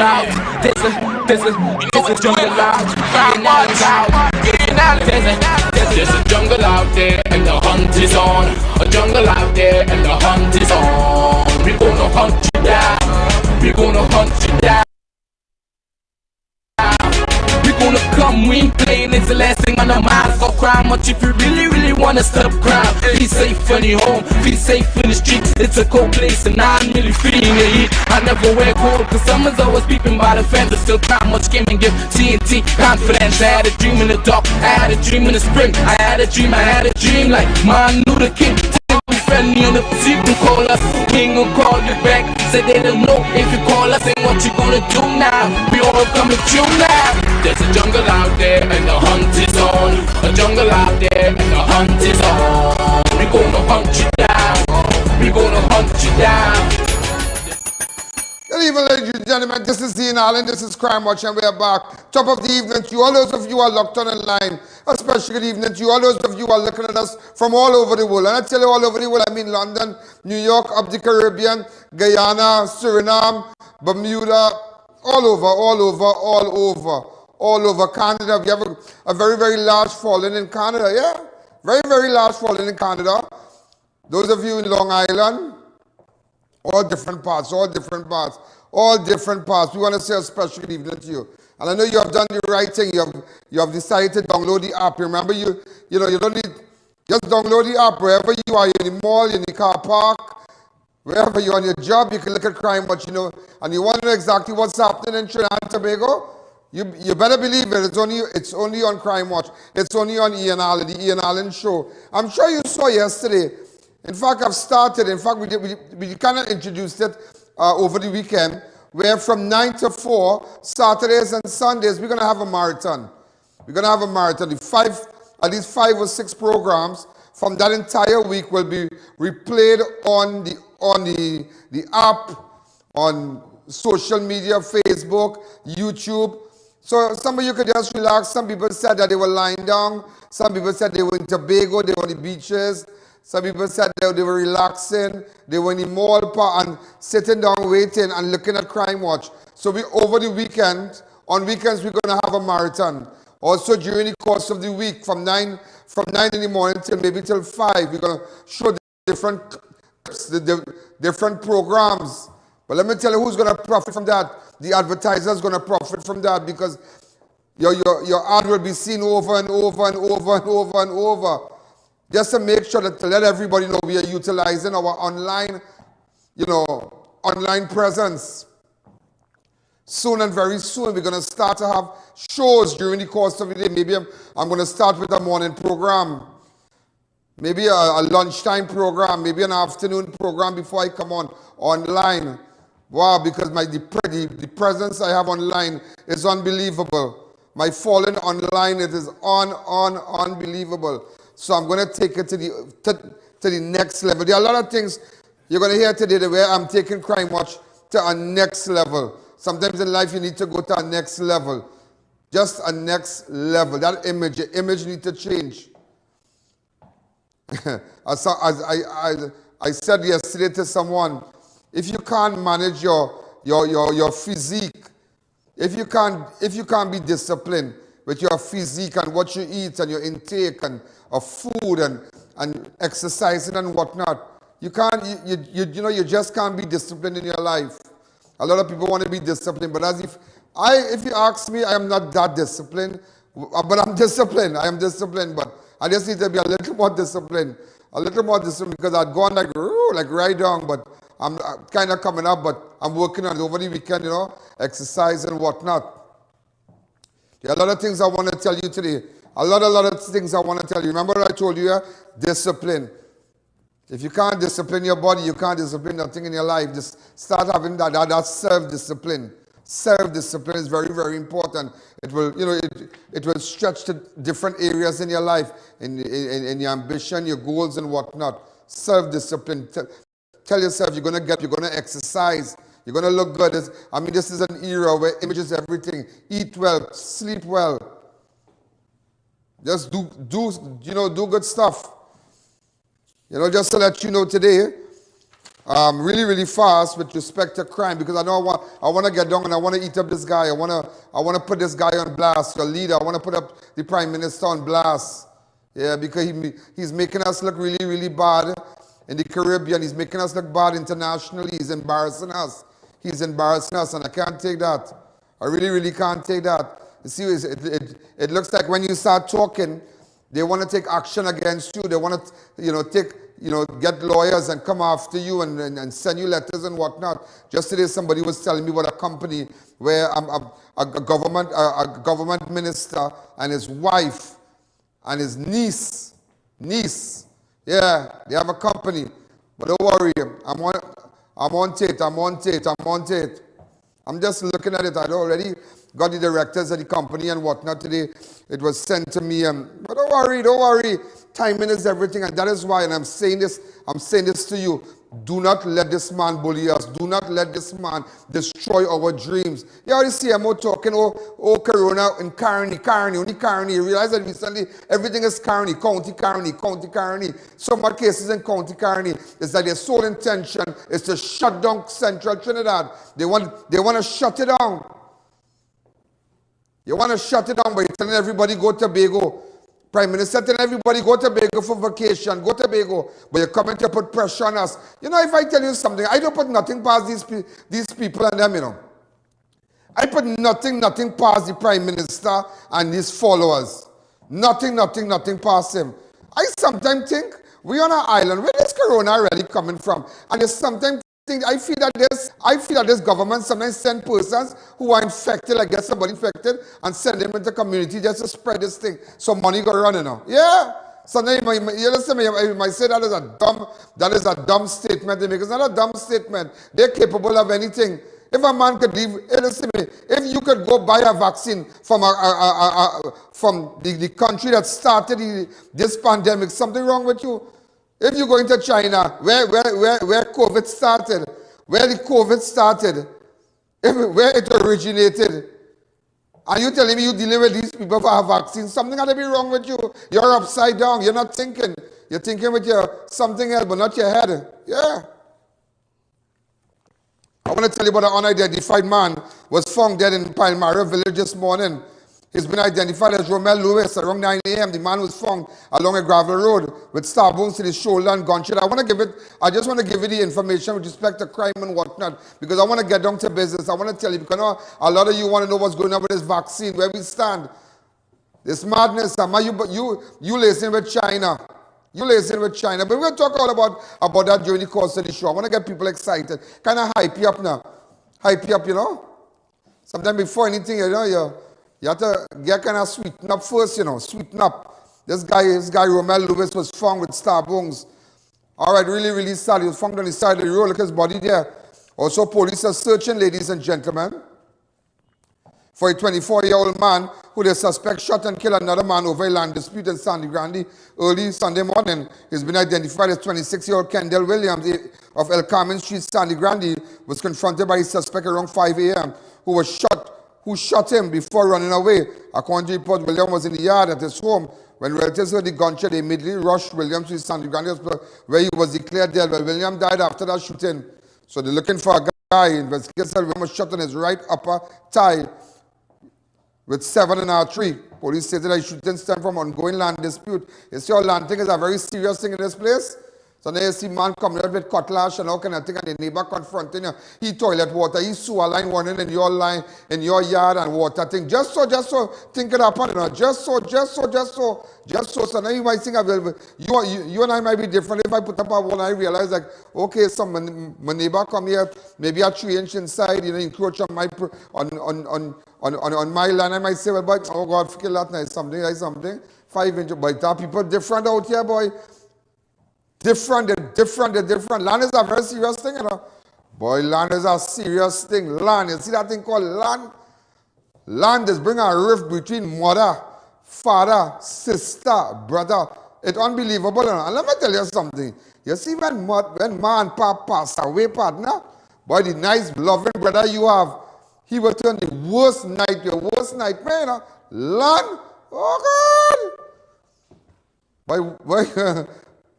out. There's a jungle out. There's a jungle out there and the hunt is on. A jungle out there and the hunt is on. We're gonna hunt you down. We're gonna hunt you down. We're gonna come, we ain't playing, it's the last thing on our minds. Go crime much if you really wanna stop crime. Be safe in your home, be safe in the streets. It's a cold place and I'm really feeling the heat. I never wear cold cause someone's always peeping by the fence. Still crime much came and give TNT confidence. I had a dream in the dark, I had a dream in the spring. I had a dream like Martin Luther King. Friendly on the you can call us, we ain't gon' call you back. Say they don't know if you call us, ain't what you gonna do now. We all come to you now. There's a jungle out there and the hunt is on. A jungle out there and the hunt is on. We gonna hunt you down. We gonna hunt you down. Good evening, ladies and gentlemen. This is Ian Alleyne. This is Crime Watch, and we are back. Top of the evening to you. All those of you who are locked on online. A special good evening to you. All those of you who are looking at us from all over the world. And I tell you all over the world, I mean London, New York, up the Caribbean, Guyana, Suriname, Bermuda, all over Canada. We have a very, very large following in Canada. Yeah, very, very large following in Canada. Those of you in Long Island, all different parts. We want to say a special good evening to you. And I know you have done the right thing. You have decided to download the app. Remember, you don't need, just download the app wherever you are. You're in the mall, you're in the car park, wherever you're on your job, you can look at Crime Watch, and you want to know exactly what's happening in Trinidad and Tobago. You better believe it. It's only on Crime Watch. It's only on Ian Alleyne, the Ian Alleyne Show. I'm sure you saw yesterday. In fact, we kind of introduced it over the weekend, where from 9 to 4, Saturdays and Sundays, we're going to have a marathon. We're going to have a marathon. At least 5 or 6 programs from that entire week will be replayed on the app, on social media, Facebook, YouTube. So some of you could just relax. Some people said that they were lying down. Some people said they were in Tobago, they were on the beaches. Some people said they were relaxing, they were in the mall park and sitting down waiting and looking at Crime Watch. So over the weekend, on weekends we're going to have a marathon. Also during the course of the week, from 9 in the morning till maybe till 5, we're going to show the different programs. But let me tell you who's going to profit from that. The advertiser is going to profit from that, because your ad will be seen over and over and over and over and over. Just to make sure that to let everybody know we are utilizing our online presence. Soon and very soon, we're going to start to have shows during the course of the day. Maybe I'm going to start with a morning program, maybe a lunchtime program, maybe an afternoon program before I come online. Wow, because the presence I have online is unbelievable. My following online, it is unbelievable. So I'm going to take it to the next level. There are a lot of things you're going to hear today where I'm taking Crime Watch to a next level. Sometimes in life you need to go to a next level. Just a next level. That image needs to change. I said yesterday to someone, if you can't manage your physique, if you can't be disciplined with your physique and what you eat and your intake and of food and exercising and whatnot, you just can't be disciplined in your life. A lot of people want to be disciplined, but if you ask me, I am not that disciplined, but I'm disciplined. I am disciplined, but I just need to be a little more disciplined, because I'd gone like right down, but I'm kind of coming up, but I'm working on it over the weekend, exercise and whatnot. There are a lot of things I want to tell you today. A lot of things I want to tell you. Remember what I told you here? Discipline. If you can't discipline your body, you can't discipline nothing in your life. Just start having that self-discipline. Self-discipline is very, very important. It will stretch to different areas in your life, in your ambition, your goals and whatnot. Self-discipline. Tell yourself you're going to exercise. You're going to look good. This is an era where image is everything. Eat well, sleep well. Just do good stuff. Just to let you know today, really, really fast with respect to crime, because I know I want to get down and I want to eat up this guy. I want to put this guy on blast, your leader. I want to put up the Prime Minister on blast. Yeah, because he's making us look really, really bad in the Caribbean. He's making us look bad internationally. He's embarrassing us. He's embarrassing us, and I can't take that. I really, really can't take that. You see, it looks like when you start talking, they want to take action against you. They want to, get lawyers and come after you and send you letters and whatnot. Just today, somebody was telling me about a company where a government minister and his wife and his niece, yeah, they have a company. But don't worry, I'm on it. I'm just looking at it. I'd already got the directors of the company and whatnot today. It was sent to me. But don't worry. Timing is everything, and that is why, and I'm saying this to you. Do not let this man bully us. Do not let this man destroy our dreams. You already see him talking, Corona and Carney. You realize that recently everything is Carney, county Carney. So much cases in county Carney is that their sole intention is to shut down Central Trinidad. They want to shut it down. You want to shut it down by telling everybody go to Tobago. Prime Minister telling everybody go to Tobago for vacation, go to Tobago, but you're coming to put pressure on us. You know, if I tell you something, I don't put nothing past these people and them, you know. I put nothing past the Prime Minister and his followers. Nothing past him. I sometimes think we're on an island. Where is Corona really coming from? And there's sometimes I feel that this government sometimes send persons who are infected, like get somebody infected, and send them into the community just to spread this thing. So money go running now. Yeah. Sometimes you listen to me, you might say that is a dumb statement they make. It's not a dumb statement. They're capable of anything. If a man could leave, listen to me, if you could go buy a vaccine from the country that started this pandemic, something wrong with you? If you go into China, where COVID started, where it originated, and you telling me you dealing with these people for a vaccine, something got to be wrong with you. You're upside down. You're not thinking. You're thinking with your something else, but not your head. Yeah. I want to tell you about an unidentified man was found dead in Palmyra village this morning. He's been identified as Romel Lewis. Around 9 a.m., the man was found along a gravel road with stab wounds to his shoulder and gunshot. I just want to give you the information with respect to crime and whatnot, because I want to get down to business. I want to tell you, because I know a lot of you want to know what's going on with this vaccine, where we stand. This madness, you listen with China. You listen with China. But we're going to talk all about that during the course of the show. I want to get people excited. Kind of hype you up now. Hype you up, you know. Sometimes before anything, you know, you have to get kind of sweeten up first, you know, sweeten up. This guy, Romel Lewis, was found with stab wounds. All right, really, really sad. He was found on the side of the road, look at his body there. Also, police are searching, ladies and gentlemen, for a 24-year-old man who they suspect shot and killed another man over a land dispute in Sandy Grande early Sunday morning. He's been identified as 26-year-old Kendall Williams of El Carmen Street, Sandy Grande, was confronted by his suspect around 5 a.m., who shot him before running away. According to report, Williams was in the yard at his home. When relatives heard the gunshot, they immediately rushed Williams to Sandy Grande Hospital, where he was declared dead. Well, Williams died after that shooting. So they're looking for a guy. Investigators said Williams was shot on his right upper thigh with 7 in artery. Police stated that the shooting stemmed from ongoing land dispute. You see how land thing is a very serious thing in this place? So now you see man coming out with cutlass and all kind of thing, and the neighbor confronting you. He toilet water, he sewer line running in your line, in your yard and water thing. Just so, think it happen, you know. Just so. So now you might think, you and I might be different. If I put up a wall, I realize like, okay, my neighbor come here, maybe a 3-inch inside, you know, encroach on my on my land. I might say, well, boy, oh God, forget that nice something. 5 inches, boy, that people different out here, boy. Different. Land is a very serious thing, you know. Boy, land is a serious thing. Land, you see that thing called land? Land is bring a rift between mother, father, sister, brother. It's unbelievable, you know. And let me tell you something. You see when ma and pa pass away, partner, boy, the nice, loving brother you have, he will turn your worst nightmare, you know. Land, oh God. Boy,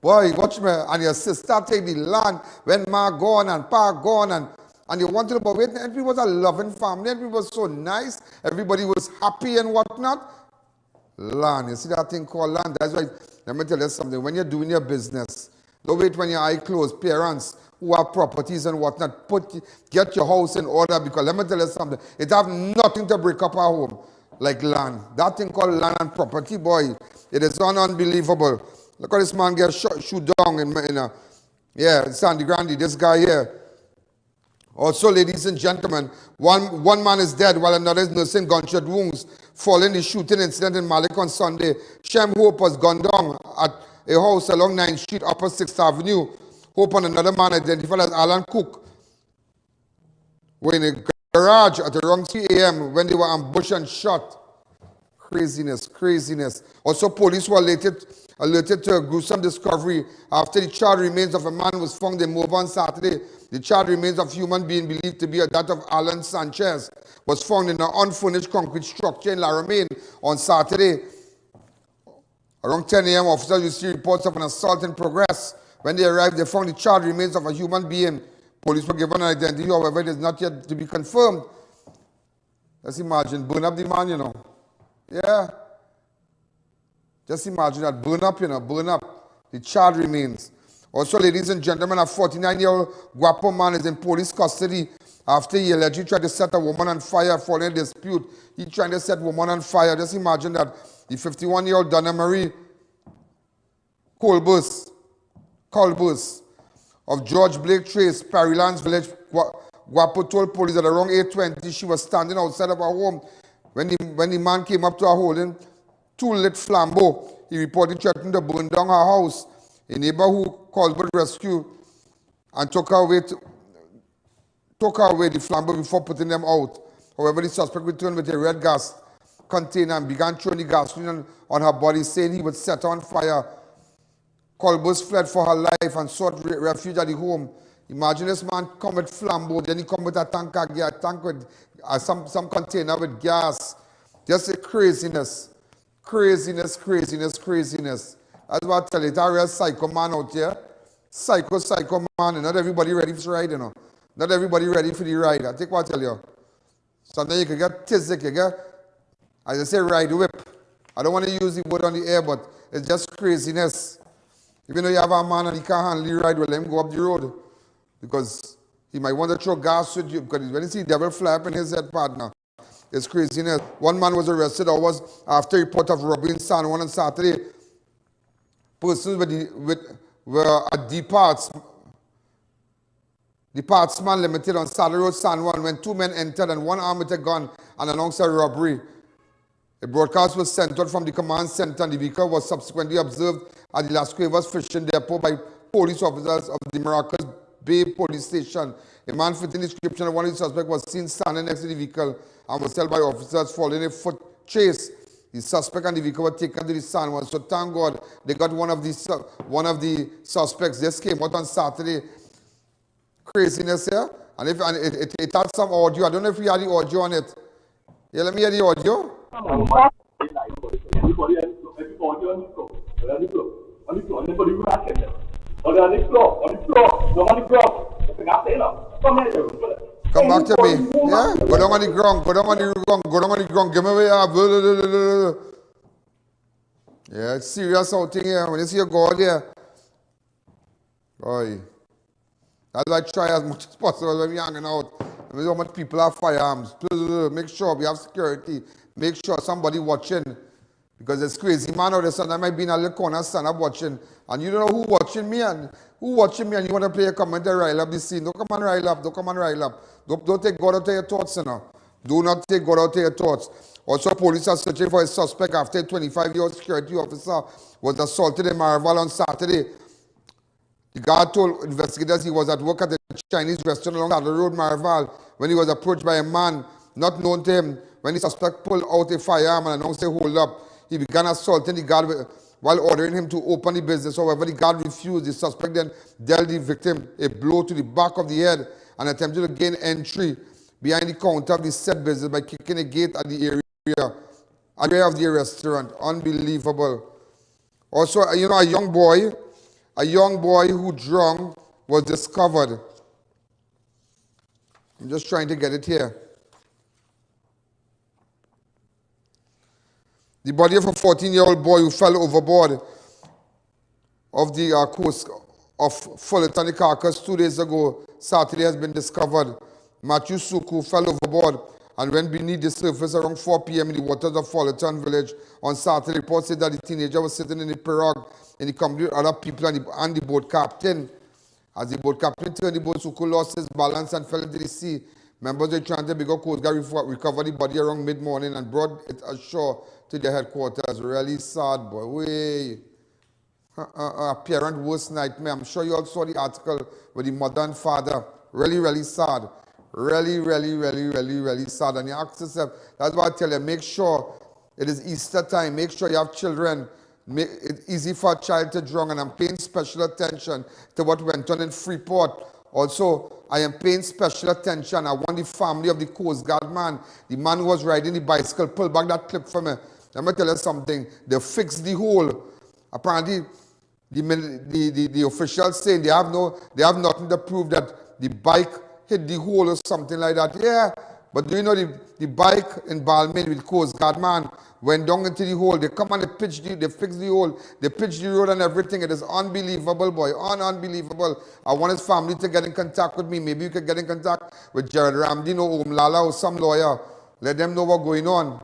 Boy, watch me, and your sister take the land when ma gone and pa gone, and you wanted about it. Everybody was a loving family, everybody was so nice, everybody was happy and whatnot. Land, you see that thing called land? That's why, let me tell you something, when you're doing your business, don't wait when your eye closed. Parents who have properties and whatnot, get your house in order, because let me tell you something, it have nothing to break up our home like land. That thing called land and property, boy, it is unbelievable. Look how this man gets shoot down in Sandy Grande, this guy here. Also, ladies and gentlemen, one man is dead while another is nursing gunshot wounds following the shooting incident in Malik on Sunday. Shem Hope was gunned down at a house along 9th Street, Upper 6th Avenue. Hope and another man identified as Alan Cook were in a garage at around 3 a.m. when they were ambushed and shot. Craziness, craziness. Also, police were alerted to a gruesome discovery after the charred remains of a man was found in Mova on Saturday. The charred remains of human being believed to be that of Alan Sanchez was found in an unfurnished concrete structure in Laramine on Saturday. Around 10 a.m., officers received reports of an assault in progress. When they arrived, they found the charred remains of a human being. Police were given an identity, however, it is not yet to be confirmed. Let's imagine, burn up the man, you know. Yeah. Just imagine that, burn up, you know, burn up. The charred remains. Also, ladies and gentlemen, a 49-year-old Guapo man is in police custody after he allegedly tried to set a woman on fire following a dispute. He tried to set a woman on fire. Just imagine that. The 51-year-old Donna Marie Colbus of George Blake Trace, Parylands Village, Guapo told police that around 8:20 she was standing outside of her home when the man came up to her holding two lit flambeaux. He reported threatening to burn down her house. A neighbor who called for rescue and took her away the flambeaux before putting them out. However, the suspect returned with a red gas container and began throwing the gasoline on her body, saying he would set her on fire. Colbus fled for her life and sought refuge at the home. Imagine this man come with flambeau, then he come with a tank with some container with gas. Just a craziness. Craziness, craziness, craziness. That's what I tell you. It's a real psycho man out here. Psycho man. And not everybody ready for the ride, you know. Not everybody ready for the ride. I think what I tell you. Sometimes you can get tizzy, you get, as I say, ride whip. I don't want to use the word on the air, but it's just craziness. Even though you have a man and he can't handle the ride, well, let him go up the road. Because he might want to throw gas with you. Because when you see the devil fly up in his head, partner, it's craziness. One man was arrested hours after a report of robbery in San Juan on Saturday. Persons were at Departsman Limited on Saddle Road, San Juan, when two men entered and one armed with a gun and announced a robbery. A broadcast was sent out from the command center and the vehicle was subsequently observed at the Las Cuevas fishing depot by police officers of the Maracas Bay Police Station. A man fitting the description of one of the suspects was seen standing next to the vehicle and was held by officers following a foot chase. The suspect and the vehicle were taken to the San Juan. So thank God they got one of the suspects. This came out on Saturday. Craziness here. And it had some audio. I don't know if we had the audio on it. Yeah, let me hear the audio. Come back to me. Yeah? Go down on the ground. Go down on the ground. Give me away. Yeah, it's serious out here. When you see a God here. Boy. That's why I try as much as possible when we're hanging out. I mean, how much people have firearms. Make sure we have security. Make sure somebody watching. Because it's crazy. Man out there, son, I might be in a little corner, stand up watching. And you don't know who watching me and you want to play a comment and rile up the scene. Don't come and rile up. Don't take God out of your thoughts, you know. Do not take God out of your thoughts. Also, police are searching for a suspect after a 25-year-old security officer was assaulted in Marival on Saturday. The guard told investigators he was at work at a Chinese restaurant along Saddle Road, Marival, when he was approached by a man not known to him. When the suspect pulled out a firearm and announced a hold up, he began assaulting the guard while ordering him to open the business. However, the guard refused. The suspect then dealt the victim a blow to the back of the head and attempted to gain entry behind the counter of the said business by kicking a gate at the area of the restaurant. Unbelievable. Also, you know, a young boy a young boy who drowned was discovered. I'm just trying to get it here. The body of a 14-year-old boy who fell overboard of the coast of Fullerton, the carcass 2 days ago, Saturday, has been discovered. Matthew Suku fell overboard and went beneath the surface around 4 p.m. in the waters of Fullerton village on Saturday. Reports said that the teenager was sitting in the pirogue in the company with other people and the boat captain. As the boat captain turned the boat, Suku lost his balance and fell into the sea. Members of the Transit Coast Guard recovered the body around mid-morning and brought it ashore to their headquarters. Really sad, boy. Way. A parent worst nightmare. I'm sure you all saw the article with the mother and father. Really, really sad. Really, really, really, really, really sad. And you ask yourself, that's why I tell you, make sure it is Easter time. Make sure you have children. Make it easy for a child to drown. And I'm paying special attention to what went on in Freeport. Also, I am paying special attention. I want the family of the Coast Guard man, the man who was riding the bicycle, pull back that clip for me. Let me tell you something. They fixed the hole. Apparently, the officials saying they have nothing to prove that the bike hit the hole or something like that. Yeah, but do you know the bike in Balmain with Coast Guard man went down into the hole. They come and they fix the hole, they pitch the road and everything. It is unbelievable, boy, unbelievable. I want his family to get in contact with me. Maybe you could get in contact with Jared Ramdin or Umlala or some lawyer. Let them know what's going on.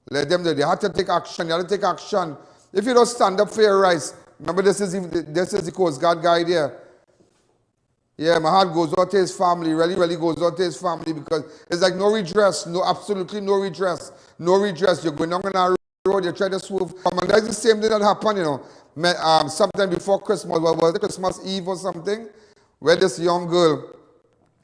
Let them know they have to take action. They have to take action. If you don't stand up for your rights, remember this is the Coast Guard guy there. Yeah, my heart goes out to his family, really, really goes out to his family, because it's like no redress, absolutely no redress, no redress. You're going down on our road, you try to swerve. And that's the same thing that happened, you know, sometime before Christmas, was it Christmas Eve or something, where this young girl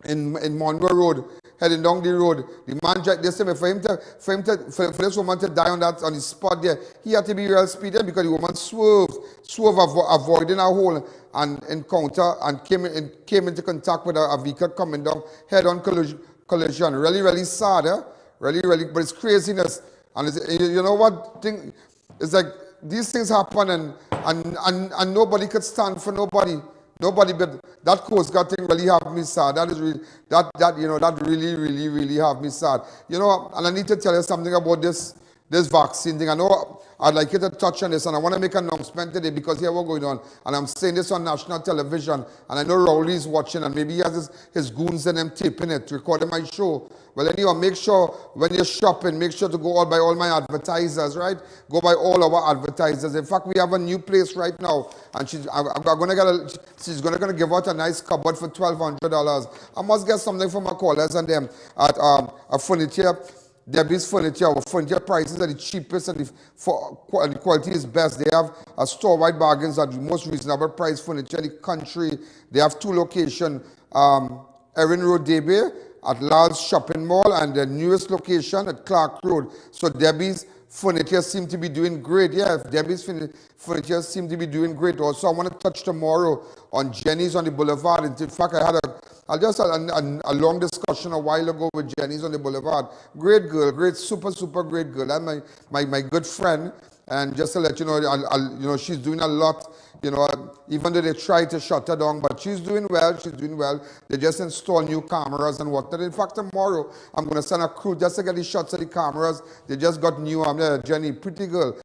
in Monroe Road, heading down the road, the man, they said for this woman to die on the spot there, he had to be real speedy because the woman swerved avoiding a hole and encounter and came into contact with a vehicle coming down, head-on collision. Really, really sad, eh? Really, really, but it's craziness. And you know what thing? It's like these things happen and nobody could stand for nobody. Nobody, but that Coast Guard thing really have me sad. That is really, that really, really, really have me sad. You know, and I need to tell you something about this vaccine thing. I know I'd like you to touch on this, and I want to make an announcement today because here what's going on. And I'm saying this on national television, and I know Rowley is watching, and maybe he has his goons and them taping it, recording my show. Well, anyhow, make sure when you're shopping, make sure to go out by all my advertisers, right? Go by all our advertisers. In fact, we have a new place right now, and she's going to give out a nice cupboard for $1,200. I must get something for my callers and them at a furniture. Debbie's Furniture. Our furniture prices are the cheapest and the quality is best. They have a store-wide bargains at the most reasonable price furniture in the country. They have 2 locations, Erin Road, Debe, at Lal's Shopping Mall, and the newest location at Clark Road. So Debbie's Furniture seem to be doing great. Yeah, Debbie's Furniture seem to be doing great. Also, I want to touch tomorrow on Jenny's on the Boulevard. In fact, I had a long discussion a while ago with Jenny's on the Boulevard. Great girl, great, super, super great girl. And my good friend. And just to let you know, she's doing a lot, you know, even though they try to shut her down, but she's doing well, They just install new cameras and whatnot. In fact, tomorrow, I'm going to send a crew just to get the shots of the cameras. They just got new, Jenny, pretty girl.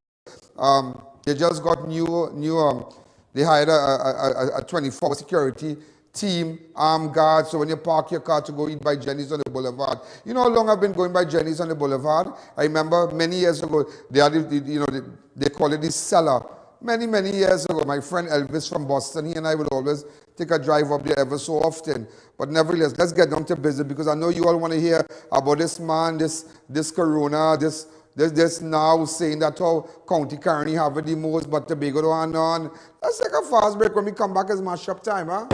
They just got they hired a 24-hour security team, armed guards, so when you park your car to go eat by Jenny's on the Boulevard. You know how long I've been going by Jenny's on the Boulevard? I remember many years ago, they had, they call it the cellar. Many, many years ago, my friend Elvis from Boston, he and I would always take a drive up there ever so often. But nevertheless, let's get down to business, because I know you all want to hear about this man, this corona, this now saying that how County currently have the most, but Tobago don't on. Let's take a fast break. When we come back, it's mashup time, huh?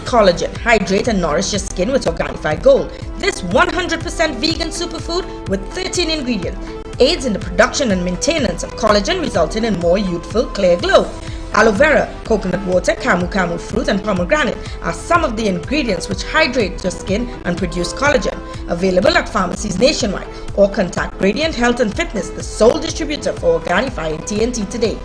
Collagen, hydrate and nourish your skin with Organifi Gold. This 100% vegan superfood with 13 ingredients aids in the production and maintenance of collagen, resulting in more youthful, clear glow. Aloe vera, coconut water, camu fruit, and pomegranate are some of the ingredients which hydrate your skin and produce collagen. Available at pharmacies nationwide, or contact Radiant Health and Fitness, the sole distributor for Organifi and TNT today.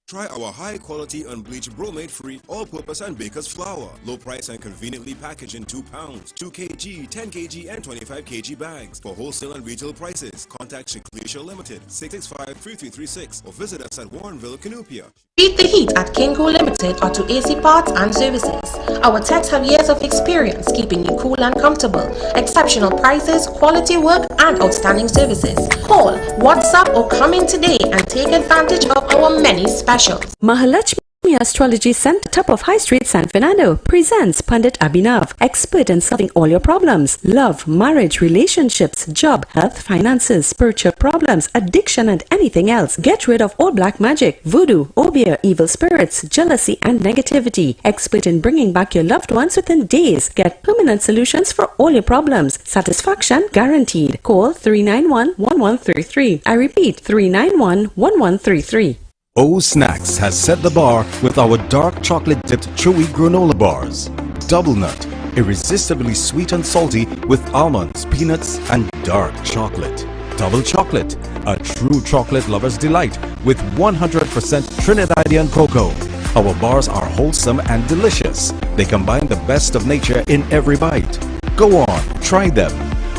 Try our high-quality unbleached bromate-free all-purpose and baker's flour. Low price and conveniently packaged in 2 pounds, 2 kg, 10 kg, and 25 kg bags. For wholesale and retail prices, contact Judicial Limited, 665-3336, or visit us at Warrenville, Canupia. Beat the heat at Kinko Limited Auto AC Parts and Services. Our techs have years of experience keeping you cool and comfortable. Exceptional prices, quality work, and outstanding services. Call, WhatsApp, or come in today and take advantage of our many specials. Mahalakshmi Astrology Center, top of High Street, San Fernando, presents Pandit Abhinav, expert in solving all your problems: love, marriage, relationships, job, health, finances, spiritual problems, addiction, and anything else. Get rid of all black magic, voodoo, obeah, evil spirits, jealousy, and negativity. Expert in bringing back your loved ones within days. Get permanent solutions for all your problems. Satisfaction guaranteed. Call 391-1133. I repeat, 391-1133. O Snacks has set the bar with our dark chocolate dipped chewy granola bars. Double nut, irresistibly sweet and salty with almonds, peanuts, and dark chocolate. Double chocolate, a true chocolate lover's delight with 100% Trinidadian cocoa. Our bars are wholesome and delicious. They combine the best of nature in every bite. Go on, try them.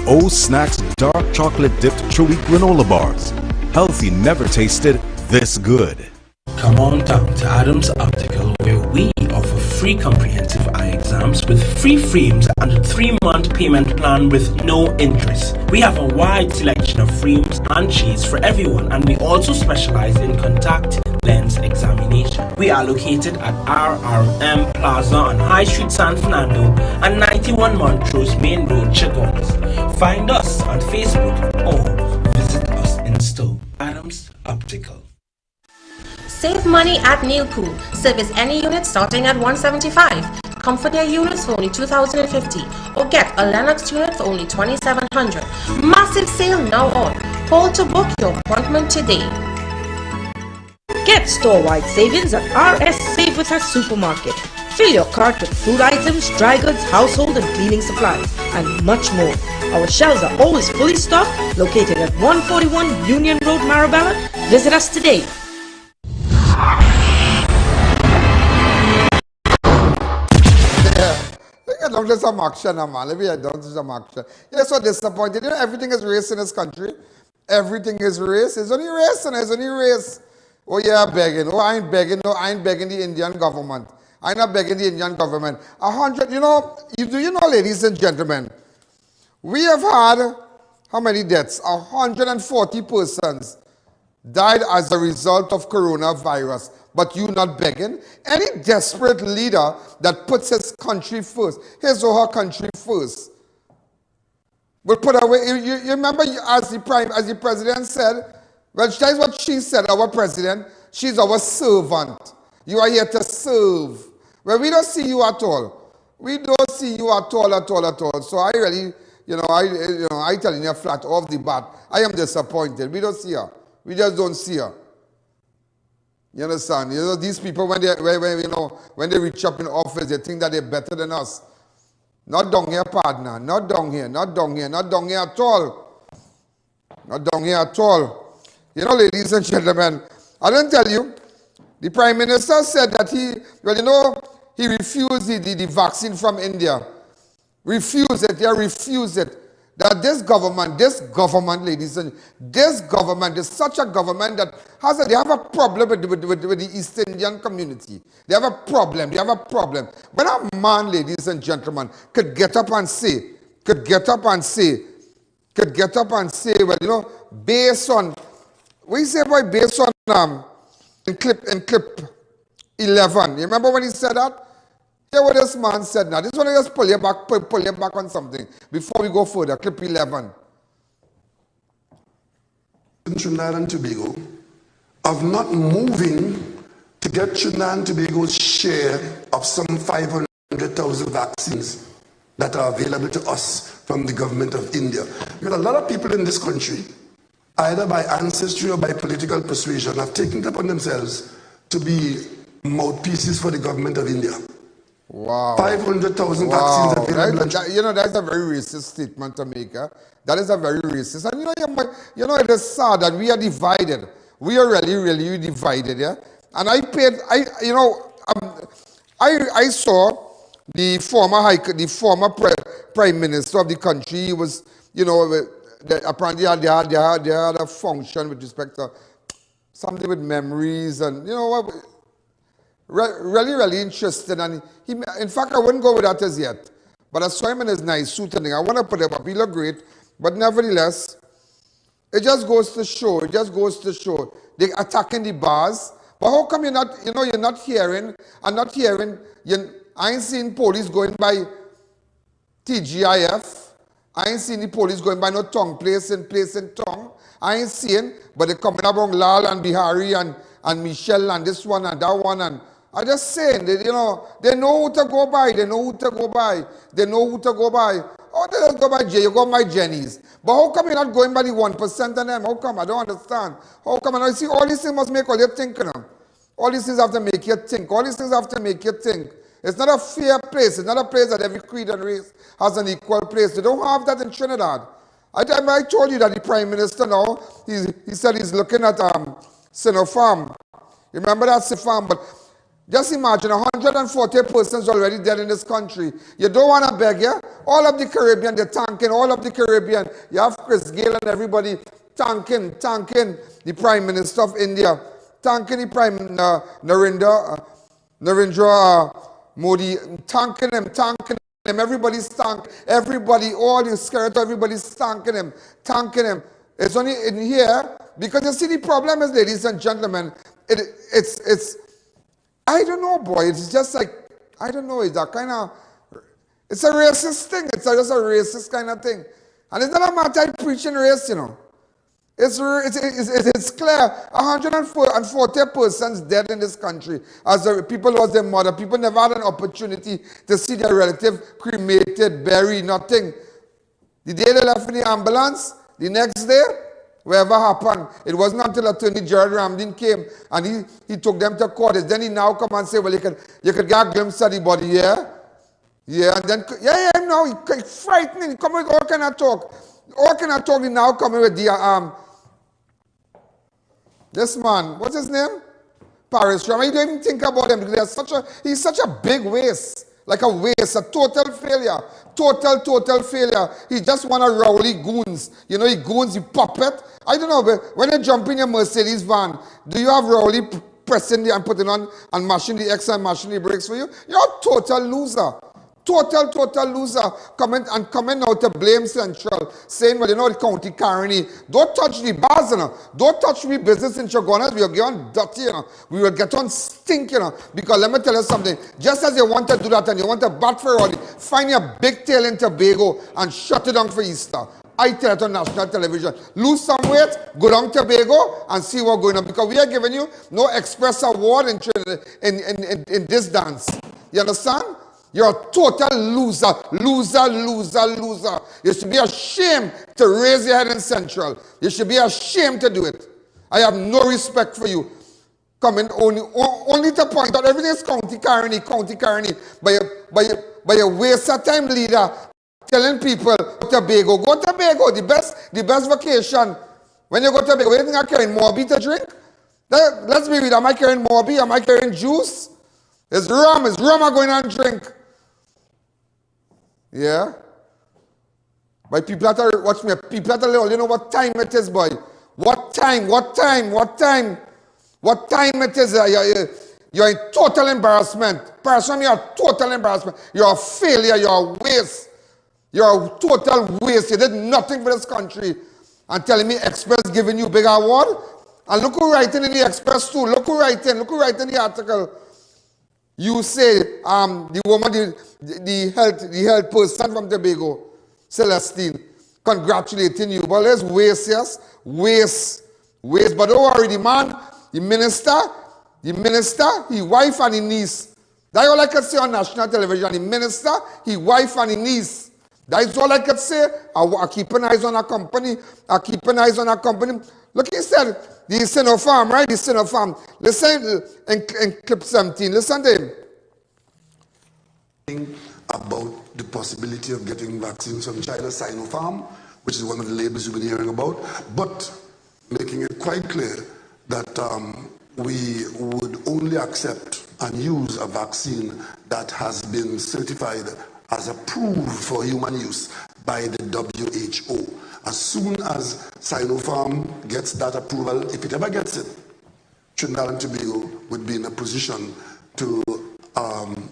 O Snacks dark chocolate dipped chewy granola bars. Healthy never tasted this good. Come on down to Adams Optical, where we offer free comprehensive eye exams with free frames and a 3-month payment plan with no interest. We have a wide selection of frames and shades for everyone, and we also specialize in contact lens examination. We are located at RRM Plaza on High Street, San Fernando, and 91 Montrose Main Road, Chagones. Find us on Facebook or visit us in store. Adams Optical. Save money at Neil Pool. Service any unit starting at $175. Comfort their units for only $2,050, or get a Lennox unit for only $2,700. Massive sale now on. Call to book your appointment today. Get store-wide savings at RS Save with Us Supermarket. Fill your cart with food items, dry goods, household and cleaning supplies, and much more. Our shelves are always fully stocked, located at 141 Union Road, Marabella. Visit us today. Down to some action, man. Let me get down to some action. You're so disappointed. You know, everything is race in this country. Everything is race. It's only race and it's only race. Oh, yeah, begging. Oh, I ain't begging. No, I ain't begging the Indian government. I'm not begging the Indian government. 100, you know, ladies and gentlemen, we have had how many deaths? 140 persons died as a result of coronavirus. But you not begging? Any desperate leader that puts his country first, his or her country first, will put away. You remember as the president said, well, that is what she said, our president, she's our servant. You are here to serve. Well, we don't see you at all. We don't see you at all. So I really, I telling you flat off the bat, I am disappointed. We don't see her. We just don't see her. You understand? You know, these people, when they reach up in office, they think that they're better than us. Not down here, partner. Not down here at all. Not down here at all. You know, ladies and gentlemen, I don't tell you, the Prime Minister said that he refused the vaccine from India. Refused it. That this government, ladies and this government is such a government that they have a problem with the East Indian community. They have a problem. When a man, ladies and gentlemen, could get up and say, well, you know, based on, what you say, boy, based on in clip 11. You remember when he said that? Hear what this man said now. This one, I just pull you back on something before we go further. Clip 11. In Trinidad and Tobago, of not moving to get Trinidad and Tobago's share of some $500 500,000 vaccines that are available to us from the government of India. Because a lot of people in this country, either by ancestry or by political persuasion, have taken it upon themselves to be mouthpieces for the government of India. Wow. 500,000 vaccines available. That, that's a very racist statement to make. That is a very racist. And it is sad that we are divided. We are really, really divided. Yeah. And I saw the former prime minister of the country. He was, apparently they had a function with respect to something with memories and really, really interesting. And he, in fact, I wouldn't go with that as yet. But I saw him in his nice suit and thing. I want to put him up. He looked great. But nevertheless, it just goes to show. They're attacking the bars. But how come you're not hearing, I ain't seen police going by TGIF. I ain't seen the police going by no tongue, place in tongue. I ain't seeing, but they're coming up on Lal and Bihari and Michelle and this one and that one. And I'm just saying, they know who to go by. Oh, they just go by J, you go by Jenny's. But how come you're not going by the 1% of them? How come? I don't understand. How come? And I see all these things must make all you think, All these things have to make you think. It's not a fair place. It's not a place that every creed and race has an equal place. They don't have that in Trinidad. I told you that the Prime Minister now, he said he's looking at Sinopharm. You remember that Sinopharm? But just imagine 140 persons already dead in this country. You don't want to beg, yeah? All of the Caribbean, they're tanking. All of the Caribbean. You have Chris Gayle and everybody tanking the Prime Minister of India. Tanking the Prime Narendra Modi. Tanking him. Everybody's tanking. Everybody, all the skirt, everybody's tanking him. It's only in here, because you see the problem is, ladies and gentlemen, it's I don't know, boy. It's just like, I don't know. It's a kind of, it's a racist thing. It's just a racist kind of thing. And it's not a matter of preaching race, It's clear. 140 persons dead in this country. As people lost their mother. People never had an opportunity to see their relative cremated, buried, nothing. The day they left in the ambulance, the next day, whatever happened, it wasn't until Attorney Gerald Ramdin came and he took them to court. Then he now come and say, well, you could get a glimpse of the body, yeah? Yeah, and then, no, he's frightening. He come with all kind of talk. All kind of talk, he now coming with the, this man, what's his name? Paris Ram. You don't even think about him because he's such a big waste. Like a waste, a total failure. Total failure. He just want to rowdy goons. He goons, he puppet. I don't know, but when you jump in your Mercedes van, do you have rowdy pressing the and putting on and mashing the X and mashing the brakes for you? You're a total loser. Total loser. Coming now to blame Central, saying, well, the county carony. Don't touch the bars, Don't touch the business in Chagonas. We will get on dirty, We will get on stink, Because let me tell you something. Just as you want to do that and you want to bat for all, find your big tail in Tobago and shut it down for Easter. I tell it on national television. Lose some weight, go down to Tobago and see what's going on. Because we are giving you no express award in this dance. You understand? You're a total loser. You should be ashamed to raise your head in Central. You should be ashamed to do it. I have no respect for you. Coming only to point out everything is county carony. By your waste of time leader telling people go to Tobago. Go to Tobago, the best vacation. When you go to Tobago, you think I'm carrying Morbi to drink? Let's be real. Am I carrying Morbi? Am I carrying juice? It's rum I'm going and drink. Yeah? But people that are, watch me, people that are, you know what time it is, boy. What time it is. You're in total embarrassment. Person, you're a total embarrassment. You're a failure, you're a waste. You're a total waste. You did nothing for this country. And telling me Express giving you big award? And look who writing in the Express too. Look who writing the article. You say, the woman, the health person from Tobago, Celestine, congratulating you. But there's waste, yes? Waste. But don't worry, the man, the minister, his wife and his niece, That's all I could say on national television. The minister, his wife, and his niece. That is all I could say. I keep an eye on a company. I keep an eye on a company. Look, he said, the Sinopharm, right? The Sinopharm. Listen in clip 17. Listen to him. About the possibility of getting vaccines from China, Sinopharm, which is one of the labels you've been hearing about, but making it quite clear that we would only accept and use a vaccine that has been certified as approved for human use by the WHO. As soon as Sinopharm gets that approval, if it ever gets it, Trinidad and Tobago would be in a position to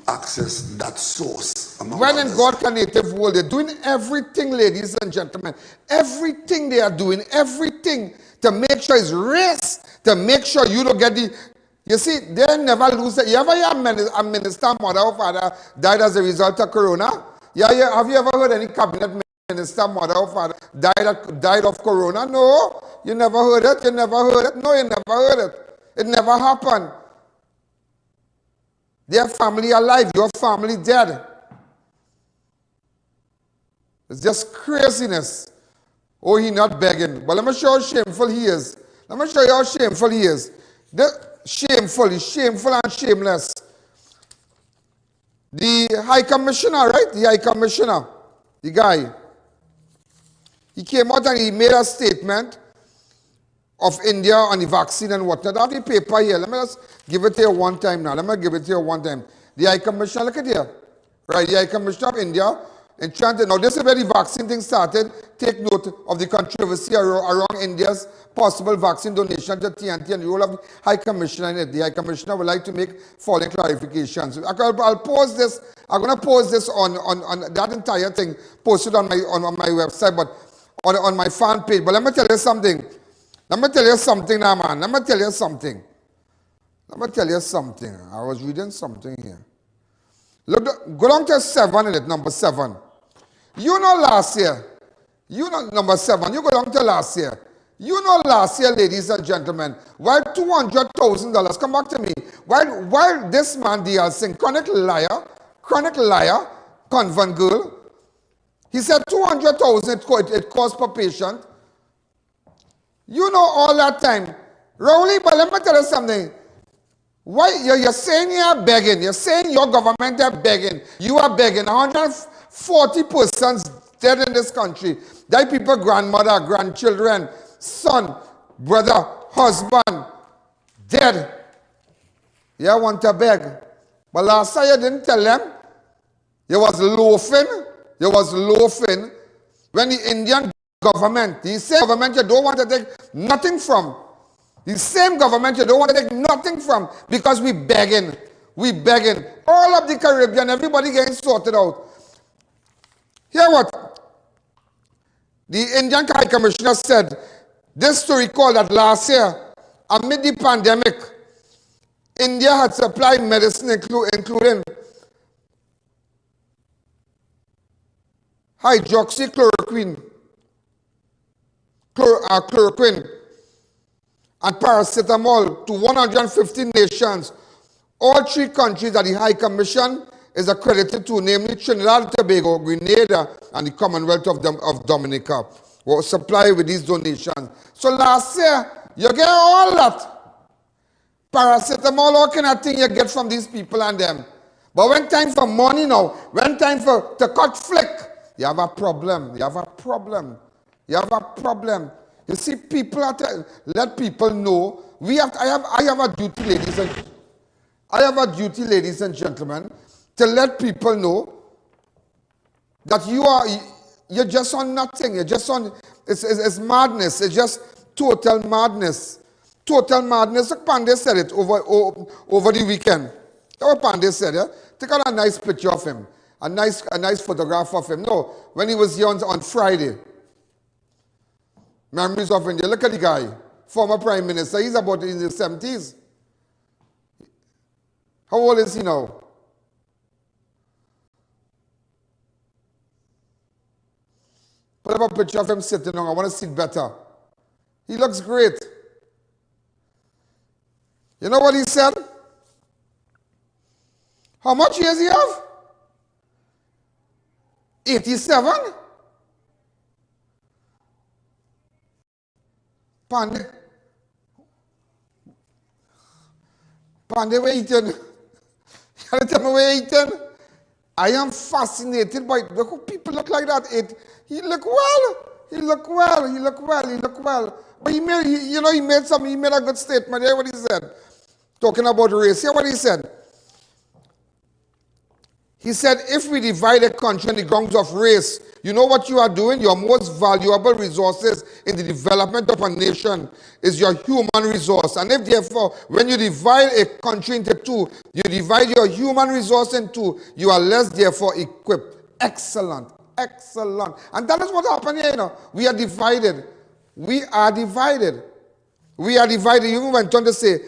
access that source. When in God can native world, they're doing everything, ladies and gentlemen. Everything they are doing, everything to make sure it's race, to make sure you don't get the... You see, they never lose it. You ever hear a minister, mother or father died as a result of corona? Yeah, have you ever heard any cabinet minister, mother or father died of corona? No, you never heard it. You never heard it. No, you never heard it. It never happened. Their family alive, your family dead. It's just craziness. Oh, he not begging. But let me show you how shameful he is. Let me show you how shameful he is. He's shameful and shameless. The High Commissioner, right? The High Commissioner, the guy. He came out and he made a statement of India on the vaccine and whatnot. I have the paper here. Let me just give it to you one time now. Let me give it to you one time. The High Commissioner, look at here. Right, the High Commissioner of India, enchanted. Now, this is where the vaccine thing started. Take note of the controversy around India's possible vaccine donation to TNT and the role of the High Commissioner in it. The High Commissioner would like to make following clarifications. I'll post this. I'm going to post this on that entire thing, posted on my website, but on my fan page. But let me tell you something. Let me tell you something now, man. Let me tell you something. Let me tell you something. I was reading something here. Look, go down to 7 in it, number 7. You know last year, you know number 7, you go down to last year. You know last year, ladies and gentlemen, while $200,000, come back to me, while this man, D.L. Singh, chronic liar, convent girl, he said $200,000 it cost per patient. You know all that time. Rowley, but let me tell you something. Why you're saying you're begging? You're saying your government are begging. You are begging. 140 persons dead in this country. That people, grandmother, grandchildren, son, brother, husband, dead. You want to beg. But last time you didn't tell them. You was loafing. You was loafing when the Indian government, the same government you don't want to take nothing from. The same government you don't want to take nothing from because we begging. We begging. All of the Caribbean, everybody getting sorted out. Hear what? The Indian High Commissioner said, this to recall that last year, amid the pandemic, India had supplied medicine including hydroxychloroquine, chloroquine, and paracetamol to 115 nations. All 3 countries that the High Commission is accredited to, namely Trinidad and Tobago, Grenada, and the Commonwealth of Dominica, were supplied with these donations. So last year, you get all that. Paracetamol, all kind of thing you get from these people and them. But when time for money now, when time to cut flick, you have a problem. You have a problem. You have a problem. You see, people have to let people know. I have a duty, ladies and gentlemen, to let people know that you're just on nothing. You're just on. It's madness. It's just total madness. Total madness. Like Pandey said it over the weekend. That's what Pandey said. Yeah? Take out a nice picture of him, a nice photograph of him. No, when he was here on Friday. Memories of India. Look at the guy, former Prime Minister. He's about in his 70s. How old is he now? Put up a picture of him sitting down. I want to see it better. He looks great. You know what he said? How much years he have? 87? Pandey, waiting. You tell me waiting. I am fascinated by look how people look like that. He look well. He look well. He look well. He look well. But he made a good statement. Hear what he said. Talking about race. Hear what he said. He said, if we divide a country on the grounds of race, you know what you are doing? Your most valuable resources in the development of a nation is your human resource. And if therefore, when you divide a country into two, you divide your human resource into two, you are less therefore equipped. Excellent. Excellent. And that is what happened here, you know. We are divided. We are divided. We are divided. You even went on to say,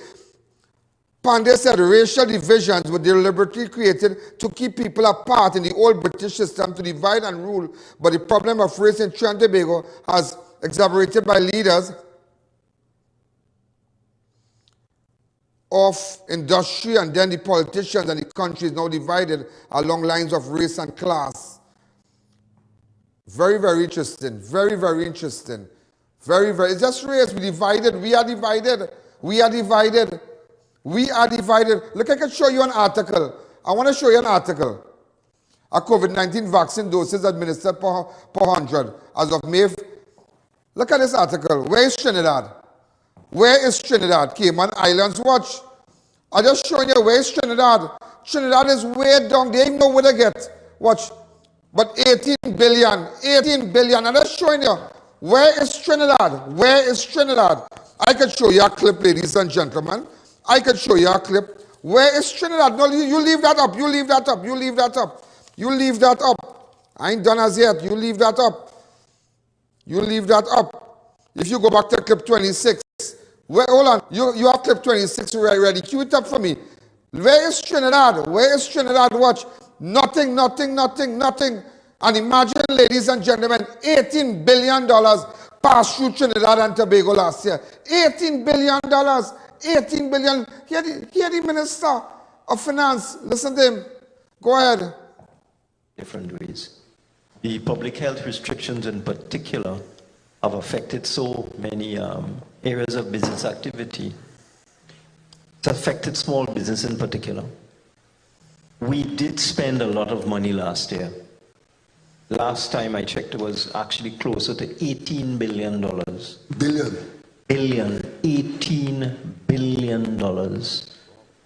Pandey said racial divisions were deliberately created to keep people apart in the old British system to divide and rule. But the problem of race in Trinidad and Tobago has exacerbated by leaders of industry, and then the politicians, and the country is now divided along lines of race and class. Very, very interesting. Very, very interesting. Very, very. It's just race. We divided. We are divided. We are divided. We are divided. Look, I can show you an article. I want to show you an article. A COVID-19 vaccine doses administered per 100 as of May. Look at this article. Where is Trinidad? Where is Trinidad? Cayman Islands. Watch. I'm just showing you where is Trinidad. Trinidad is way down. They ain't know where to get. Watch. But 18 billion. 18 billion. I'm just showing you. Where is Trinidad? Where is Trinidad? I can show you a clip, ladies and gentlemen. I can show you a clip. Where is Trinidad? No, you leave that up. You leave that up. You leave that up. You leave that up. I ain't done as yet. You leave that up. You leave that up. If you go back to clip 26. Hold on. You have clip 26 ready. Cue it up for me. Where is Trinidad? Where is Trinidad? Watch. Nothing, nothing, nothing, nothing. And imagine, ladies and gentlemen, $18 billion passed through Trinidad and Tobago last year. $18 billion. 18 billion. Hear the Minister of Finance. Listen to him. Go ahead. Different ways. The public health restrictions in particular have affected so many areas of business activity. It's affected small business in particular. We did spend a lot of money last year. Last time I checked, it was actually closer to $18 billion. $18 billion.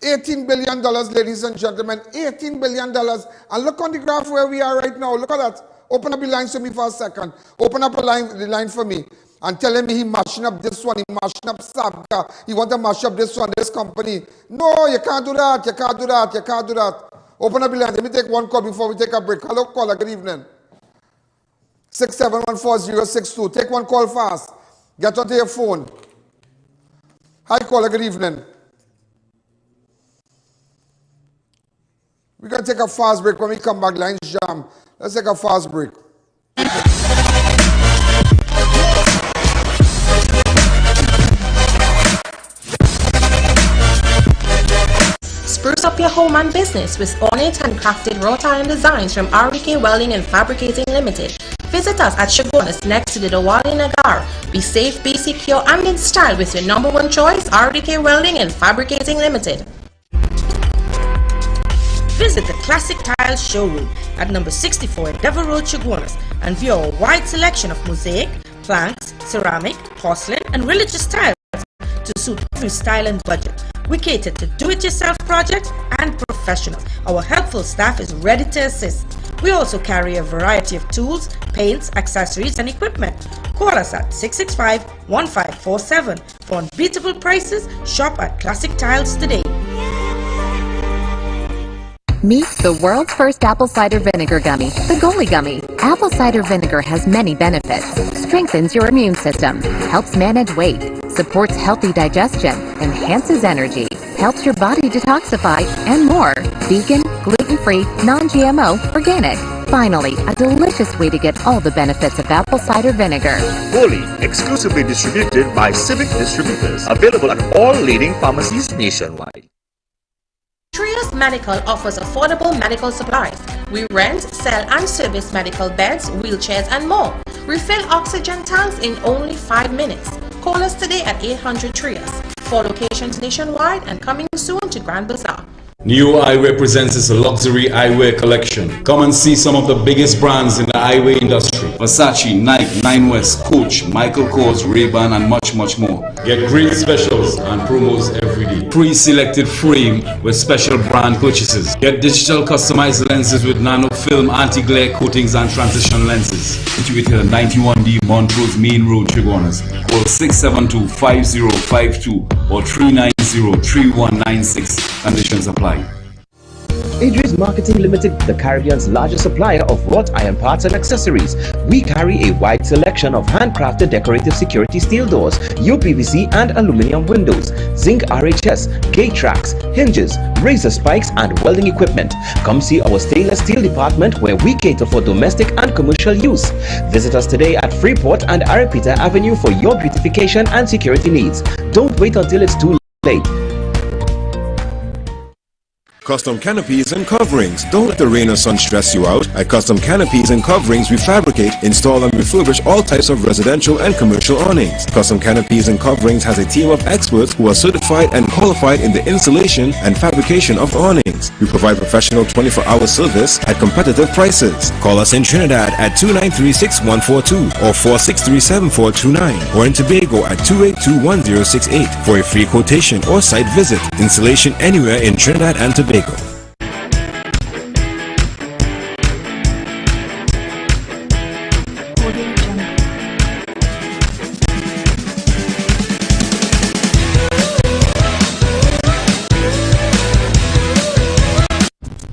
$18 billion, ladies and gentlemen. $18 billion. And look on the graph where we are right now. Look at that. Open up the lines for me for a second. Open up the line for me. And telling me he mashing up this one, he mashing up Sabga, he want to mash up this one, this company. No, you can't do that. You can't do that. You can't do that. Open up the line. Let me take one call before we take a break. Hello, caller. Good evening. 6714062. Take one call fast. Get onto your phone. Hi, caller. Good evening. We're going to take a fast break. When we come back, lines jam. Let's take a fast break. Spruce up your home and business with ornate and crafted wrought iron designs from RDK Welding and Fabricating Limited. Visit us at Shogunas next to the Dawali Nagar. Be safe, be secure, and in style with your #1 choice, RDK Welding and Fabricating Limited. Visit the Classic Tiles Showroom at number 64 Endeavour Road, Shogunas, and view our wide selection of mosaic, planks, ceramic, porcelain, and religious tiles to suit every style and budget. We cater to do-it-yourself projects and professionals. Our helpful staff is ready to assist. We also carry a variety of tools, paints, accessories, and equipment. Call us at 665-1547. For unbeatable prices, shop at Classic Tiles today. Meet the world's first apple cider vinegar gummy, the Goli Gummy. Apple cider vinegar has many benefits. Strengthens your immune system, helps manage weight, supports healthy digestion, enhances energy, helps your body detoxify, and more. Vegan, gluten-free, non-GMO, organic. Finally, a delicious way to get all the benefits of apple cider vinegar. Goli, exclusively distributed by Civic Distributors. Available at all leading pharmacies nationwide. Trio Focus Medical offers affordable medical supplies. We rent, sell and service medical beds, wheelchairs and more. Refill oxygen tanks in only 5 minutes. Call us today at 800 Trias. 4 locations nationwide and coming soon to Grand Bazaar. New Eyewear presents its luxury eyewear collection. Come and see some of the biggest brands in the eyewear industry. Versace, Nike, Nine West, Coach, Michael Kors, Ray-Ban and much more. Get great specials and promos every day. Pre-selected frame with special brand purchases. Get digital customized lenses with nano film, anti-glare coatings and transition lenses. Situated at 91D Montrose Main Road, Trigonas. Call 672-5052 or 390-3196. Conditions apply. ADVERTISE Marketing Limited, the Caribbean's largest supplier of wrought iron parts and accessories. We carry a wide selection of handcrafted decorative security steel doors, UPVC and aluminum windows, zinc RHS, gate tracks, hinges, razor spikes and welding equipment. Come see our stainless steel department where we cater for domestic and commercial use. Visit us today at Freeport and Arapita Avenue for your beautification and security needs. Don't wait until it's too late. Custom canopies and coverings. Don't let the rain or sun stress you out. At Custom Canopies and Coverings, we fabricate, install and refurbish all types of residential and commercial awnings. Custom Canopies and Coverings has a team of experts who are certified and qualified in the installation and fabrication of awnings. We provide professional 24-hour service at competitive prices. Call us in Trinidad at 293-6142 or 463-7429 or in Tobago at 282-1068 for a free quotation or site visit. Installation anywhere in Trinidad and Tobago.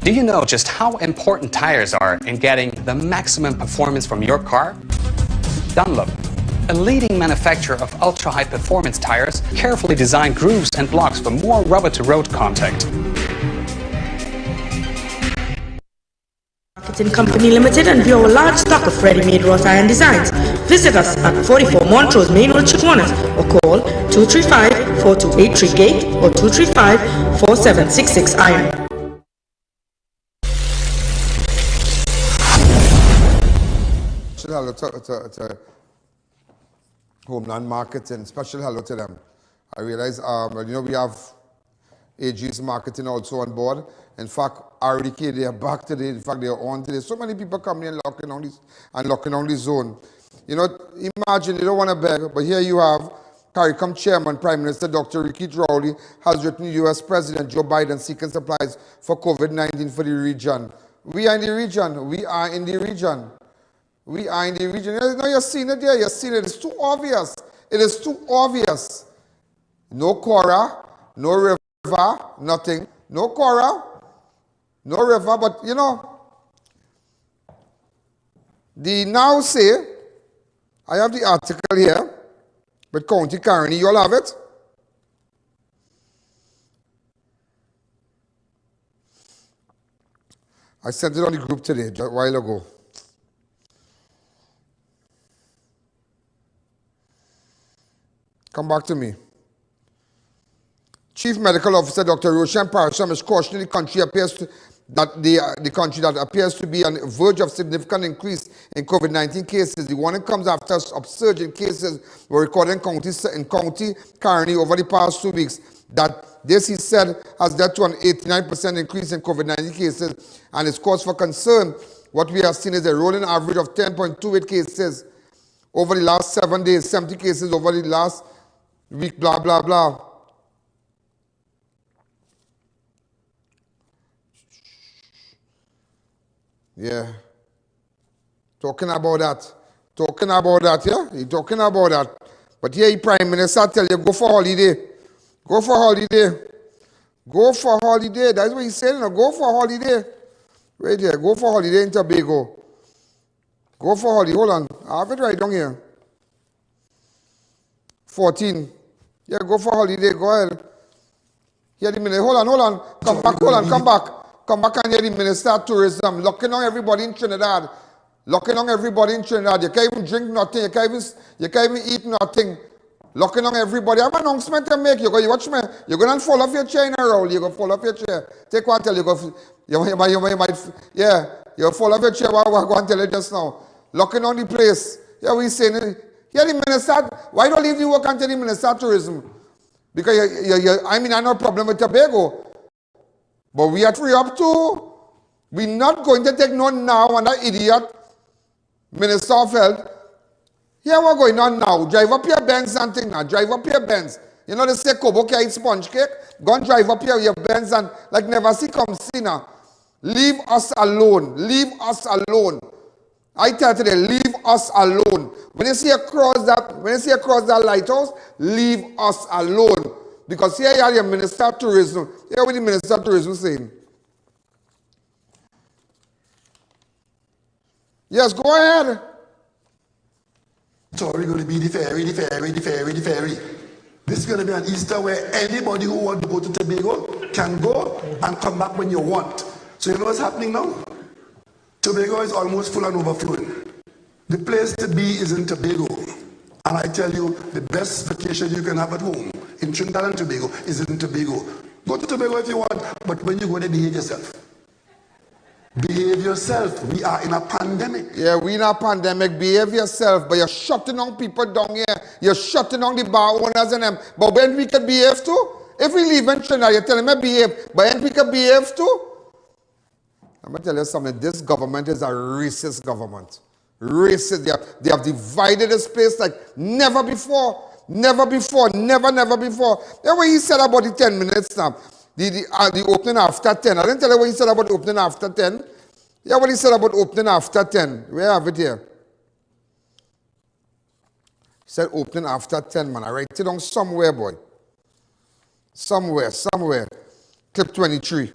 Do you know just how important tires are in getting the maximum performance from your car? Dunlop, a leading manufacturer of ultra-high performance tires, carefully designed grooves and blocks for more rubber-to-road contact. Marketing Company Limited and view our large stock of ready-made wrought iron designs. Visit us at 44 Montrose Main Road, Chihuahuas, or call 235-4283 Gate or 235-4766 Iron. Hello to Homeland Marketing. Special hello to them. I realize, we have AG's Marketing also on board. In fact, RDK, they are back today. In fact, they are on today. So many people coming and locking on the zone. Imagine, you don't want to beg, but here you have CARICOM Chairman, Prime Minister Dr. Ricky Rowley has written U.S. President Joe Biden seeking supplies for COVID-19 for the region. We are in the region. We are in the region. We are in the region. Now you're seeing it there. You're seeing it. It's too obvious. It is too obvious. No Cora, no river, nothing. No Cora, no river, but the now say, I have the article here, but County Carney, you all have it? I sent it on the group today, a while ago. Come back to me. Chief Medical Officer Dr. Roshan Parasham is cautioning the country the country that appears to be on the verge of significant increase in COVID-19 cases. The warning comes after a upsurge in cases were recorded in County Carney over the past 2 weeks. That this, he said, has led to an 89% increase in COVID-19 cases and is cause for concern. What we have seen is a rolling average of 10.28 cases over the last 7 days, 70 cases over the last week, blah, blah, blah. Yeah. Talking about that, yeah? He's talking about that. But here, Prime Minister tell you, go for holiday. Go for holiday. Go for holiday. That's what he's saying. Go for holiday. Right there. Go for holiday in Tobago. Go for holiday. Hold on. I have it right down here. 14. Yeah, go for holiday. Go ahead. Here the minister. Hold on. Come back. Come back and hear the Minister of Tourism. Locking on everybody in Trinidad. You can't even drink nothing. You can't even eat nothing. Locking on everybody. I have an announcement to make. You go, you watch me. You're going to fall off your chair in a roll. You're going to fall off your chair. Take one tell you go. You might, yeah. You'll fall off your chair. What I'm going to tell you just now. Locking on the place. Yeah, we saying. Yeah, the minister. Why don't leave the work until the minister of tourism? Because I mean, I have no problem with Tobago. But we are free up too. We're not going to take no now and that idiot Minister of Health. Here we're going on now. Drive up your Benz and thing now. Drive up your Benz. You know they say Kobo can eat sponge cake? Go and drive up your Benz and like never see come see now. Leave us alone. Leave us alone. I tell you today, leave us alone. When you see across that lighthouse, leave us alone. Because here you are your Minister of Tourism. Here what the Minister of Tourism saying. Yes, go ahead. Sorry, going to be the ferry. This is going to be an Easter where anybody who wants to go to Tobago can go and come back when you want. So you know what's happening now? Tobago is almost full and overflowing. The place to be is in Tobago. And I tell you, the best vacation you can have at home in Trinidad and Tobago is in Tobago. Go to Tobago if you want, but when you go there, behave yourself. Behave yourself. We are in a pandemic. Yeah, we in a pandemic. Behave yourself. But you're shutting down people down here. You're shutting down the bar owners and them. But when we can behave too? If we leave in Trinidad, you're telling me behave. But when we can behave too? I'm going to tell you something. This government is a racist government. Racist. They have divided this place like never before. Never before. Never before. That's what he said about the 10 minutes now. The opening after 10. I didn't tell you what he said about opening after 10. Yeah, what he said about opening after 10. We have it here. He said opening after 10, man. I write it down somewhere, boy. Somewhere. Clip 23.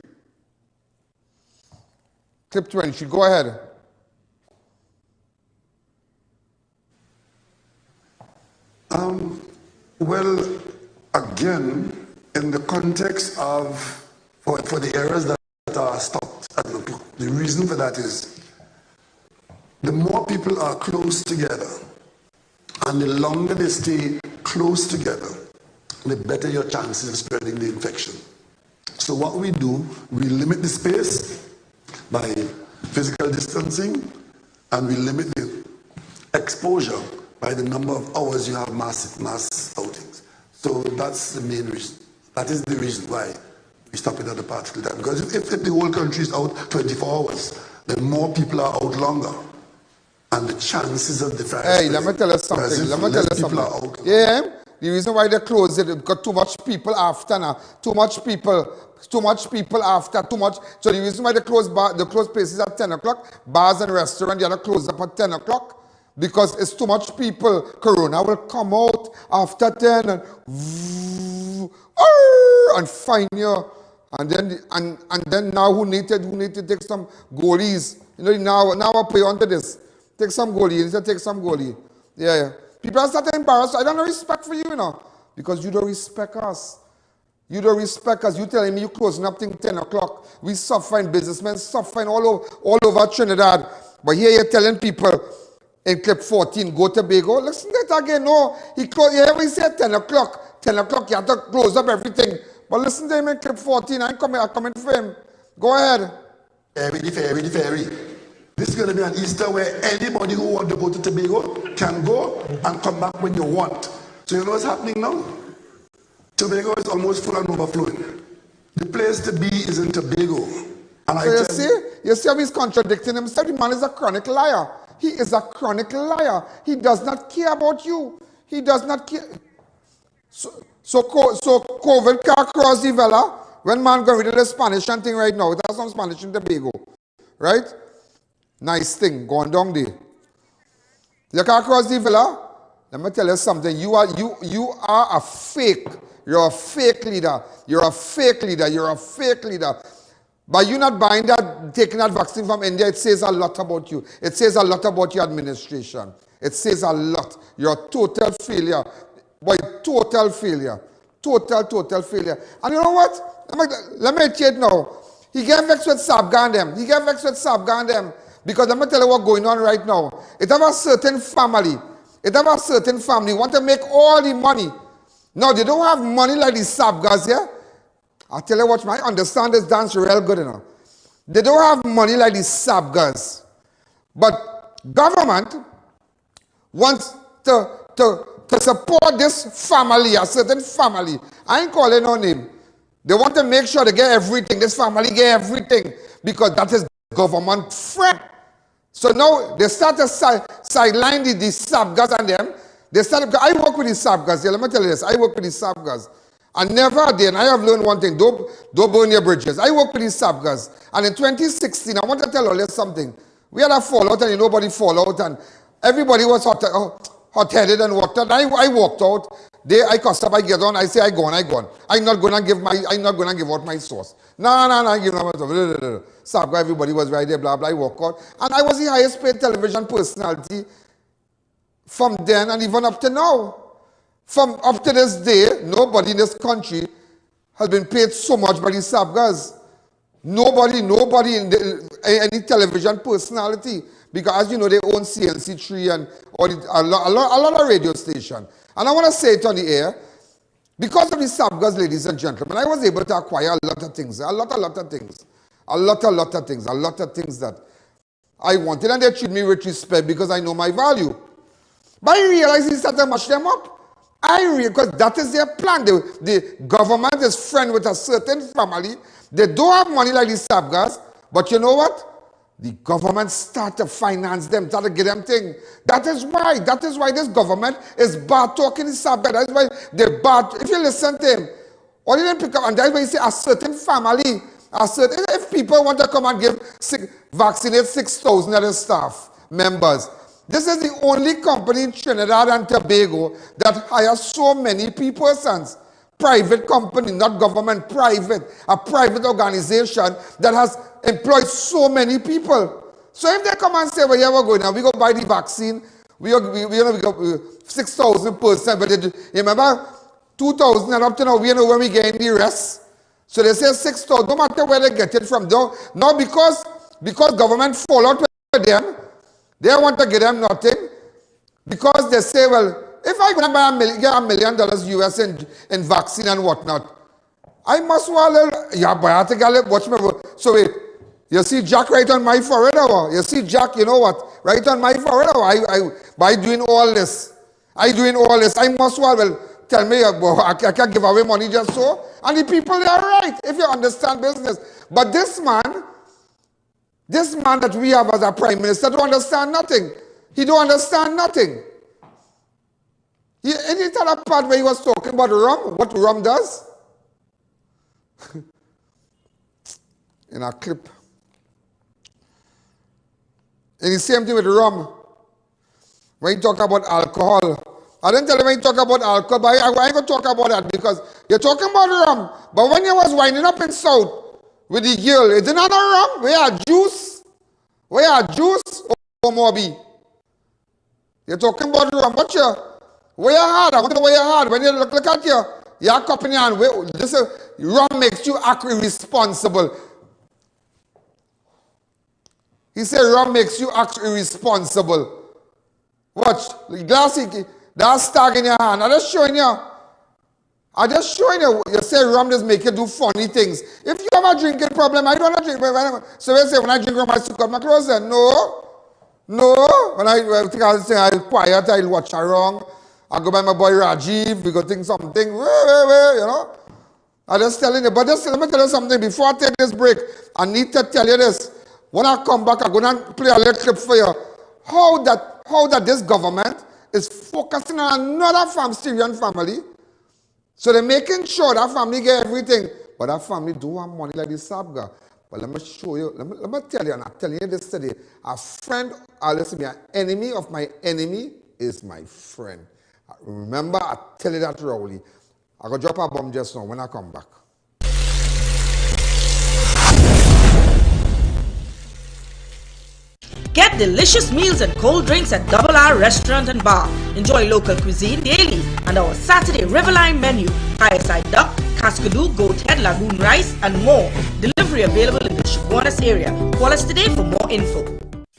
Clip 23. Go ahead. Well, again, in the context of, for the areas that are stopped at the clock, the reason for that is the more people are close together and the longer they stay close together, the better your chances of spreading the infection. So what we do, we limit the space by physical distancing and we limit the exposure by the number of hours you have mass outings. So that's the main reason. That is the reason why we stop it at a particular time. Because if the whole country is out 24 hours, then more people are out longer. And the chances of the virus... Hey, let me tell you something. Yeah, the reason why they close it is because too much people after now. Too much people after, too much. So the reason why they close places at 10 o'clock, bars and restaurants, they are closed up at 10 o'clock. Because it's too much people. Corona will come out after 10 and find you. And then now who need to take some goalies? You know, now I pay on to this. Take some goalie. You need to take some goalie. Yeah. People are starting embarrassed. I don't have respect for you, you know. Because you don't respect us. You don't respect us. You telling me you closing up till 10 o'clock. We suffering, businessmen suffering all over Trinidad. But here you're telling people, in clip 14, go to Tobago. Listen to it again. No, he said 10 o'clock. 10 o'clock, you have to close up everything. But listen to him in clip 14. I'm coming for him. Go ahead. Ferry. This is going to be an Easter where anybody who wants to go to Tobago can go and come back when you want. So you know what's happening now? Tobago is almost full and overflowing. The place to be is in Tobago. And so you see how he's contradicting himself? The man is a chronic liar. He is a chronic liar. He does not care about you. He does not care. So COVID can't cross the vela. When man go rid of the Spanish and thing right now, it has some Spanish in Tobago. Right? Nice thing. Going down there. You can't cross the vela. Let me tell you something. You are a fake. You're a fake leader. You're a fake leader. By you not buying that, taking that vaccine from India, it says a lot about you. It says a lot about your administration. It says a lot. You're a total failure. Boy, total failure. Total failure. And you know what? Let me tell you now. He get vexed with Sabga and them. Because let me tell you what's going on right now. It have a certain family. It have a certain family want to make all the money. Now, they don't have money like the Sabgas here. I tell you what, I understand this dance real good enough. They don't have money like the Sabgas. But government wants to support this family, a certain family. I ain't calling no name. They want to make sure they get everything. This family get everything because that is government friend. So now they start to sideline the Sabgas and them. They start. I work with the Sabgas. Yeah, let me tell you this. I work with the Sabgas. And never again, I have learned one thing. Don't burn your bridges. I work with the Sabgas. And in 2016, I want to tell you something. We had a fallout and nobody fall out. And everybody was hot-headed and walked out. I walked out. I cuss up, I get on, I say, I go on. I'm not gonna give out my source. No, I give them Sabga, everybody was right there, blah, blah, I walk out. And I was the highest paid television personality from then and even up to now. From up to this day, nobody in this country has been paid so much by the Sabgas. Nobody in any television personality. Because as you know, they own CNC3 and a lot of radio stations. And I want to say it on the air, because of the Sabgas, ladies and gentlemen, I was able to acquire a lot of things, a lot of things that I wanted. And they treat me with respect because I know my value. But I realize they start to mash them up. Because that is their plan. The government is friend with a certain family. They don't have money like the Sabgas, but you know what? The government start to finance them, start to get them things. That is why this government is bad talking the Sabgas. That's why they're bad. If you listen to him, all you pick up, and that's why you say a certain family, if people want to come and vaccinate 6,000 of the staff members, this is the only company in Trinidad and Tobago that hires so many persons. Private company, not government, private. A private organization that has employed so many people. So if they come and say, well, yeah, we're going now, we go buy the vaccine, we go 6,000 person, but you remember, 2,000 and up to now, we know when we get in the rest. So they say 6,000, no matter where they get it from. Now because government fall out with them, they want to give them nothing because they say, well, if I'm going to get $1 million US in vaccine and whatnot, I must but I have to watch me. So wait, you see Jack right on my forehead, or you see Jack, you know what, right on my forehead, or by doing all this, I must tell me, I can't give away money just so, and the people, they are right, if you understand business. But this man that we have as a prime minister don't understand nothing. He don't understand nothing. Any other part where he was talking about rum, what rum does? In a clip. And the same thing with rum. When you talk about alcohol. I didn't tell you when you talk about alcohol, but I ain't going to talk about that because you're talking about rum. But when you was winding up in South with the girl, is it not a rum? Where are juice? Or Moby? You're talking about rum, but where you hard? I want to know where you hard. When you look at your cup in your hand, rum makes you act irresponsible. He said rum makes you act irresponsible. Watch, the glass, that stag in your hand. I'm just showing you. You say rum just make you do funny things. If you have a drinking problem, I don't have a drinking problem. So you say when I drink rum, I stick up my clothes then. No. When I think I'll say I'll quiet, I'll watch around. I go by my boy Rajiv, we go think something, you know. I'm just telling you, but just let me tell you something. Before I take this break, I need to tell you this. When I come back, I'm going to play a little clip for you. How that this government is focusing on another Syrian family. So they're making sure that family get everything. But that family do want money like the Sabga. But let me show you, let me tell you, and I'm telling you this today. A friend, listen to me, an enemy of my enemy is my friend. Remember, I tell you that, Rowley. I'm going to drop a bomb just now when I come back. Get delicious meals and cold drinks at Double R Restaurant and Bar. Enjoy local cuisine daily and our Saturday Riverline menu. Fireside duck, cascadoo, goat head, lagoon rice, and more. Delivery available in the Chaguanas area. Call us today for more info.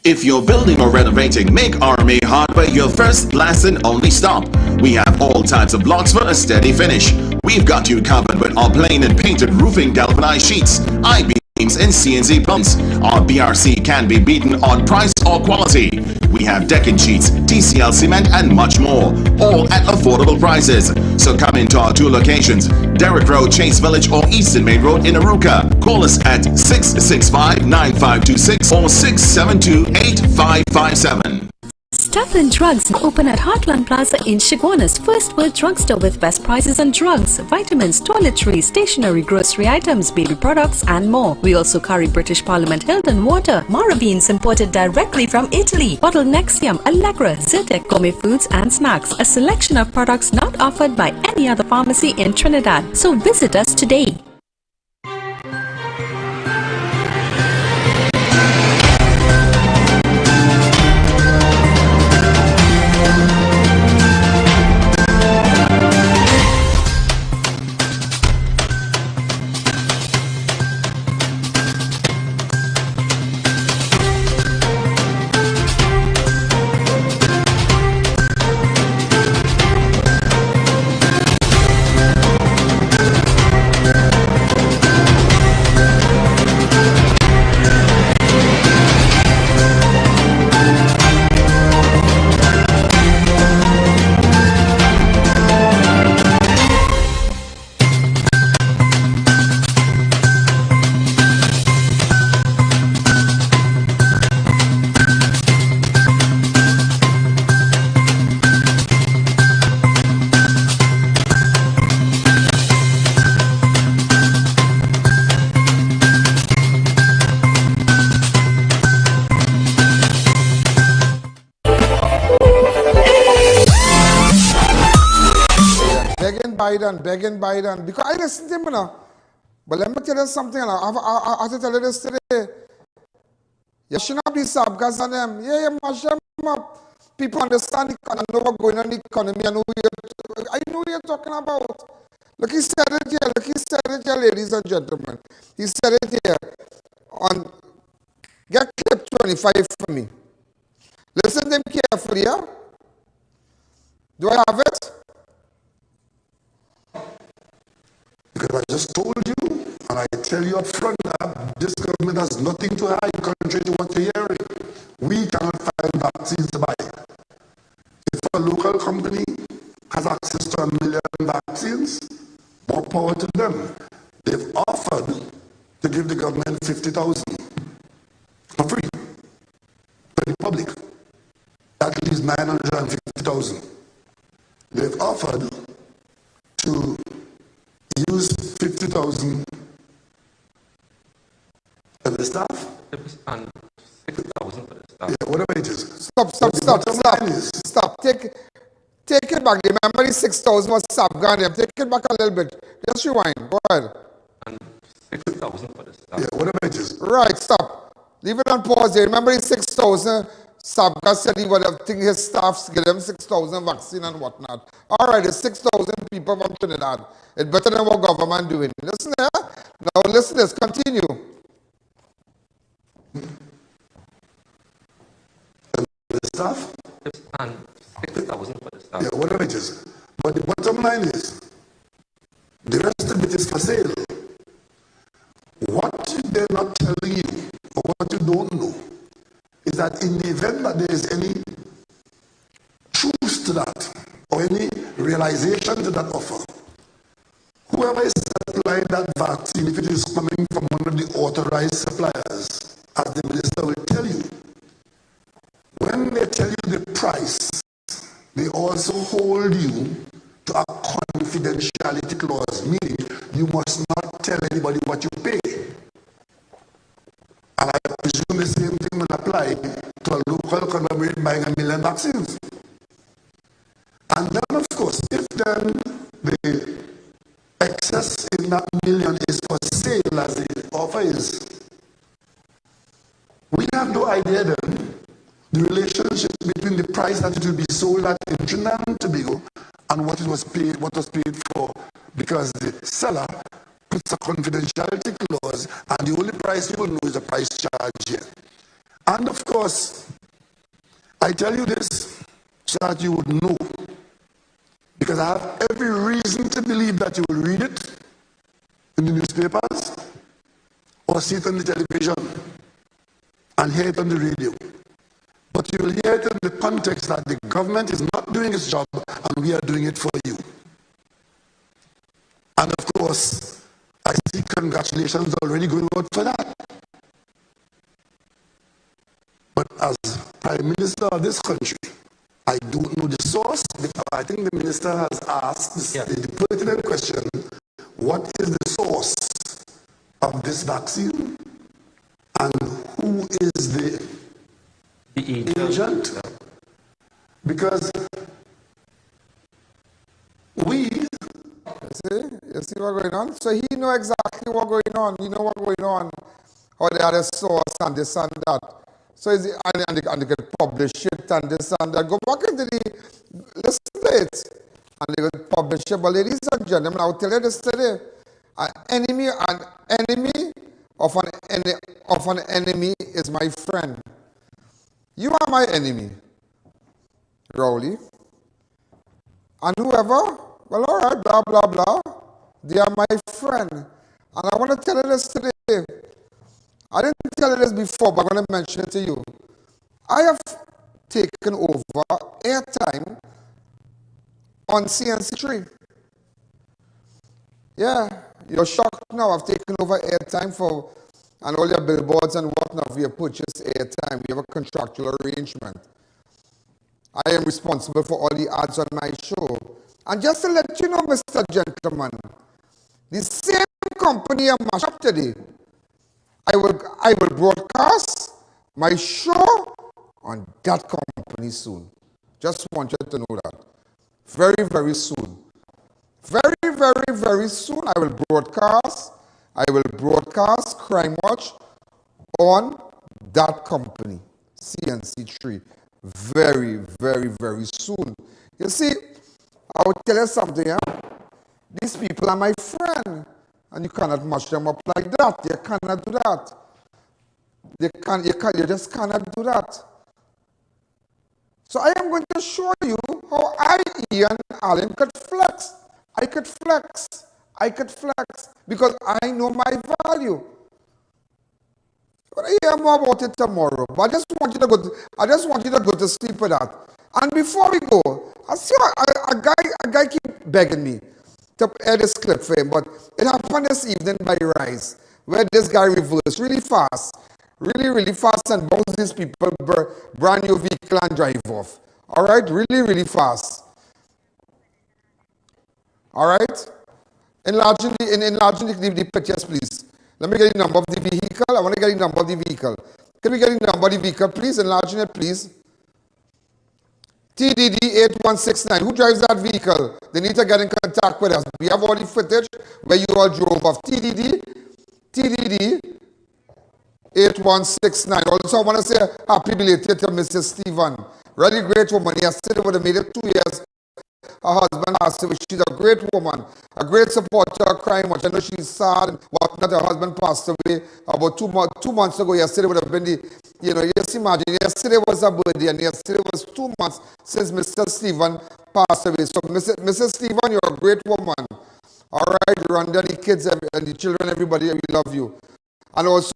If you're building or renovating, make RMA Hardware your first, last and only stop. We have all types of blocks for a steady finish. We've got you covered with our plain and painted roofing galvanized sheets, I-beams and CNC plums. Our BRC can be beaten on price or quality. We have decking sheets, TCL cement and much more, all at affordable prices. So come into our two locations, Derrick Road, Chase Village or Eastern Main Road in Aruka. Call us at 665-9526 or 672-8557. Stefan Drugs open at Heartland Plaza in Chaguanas, First World Drugstore with best prices on drugs, vitamins, toiletries, stationery, grocery items, baby products and more. We also carry British Parliament Hilton water, Mara beans imported directly from Italy, bottled Nexium, Allegra, Zyrtec, gourmet foods and snacks, a selection of products not offered by any other pharmacy in Trinidad. So visit us today. Begging Biden, because I listen to him, you know. But let me tell you something, you know. I have to tell you this today. You should not be subcast on them. Yeah, you mash them up. People understand the economy, know what's going on in the economy. I know what you're talking about. Look, he said it here. Look, he said it here, ladies and gentlemen. He said it here. On get clip 25 for me. Listen to him carefully, yeah? Do I have it? Because I just told you, and I tell you up front that this government has nothing to hide contrary to what you're hearing. We cannot find vaccines to buy. If a local company has access to 1 million vaccines, more power to them. They've offered to give the government 50,000 for free for the public. That leaves 950,000. They've offered to use 50,000 for the staff. And 6,000 for the staff. Yeah, whatever it is. Stop. Take it back. Remember the 6,000 was Afghan. Take it back a little bit. Just rewind. Go ahead. And 6,000 for the staff. Yeah, whatever it is. Right, stop. Leave it on pause there. Remember the 6,000? Sabga said he would have think his staff give them 6,000 vaccine and whatnot. All right, it's 6,000 people from Trinidad. It's better than what government doing. Listen here. Now listen, let's continue. The staff? And 6,000 for the staff. Yeah, whatever it is. But the bottom line is, the rest of it is for sale. What they're not telling you, or what you don't know, is that in the event that there is any truth to that, or any realization to that offer, whoever is supplying that vaccine, if it is coming from one of the authorized suppliers, as the minister will tell you, when they tell you the price, they also hold you to a confidentiality clause, meaning you must not tell anybody what you pay. And I presume the same thing will apply to a local conglomerate buying 1 million vaccines. And then, of course, if then the excess in that million is for sale, as the offer is, we have no idea then the relationship between the price that it will be sold at in Trinidad and Tobago and what was paid for, because the seller puts a confidentiality clause, and the only price people know is the price charge here. And of course, I tell you this so that you would know, because I have every reason to believe that you will read it in the newspapers or see it on the television and hear it on the radio. But you will hear it in the context that the government is not doing its job and we are doing it for you. And of course, I see congratulations already going out for that. But as Prime Minister of this country, I don't know the source, because I think the minister has asked the pertinent question, what is the source of this vaccine and who is the agent? Because we... You see what's going on? So he know exactly what's going on. He know what's going on, how they had a source and this and that. So is it, and they can publish it and this and that. Go back into let's play it. And they can publish it. But ladies and gentlemen, I'll tell you this today. An enemy of an enemy is my friend. You are my enemy, Rowley. And whoever, well, all right, blah, blah, blah. They are my friend. And I want to tell you this today. I didn't tell you this before, but I'm going to mention it to you. I have taken over airtime on CNC3. Yeah, you're shocked now. I've taken over airtime for, and all your billboards and whatnot. We have purchased airtime. We have a contractual arrangement. I am responsible for all the ads on my show. And just to let you know, Mr. Gentleman, the same company I mashed up today, I will broadcast my show on that company soon. Just want you to know that. Very, very soon. Very, very, very soon I will broadcast Crime Watch on that company, CNC3. Very, very, very soon. You see, I will tell you something, yeah? These people are my friend, and you cannot mash them up like that. You cannot do that. You just cannot do that. So I am going to show you how I, Ian Alleyne, could flex. I could flex. Because I know my value. But I hear more about it tomorrow. But I just want you to go to sleep with that. And before we go, I see a guy keep begging me to air this clip for him, but it happened this evening by Rise, where this guy reversed really fast, really fast, and bounced these people brand new vehicle and drive off. All right, really fast. All right, enlarging the pictures, please. Let me get the number of the vehicle. I want to get the number of the vehicle. Can we get the number of the vehicle, please? Enlarging it, please. TDD 8169. Who drives that vehicle? They need to get in contact with us. We have all the footage where you all drove off. TDD 8169. Also, I want to say happy belated to Mrs. Stephen. Really great woman. Yesterday would have made it 2 years. Her husband passed away. She's a great woman, a great supporter of Crime Watch. I know she's sad and whatnot. Her husband passed away about 2 months ago. Yesterday would have been the, just imagine, yesterday was her birthday and yesterday was 2 months since Mr. Stephen passed away. So Mrs. Stephen, you're a great woman. All right, Rhonda, the kids and the children, everybody, we love you. And also,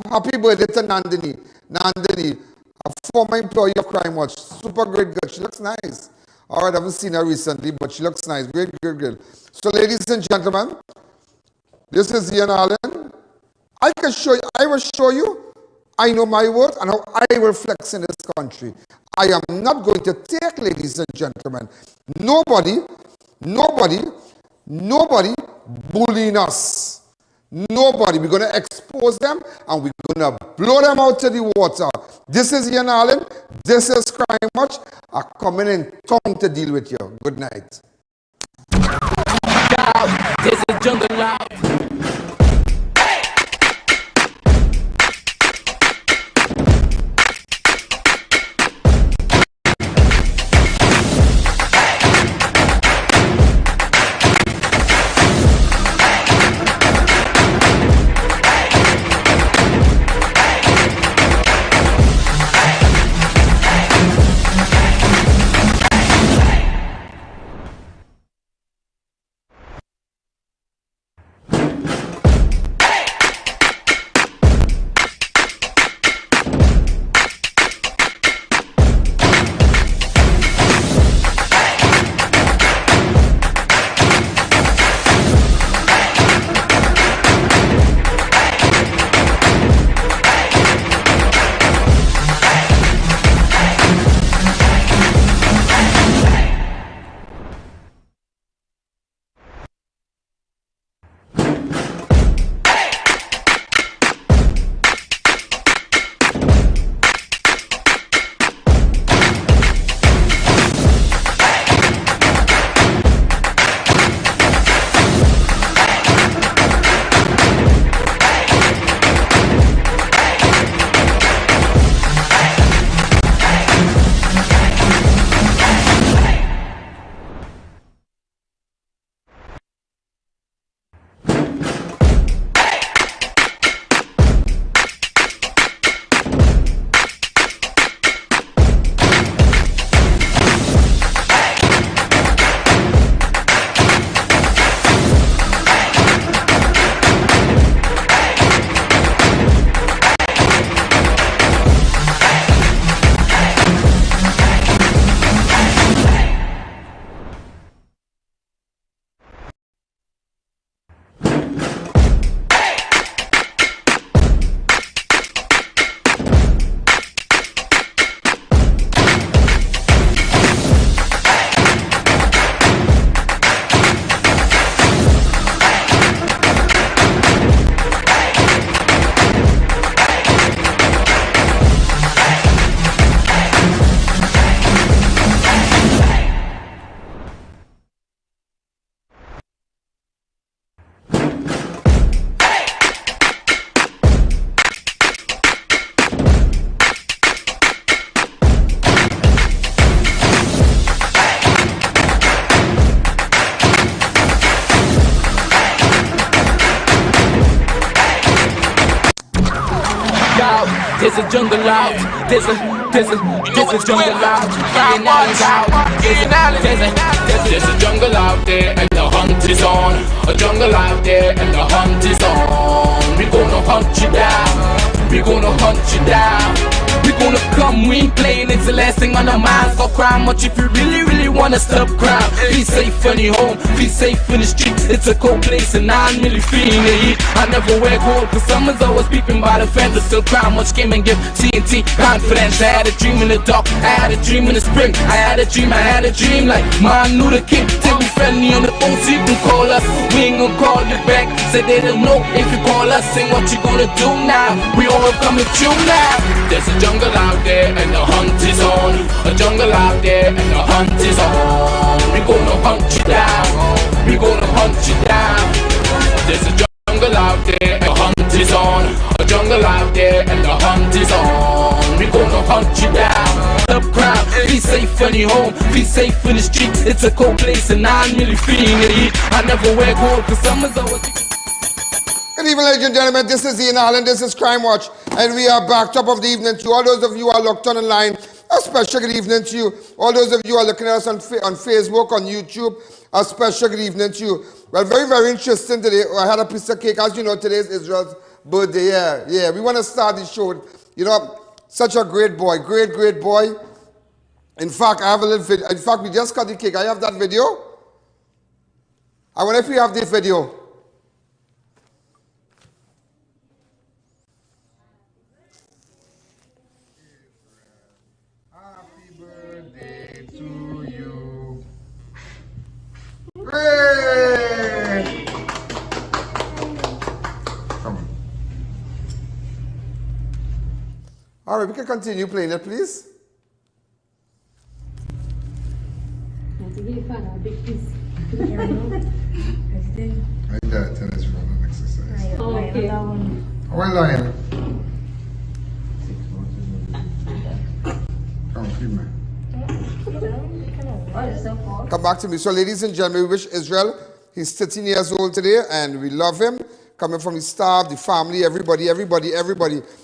happy birthday to Nandini. Nandini, a former employee of Crime Watch. Super great girl. She looks nice. All right, I haven't seen her recently, but she looks nice. Great girl. So, ladies and gentlemen, this is Ian Alleyne. I will show you, I know my worth and how I will flex in this country. I am not going to take, ladies and gentlemen, nobody bullying us. Nobody. We're going to expose them and we're going to blow them out to the water. This is Ian Alleyne. This is Crime Watch. I'm coming in town to deal with you. Good night. This is Jungle Love. There's a jungle out. There's a jungle out. Ian Alleyne's out. There's a jungle out there and the hunt is on. A jungle out there and the hunt is on. We gonna hunt you down. We gonna hunt you down. We gonna come, we ain't playing, it's the last thing on our minds. Stop crime much if you really wanna stop crime. Be safe in your home, be safe in the streets. It's a cold place and I'm really feeling the heat. I never wear gold cause someone's always peeping by the fence. Still crime much came and give TNT confidence. I had a dream in the dark, I had a dream in the spring. I had a dream like Martin Luther King. Take me friendly on the phone so you can call us. We ain't gonna call you back, say they don't know if you call us. Sing what you gonna do now, we all coming through now. There's a jungle out there and the hunt is on. A jungle out there and the hunt is on. We gonna hunt you down. We gonna hunt you down. There's a jungle out there and the hunt is on. A jungle out there and the hunt is on. We gonna hunt you down. Stop crime, be safe in your home, be safe in the streets. It's a cold place and I'm really feeling the heat. I never wear gold cause someone's always. Good evening, ladies and gentlemen. This is Ian Alleyne. This is Crime Watch, and we are back. Top of the evening to all those of you who are locked on the line. A special good evening to you. All those of you who are looking at us on Facebook, on YouTube. A special good evening to you. Well, very interesting today. I had a piece of cake. As you know, today is Israel's birthday. Yeah. We want to start the show. You know, such a great boy, great boy. In fact, I have a little video. In fact, we just cut the cake. I have that video. I wonder if we have this video. Hey! Come on. All right, we can continue playing it, please. My dad tell us run an exercise. Oh, okay. How are Lion? Come on, feed me. Come back to me. So, ladies and gentlemen, we wish Israel. He's 13 years old today, and we love him. Coming from his staff, the family, everybody.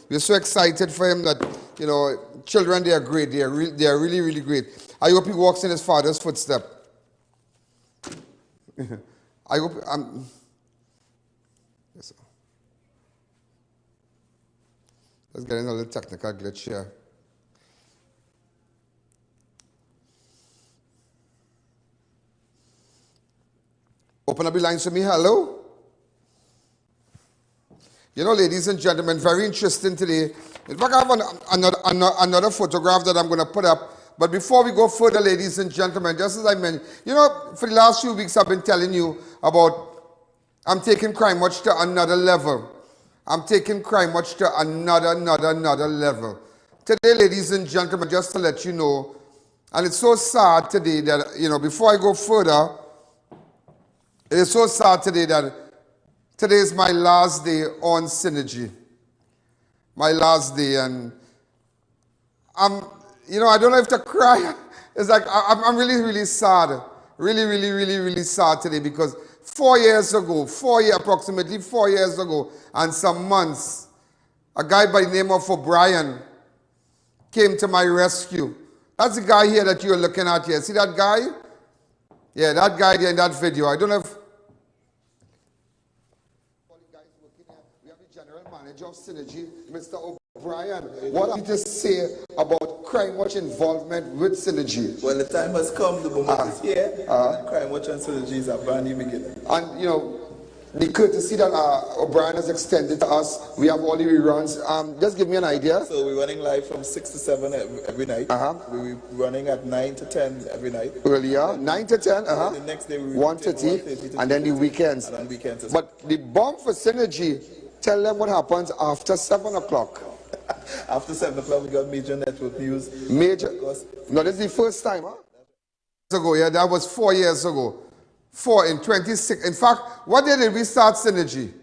We're so excited for him that, you know, children, they are great. They are really great. I hope he walks in his father's footsteps. I hope. Yes, sir. Let's get in a little technical glitch here. Open up the lines for me. Hello. You know, ladies and gentlemen, very interesting today. In fact, I have another photograph that I'm going to put up. But before we go further, ladies and gentlemen, just as I mentioned, you know, for the last few weeks, I've been telling you about I'm taking Crime Watch to another level. I'm taking Crime Watch to another level. Today, ladies and gentlemen, just to let you know, and it's so sad today that, you know, before I go further, it is so sad today that today is my last day on Synergy. My last day, and you know, I don't know if to cry. It's like, I'm really sad. Really sad today because 4 years ago, approximately 4 years ago, and some months, a guy by the name of O'Brien came to my rescue. That's the guy here that you're looking at here. See that guy? Yeah, that guy there in that video. I don't know if... We have the general manager of Synergy, Mr. O'Brien. What have you to say about Crime Watch involvement with Synergy? Well, the time has come, the moment is here. Crime Watch and Synergy is a brand new beginning. And, you know, the courtesy that O'Brien has extended to us, we have all the reruns. Just give me an idea. So we're running live from 6 to 7 every night. We're running at 9 to 10 every night. Earlier, 9 to 10, The next day we 1:30, and then the weekends. And on weekends as well. But the bomb for Synergy, tell them what happens after 7 o'clock. After 7 o'clock, we got major network news. Major? No, this is the first time, huh? Yeah, that was 4 years ago. 4 in 26. In fact, what day did we start Synergy?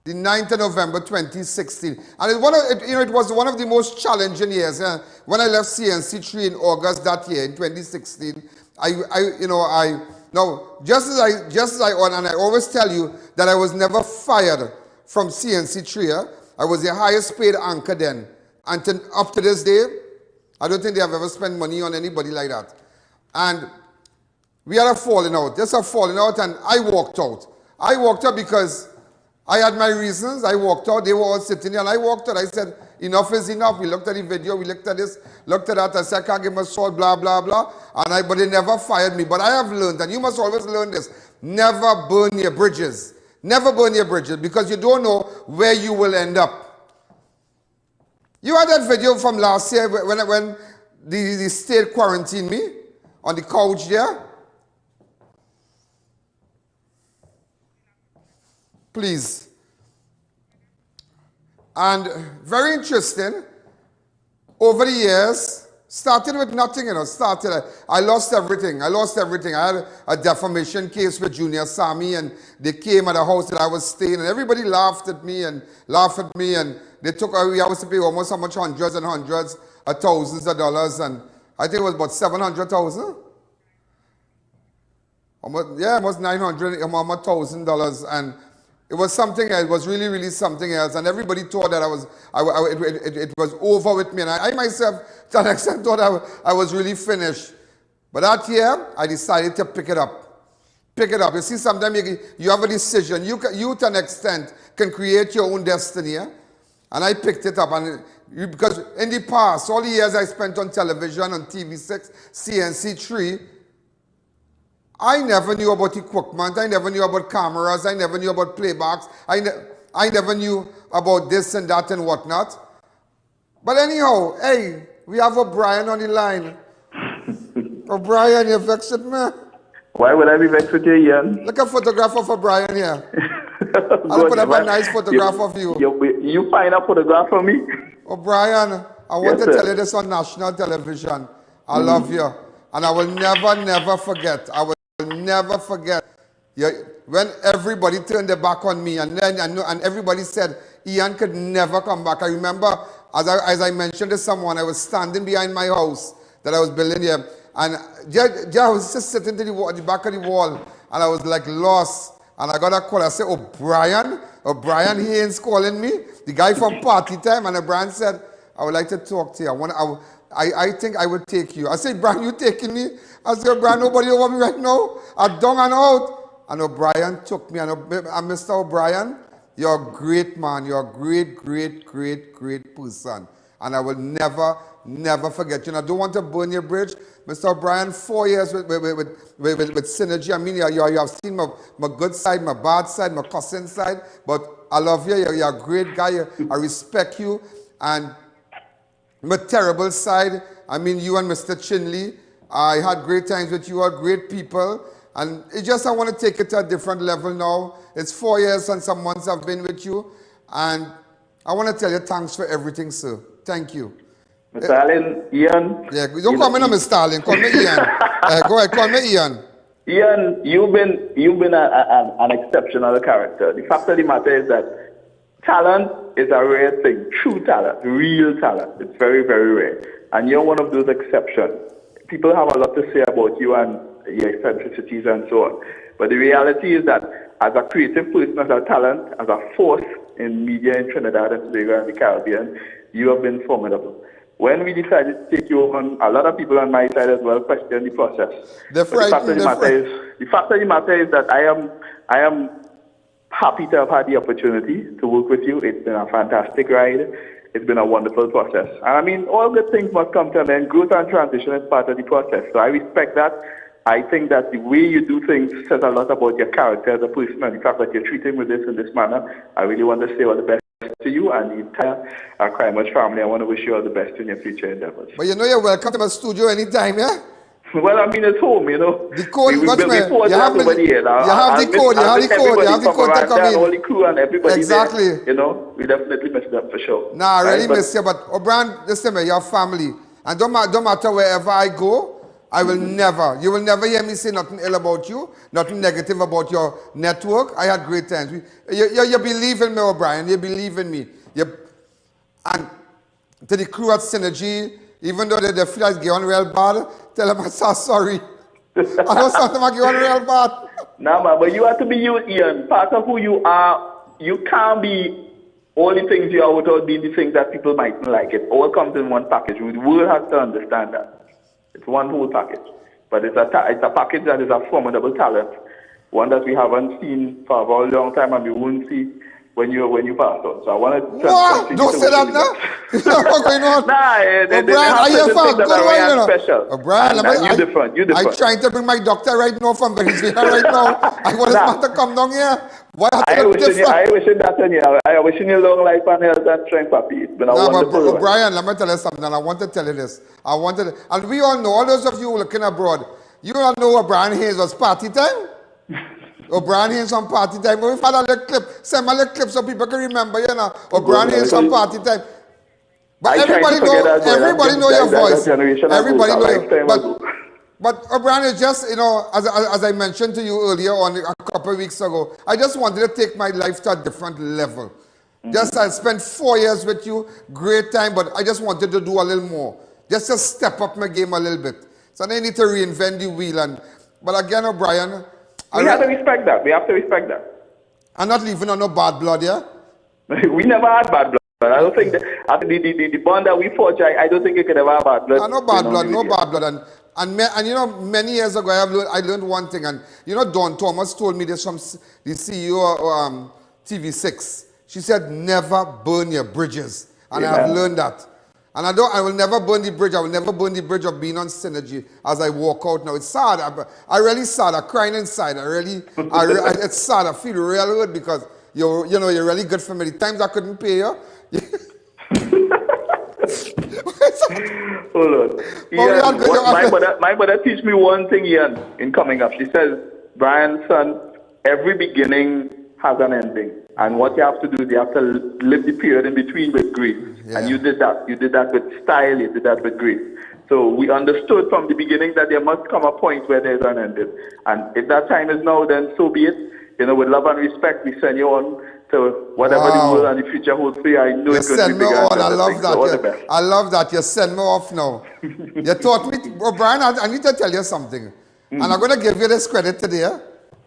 The 9th of November 2016. And it was one of the most challenging years. When I left CNC3 in August that year, in 2016, just as I always tell you that I was never fired from CNC3. I was the highest paid anchor then. And up to this day, I don't think they have ever spent money on anybody like that. And we had a falling out, just a falling out, and I walked out. I walked out because I had my reasons. I walked out. They were all sitting there, and I walked out. I said, enough is enough. We looked at the video. We looked at this, looked at that. I said, I can't give my sword, blah, blah, blah. But they never fired me. But I have learned, and you must always learn this, never burn your bridges. Never burn your bridges, because you don't know where you will end up. You had that video from last year when the state quarantined me on the couch there. Please. And very interesting, over the years, started with nothing, I lost everything. I had a defamation case with Junior Sammy, and they came at the house that I was staying, and everybody laughed at me, and they took away. I was to pay almost how much, hundreds and hundreds of thousands of dollars, and I think it was about 700,000. Almost $900,000, and it was something else. It was really, really something else, and everybody thought that it was over with me, and I myself, to an extent, thought I was really finished. But that year, I decided to pick it up. Pick it up. You see, sometimes you have a decision. You, to an extent, can create your own destiny. And I picked it up, because in the past, all the years I spent on television, on TV6, CNC3, I never knew about equipment, I never knew about cameras, I never knew about playbacks, I never knew about this and that and whatnot. But anyhow, hey, we have O'Brien on the line. O'Brien, you vexed with me? Why would I be vexed with you, Ian? Look a photograph of O'Brien here. I'll put up a nice photograph of you. You find a photograph of me? O'Brien, I want to tell you this on national television. I love you. And I will never forget. I will never forget when everybody turned their back on me, and everybody said Ian could never come back. I remember, as I mentioned to someone, I was standing behind my house that I was building here, and I was just sitting to the back of the wall, and I was like lost. And I got a call. I said, O'Brien, he ain't calling me. The guy from Party Time, and O'Brien said, I would like to talk to you. I think I would take you. I said, Brian, you taking me? I said, Brian, nobody over me right now. I'm down and out. And O'Brien took me. And Mr. O'Brien, you're a great man. You're a great person. And I will never forget you. And I don't want to burn your bridge. Mr. O'Brien, 4 years with Synergy. I mean, you have seen my good side, my bad side, my cussing side. But I love you. You're a great guy. I respect you. And my terrible side, I mean, you and Mr. Chinley, I had great times with you, are great people, and it's just I want to take it to a different level now. It's 4 years and some months I've been with you, and I want to tell you thanks for everything, sir. Thank you. Mr. Alleyne, Ian. Yeah, don't call me no Mr. Alleyne, call me Ian. Go ahead, call me Ian. Ian, you've been an exceptional character. The fact of the matter is that talent is a rare thing. True talent, real talent. It's very, very rare. And you're one of those exceptions. People have a lot to say about you and your eccentricities and so on. But the reality is that as a creative person, as a talent, as a force in media in Trinidad and Tobago and the Caribbean, you have been formidable. When we decided to take you on, a lot of people on my side as well questioned the process. The fact of the matter is that I am happy to have had the opportunity to work with you. It's been a fantastic ride. It's been a wonderful process. And I mean, all good things must come to an end. Growth and transition is part of the process. So I respect that. I think that the way you do things says a lot about your character as a person, and the fact that you're treating with this in this manner. I really want to say all the best to you and the entire Crime Watch family. I want to wish you all the best in your future endeavors. But you know you're welcome to my studio anytime, yeah? Well, I mean, it's home, you know. The code, you have the code, you have the code to come in. All the crew and everybody there, you know, we definitely miss them for sure. Nah, I really miss you, but O'Brien, listen, your family. And don't matter wherever I go, you will never hear me say nothing ill about you, nothing negative about your network. I had great times. You believe in me, O'Brien, you believe in me. And to the crew at Synergy, even though they feel like going real bad, tell them I'm so sorry. I don't something like going real bad. Nah, man, but you have to be you, Ian. Part of who you are you can't be all the things you are without being the things that people mightn't like. It all comes in one package. The world has to understand that. It's one whole package. But it's a package that is a formidable talent, one that we haven't seen for a very long time and we won't see when you pass on. So I want to... Don't say that now. What's going on? Brian, are you for a good one, you know? Special. Brian, you're different. I'm trying to bring my doctor right now from Venezuela right now. I want his man to come down here. Why I wishing that on you. I wishing you long life and health and strength, Papi. It's been a wonderful one. Brian, let me tell you something. I want to tell you this. And we all know, all those of you looking abroad, you all know what Brian Hayes was party time? O'Brien Hayes on party time. We've had a little clip. Send me a little clip so people can remember, you know. O'Brien Hayes on party time. But everybody know your voice. Everybody know you. But O'Brien is just, you know, as I mentioned to you earlier on a couple of weeks ago, I just wanted to take my life to a different level. Just I spent 4 years with you, great time, but I just wanted to do a little more. Just to step up my game a little bit. So I need to reinvent the wheel. But again, O'Brien, we have to respect that. We have to respect that. I'm not leaving on no bad blood, yeah? We never had bad blood. I don't think the bond that we forged, I don't think you could ever have bad blood. No bad blood, no bad blood. And you know, many years ago, I learned one thing. And you know, Dawn Thomas told me this from the CEO of TV6. She said, never burn your bridges. And I have learned that. And I will never burn the bridge. I will never burn the bridge of being on Synergy as I walk out now. It's sad. I really sad. I'm crying inside. It's sad. I feel real good because you're really good for me. The times I couldn't pay you. Hold on. Ian, my mother teach me one thing, Ian, in coming up. She says, Brian, son, every beginning has an ending. And what you have to do is you have to live the period in between with grace. Yeah. And you did that. You did that with style. You did that with grace. So we understood from the beginning that there must come a point where there's an ending. And if that time is now, then so be it. You know, with love and respect, we send you on to whatever the world and the future holds for you. I know it's going to be bigger. I love that. I love that. You send me off now. You taught me, Brian, I need to tell you something. And I'm going to give you this credit today.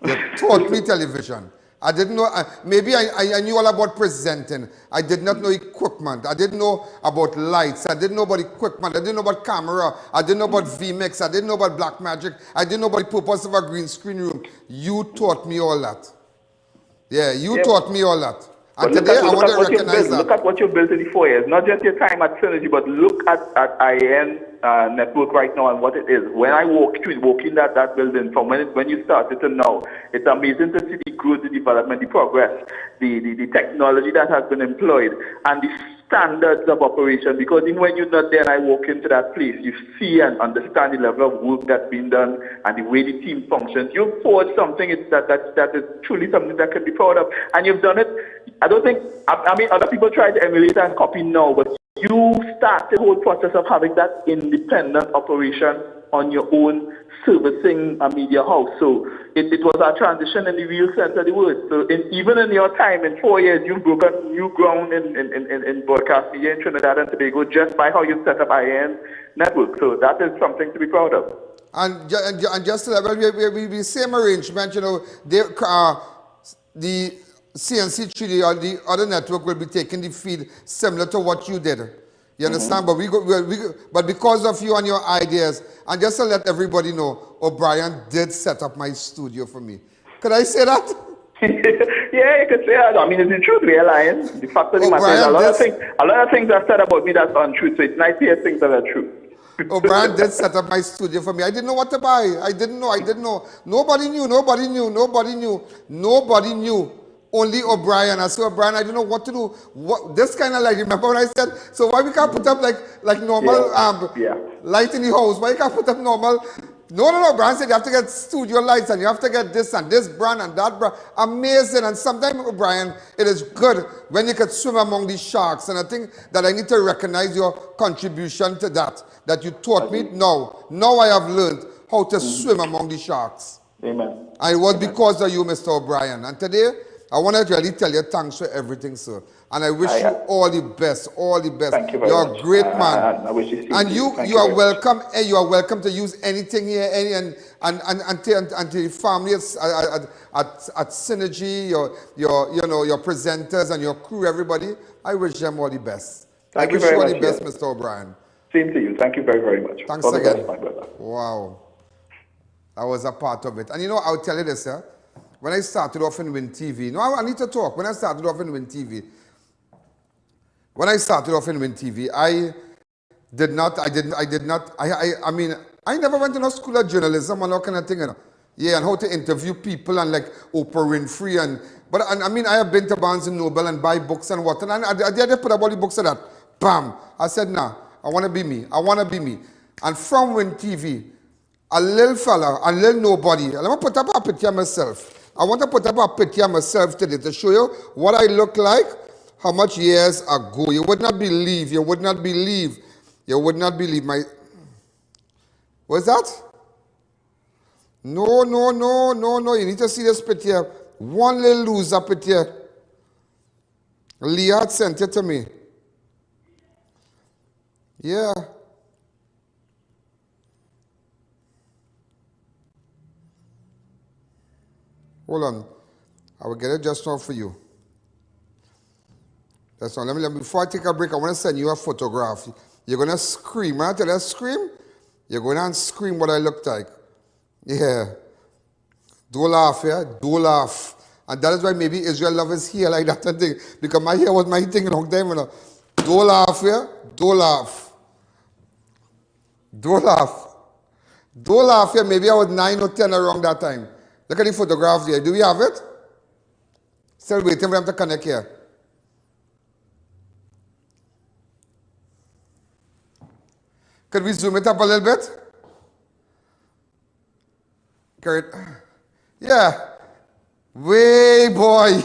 You taught me television. I didn't know, maybe I knew all about presenting. I did not know equipment. I didn't know about lights. I didn't know about equipment. I didn't know about camera. I didn't know about VMix. I didn't know about black magic. I didn't know about the purpose of a green screen room. You taught me all that. Yeah, you taught me all that. And today I want to recognize that. Look at what you've built in the 4 years. Not just your time at Synergy, but look at I.A.N. Network right now and what it is. When I walk in that building, from when you started to now, it's amazing to see the growth, the development, the progress, the technology that has been employed, and the standards of operation. Because even when you're not there and I walk into that place, you see and understand the level of work that's been done and the way the team functions. You've forged something that is truly something that can be proud of. And you've done it. I don't think, I mean, other people try to emulate and copy now, but you start the whole process of having that independent operation on your own, servicing a media house. So it was a transition in the real sense of the word. So even in your time, in 4 years, you've broken new ground in broadcast media in Trinidad and Tobago just by how you set up I.A.N. Network. So that is something to be proud of. And just we same arrangement, you know, the CNC3D or the other network will be taking the feed similar to what you did. You understand? But but because of you and your ideas, and just to let everybody know, O'Brien did set up my studio for me. Could I say that? Yeah, you could say that. I mean, it's the truth, Ian. The fact of the matter is a lot of things are said about me that's untrue. So it's nice to hear things that are true. O'Brien did set up my studio for me. I didn't know what to buy. I didn't know. Nobody knew. Only O'Brien. I said, O'Brien, I don't know what to do. This kind of light. Remember when I said, so why we can't put up like normal light in the house? Why you can't put up normal? No. O'Brien said you have to get studio lights and you have to get this and this brand and that brand. Amazing. And sometimes, O'Brien, it is good when you can swim among these sharks. And I think that I need to recognize your contribution to that you taught me. Now I have learned how to swim among the sharks. Amen. And it was because of you, Mr. O'Brien. And today, I want to really tell you thanks for everything, sir. And I wish you all the best, all the best. Thank you very You're much. a great man. I wish you and you are welcome. You are welcome to use anything here, and to the family at Synergy, your presenters and your crew, everybody. I wish them all the best. Thank I you wish very you all much, the best, Mr. O'Brien. Same to you. Thank you very, very much. Thanks all again. The best, my brother. Wow. I was a part of it. And you know, I'll tell you this, sir. When I started off in Win TV, no, I need to talk. When I started off in Win TV, I never went to no school of journalism and all kind of thing, you know. Yeah, and how to interview people and like Oprah Winfrey but I have been to Barnes and Noble and buy books and what, and I did put up all the books of that. Bam! I said, nah, I want to be me. I want to be me. And from Win TV, a little fella, a little nobody, let me put up a picture of myself. I want to put up a picture of myself today to show you what I look like, how much years ago. You would not believe my... What's that? No, you need to see this picture. One little loser picture. Leah sent it to me. Yeah. Hold on. I will get it just now for you. That's all. Let me, before I take a break, I want to send you a photograph. You're going to scream. When I tell you to scream, you're going to scream what I look like. Yeah. Don't laugh, yeah? Don't laugh. And that is why maybe Israel love his hair like that and thing. Because my hair was my thing a long time, you know. Don't laugh, yeah? Don't laugh. Don't laugh. Don't laugh, yeah? Maybe I was 9 or 10 around that time. Look at the photograph here. Do we have it? Still waiting for them to connect here. Could we zoom it up a little bit? Yeah. Way boy.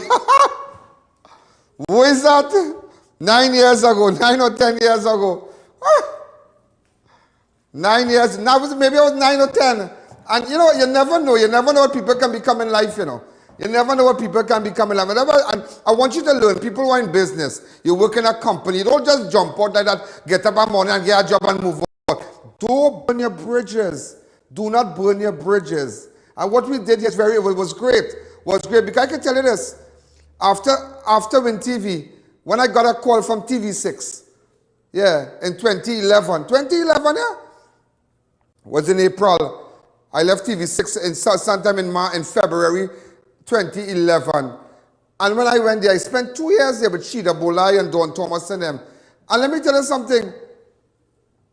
Who is that? 9 years ago, 9 or 10 years ago. 9 years. Now maybe I was 9 or 10. And you know, you never know. You never know what people can become in life, you know. You never know what people can become in life. And I want you to learn, people who are in business, you work in a company, you don't just jump out like that, get up in the morning and get a job and move on. Don't burn your bridges. Do not burn your bridges. And what we did here was great. Because I can tell you this. After Win TV, when I got a call from TV6, yeah, in 2011. 2011, yeah? Was in April. I left TV6 sometime in February 2011. And when I went there, I spent 2 years there with Shida Bolai and Don Thomas and them. And let me tell you something.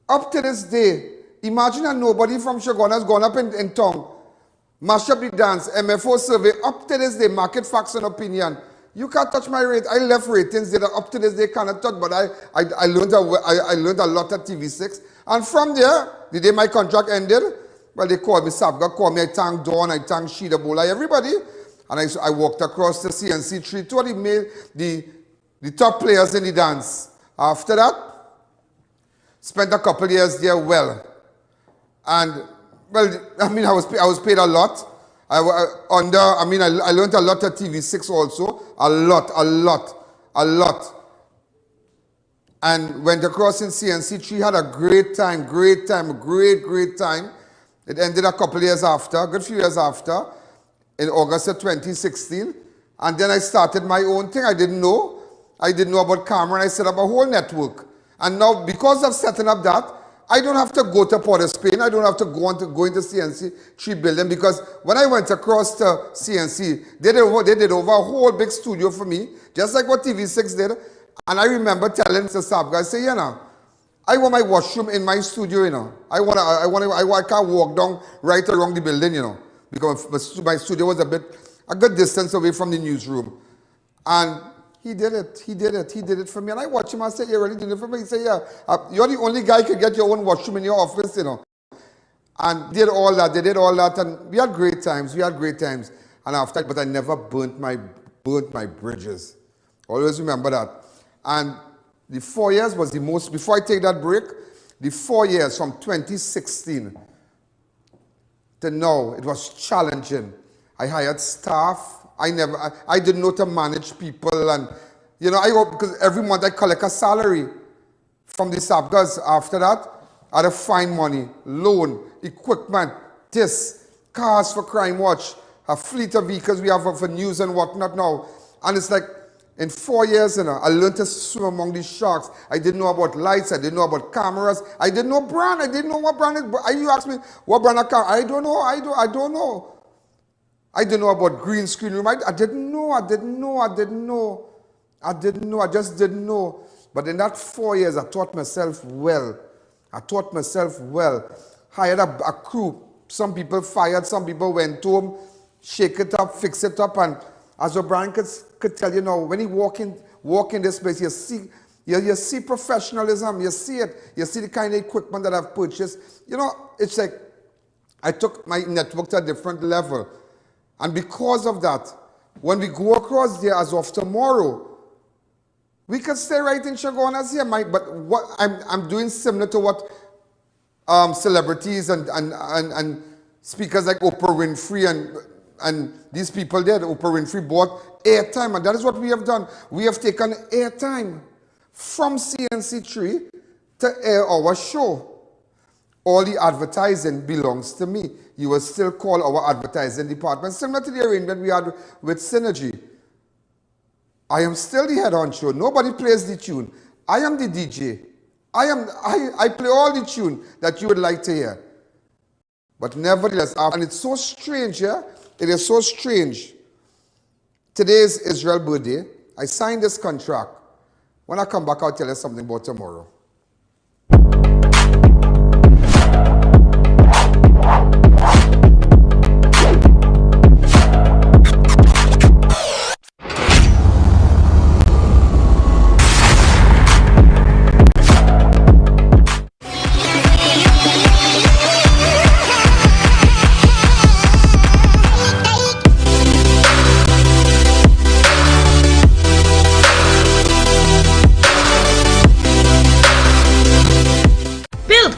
Up to this day, imagine that nobody from Shogun has gone up in town, mash up the dance, MFO survey, up to this day, market facts and opinion. You can't touch my rate. I left ratings that are up to this day cannot touch, but I learned a lot at TV6. And from there, the day my contract ended, well, they called me, Sabga called me, I thanked Dawn, I thanked Shida Bola, everybody. And I walked across the CNC tree, two of the top players in the dance. After that, spent a couple years there well. And, well, I mean, I was paid a lot. I learned a lot at TV6 also. A lot. And went across in CNC tree, had a great time, great time. It ended a couple years after, a good few years after, in August of 2016. And then I started my own thing. I didn't know about camera, and I set up a whole network. And now, because of setting up that, I don't have to go to Port of Spain. I don't have to go into CNC tree building, because when I went across to CNC, they did over a whole big studio for me, just like what TV6 did. And I remember telling Mr. Sabga, I say, you know, I want my washroom in my studio, you know. I can't walk down right around the building, you know, because my studio was a good distance away from the newsroom. And he did it for me. And I watched him, I said, you really did it for me? He said, yeah, you're the only guy who could get your own washroom in your office, you know. And they did all that, and we had great times, And after that, but I never burnt my bridges. Always remember that. And the 4 years was the most, before I take that break, the 4 years from 2016 to now, it was challenging. I hired staff, I didn't know to manage people, and you know, because every month I collect a salary from the staff. Because after that, I had to find money, loan, equipment, cars for Crime Watch, a fleet of vehicles we have for news and whatnot now. And it's like, in 4 years, you know, I learned to swim among these sharks. I didn't know about lights. I didn't know about cameras. I didn't know brand. I didn't know what brand it was. You ask me, what brand of camera? I don't know. I don't know. I didn't know about green screen room. I didn't know. I just didn't know. But in that 4 years, I taught myself well. Hired a crew. Some people fired. Some people went home, shake it up, fix it up. And as O'Brien could tell you now, when you walk in this place, you see professionalism. You see it. You see the kind of equipment that I've purchased. You know, it's like I took my network to a different level. And because of that, when we go across there as of tomorrow, we can stay right in Chagonas here, Mike. But what I'm doing similar to what celebrities and speakers like Oprah Winfrey and these people there, Oprah Winfrey bought airtime, and that is what we have done. We have taken airtime from CNC3 to air our show. All the advertising belongs to me. You will still call our advertising department, similar to the arrangement we had with Synergy. I am still the head honcho. Nobody plays the tune. I am the DJ. I play all the tune that you would like to hear. But nevertheless, and it's so strange, yeah? It is so strange. Today is Israel's birthday. I signed this contract. When I come back, I'll tell you something about tomorrow.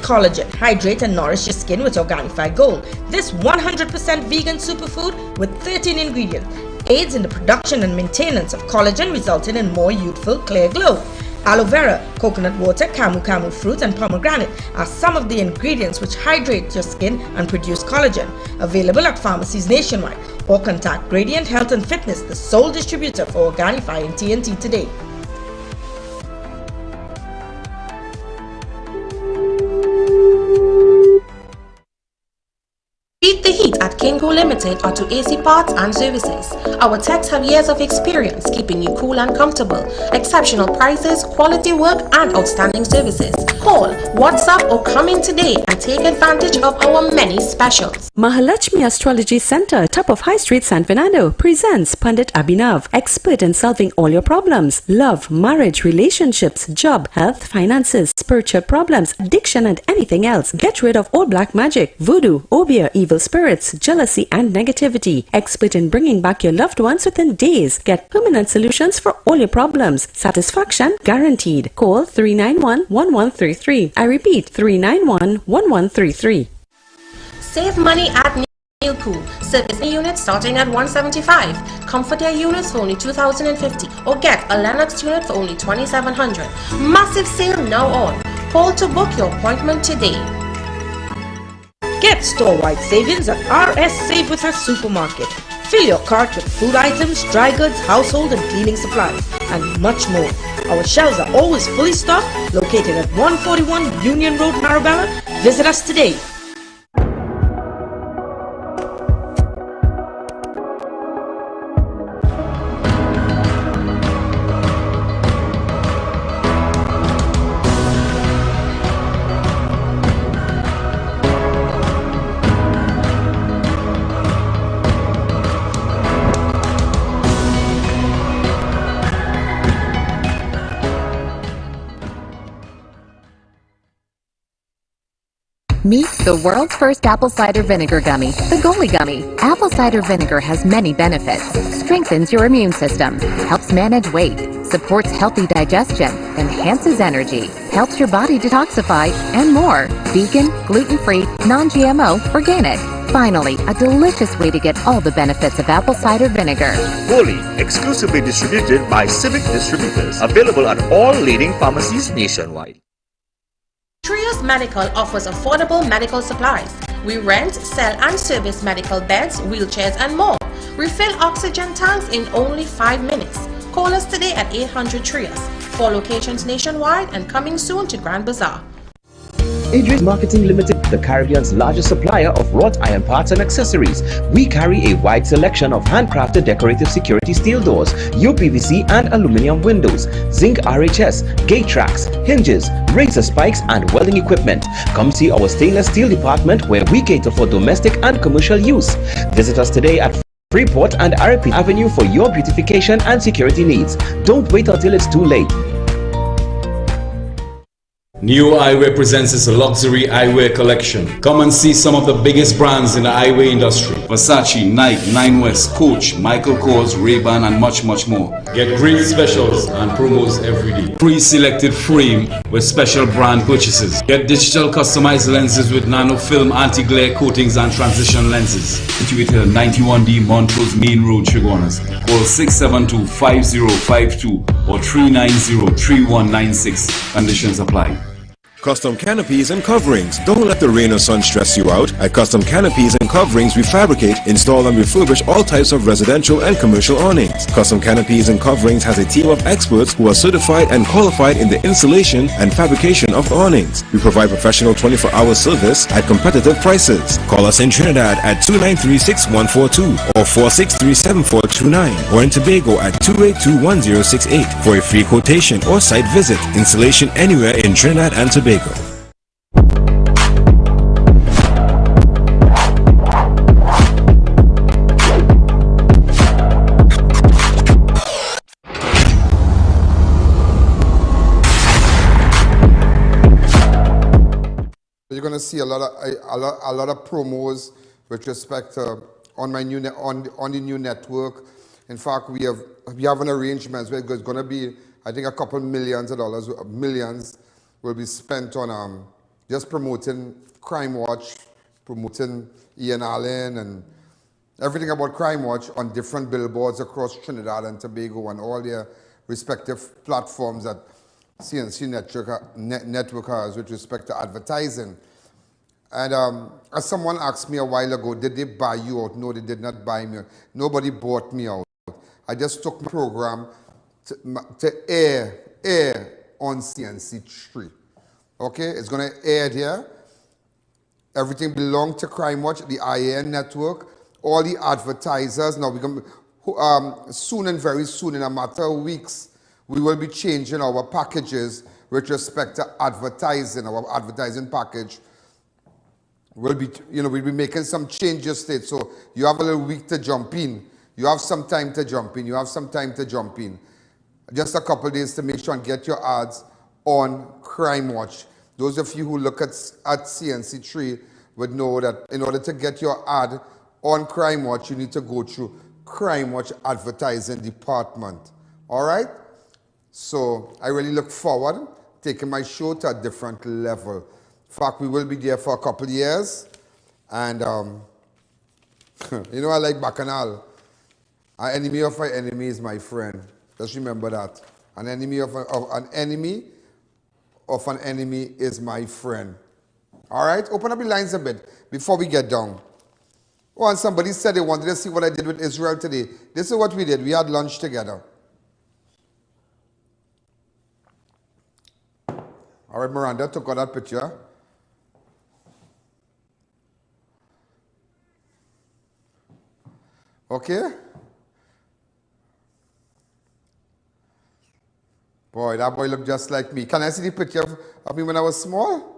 Collagen, hydrate and nourish your skin with Organifi Gold. This 100% vegan superfood with 13 ingredients aids in the production and maintenance of collagen, resulting in more youthful, clear glow. Aloe vera, coconut water, camu fruit and pomegranate are some of the ingredients which hydrate your skin and produce collagen. Available at pharmacies nationwide, or contact Gradient Health and Fitness, the sole distributor for Organifi in TNT today. Beat the heat at Kinko Limited Auto AC Parts and Services. Our techs have years of experience keeping you cool and comfortable. Exceptional prices, quality work and outstanding services. Call, WhatsApp or come in today and take advantage of our many specials. Mahalakshmi Astrology Center, top of High Street, San Fernando, presents Pandit Abhinav, expert in solving all your problems. Love, marriage, relationships, job, health, finances, spiritual problems, addiction and anything else. Get rid of all black magic, voodoo, obeah, evil spirits, jealousy and negativity. Expert in bringing back your loved ones within days. Get permanent solutions for all your problems. Satisfaction guaranteed. Call 391-1133. I repeat, 391-1133. Save money at Neil Pool. Service units starting at $175. Comforter units for only $2,050. Or get a Lennox unit for only $2,700. Massive sale now on. Call to book your appointment today. Get store-wide savings at RS Save with us supermarket. Fill your cart with food items, dry goods, household and cleaning supplies, and much more. Our shelves are always fully stocked, located at 141 Union Road, Marabella. Visit us today. Meet the world's first apple cider vinegar gummy, the Goli Gummy. Apple cider vinegar has many benefits. Strengthens your immune system, helps manage weight, supports healthy digestion, enhances energy, helps your body detoxify, and more. Vegan, gluten-free, non-GMO, organic. Finally, a delicious way to get all the benefits of apple cider vinegar. Wholly exclusively distributed by Civic Distributors. Available at all leading pharmacies nationwide. Trios Medical offers affordable medical supplies. We rent, sell and service medical beds, wheelchairs and more. Refill oxygen tanks in only 5 minutes. Call us today at 800 Trios. 4 locations nationwide and coming soon to Grand Bazaar. ADVERTISE Marketing Limited, the Caribbean's largest supplier of wrought iron parts and accessories. We carry a wide selection of handcrafted decorative security steel doors, UPVC and aluminum windows, zinc RHS, gate tracks, hinges, razor spikes and welding equipment. Come see our stainless steel department where we cater for domestic and commercial use. Visit us today at Freeport and RP Avenue for your beautification and security needs. Don't wait until it's too late. New Eyewear presents its luxury eyewear collection. Come and see some of the biggest brands in the eyewear industry. Versace, Nike, 9 West, Coach, Michael Kors, Ray-Ban and much more. Get great specials and promos every day. Pre-selected frame with special brand purchases. Get digital customized lenses with nano-film anti-glare coatings and transition lenses. Situated at 91D Montrose Main Road, Chaguanas. Call 672-5052 or 390-3196. Conditions apply. Custom canopies and coverings. Don't let the rain or sun stress you out. At Custom Canopies and Coverings, we fabricate, install and refurbish all types of residential and commercial awnings. Custom Canopies and Coverings has a team of experts who are certified and qualified in the installation and fabrication of awnings. We provide professional 24-hour service at competitive prices. Call us in Trinidad at 293-6142 or 463-7429 or in Tobago at 282-1068 for a free quotation or site visit. Installation anywhere in Trinidad and Tobago. You're going to see a lot of promos with respect to on the new network. In fact, we have an arrangement where it's going to be, I think, a couple millions of dollars, millions will be spent on just promoting Crime Watch, promoting Ian Alleyne and everything about Crime Watch on different billboards across Trinidad and Tobago and all their respective platforms that CNC network has with respect to advertising. And as someone asked me a while ago, did they buy you out? No, they did not buy me out. Nobody bought me out. I just took my program to air on CNC3. Okay, it's going to air here. Everything belongs to Crime Watch, the I.A.N. network, all the advertisers. Now, we're going to, soon and very soon, in a matter of weeks, we will be changing our packages with respect to advertising. Our advertising package will be, we'll be making some changes to it. So you have a little week to jump in. You have some time to jump in. You have some time to jump in. Just a couple days to make sure and get your ads on Crime Watch. Those of you who look at CNC3 would know that in order to get your ad on Crime Watch, you need to go through Crime Watch advertising department. All right? So I really look forward to taking my show to a different level. In fact, we will be there for a couple of years. And, you know, I like Bacchanal. An enemy of my enemy is my friend. Just remember that. An enemy of an enemy is my friend. All right? Open up the lines a bit before we get down. Oh, and somebody said they wanted to see what I did with Israel today. This is what we did. We had lunch together. All right, Miranda took out that picture. Okay? Boy, that boy looked just like me. Can I see the picture of me when I was small?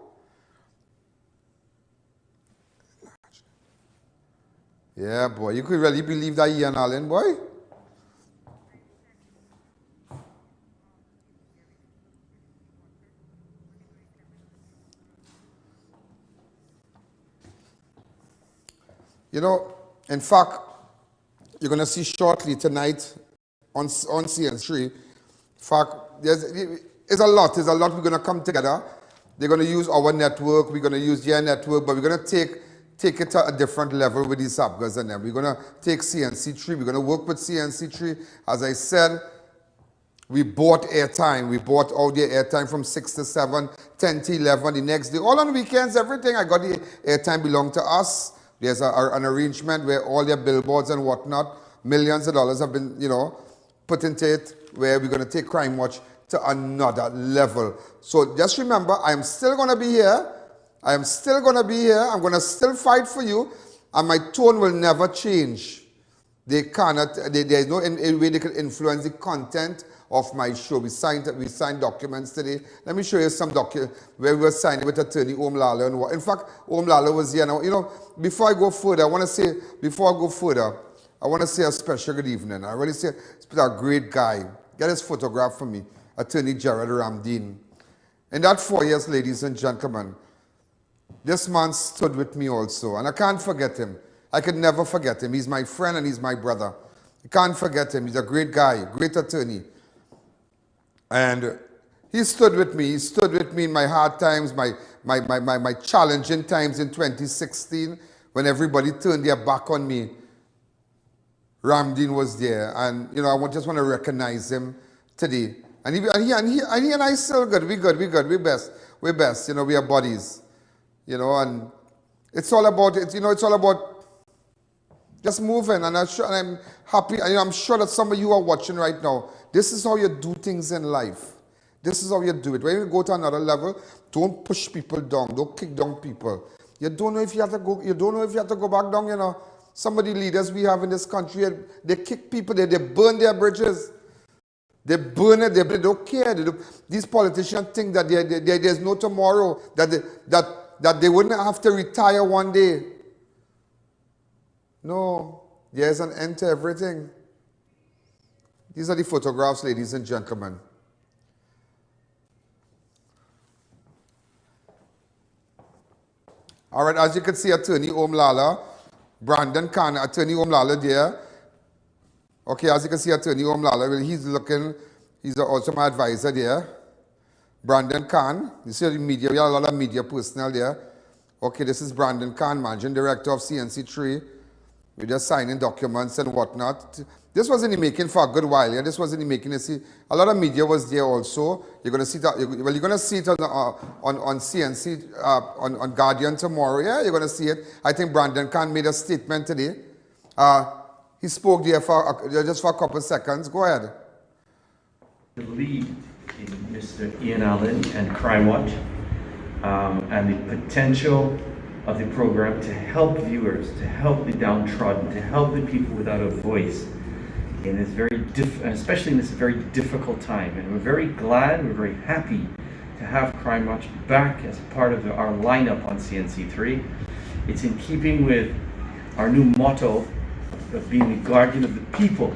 Yeah, boy. You could really believe that Ian Alleyne, boy? You know, in fact, you're going to see shortly tonight on CN3. In fact, there's a lot. There's a lot we're going to come together. They're going to use our network. We're going to use their network. But we're going to take take it to a different level with these APGAs and them. We're going to take CNC3. We're going to work with CNC3. As I said, we bought airtime. We bought all the airtime from 6 to 7, 10 to 11, the next day. All on weekends, everything. I got the airtime belonged to us. There's an arrangement where all their billboards and whatnot, millions of dollars have been, put into it, where we're going to take Crime Watch to another level. So just remember, I'm still going to be here. I am still going to be here. I'm going to still fight for you. And my tone will never change. They cannot, there's no way they can influence the content of my show. We signed documents today. Let me show you some documents where we were signing with attorney Om Lala. And in fact, Om Lala was here now. Before I go further, I want to say a special good evening. I really say, it's a great guy. Get his photograph for me, Attorney Gerald Ramdeen. In that 4 years, ladies and gentlemen, this man stood with me also, and I can't forget him. I could never forget him. He's my friend and he's my brother. I can't forget him. He's a great guy, great attorney. And he stood with me. He stood with me in my hard times, my challenging times in 2016, when everybody turned their back on me. Ramdeen was there, and I just want to recognize him today. And he and I still good. We good. We best. We are buddies. And it's all about it's all about just moving. And I'm happy. I'm sure that some of you are watching right now. This is how you do things in life. This is how you do it. When you go to another level, don't push people down. Don't kick down people. You don't know if you have to go. You don't know if you have to go back down. Some of the leaders we have in this country, they kick people. They burn their bridges. They burn it. They don't care. These politicians think that there's no tomorrow. That they wouldn't have to retire one day. No, there's an end to everything. These are the photographs, ladies and gentlemen. All right, as you can see, Attorney Om Lala, Brandon Khan, Attorney Om Lala there. Okay, as you can see, Attorney Om Lala, he's also my advisor there. Brandon Khan, you see the media, we have a lot of media personnel there. Okay, this is Brandon Khan, Managing Director of CNC3. We're just signing documents and whatnot. This was in the making for a good while. Yeah, this was in the making. You see, a lot of media was there also. You're going to see that. You're going to see it on CNC, on Guardian tomorrow. Yeah, you're going to see it. I think Brandon Khan made a statement today. He spoke there just for a couple of seconds. Go ahead. The lead in Mr. Ian Alleyne and Crime Watch, and the potential of the program to help viewers, to help the downtrodden, to help the people without a voice in this especially in this very difficult time. And we're very glad, we're very happy to have Crime Watch back as part of our lineup on CNC3. It's in keeping with our new motto of being the guardian of the people,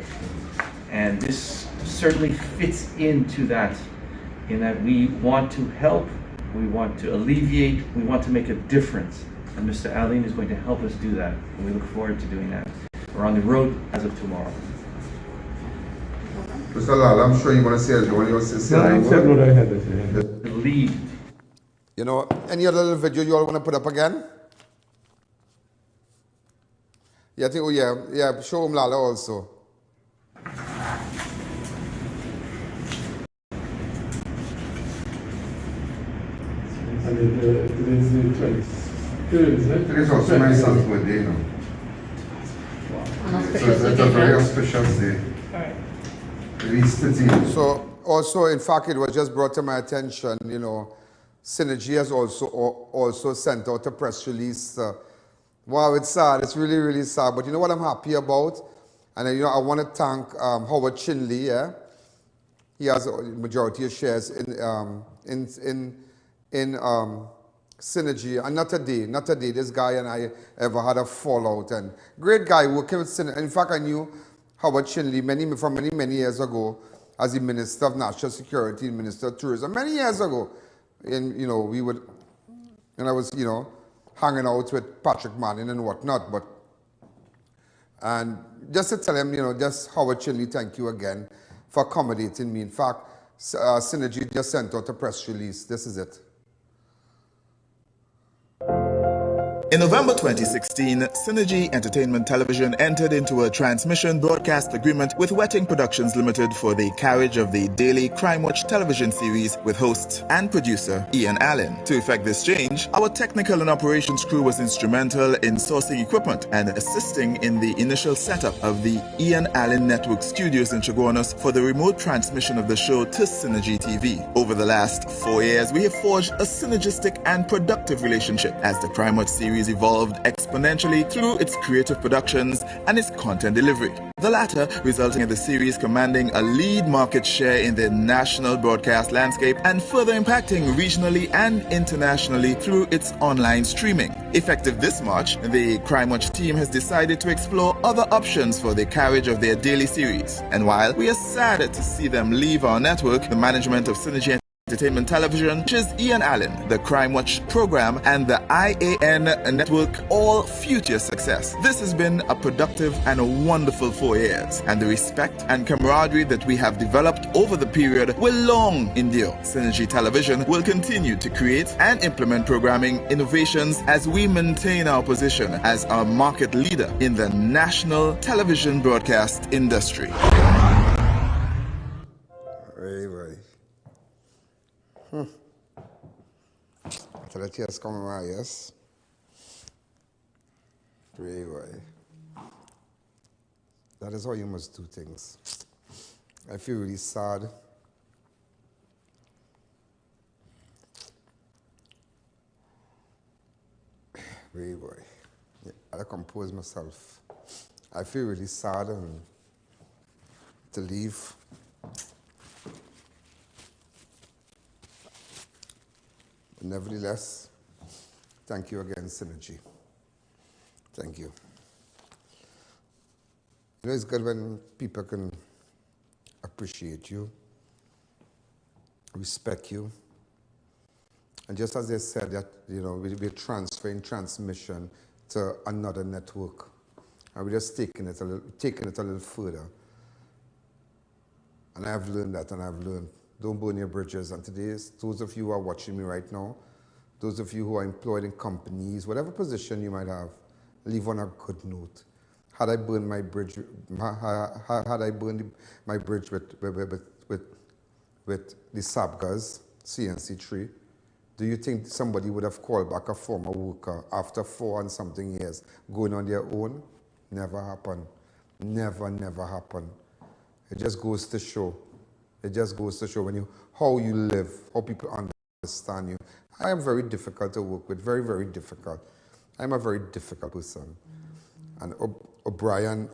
and this certainly fits into that, in that we want to help, we want to alleviate, we want to make a difference. And Mr. Alleyne is going to help us do that, and we look forward to doing that. We're on the road as of tomorrow. Mr. Lala, I'm sure you want to say what you want to say. The lead. Any other little video you all want to put up again? Yeah, I think, yeah, show Lala also. And today's the 23rd, isn't it? Today's also my son's birthday, So it's a very auspicious day. So also, in fact, it was just brought to my attention, Synergy has also sent out a press release. Wow, it's sad. It's really, really sad. But you know what I'm happy about? And I want to thank Howard Chinley. Yeah, he has a majority of shares in Synergy. And not today. This guy and I ever had a fallout. And great guy working with Synergy. In fact, I knew Howard Chinley from many years ago as the Minister of National Security and Minister of Tourism. Many years ago, and I was hanging out with Patrick Manning and whatnot. And just to tell him, just Howard Chinley, thank you again for accommodating me. In fact, Synergy just sent out a press release. This is it. In November 2016, Synergy Entertainment Television entered into a transmission broadcast agreement with Wetting Productions Limited for the carriage of the daily Crime Watch television series with host and producer Ian Alleyne. To effect this change, our technical and operations crew was instrumental in sourcing equipment and assisting in the initial setup of the Ian Alleyne Network studios in Chaguanas for the remote transmission of the show to Synergy TV. Over the last 4 years, we have forged a synergistic and productive relationship as the Crime Watch series evolved exponentially through its creative productions and its content delivery. The latter resulting in the series commanding a lead market share in the national broadcast landscape and further impacting regionally and internationally through its online streaming. Effective this March, the Crime Watch team has decided to explore other options for the carriage of their daily series. And while we are sad to see them leave our network, the management of Synergy Entertainment Television, which is Ian Alleyne, the Crime Watch program, and the I.A.N. network, all future success. This has been a productive and a wonderful 4 years, and the respect and camaraderie that we have developed over the period will long endure. Synergy Television will continue to create and implement programming innovations as we maintain our position as a market leader in the national television broadcast industry. So the tears come in my eyes. Pray, boy. That is how you must do things. I feel really sad. Pray, boy. Yeah, I compose myself. I feel really sad and to leave. Nevertheless, thank you again, Synergy. Thank you. You know, it's good when people can appreciate you, respect you. And just as they said that, you know, we're transferring transmission to another network. And we're just taking it a little further. And I've learned that, and I've learned. Don't burn your bridges. And today, those of you who are watching me right now, those of you who are employed in companies, whatever position you might have, leave on a good note. Had I burned my bridge, with the Sabgas, CNC3, do you think somebody would have called back a former worker after 4 and something years going on their own? Never happened. Never, never happened. It just goes to show. It just goes to show how you live, how people understand you. I am very difficult to work with, very, very difficult. I'm a very difficult person. And O'Brien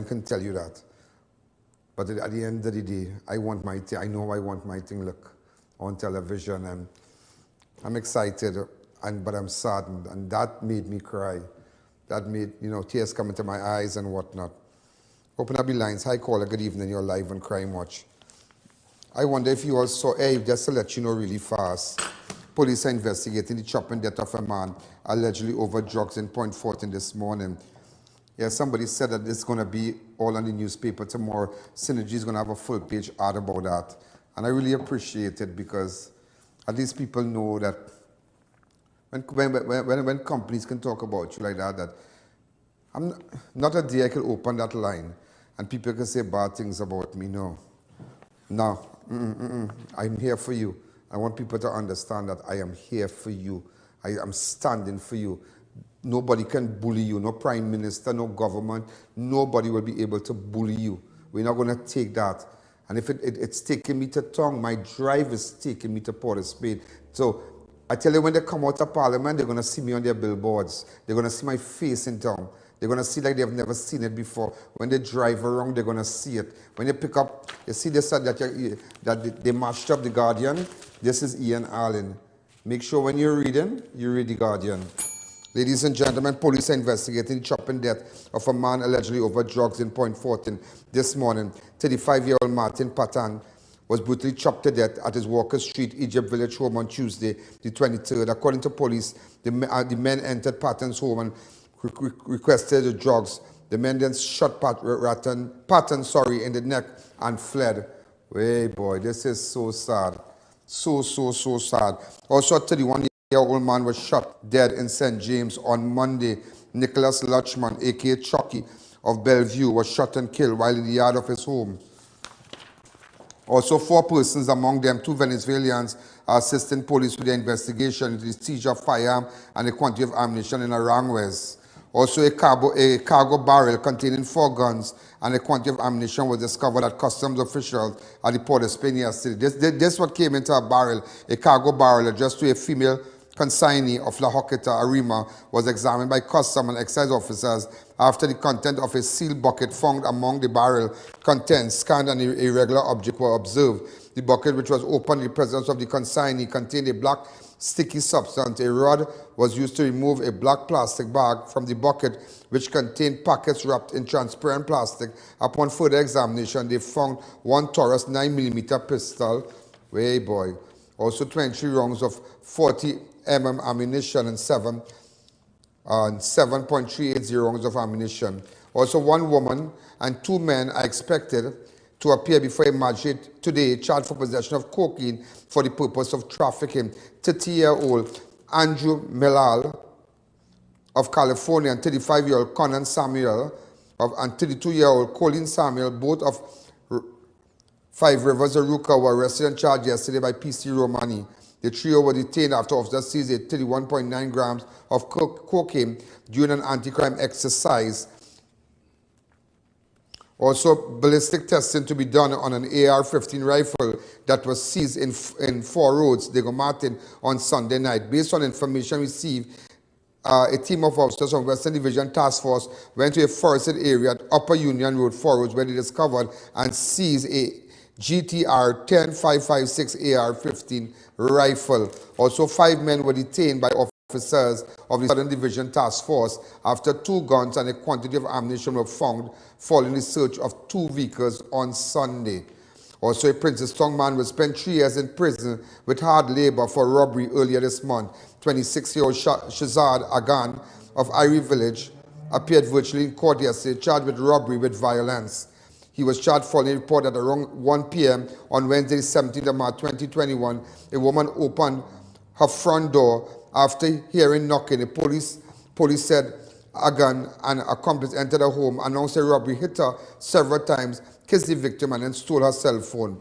can tell you that. But at the end of the day, I know I want my thing look on television, and I'm excited, but I'm saddened, and that made me cry. That made, tears come into my eyes and whatnot. Open up the lines. Hi, caller, good evening, you're live on Crime Watch. I wonder if you all saw, just to let you know really fast, police are investigating the chopping death of a man allegedly over drugs in Point Fortin this morning. Yeah, somebody said that it's going to be all on the newspaper tomorrow. Synergy is going to have a full-page ad about that. And I really appreciate it because at least people know that when companies can talk about you like that I'm not a day I can open that line and people can say bad things about me. No. I'm here for you. I want people to understand that I am here for you. I am standing for you. Nobody can bully you. No prime minister, no government. Nobody will be able to bully you. We're not going to take that. And if it's taking me to Tongue, my drive is taking me to Port of Spain. So I tell you, when they come out of Parliament, they're going to see me on their billboards. They're going to see my face in town. They're going to see like they've never seen it before. When they drive around, they're going to see it. When they pick up, you see they said that they mashed up The Guardian. This is Ian Alleyne. Make sure when you're reading, you read The Guardian. Ladies and gentlemen, police are investigating the chopping death of a man allegedly over drugs in Point Fortin this morning. 35-year-old Martin Patan was brutally chopped to death at his Walker Street, Egypt Village home on Tuesday, the 23rd. According to police, the men entered Patan's home and requested the drugs. The men then shot Patton in the neck and fled. Hey boy, this is so sad. So sad. Also, 31 30-year-old man was shot dead in St. James on Monday. Nicholas Lutchman, aka Chucky, of Bellevue, was shot and killed while in the yard of his home. Also, 4 persons, among them 2 Venezuelans, are assisting police with the investigation into the seizure of firearm and a quantity of ammunition in Aranjuez. Also, a cargo barrel containing 4 guns and a quantity of ammunition was discovered at customs officials at the Port of Spain yesterday. This what came into a barrel, a cargo barrel addressed to a female consignee of La Joqueta, Arima, was examined by customs and excise officers after the content of a sealed bucket found among the barrel contents scanned and irregular objects were observed. The bucket, which was opened in the presence of the consignee, contained a black sticky substance. A rod was used to remove a black plastic bag from the bucket, which contained packets wrapped in transparent plastic. Upon further examination, they found 1 Taurus 9mm pistol, way boy, also 23 rounds of 40 mm ammunition and 7.380 rounds of ammunition. Also, 1 woman and 2 men are expected to appear before a magistrate today charged for possession of cocaine for the purpose of trafficking. 30-year-old Andrew Melal of California and 35-year-old Conan Samuel and 32-year-old Colin Samuel, both of 5 Rivers, Aruca, were arrested and charged yesterday by PC Romani. The trio were detained after officers seized 31.9 grams of cocaine during an anti-crime exercise. Also, ballistic testing to be done on an AR-15 rifle that was seized in 4 Roads, Diego Martin, on Sunday night. Based on information received, a team of officers from Western Division Task Force went to a forested area at Upper Union Road, 4 Roads, where they discovered and seized a GTR 10556 AR-15 rifle. Also, 5 men were detained by officers of the Southern Division Task Force after 2 guns and a quantity of ammunition were found following the search of 2 vehicles on Sunday. Also, a Princeton man was spent 3 years in prison with hard labor for robbery earlier this month. 26-year-old Shazad Agan of Irie Village appeared virtually in court yesterday, charged with robbery with violence. He was charged following a report that around 1 p.m. on Wednesday, 17th of March 2021, a woman opened her front door after hearing knocking. The police said Agan and accomplice entered her home, announced a robbery, hit her several times, kissed the victim, and then stole her cell phone.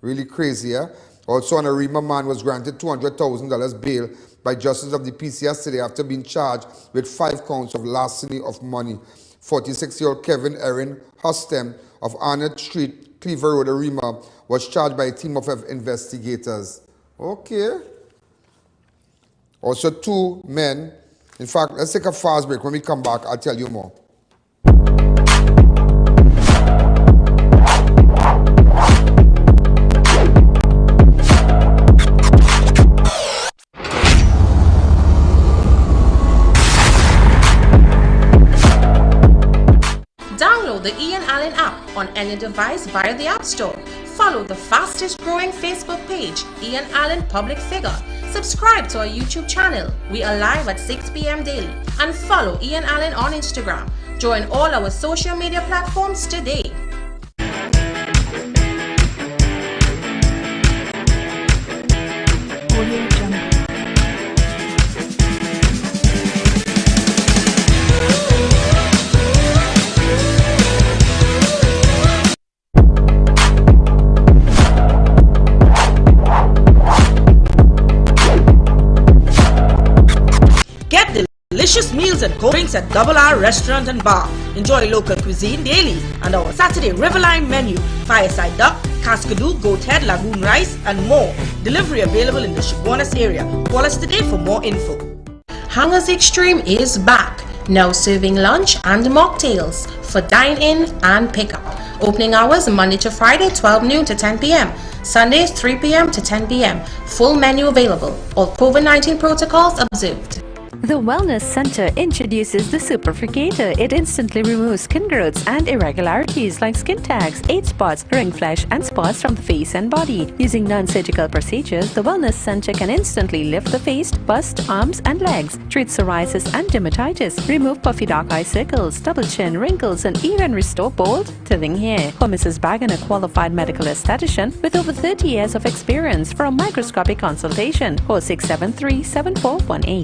Really crazy, yeah? Also, an Arima man was granted $200,000 bail by justice of the peace yesterday after being charged with 5 counts of larceny of money. 46-year-old Kevin Erin Hustem of Arnott Street, Cleaver Road, Arima, was charged by a team of investigators. Okay. Also, 2 men. In fact, let's take a fast break. When we come back, I'll tell you more. Download the Ian Alleyne app on any device via the App Store. Follow the fastest growing Facebook page, Ian Alleyne Public Figure. Subscribe to our YouTube channel. We are live at 6 p.m. daily. And follow Ian Alleyne on Instagram. Join all our social media platforms today. Delicious meals and cold drinks at Double R Restaurant and Bar. Enjoy local cuisine daily and our Saturday Riverline menu, fireside duck, cascadoo, goat head, lagoon rice, and more. Delivery available in the Chaguanas area. Call us today for more info. Hangers Extreme is back, now serving lunch and mocktails for dine-in and pick-up. Opening hours Monday to Friday, 12 noon to 10 p.m. Sundays, 3 p.m. to 10 p.m. Full menu available. All COVID-19 protocols observed. The Wellness Center introduces the Superfricator. It instantly removes skin growths and irregularities like skin tags, age spots, ring flesh, and spots from the face and body. Using non-surgical procedures, the Wellness Center can instantly lift the face, bust, arms, and legs, treat psoriasis and dermatitis, remove puffy dark eye circles, double chin, wrinkles, and even restore bold, thinning hair. For Mrs. Bagan, a qualified medical esthetician with over 30 years of experience, for a microscopic consultation, call 673-7418.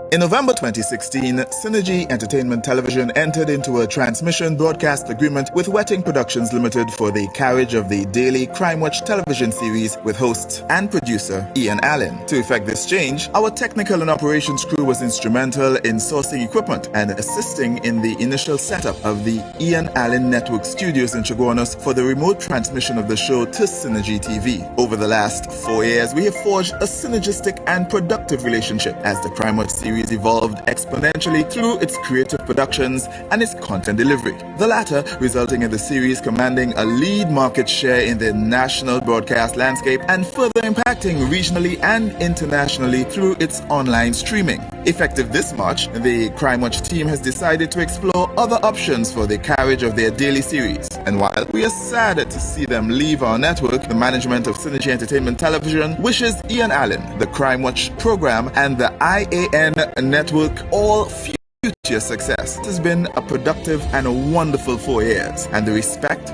In November 2016, Synergy Entertainment Television entered into a transmission broadcast agreement with Wetting Productions Limited for the carriage of the daily Crime Watch television series with host and producer Ian Alleyne. To effect this change, our technical and operations crew was instrumental in sourcing equipment and assisting in the initial setup of the Ian Alleyne Network studios in Chaguanas for the remote transmission of the show to Synergy TV. Over the last 4 years, we have forged a synergistic and productive relationship as the Crime Watch series evolved exponentially through its creative productions and its content delivery. The latter resulting in the series commanding a lead market share in the national broadcast landscape and further impacting regionally and internationally through its online streaming. Effective this March, the Crime Watch team has decided to explore other options for the carriage of their daily series. And while we are saddened to see them leave our network, the management of Synergy Entertainment Television wishes Ian Alleyne, the Crime Watch program, and the I.A.N. network all future success. It has been a productive and a wonderful 4 years, and the respect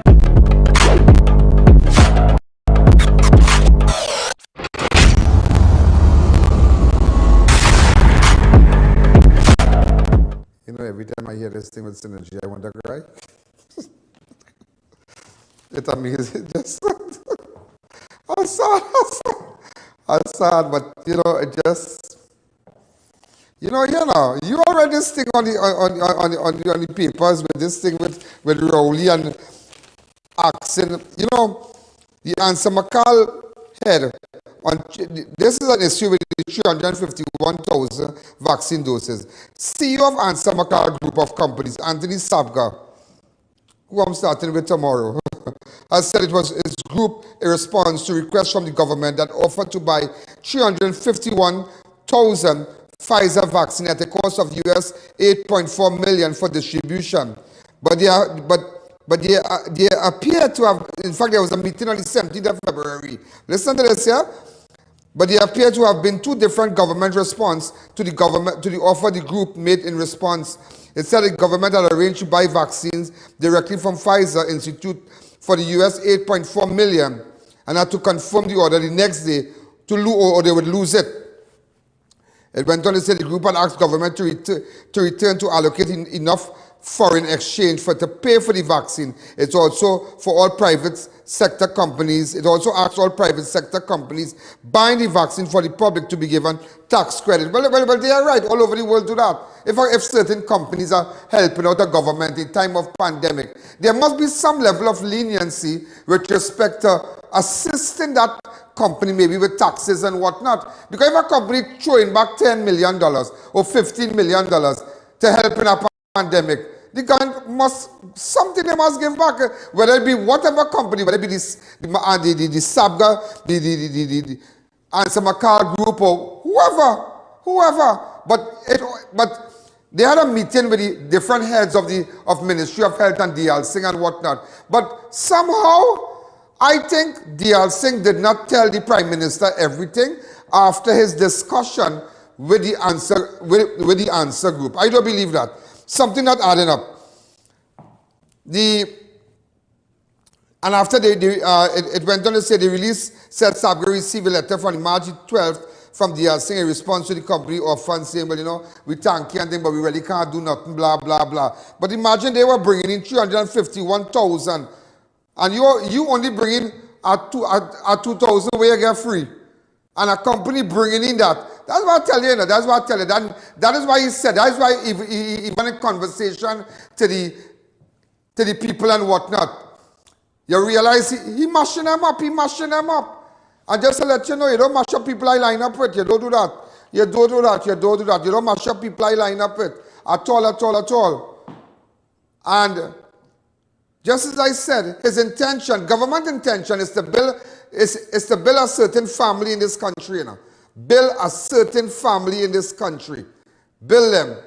every time I hear this thing with Synergy, I want to cry. It's amazing. Just I'm sad, but it just you already this thing on the papers with this thing with Rowley and Axon. The Answer McCall head this is an issue with the 351,000 vaccine doses. CEO of Answer McCall Group of Companies, Anthony Sabga, who I'm starting with tomorrow, has said it was his group a response to requests from the government that offered to buy 351,000 Pfizer vaccine at a cost of US $8.4 million for distribution. But they appear to have, in fact, there was a meeting on the 17th of February. Listen to this here. But there appear to have been two different government responses to the offer the group made in response. It said the government had arranged to buy vaccines directly from Pfizer Institute for the US $8.4 million and had to confirm the order the next day or they would lose it. It went on to say the group had asked government to return to allocating enough foreign exchange to pay for the vaccine. It's also for all private sector companies. It also asks all private sector companies buying the vaccine for the public to be given tax credit. Well, they are right. All over the world do that. If certain companies are helping out the government in time of pandemic, there must be some level of leniency with respect to assisting that company maybe with taxes and whatnot. Because if a company throwing back $10 million or $15 million to help in a pandemic, the government must, something they must give back, whether it be whatever company, whether it be the SABGA, the Answer Makar group or whoever. But they had a meeting with the different heads of Ministry of Health and D.L. Singh and whatnot. But somehow, I think D.L. Singh did not tell the Prime Minister everything after his discussion with the answer group. I don't believe that. Something not adding up. And after it went on to say the release said SABGA received a letter from March 12th from D.L. Singh in response to the company offer saying, well, you know, we thank you and thing, but we really can't do nothing, blah, blah, blah. But imagine they were bringing in 351,000 and you only bring in at 2,000 where you get free. And a company bringing in that. That's what I tell you, that's what I tell you. That is why he said, that's why even in conversation to the people and whatnot, you realize he mashing them up, And just to let you know, you don't mash up people I line up with. You don't do that. You don't mash up people I line up with. At all. And just as I said, his intention, government intention is to build a certain family in this country, you know. Build a certain family in this country. Build them.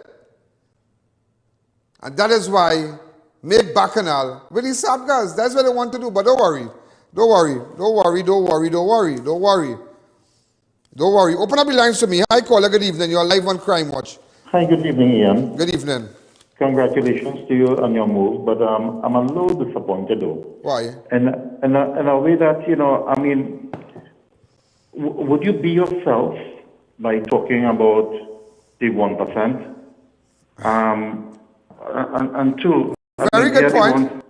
And that is why make Bacchanal with the SABGAs. That's what they want to do. But don't worry. Open up the lines to me. Hi, caller. Good evening. You're live on Crime Watch. Hi, good evening, Ian. Good evening. Congratulations to you on your move, but I'm a little disappointed though. Why? In a way that, you know, I mean, would you be yourself by talking about the 1%? And two, Very good point.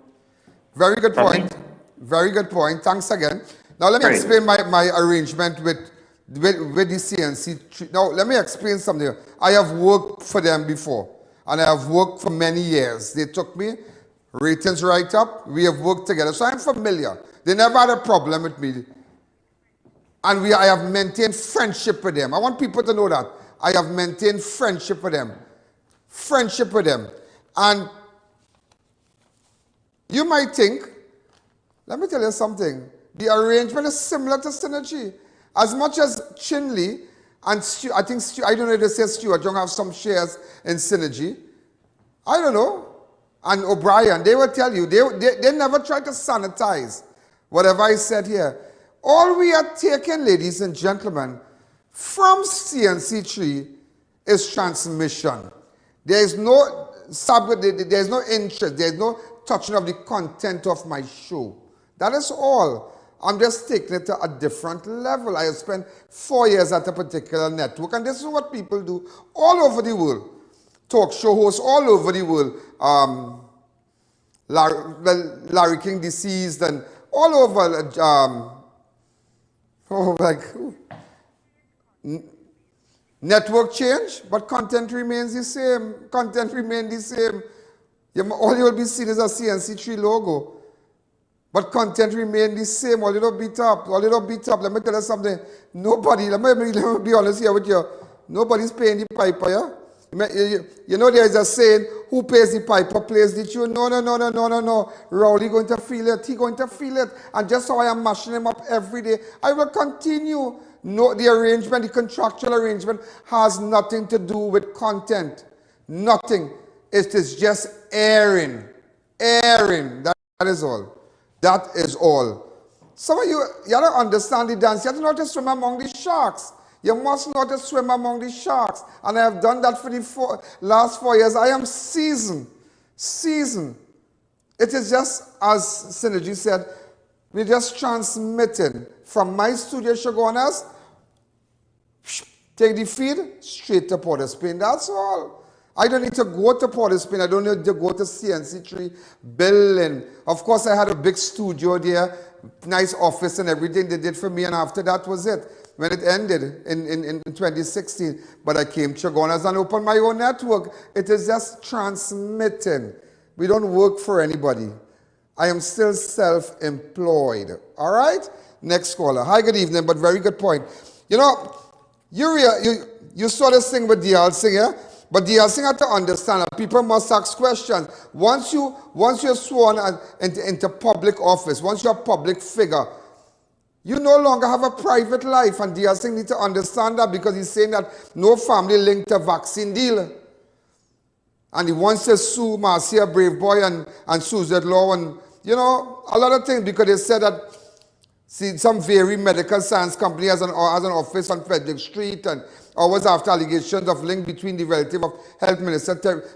Very good point. Thanks again. Now let me explain my arrangement with the CNC. Now let me explain something. I have worked for them before. And I have worked for many years. They took me, ratings right up. We have worked together. So I'm familiar. They never had a problem with me. And I have maintained friendship with them. I want people to know that. I have maintained friendship with them. And you might think, let me tell you something. The arrangement is similar to Synergy. As much as Chinley and I don't know if they say Stuart Young have some shares in Synergy. I don't know. And O'Brien, they will tell you, they never try to sanitize whatever I said here. All we are taking, ladies and gentlemen, from CNC3 is transmission. There is no interest, there is no touching of the content of my show. That is all. I'm just taking it to a different level. I have spent 4 years at a particular network, and this is what people do all over the world. Talk show hosts all over the world. Larry King deceased, and all over. Network change, but content remains the same. All you will be seeing is a CNC3 logo. But content remains the same, a little beat up. Let me tell you something. Let me be honest here with you. Nobody's paying the piper, yeah? You know there is a saying, who pays the piper plays the tune. No. Rowley going to feel it. He going to feel it. And just how I am mashing him up every day, I will continue. No, the arrangement, the contractual arrangement has nothing to do with content. Nothing. It is just airing. That is all. That is all. Some of you don't understand the dance. You have to know how to swim among the sharks. You must know how to swim among the sharks. And I have done that for the last 4 years. I am seasoned. It is just, as Synergy said, we're just transmitting from my studio showrunners Take the feed, straight to Port of Spain. That's all. I don't need to go to Port of Spain. I don't need to go to CNC3 building. Of course, I had a big studio there, nice office and everything they did for me, and after that was it. When it ended in 2016, but I came to Chagonas and opened my own network. It is just transmitting. We don't work for anybody. I am still self-employed. All right? Next caller. Hi, good evening, but very good point. You know, you saw this thing with D.L. Singh, yeah? But D.L. Singh had to understand that people must ask questions. Once you're sworn into public office, once you're a public figure, you no longer have a private life. And D.L. Singh needs to understand that, because he's saying that no family linked to vaccine deal. And he wants to sue Marcia Brave Boy and Suzette Law and, you know, a lot of things, because they said that, see, some very medical science company has an office on Frederick Street, and always after allegations of link between the relative of Health Minister.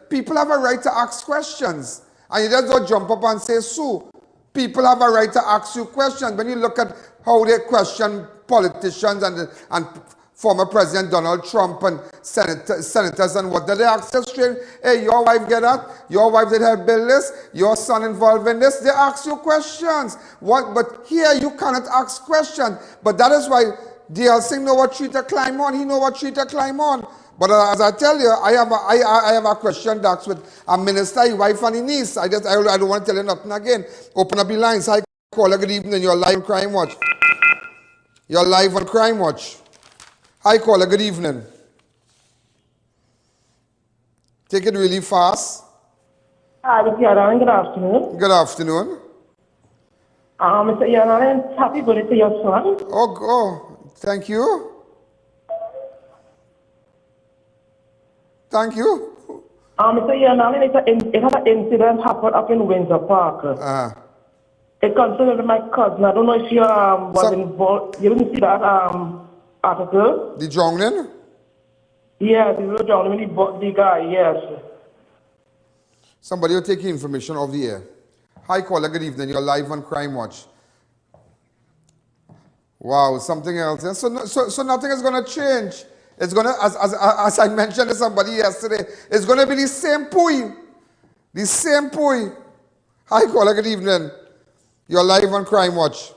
People have a right to ask questions. And you just don't jump up and say sue. People have a right to ask you questions. When you look at how they question politicians and former President Donald Trump and senators and what, did they ask them straight? Hey, your wife get that? Your wife did help build this? Your son involved in this? They ask you questions. But here you cannot ask questions. But that is why D.L. Singh know what tree to climb on. He know what tree to climb on. But as I tell you, I have a question that's with a minister, his wife and his niece. I don't want to tell you nothing again. Open up the lines. Hi, caller, good evening. You're live on Crime Watch. You're live on Crime Watch. Hi, caller, good evening. Take it really fast. Hi, Mr. Ian Alleyne, good afternoon. Good afternoon. Mr. Ian Alleyne, happy birthday to your son. Oh, thank you. Thank you. Mr. Ian Alleyne, it had an incident happen up in Windsor Park. It concerned my cousin. I don't know if you was involved. You didn't see that article? The drowning? Yeah, the drowning, the guy, yes. Somebody will take information off the air. Hi, caller, good evening. You're live on Crime Watch. Wow, something else. So nothing is going to change. It's going to, as I mentioned to somebody yesterday, it's going to be the same pui. The same pui. Hi, caller, good evening. You're live on Crime Watch.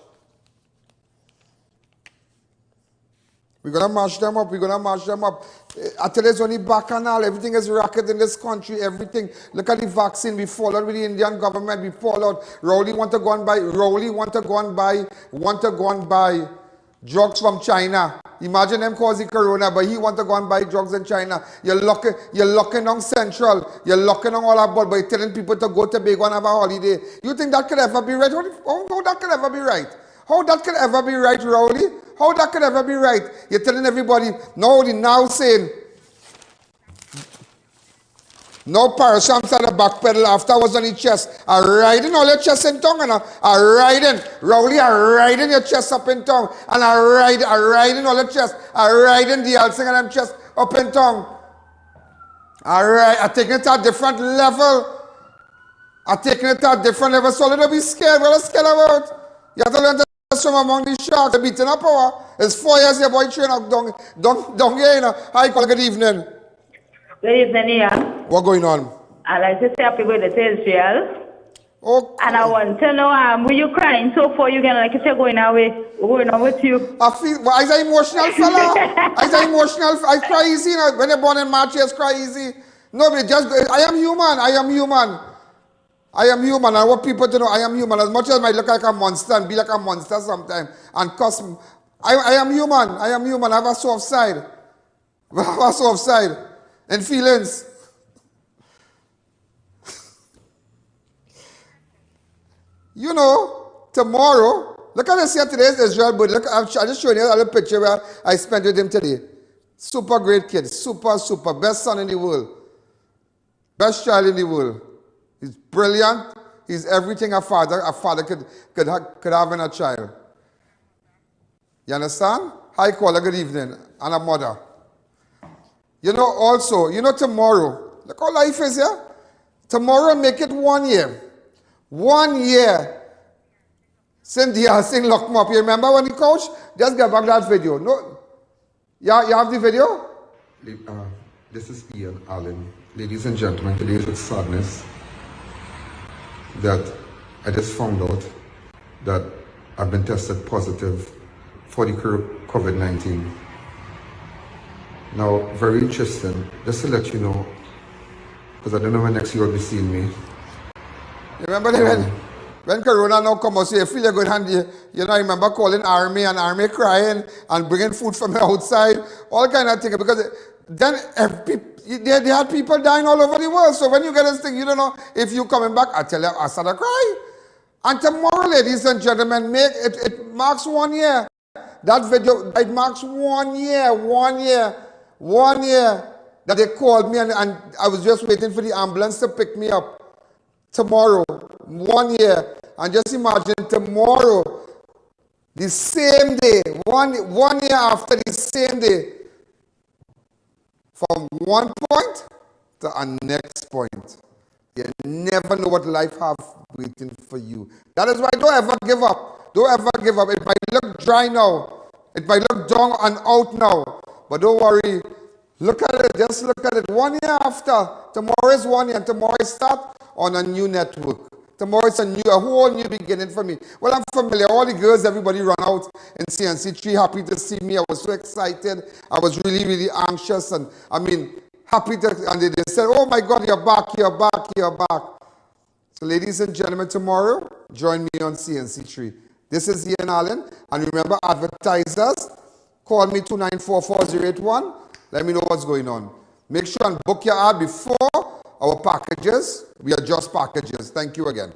We're going to mash them up. We're going to mash them up. I tell you, it's only bacchanal. Everything is racket in this country. Everything. Look at the vaccine. We followed with the Indian government. We followed. Rowley want to go and buy drugs from China. Imagine them causing corona, but he want to go and buy drugs in China. You're locking on Central. You're locking on all about, but you're telling people to go to Tobago and have a holiday. You think that could ever be right? How that could ever be right? How that could ever be right, Rowley? How that could ever be right? You're telling everybody, no, the now saying, no parachutes at the back pedal, afterwards on your chest. I'm riding all your chest in tongue, and I'm riding, Rowley, I'm riding your chest up in tongue, and I'm riding all your chest. I'm riding the Alsing and I'm chest up in tongue. I'm taking it to a different level. I'm taking it to a different level, so don't be scared. What are you scared about? You have to learn to swim among the sharks. They're beating up power. It's 4 years your boy train up down here, you know. Hi, call, good evening. Good evening, Ian. What going on? I'd like to say happy birthday to Israel. Oh. And I want to know, were you crying so far? You can, like, if you're going away, we're going on with you. I feel, well, I'm an emotional fella. I'm emotional. I cry easy, you know. When you're born in March, you cry easy. No, but I am human. I am human. I am human. I want people to know I am human. As much as I might look like a monster and be like a monster sometimes and cuss, I am human. I am human. I have a soft side. I have a soft side. And feelings. You know, tomorrow, look at this here. Today's Israel, but look, I'm just showing you a little picture where I spent with him today. Super great kid. Super. Best son in the world. Best child in the world. He's brilliant. He's everything a father could have in a child. You understand? Hi, caller, good evening. And a mother. You know, also, you know, tomorrow, look how life is here. Tomorrow, make it 1 year. 1 year. Since the thing locked him up. You remember when he coached? Just get back that video. No. Yeah, you have the video? This is Ian Alleyne. Ladies and gentlemen, today is with sadness that I just found out that I've been tested positive for the COVID-19. Now, very interesting, just to let you know, because I don't know when next you will be seeing me. You remember when Corona now come out, so you feel you're good handy. You know, I remember calling army and army crying and bringing food from the outside, all kind of things. Because then they had people dying all over the world. So when you get this thing, you don't know if you're coming back. I tell you, I started crying. And tomorrow, ladies and gentlemen, it marks 1 year. That video, it marks 1 year, 1 year, 1 year that they called me and I was just waiting for the ambulance to pick me up. Tomorrow, 1 year. And just imagine tomorrow, the same day, one year after the same day, from one point to a next point. You never know what life has waiting for you. That is why don't ever give up. Don't ever give up. It might look dry now. It might look down and out now. But don't worry. Look at it. Just look at it. 1 year after. Tomorrow is 1 year. And tomorrow I start on a new network. Tomorrow it's a whole new beginning for me. Well, I'm familiar. All the girls, everybody run out in CNC3, happy to see me. I was so excited. I was really, really anxious. And I mean, happy to, and they said, oh my God, you're back, you're back, you're back. So ladies and gentlemen, tomorrow, join me on CNC3. This is Ian Alleyne. And remember, advertisers, call me 2944081. Let me know what's going on. Make sure and book your ad before our packages. We adjust packages. Thank you again.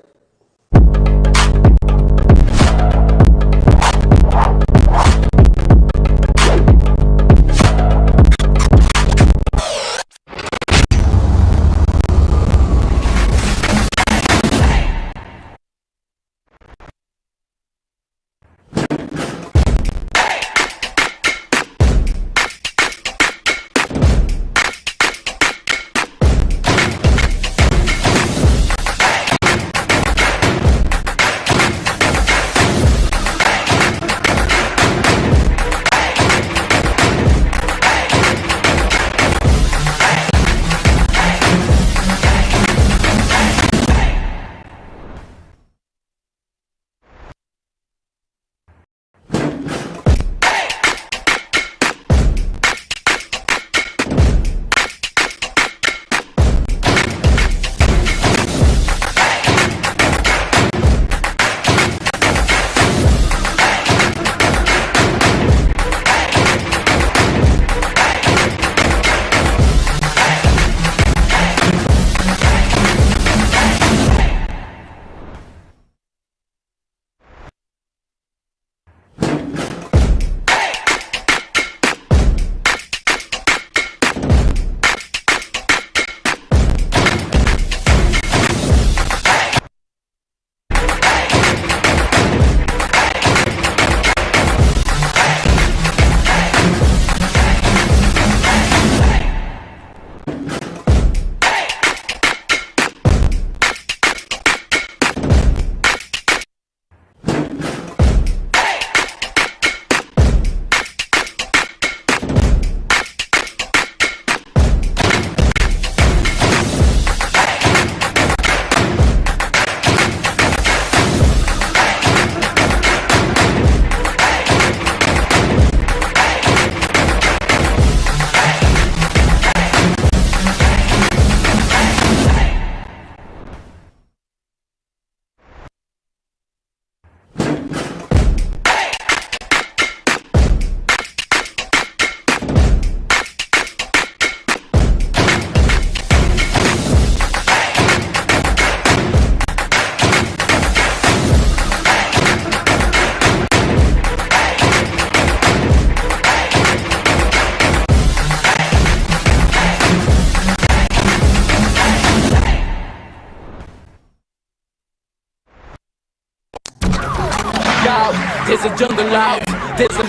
There's a jungle out. There's a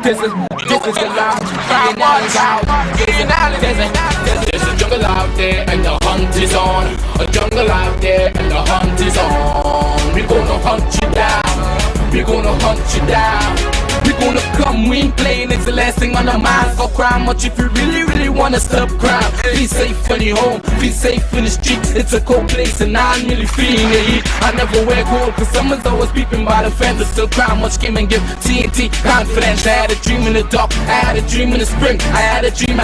jungle out. There's a jungle out there and the hunt is on. A jungle out there and the hunt is on. We're gonna hunt you down. We're gonna hunt you down. We're gonna come, we ain't playing, it's the last thing on our minds. For crime much if you really wanna stop crime. Be safe when you're home, be safe in the streets. It's a cold place and I'm really feeling the heat. I never wear gold cause someone's always peeping by the fence. Still crime much came and give TNT confidence. I had a dream in the dark, I had a dream in the spring. I had a dream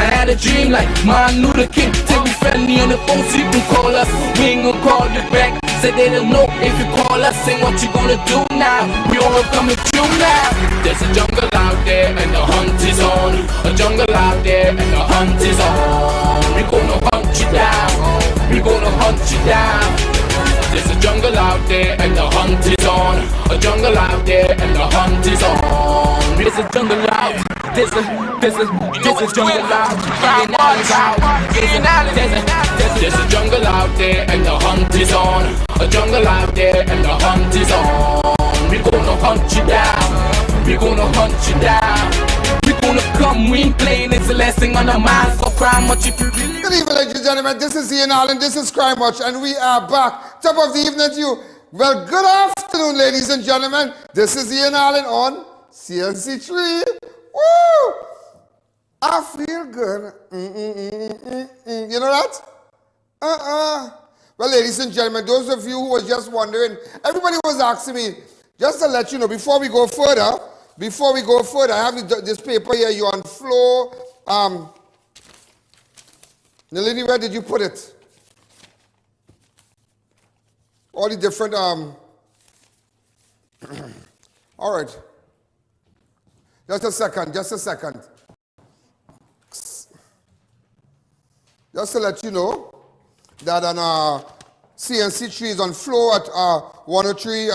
like Martin Luther King. Take me friendly on the phone so you can call us. We ain't gonna call you back. Say they don't know if you call us. Say what you gonna do now. We all coming through now. There's a jungle out there and the hunt is on. A jungle out there and the hunt is on. We gonna hunt you down. We gonna hunt you down. There's a jungle out there and the hunt is on. A jungle out there and the hunt is on. There's a jungle out. There's a jungle out. There's a jungle out there and the hunt is on. A jungle out there and the hunt is on. We gonna hunt you down. We gonna hunt you down. We gonna come, we ain't playing, it's the last thing on our minds. For crime much if you really. Good evening, ladies and gentlemen. This is Ian Alleyne. This is Crime Watch, and we are back. Top of the evening to you. Well, good afternoon, ladies and gentlemen. This is Ian Alleyne on CNC3. Woo! I feel good. You know that? Well, ladies and gentlemen, those of you who were just wondering, everybody was asking me, just to let you know, before we go further, I have this paper here, you're on floor. Nalini, where did you put it? All the different, all right. Just a second. Just to let you know that on CNC3 is on floor at 103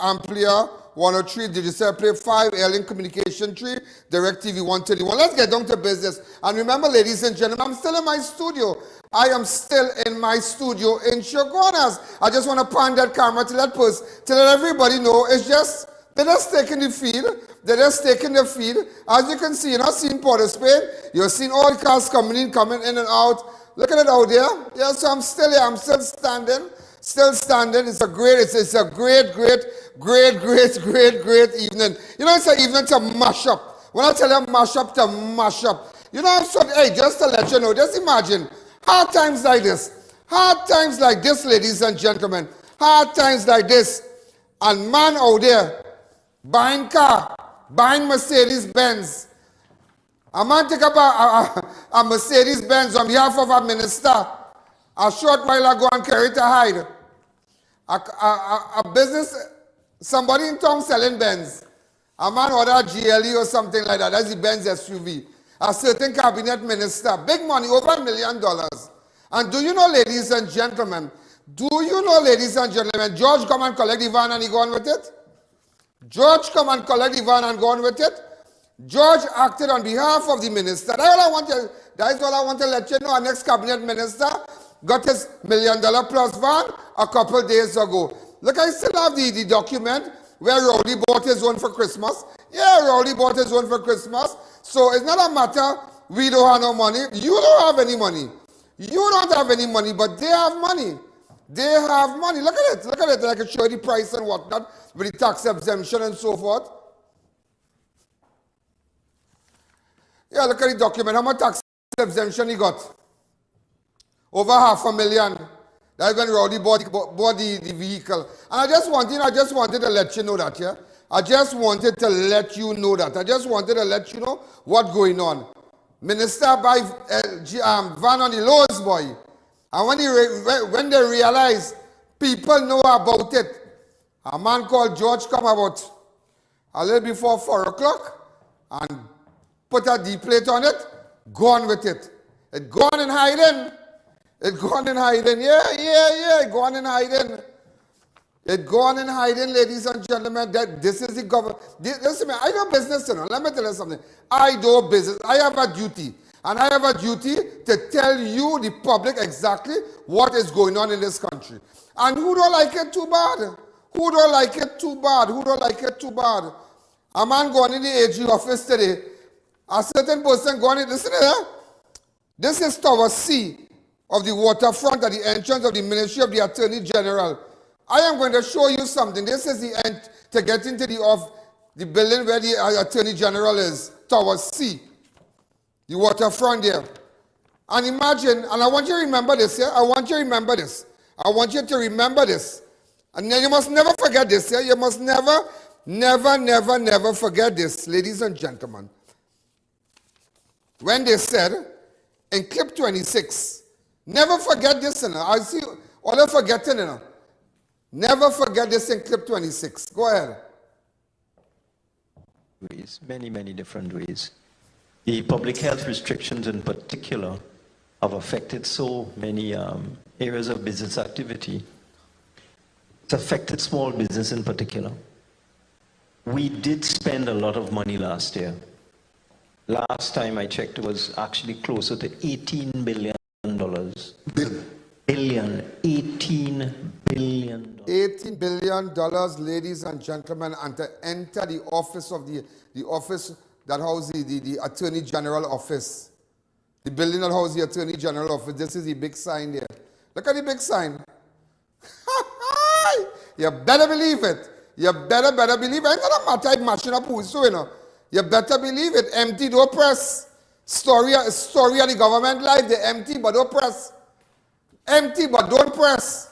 Amplia, 103 Digital Play 5, Airlink Communication 3, DirecTV 131. Let's get down to business. And remember, ladies and gentlemen, I'm still in my studio. I am still in my studio in Shogunas. I just want to point that camera to that person to let everybody know it's just, they're just taking the field. They're just taking the field. As you can see, you're not seeing Port of Spain. You're seeing all cars coming in and out. Look at it out there. Yeah, so I'm still here. I'm still standing. It's a great evening. You know, it's an evening to mash up. When I tell you mash up, to mash up. You know, so, hey, just to let you know, just imagine, hard times like this, ladies and gentlemen, hard times like this, and man out there, buying car, buying Mercedes-Benz. A man take up a Mercedes-Benz on behalf of a minister. A short while ago and carry it to hide. A business, somebody in town selling Benz. A man ordered GLE or something like that. That's the Benz SUV. A certain cabinet minister. Big money, over $1 million. And do you know, ladies and gentlemen, George come and collect the van and he gone with it? George come and collect the van and gone with it? George acted on behalf of the minister. That is all I want to let you know. Our next cabinet minister got his $1 million plus van a couple days ago. Look, I still have the document where Rowley bought his own for Christmas. Yeah, Rowley bought his own for Christmas. So it's not a matter we don't have no money. You don't have any money. You don't have any money, but they have money. They have money. Look at it. I can show you the price and whatnot with the tax exemption and so forth. Yeah, look at the document. How much tax exemption he got? Over $500,000. That's when Rowdy bought the vehicle. And I just wanted to let you know that, yeah? I just wanted to let you know what's going on. Minister buy van on the lowest boy. And when they realize people know about it, a man called George come about a little before 4 o'clock and put a D plate on it, gone with it. It gone in hiding. Yeah, it gone in hiding. It gone in hiding, ladies and gentlemen. That this is the government. Listen, I do business, you know. Let me tell you something. I do business. I have a duty. And I have a duty to tell you, the public, exactly what is going on in this country. And who don't like it too bad? Who don't like it too bad? A man going in the AG office today. A certain person going in. Listen here. This is Tower C of the waterfront at the entrance of the Ministry of the Attorney General. I am going to show you something. This is the end to get into the The building where the Attorney General is, Tower C. The waterfront there. And imagine, and I want you to remember this, yeah? I want you to remember this. I want you to remember this. And then you must never forget this, yeah? You must never, never, never, never forget this, ladies and gentlemen. When they said, in clip 26, never forget this, you know. I see all the forgetting, you know. Never forget this in clip 26. Go ahead. Ways, many different ways. The public health restrictions in particular have affected so many areas of business activity. It's affected small business in particular. We did spend a lot of money last year. Last time I checked, it was actually closer to $18 billion. $18 billion. $18 billion, ladies and gentlemen, and to enter the office of the office that houses the Attorney General office. The building that houses the Attorney General office. This is the big sign there. Look at the big sign. You better believe it. You better believe it. Ain't gonna matter if mashing up who's so, you know. You better believe it. Empty, don't press. Story of the government life, they empty, but don't press. Empty, but don't press.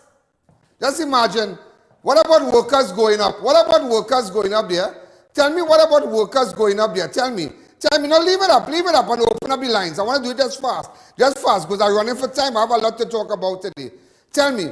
Just imagine, what about workers going up? What about workers going up there? Tell me, what about workers going up there? Tell me. No, leave it up and open up the lines. I want to do it just fast, because I'm running for time. I have a lot to talk about today. Tell me.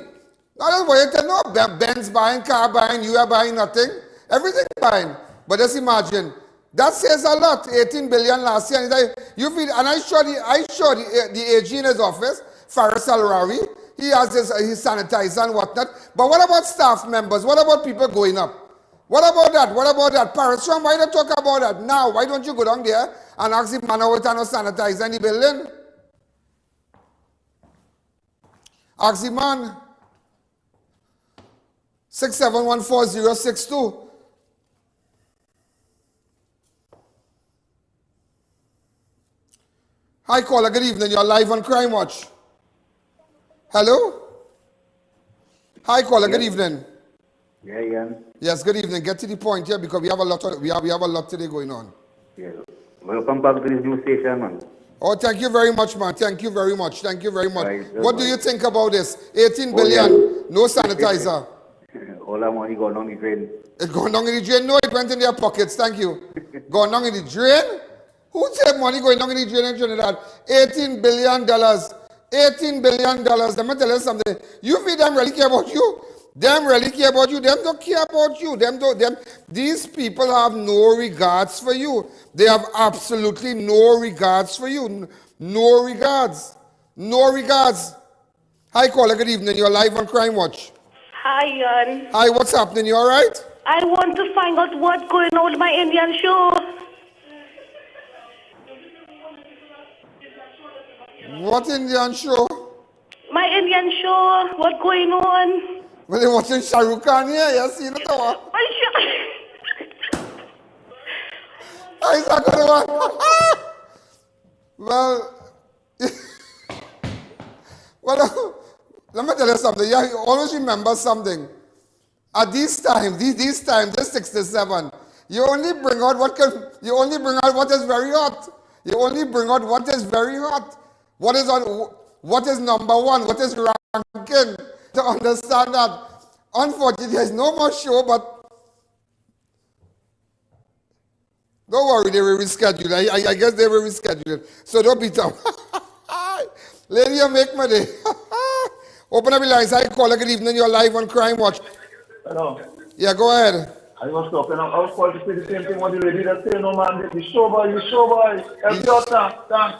Not what you tell, no, Benz buying, car buying, you are buying nothing. Everything buying. But just imagine, that says a lot. 18 billion last year. And I saw the AG in his office, Faris Al-Rawi. He has his sanitizer and whatnot. But what about staff members? What about people going up? What about that? What about that? Paris, why don't you talk about that now? Why don't you go down there and ask the man with no sanitizer in the building? Ask the man. 6714062. Hi, caller. Good evening. You're live on Crime Watch. Hello? Hi, caller. Good evening. Yeah, Ian. Yes, good evening. Get to the point here because we have a lot today going on. Yeah. Welcome back to this new station, man. Oh, thank you very much, man. Thank you very much. Thank you very much. Right, what do you think about this? 18 billion, no sanitizer. All that money going down the drain. It going down in the drain? No, it went in their pockets. Thank you. Going down in the drain? Who said money going down in the drain in Trinidad? $18 billion. $18 billion. Let me tell you something. You feel them really care about you? Them really care about you. Them don't care about you. These people have no regards for you. They have absolutely no regards for you. No regards. No regards. Hi, caller. Good evening. You're live on Crime Watch. Hi, Ian. Hi, what's happening? You all right? I want to find out what's going on with my Indian show. What Indian show? My Indian show. What's going on? Well, they're watching Shah Rukh Khan here. You see it? Is that going on? Well, let me tell you something. Yeah, you always remember something. At these times, this 67, you only bring out what is very hot. You only bring out what is very hot. What is number one? What is ranking? To understand that. Unfortunately, there's no more show, but don't worry, they will reschedule. I guess they will reschedule it. So don't be tough. Lady, you make my day. Open up your lines. Hi, caller. Good evening. You're live on Crime Watch. Hello. Yeah, go ahead. I was talking. I was calling to say the same thing. What you ready to say? No, man. You show boy. Help your thanks.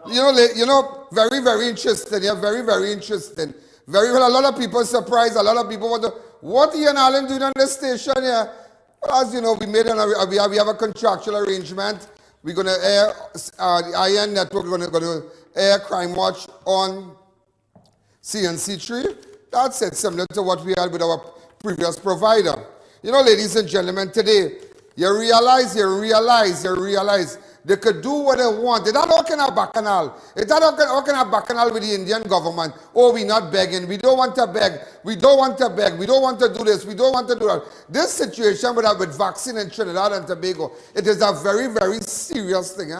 You know, very, very interesting. Yeah, very, very interesting. Very well. A lot of people surprised. A lot of people wonder what Ian Alleyne doing on this station here. Well, as you know, we have a contractual arrangement. We're going to air the I.A.N. network. We're going to air Crime Watch on CNC3. That's it, similar to what we had with our previous provider. You know, ladies and gentlemen, today you realize they could do what they want. It's not all kind of bacchanal. It's not all kind of bacchanal with the Indian government. Oh, we're not begging. We don't want to beg. We don't want to beg. We don't want to do this. We don't want to do that. This situation with vaccine in Trinidad and Tobago, it is a very, very serious thing.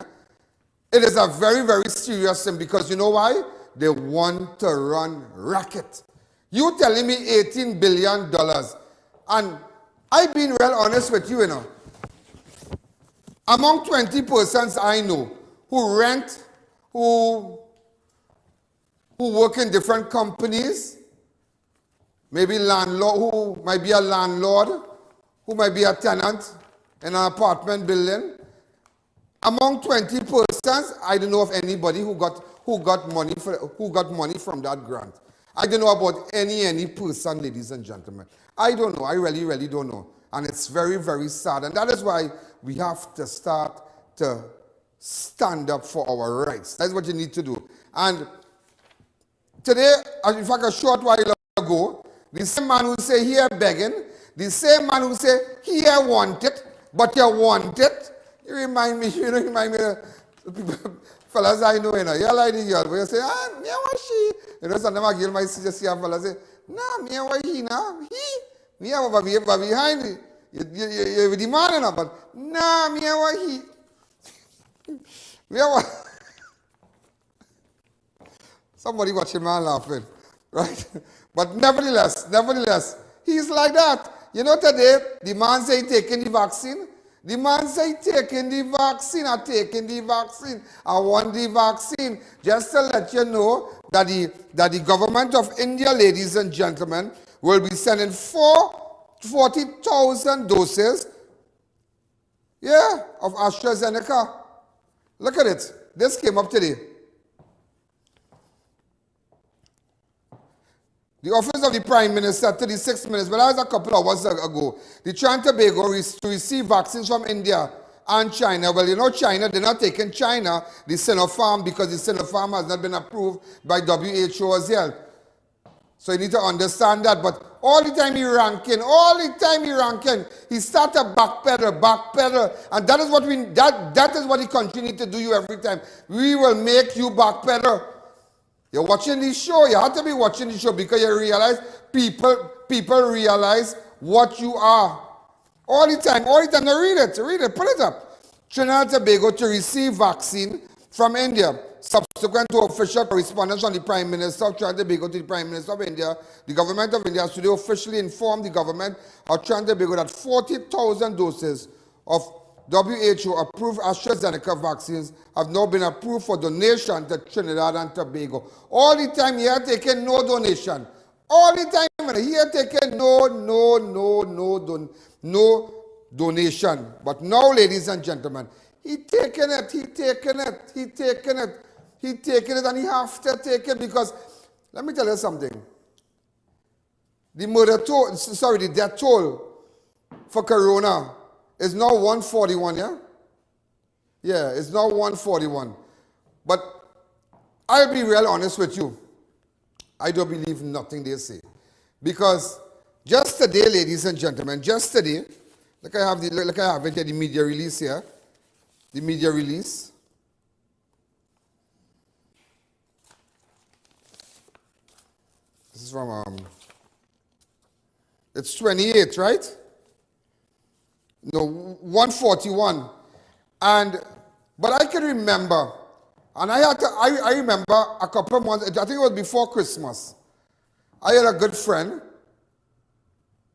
It is a very, very serious thing because you know why? They want to run racket. You telling me $18 billion. And I've been real honest with you, you know. Among 20 persons I know who rent, who work in different companies, maybe landlord, who might be a landlord, who might be a tenant in an apartment building. Among 20 persons, I don't know of anybody who got money from that grant. I don't know about any person, ladies and gentlemen. I don't know. I really, really don't know. And it's very, very sad. And that is why we have to start to stand up for our rights. That's what you need to do. And today, in fact, a short while ago, the same man who say here begging, the same man who say here want it, but you want it, you remind me of the people, fellas I know, you know, you like the girl, but you say, me what she, you know, sometimes I give my sister see a fella say, nah, me what he now, he, me what behind me, you the man, you know, but nah, me what he, me what, somebody watching man laughing, right? But nevertheless, he's like that. You know, today, the man say taking the vaccine. The man say taking the vaccine. I want the vaccine. Just to let you know that the government of India, ladies and gentlemen, will be sending 40,000 doses, of AstraZeneca. Look at it. This came up today. The office of the Prime Minister, 36 minutes, but that was a couple of hours ago. The Trinidad and Tobago to receive vaccines from India and China. Well, you know China, they're not taking China, the Sinopharm, because the Sinopharm has not been approved by WHO as well. So you need to understand that. But all the time he ranking, he start to backpedal. And that is what that is what the country need to do you every time. We will make you backpedal. You're watching this show, you have to be watching this show because you realize people realize what you are. All the time. Now read it, pull it up. Trinidad and Tobago to receive vaccine from India. Subsequent to official correspondence from the Prime Minister of Trinidad and Tobago to the Prime Minister of India, the government of India has today officially informed the government of Trinidad and Tobago that 40,000 doses of WHO-approved AstraZeneca vaccines have now been approved for donation to Trinidad and Tobago. All the time here taking no donation. All the time here taking no donation. But now, ladies and gentlemen, he taking it, and he have to take it because, let me tell you something. The death toll for corona is now 141, yeah? Yeah, it's now 141. But I'll be real honest with you. I don't believe nothing they say. Because just today, ladies and gentlemen, just today, look, I have it here, the media release here. The media release. This is from, it's 28, right? No, 141. But I can remember, and I remember a couple of months, I think it was before Christmas. I had a good friend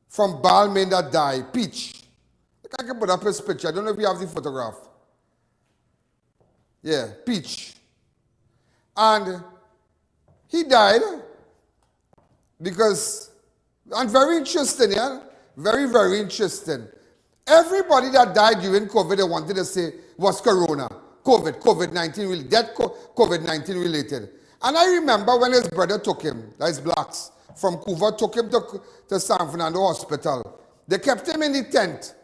from Balmain that died, Peach. I can put up his picture. I don't know if you have the photograph. Yeah, Peach. And he died because, and very interesting, yeah? Very, very interesting. Everybody that died during COVID, they wanted to say, was corona, COVID-19, death COVID-19 related. And I remember when his brother took him, that is blacks, from Cuba, took him to San Fernando Hospital. They kept him in the tent.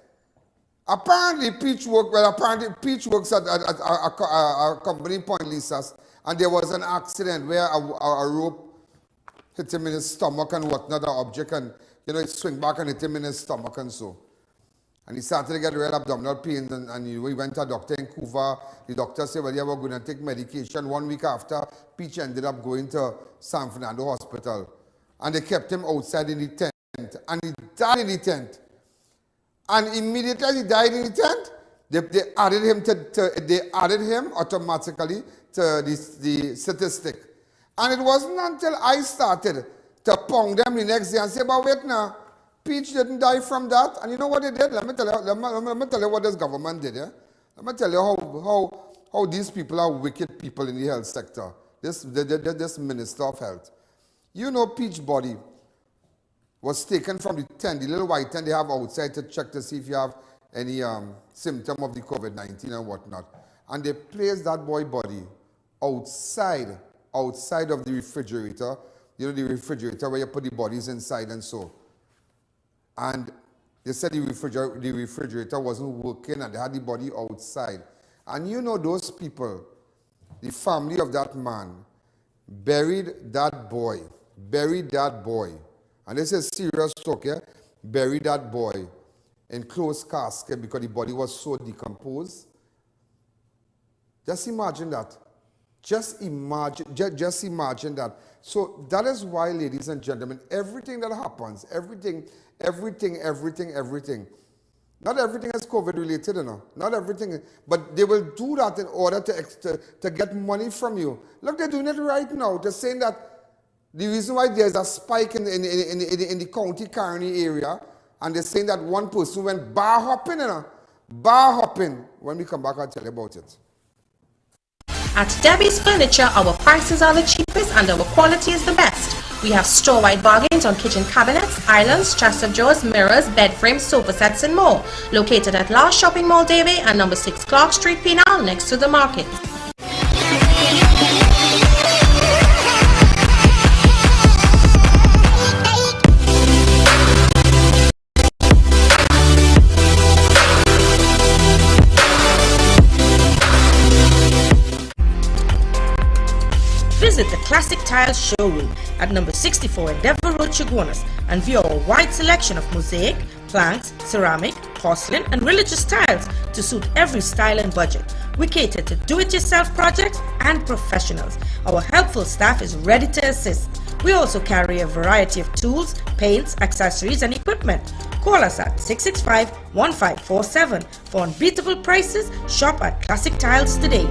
Apparently, Peach works at a company in Point Lisas, and there was an accident where a rope hit him in his stomach and whatnot, an object, and, you know, it swing back and hit him in his stomach and so. And he started to get real abdominal pains, and we went to a doctor in Couva. The doctor said, well, you were going to take medication. 1 week after, Peach ended up going to San Fernando Hospital. And they kept him outside in the tent. And he died in the tent. And immediately as he died in the tent, they added him automatically to the statistic. And it wasn't until I started to pound them the next day and say, but wait now, Peach didn't die from that. And you know what they did? Let me tell you what this government did. Yeah? Let me tell you how these people are wicked people in the health sector. This Minister of Health. You know, Peach body was taken from the tent, the little white tent they have outside to check to see if you have any symptom of the COVID-19 and whatnot. And they placed that boy body outside of the refrigerator. You know, the refrigerator where you put the bodies inside and so. And they said the refrigerator wasn't working and they had the body outside. And you know those people, the family of that man, buried that boy. And this is serious talk, yeah? Buried that boy in closed casket because the body was so decomposed. Just imagine that. Just imagine that. So that is why, ladies and gentlemen, everything that happens, everything, not everything is COVID related, you know. Not everything, but they will do that in order to get money from you. Look, they're doing it right now. They're saying that the reason why there's a spike in the county Carney area, and they're saying that one person went bar hopping, you know. Bar hopping. When we come back, I'll tell you about it. At Debbie's Furniture, our prices are the cheapest and our quality is the best. We have store-wide bargains on kitchen cabinets, islands, chest of drawers, mirrors, bed frames, sofa sets and more. Located at Last Shopping Mall, Davie and number 6 Clark Street, Penal, next to the market. Visit the Classic Tiles showroom at number 64 Endeavour Road, Chaguanas, and view our wide selection of mosaic, planks, ceramic, porcelain, and religious tiles to suit every style and budget. We cater to do-it-yourself projects and professionals. Our helpful staff is ready to assist. We also carry a variety of tools, paints, accessories, and equipment. Call us at 665-1547 for unbeatable prices. Shop at Classic Tiles today.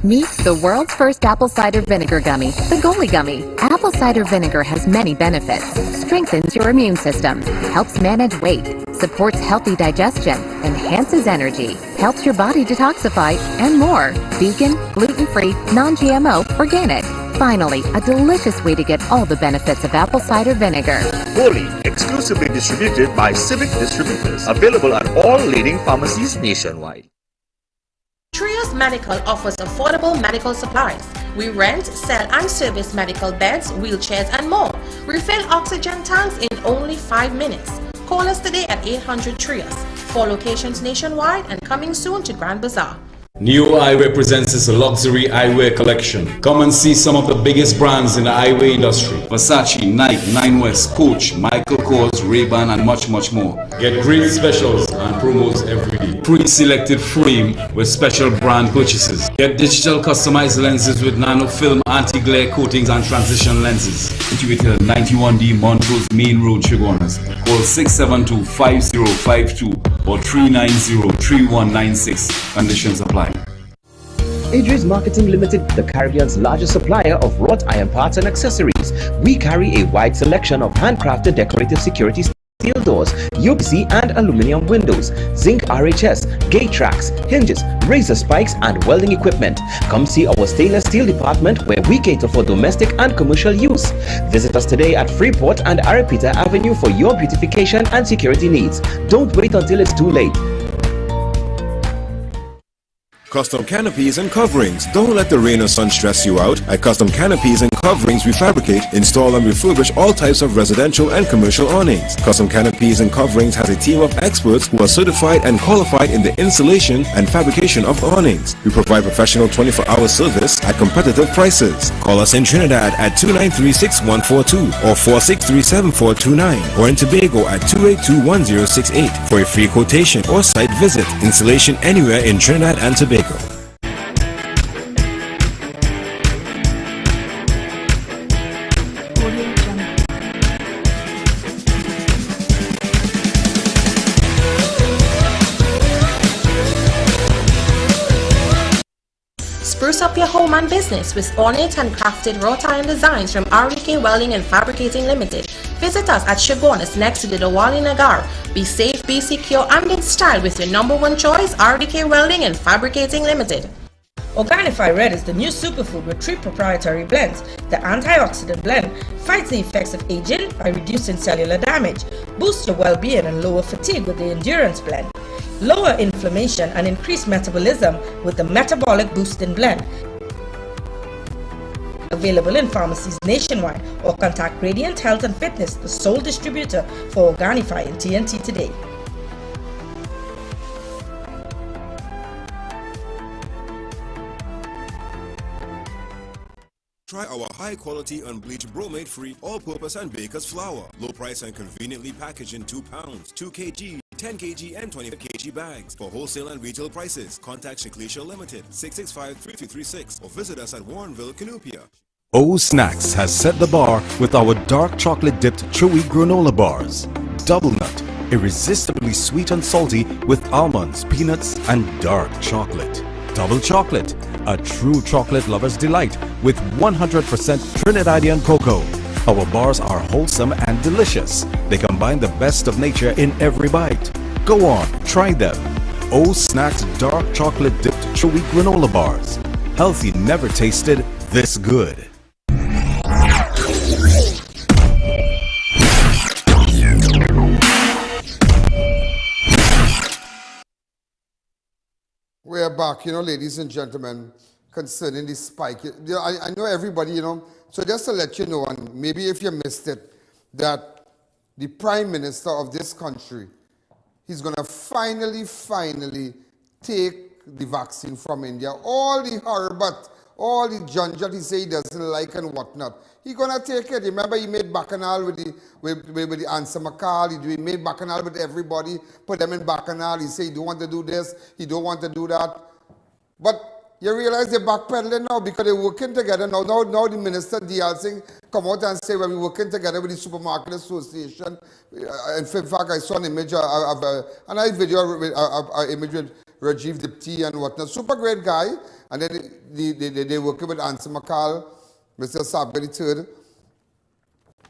Meet the world's first apple cider vinegar gummy, the Goli Gummy. Apple cider vinegar has many benefits. Strengthens your immune system, helps manage weight, supports healthy digestion, enhances energy, helps your body detoxify, and more. Vegan, gluten-free, non-GMO, organic. Finally, a delicious way to get all the benefits of apple cider vinegar. Goli, exclusively distributed by Civic Distributors. Available at all leading pharmacies nationwide. Trios Medical offers affordable medical supplies. We rent, sell and service medical beds, wheelchairs and more. Refill oxygen tanks in only 5 minutes. Call us today at 800 Trios. 4 locations nationwide and coming soon to Grand Bazaar. New Eyewear presents its luxury eyewear collection. Come and see some of the biggest brands in the eyewear industry. Versace, Nike, 9 West, Coach, Michael Kors, Ray-Ban and much more. Get great specials and promos every day. Pre-selected frame with special brand purchases. Get digital customized lenses with nano film anti-glare coatings and transition lenses. Situated at 91D Montrose Main Road, Chaguanas. Call 672-5052 or 390-3196. Conditions apply. ADVERTISE Marketing Limited, the Caribbean's largest supplier of wrought iron parts and accessories. We carry a wide selection of handcrafted decorative security steel doors, UPVC and aluminum windows, zinc RHS, gate tracks, hinges, razor spikes and welding equipment. Come see our stainless steel department where we cater for domestic and commercial use. Visit us today at Freeport and Aripita Avenue for your beautification and security needs. Don't wait until it's too late. Custom canopies and coverings. Don't let the rain or sun stress you out. At Custom Canopies and Coverings, we fabricate, install and refurbish all types of residential and commercial awnings. Custom Canopies and Coverings has a team of experts who are certified and qualified in the installation and fabrication of awnings. We provide professional 24-hour service at competitive prices. Call us in Trinidad at 293-6142 or 463-7429 or in Tobago at 282-1068 for a free quotation or site visit. Installation anywhere in Trinidad and Tobago. Spruce up your home and business with ornate and crafted wrought iron designs from RDK Welding and Fabricating Limited. Visit us at Shogunas next to the Dawali Nagar. Be safe, be secure, and in style with your #1 choice, RDK Welding and Fabricating Limited. Organifi Red is the new superfood with 3 proprietary blends. The antioxidant blend fights the effects of aging by reducing cellular damage, boosts your well-being and lower fatigue with the Endurance blend, lower inflammation and increase metabolism with the Metabolic Boosting blend. Available in pharmacies nationwide, or contact Radiant Health and Fitness, the sole distributor for Organifi in TNT today. Try our high-quality unbleached bromate-free all-purpose and baker's flour. Low price and conveniently packaged in 2 pounds, 2 kg, 10 kg and 25 kg bags. For wholesale and retail prices, contact Judicial Limited, 665-3336 or visit us at Warrenville, Canupia. O Snacks has set the bar with our dark chocolate-dipped chewy granola bars. Double nut, irresistibly sweet and salty with almonds, peanuts and dark chocolate. Double chocolate, a true chocolate lover's delight with 100% Trinidadian cocoa. Our bars are wholesome and delicious. They combine the best of nature in every bite. Go on, try them. O Snacks dark chocolate dipped chewy granola bars. Healthy never tasted this good. We're back, ladies and gentlemen, concerning the spike. I know everybody, so just to let you know, and maybe if you missed it, that the Prime Minister of this country, he's going to finally take the vaccine from India. All the harabat, all the junjat he say he doesn't like and whatnot, he's going to take it. Remember, he made bacchanal with the Answer McCall. He made bacchanal with everybody, put them in bacchanal. He say he don't want to do this, he don't want to do that. But you realize they're backpedaling now because they're working together. Now the Minister D.L. Singh come out and say, well, we're working together with the Supermarket Association. In fact, I saw an image of a video with image with Rajiv Dipti and whatnot. Super great guy. And then they're working with Answer McCall, Mr. Sabgari III,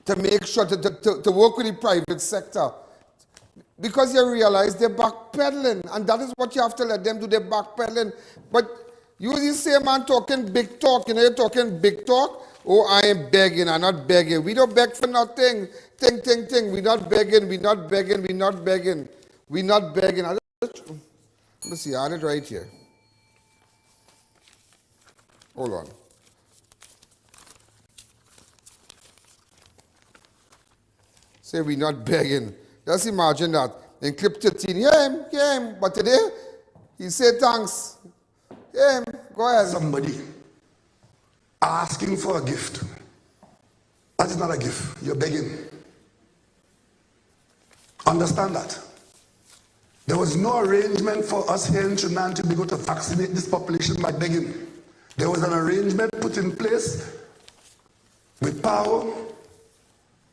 to make sure to work with the private sector. Because you realize they're backpedaling. And that is what you have to let them do, they're backpedaling. But you say, man, talking big talk, you're talking big talk. Oh, I am begging, I'm not begging. We don't beg for nothing. Ting. We're not begging. We're not begging. Let me see, I had it right here. Hold on. Say we're not begging. Just imagine that. In clip 13, yeah him. But today, he said thanks. Yeah, go ahead. Somebody asking for a gift. That is not a gift. You're begging. Understand that. There was no arrangement for us here in Trinidad and Tobago to vaccinate this population by begging. There was an arrangement put in place with power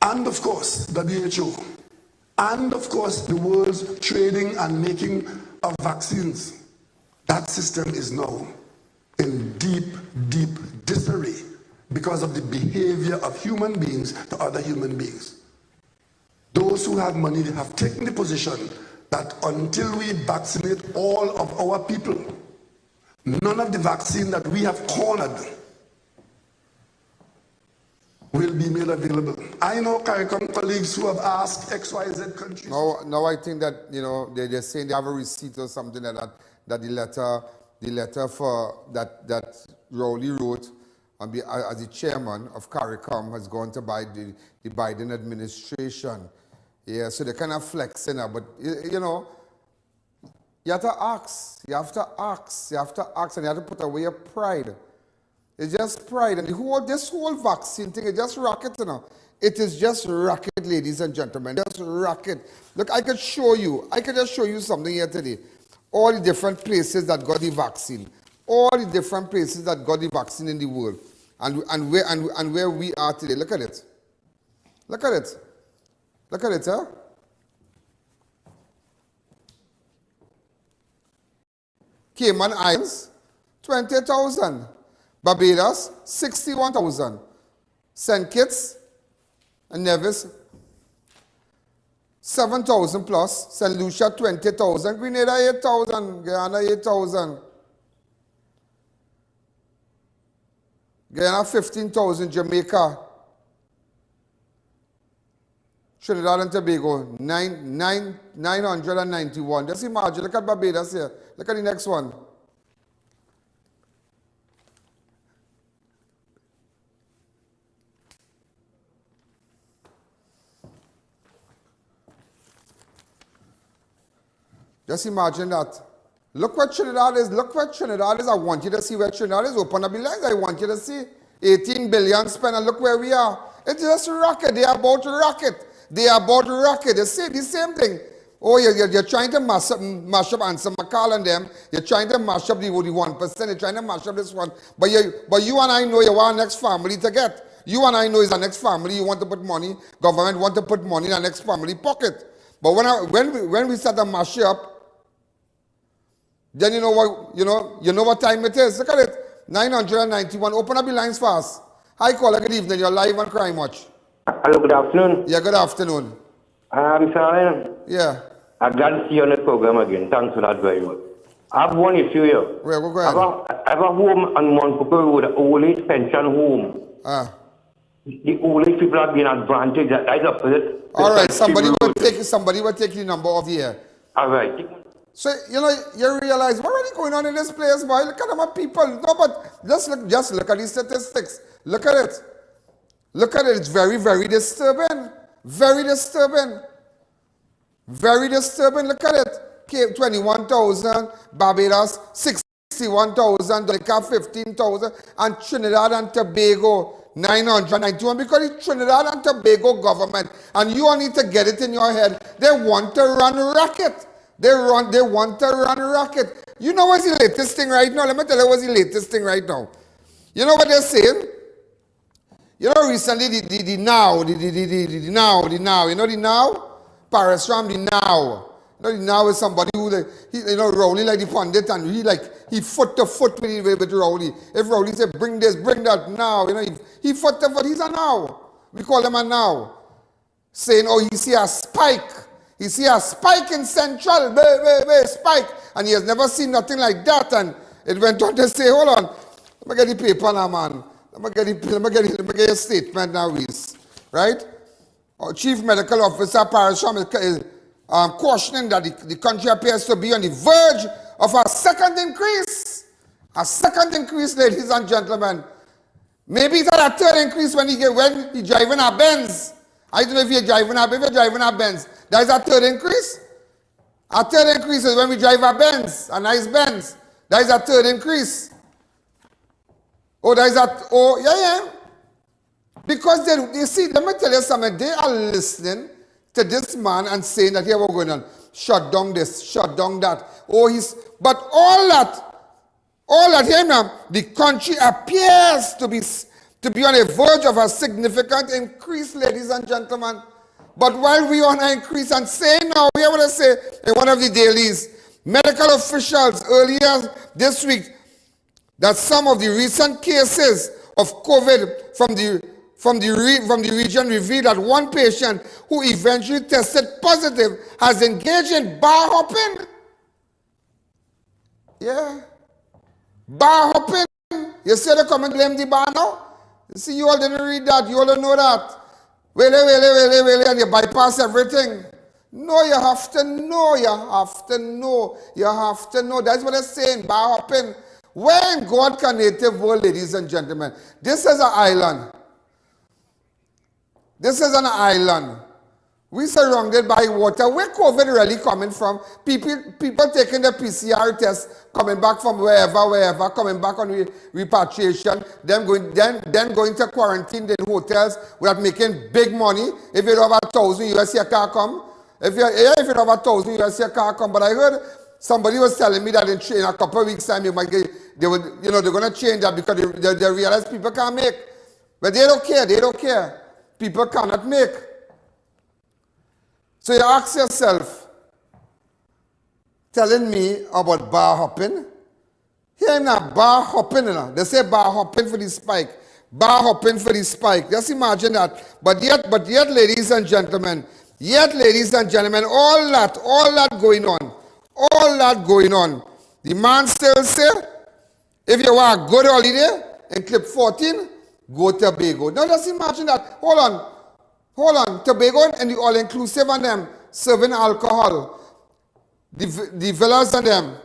and, of course, WHO and, of course, the world's trading and making of vaccines. That system is now in deep disarray because of the behavior of human beings to other human beings. Those who have money have taken the position that until we vaccinate all of our people, none of the vaccine that we have cornered will be made available. I know CARICOM colleagues who have asked XYZ countries. Now I think that, they're saying they have a receipt or something like that, that the letter the letter for that Rowley wrote as the chairman of CARICOM has gone to the Biden administration. Yeah, so they're kind of flexing now, but you know, you have to ask, and you have to put away your pride. It's just pride, and this whole vaccine thing is just racket, you know. It is just racket, ladies and gentlemen, just racket. Look, I could just show you something here today. All the different places that got the vaccine. All the different places that got the vaccine in the world. And where we are today. Look at it. Look at it. Look at it, huh? Cayman Islands, 20,000. Barbados, 61,000. St. Kitts and Nevis, 7,000 plus. St. Lucia, 20,000. Grenada, 8,000. Guyana, 8,000. Guyana, 15,000. Jamaica. Trinidad and Tobago, 991. Just imagine, look at Barbados here. Look at the next one. Just imagine that. Look where Trinidad is. Look where Trinidad is. I want you to see where Trinidad is. Open up the lines. I want you to see. 18 billion spent, and look where we are. It's just rocket. They are about to rocket. They are about to rocket. They say the same thing. Oh, you're trying to mash up Anson McCall and them. You're trying to mash up the 1%. You're trying to mash up this one. But you and I know you want our next family to get. You and I know it's our next family. You want to put money. Government want to put money in our next family pocket. But when we start to mash up, then you know what time it is. Look at it. 991. Open up the lines fast. Hi, caller. Good evening. You're live on Crime Watch. Hello, good afternoon. Yeah, good afternoon. Mr. Alleyne. Yeah. I'm glad to see you on the program again. Thanks for that very much. I have one issue here. Well, go ahead. I have a home on Montfoucault Road, an old age pension home. The old age people have been advantaged. That is opposite. All right, somebody will take the number of the air. All right. So, you realize what really going on in this place, boy? Look at them people. No, but just look at the statistics. Look at it. Look at it. It's very, very disturbing. Very disturbing. Very disturbing. Look at it. Cape 21,000, Barbados 61,000, Dominica 15,000, and Trinidad and Tobago 991. Because the Trinidad and Tobago government, and you all need to get it in your head, they want to run racket. They want to run racket. You know what's the latest thing right now? Let me tell you what's the latest thing right now. You know what they're saying? You know recently the now, you know the now? Paris Ram, the now. You know the now is somebody who Rowley like the pundit, and he foot to foot with Rowley. If Rowley say bring this, bring that now, he foot to foot, he's a now. We call him a now. Saying, oh, he see a spike. He see a spike in Central, spike. And he has never seen nothing like that. And it went on to say, hold on, let me get the paper now, man. Let me get a statement now, Reese. Right? Our Chief Medical Officer, Parasham, is cautioning that the country appears to be on the verge of a second increase. A second increase, ladies and gentlemen. Maybe it's a third increase when he's driving a Benz. I don't know if you're driving a Benz. That is a third increase. A third increase is when we drive a Benz, a nice Benz. That is a third increase. Yeah. Because you see, let me tell you something. They are listening to this man and saying that here we're going on. Shut down this, shut down that. But all that here now, the country appears to be on the verge of a significant increase, ladies and gentlemen. But while we are on an increase and saying now, we are going to say in one of the dailies, medical officials earlier this week, that some of the recent cases of COVID from the region revealed that one patient who eventually tested positive has engaged in bar hopping. Yeah. Bar hopping. You see they come and blame the bar now? You see, you all didn't read that. You all don't know that. Well, and you bypass everything. No, you have to know. You have to know. You have to know. That's what I'm saying. Bar hopping. Where in God can native world, ladies and gentlemen? This is an island. This is an island. We surrounded by water. Where COVID really coming from? People taking the PCR test, coming back from wherever, coming back on repatriation, then going to quarantine in hotels without making big money. If you have $1,000 US, you can't come. If you have $1,000 US, you can't come. But I heard somebody was telling me that in a couple of weeks' time, they're going to change that because they realize people can't make. But they don't care. They don't care. People cannot make. So you ask yourself, telling me about bar hopping? Here I'm not bar hopping, you know. They say bar hopping for the spike. Bar hopping for the spike. Just imagine that. But yet, ladies and gentlemen, all that going on. The man still say, if you want a good holiday in clip 14, go to Tobago. Now just imagine that. Hold on. Tobago and the all-inclusive and them serving alcohol. The villas and them.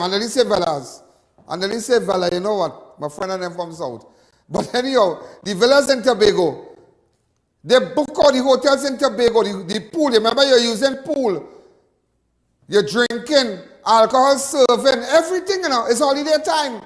And they say villas. And they say villa, you know what? My friend and them from South. But anyhow, the villas in Tobago. They book all the hotels in Tobago, the pool. Remember, you're using pool. You're drinking, alcohol serving, everything, you know. It's holiday time.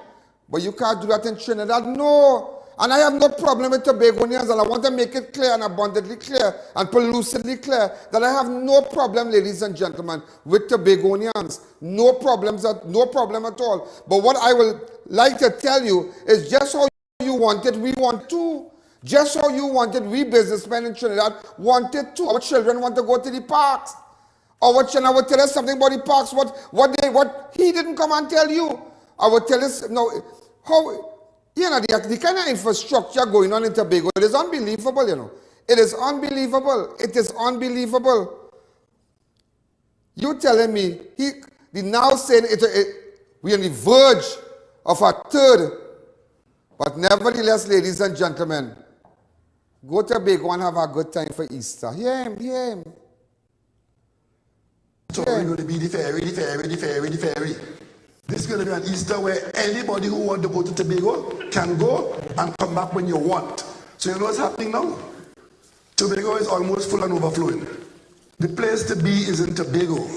But you can't do that in Trinidad. No. And I have no problem with Tobagonians, and I want to make it clear and abundantly clear and lucidly clear that I have no problem, ladies and gentlemen, with Tobagonians. No problem at all. But what I will like to tell you is just how you want it, we want to. Just how you wanted, we businessmen in Trinidad wanted to. Our children want to go to the parks. Our children would tell us something about the parks, what he didn't come and tell you. I would tell us, no, how, you know, the kind of infrastructure going on in Tobago, it is unbelievable, you know. It is unbelievable. It is unbelievable. You telling me, the now saying we're on the verge of a third, but nevertheless, ladies and gentlemen, go to Tobago and have a good time for Easter. Hear him. So we're going to be the ferry. This is going to be an Easter where anybody who wants to go to Tobago can go and come back when you want. So you know what's happening now? Tobago is almost full and overflowing. The place to be is in Tobago.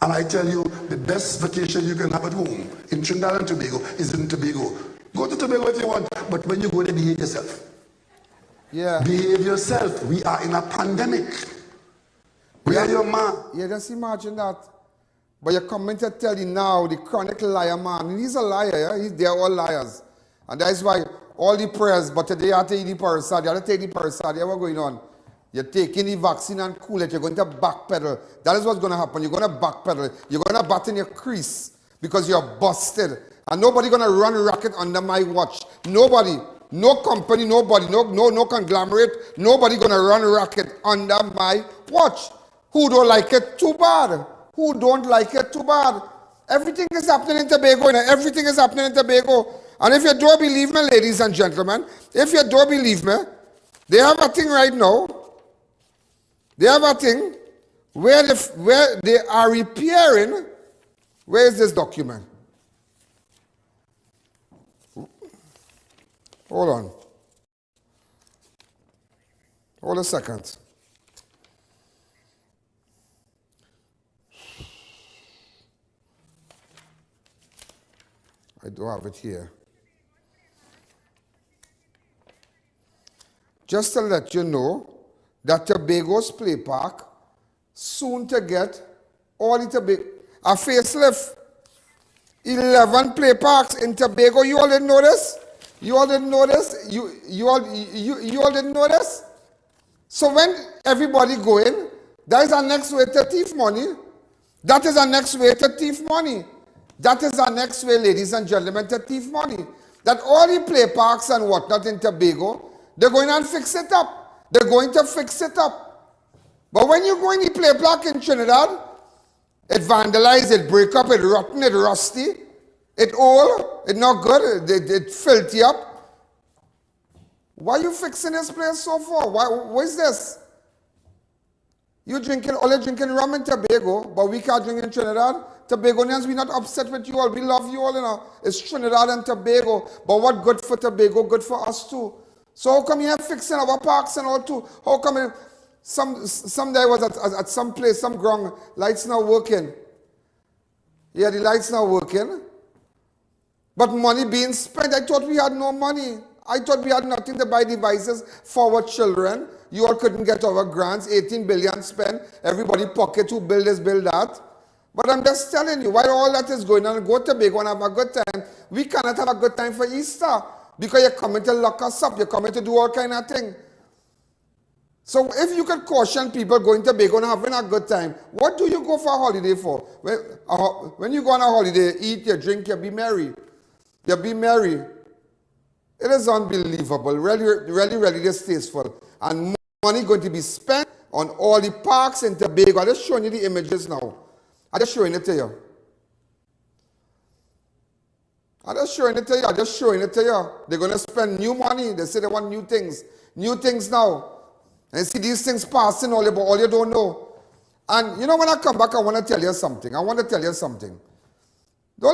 And I tell you, the best vacation you can have at home in Trinidad and Tobago is in Tobago. Go to Tobago if you want, but when you go there, behave yourself. Yeah. Behave yourself. We are in a pandemic. We are your man. Yeah, just imagine that. But you're coming to tell you now, the chronic liar man, and he's a liar, yeah? They're all liars. And that's why all the prayers, but today you have to eat the parasite, you have to take the parasite, what's going on? You're taking the vaccine and cool it, you're going to backpedal. That is what's going to happen. You're going to backpedal. You're going to bat in your crease because you're busted. And nobody going to run racket under my watch. Nobody. No company, nobody, no conglomerate, nobody going to run racket under my watch. Who don't like it, too bad. Who don't like it, too bad. Everything is happening in Tobago, everything is happening in Tobago. And if you don't believe me, ladies and gentlemen, if you don't believe me, they have a thing right now. They have a thing where they are repairing. Where is this document? Hold on. Hold a second. I do have it here. Just to let you know that Tobago's Play Park soon to get all the Tobago, a facelift. 11 play parks in Tobago. You all didn't know this? You all didn't know this? You all didn't know this? So when everybody go in, that is our next way to thief money. That is our next way to thief money. That is our next way, ladies and gentlemen, to thief money. That all the play parks and whatnot in Tobago, they're going to fix it up. They're going to fix it up. But when you go in the play park in Trinidad, it vandalized, it break up, it rotten, it rusty, it old, it not good, it filthy up. Why are you fixing this place so for? What is this? You're drinking rum in Tobago, but we can't drink in Trinidad. Tobagonians, we're not upset with you all. We love you all, you know. It's Trinidad and Tobago. But what good for Tobago, good for us too. So how come you're fixing our parks and all too? How come some day I was at some place, some ground, lights not working. Yeah, the lights not working. But money being spent. I thought we had no money. I thought we had nothing to buy devices for our children. You all couldn't get our grants, 18 billion spent. Everybody pocket to build this, build that. But I'm just telling you, while all that is going on, go to Tobago and have a good time. We cannot have a good time for Easter because you're coming to lock us up. You're coming to do all kind of thing. So if you could caution people going to Tobago and having a good time, what do you go for a holiday for? When you go on a holiday, eat, you drink, you be merry. You be merry. It is unbelievable, really distasteful. And money going to be spent on all the parks in Tobago. I'm just showing you the images now. I'm just showing it to you. I'm just showing it to you. They're going to spend new money. They say they want new things. New things now. And you see these things passing all you don't know. And you know, when I come back, I want to tell you something. Don't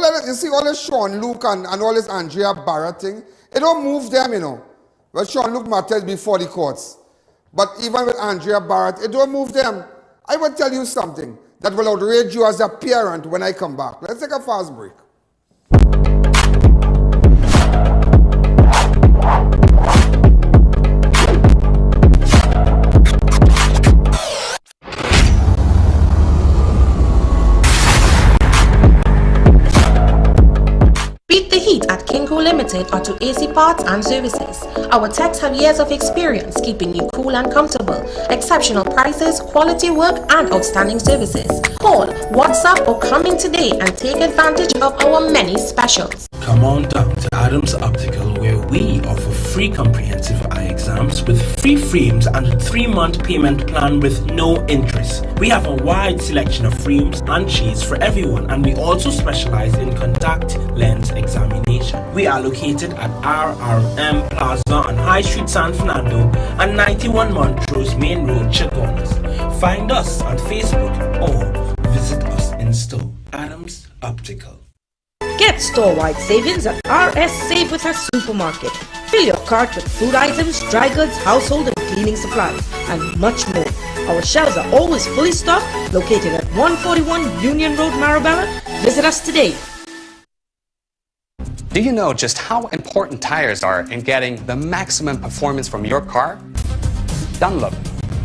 let it, you see all this Sean Luke and all this Andrea Barrett thing, it don't move them, you know. Well, Sean Luke matters before the courts. But even with Andrea Barrett, it don't move them. I will tell you something that will outrage you as a parent when I come back. Let's take a fast break. Beat the heat at Kinko Limited or to AC Parts and Services. Our techs have years of experience keeping you cool and comfortable. Exceptional prices, quality work, and outstanding services. Call, WhatsApp, or come in today and take advantage of our many specials. Come on down to Adams Optical, where we offer free comprehensive eye exams with free frames and a 3-month payment plan with no interest. We have a wide selection of frames and shades for everyone, and we also specialize in contact lens examination. We are located at RRM Plaza on High Street, San Fernando, and 91 Montrose Main Road, Chaguanas. Find us on Facebook or visit us in store. Adams Optical. Get store-wide savings at RS Save with us supermarket. Fill your cart with food items, dry goods, household and cleaning supplies, and much more. Our shelves are always fully stocked, located at 141 Union Road, Marabella. Visit us today. Do you know just how important tires are in getting the maximum performance from your car? Dunlop,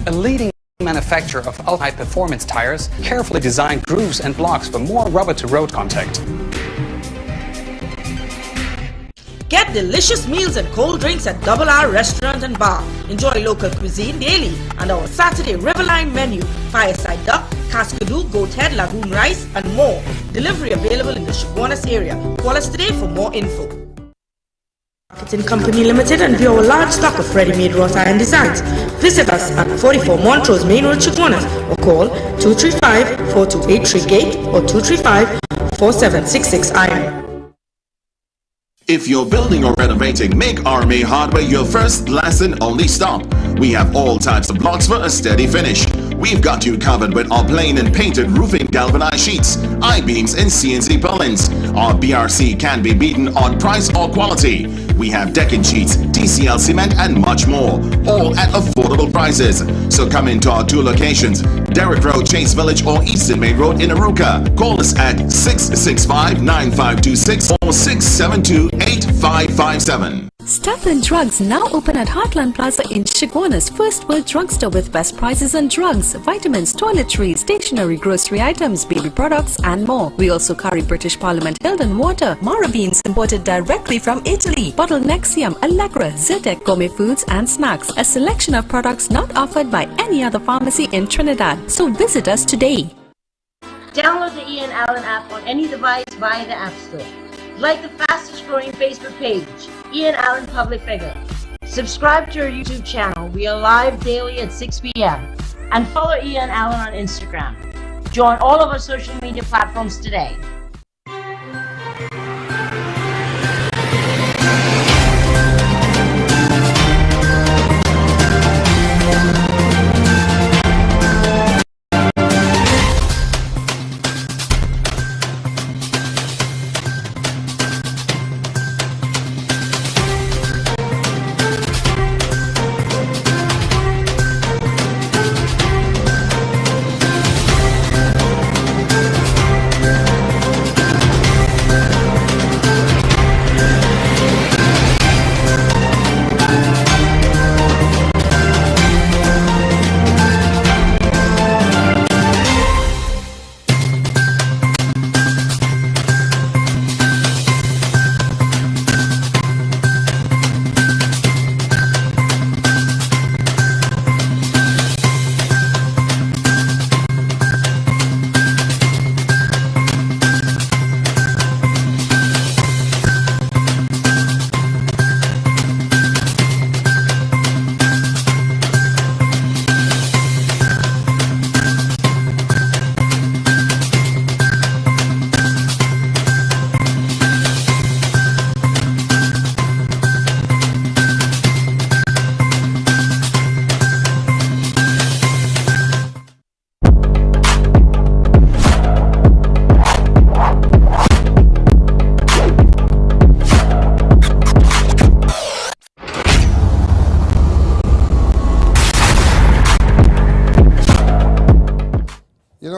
a leading manufacturer of ultra-high performance tires, carefully designed grooves and blocks for more rubber-to-road contact. Get delicious meals and cold drinks at Double R Restaurant and Bar. Enjoy local cuisine daily and our Saturday Riverline menu. Fireside duck, cascadoo, goat head, lagoon rice, and more. Delivery available in the Chaguanas area. Call us today for more info. Marketing Company Limited and view our large stock of ready-made wrought iron designs. Visit us at 44 Montrose Main Road, Chaguanas, or call 235-4283-GATE or 235-4766-IRON. If you're building or renovating, make RMA Hardware your first, last and only stop. We have all types of blocks for a steady finish. We've got you covered with our plain and painted roofing galvanized sheets, I-beams and CNC purlins. Our BRC can be beaten on price or quality. We have decking sheets, TCL cement and much more, all at affordable prices. So come into our 2 locations, Derrick Road, Chase Village or Eastern Main Road in Arouca. Call us at 665-9526 or 672-8557. Stapleton Drugs now open at Heartland Plaza in Chaguanas, first world drugstore with best prices on drugs, vitamins, toiletries, stationery, grocery items, baby products and more. We also carry British Parliament Hilden water, Mara beans imported directly from Italy, bottled Nexium, Allegra, Zyrtec, gourmet foods and snacks, a selection of products not offered by any other pharmacy in Trinidad. So visit us today. Download the Ian Alleyne app on any device via the App Store. Like the fastest growing Facebook page, Ian Alleyne Public Figure. Subscribe to our YouTube channel. We are live daily at 6 p.m. And follow Ian Alleyne on Instagram. Join all of our social media platforms today.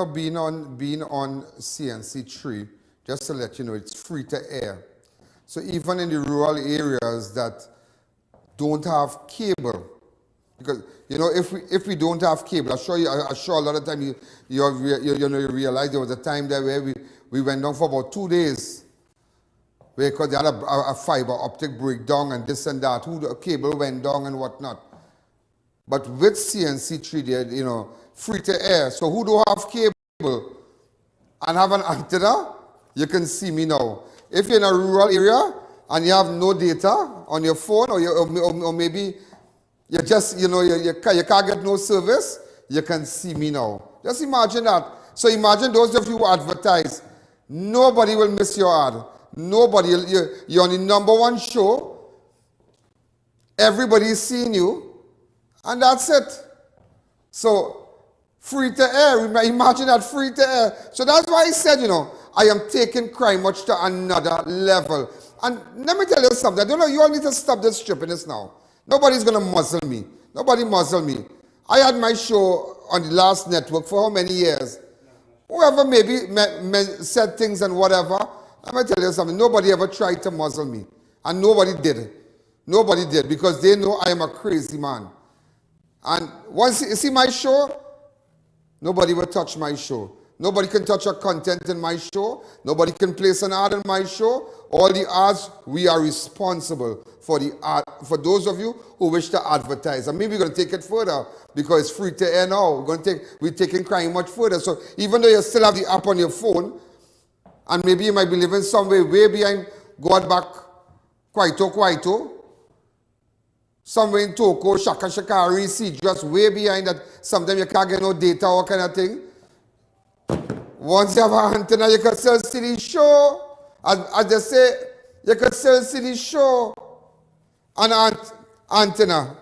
being on CNC3, just to let you know, it's free to air. So even in the rural areas that don't have cable, because you know if we don't have cable, I'm sure a lot of time you realize there was a time there where we went down for about 2 days because they had a fiber optic breakdown and this and that, the cable went down and whatnot. But with CNC3, they're, you know, free to air. So who don't have cable and have an antenna, you can see me now. If you're in a rural area and you have no data on your phone, or maybe you just, you know, you can't get no service, you can see me now. Just imagine that. So imagine those of you who advertise, nobody will miss your ad. Nobody, you're on the #1 show, everybody's seeing you, and that's it. So, free to air, imagine that, free to air. So that's why I said, you know, I am taking crime much to another level. And let me tell you something, I don't know, you all need to stop this strippiness now. Nobody's going to muzzle me. Nobody muzzle me. I had my show on the last network for how many years? Whoever maybe said things and whatever, let me tell you something, nobody ever tried to muzzle me. And nobody did. Nobody did, because they know I am a crazy man. And once you see my show, nobody will touch my show. Nobody can touch a content in my show. Nobody can place an ad in my show. All the ads, we are responsible for the ad, for those of you who wish to advertise. And maybe we're going to take it further because it's free to air now. We're taking crime much further. So even though you still have the app on your phone, and maybe you might be living somewhere way behind God back, Kwaito, somewhere in Toko, Shakari, see, just way behind that. Sometimes you can't get no data or kind of thing. Once you have an antenna, you can still see the show. As they say, you can still see the show. An antenna.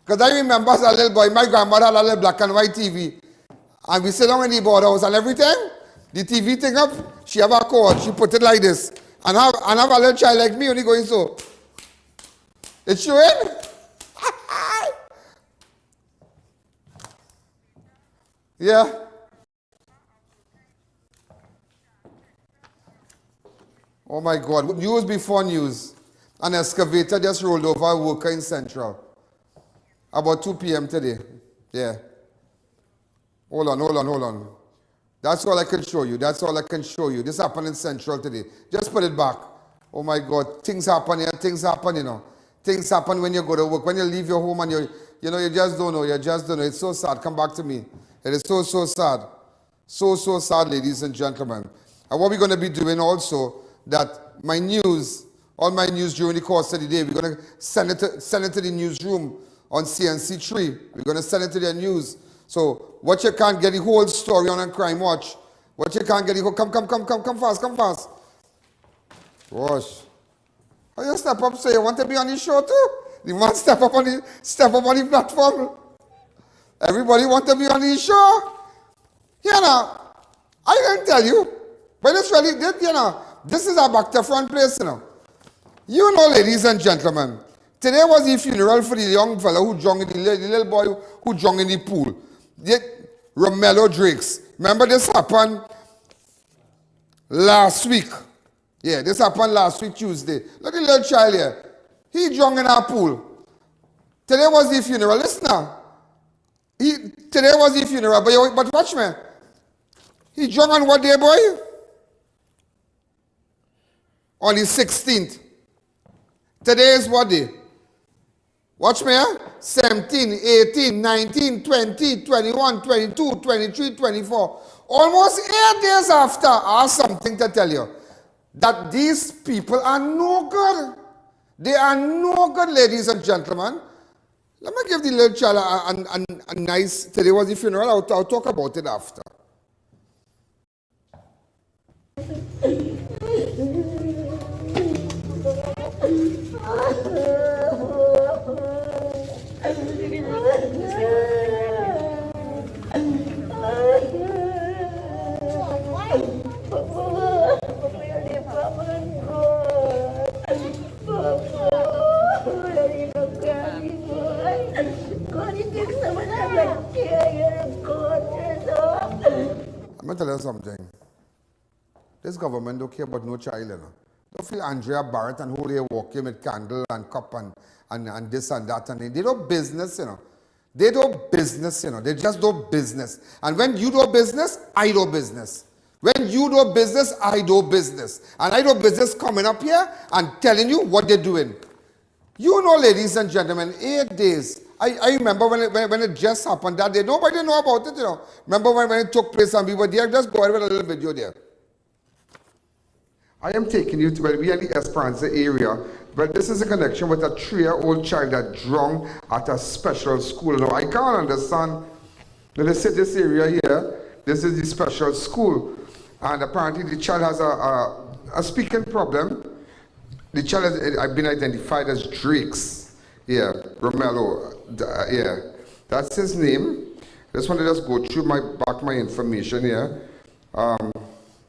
Because I remember as a little boy, my grandmother had a little black and white TV. And we sit down in the board house, and every time the TV thing up, she have a cord, she put it like this. And have a little child like me only going so. It's showing? Yeah. Oh my God. News before news. An excavator just rolled over a worker in Central. About 2 p.m. today. Yeah. Hold on. That's all I can show you. This happened in Central today. Just put it back. Oh my God. Things happen here. Things happen, you know. Things happen when you go to work. When you leave your home and you just don't know. It's so sad. Come back to me. It is so sad. So sad, ladies and gentlemen. And what we're going to be doing also, that all my news during the course of the day, we're going to send it to the newsroom on CNC3. We're going to send it to their news. So what you can't get the whole story on Crime Watch, what you can't get the whole, come fast. Gosh. Oh, you step up, so you want to be on the show too? You want to step up on the platform? Everybody want to be on the show? You know, I can tell you, but it's really, you know, this is a back to front place, you know. You know, ladies and gentlemen, today was the funeral for the young fellow who drowned in the little boy who drowned in the pool. Romello Drakes. Remember this happened last week. Yeah, this happened last week, Tuesday. Look at the little child here. He drowned in our pool. Today was the funeral. Listen now. Today was the funeral, but watch me. He drowned on what day, boy? On the 16th. Today is what day? Watch me, 17, 18, 19, 20, 21, 22, 23, 24. Almost 8 days after, I have something to tell you. That these people are no good. They are no good, ladies and gentlemen. Let me give the little child a nice, today was the funeral, I'll talk about it after. God, you take some of that care, God. you something. This government don't care about no child, you know. Don't feel Andrea Barrett and who they walking with candle and cup and this and that. And they do business, you know. They do business, you know. They just do business. And when you do business, I do business. When you do business, I do business. And I do business coming up here and telling you what they're doing. You know, ladies and gentlemen, 8 days. I remember when it just happened that day. Nobody know about it, you know. Remember when it took place and we were there? Just go ahead with a little video there. I am taking you to, well, we are in the Esperanza area, but this is a connection with a 3-year-old child that drowned at a special school. Now, I can't understand, let's say this area here, this is the special school, and apparently the child has a speaking problem. The child has been identified as Drake's, yeah, Romello, yeah, that's his name. Just want to just go through my information here.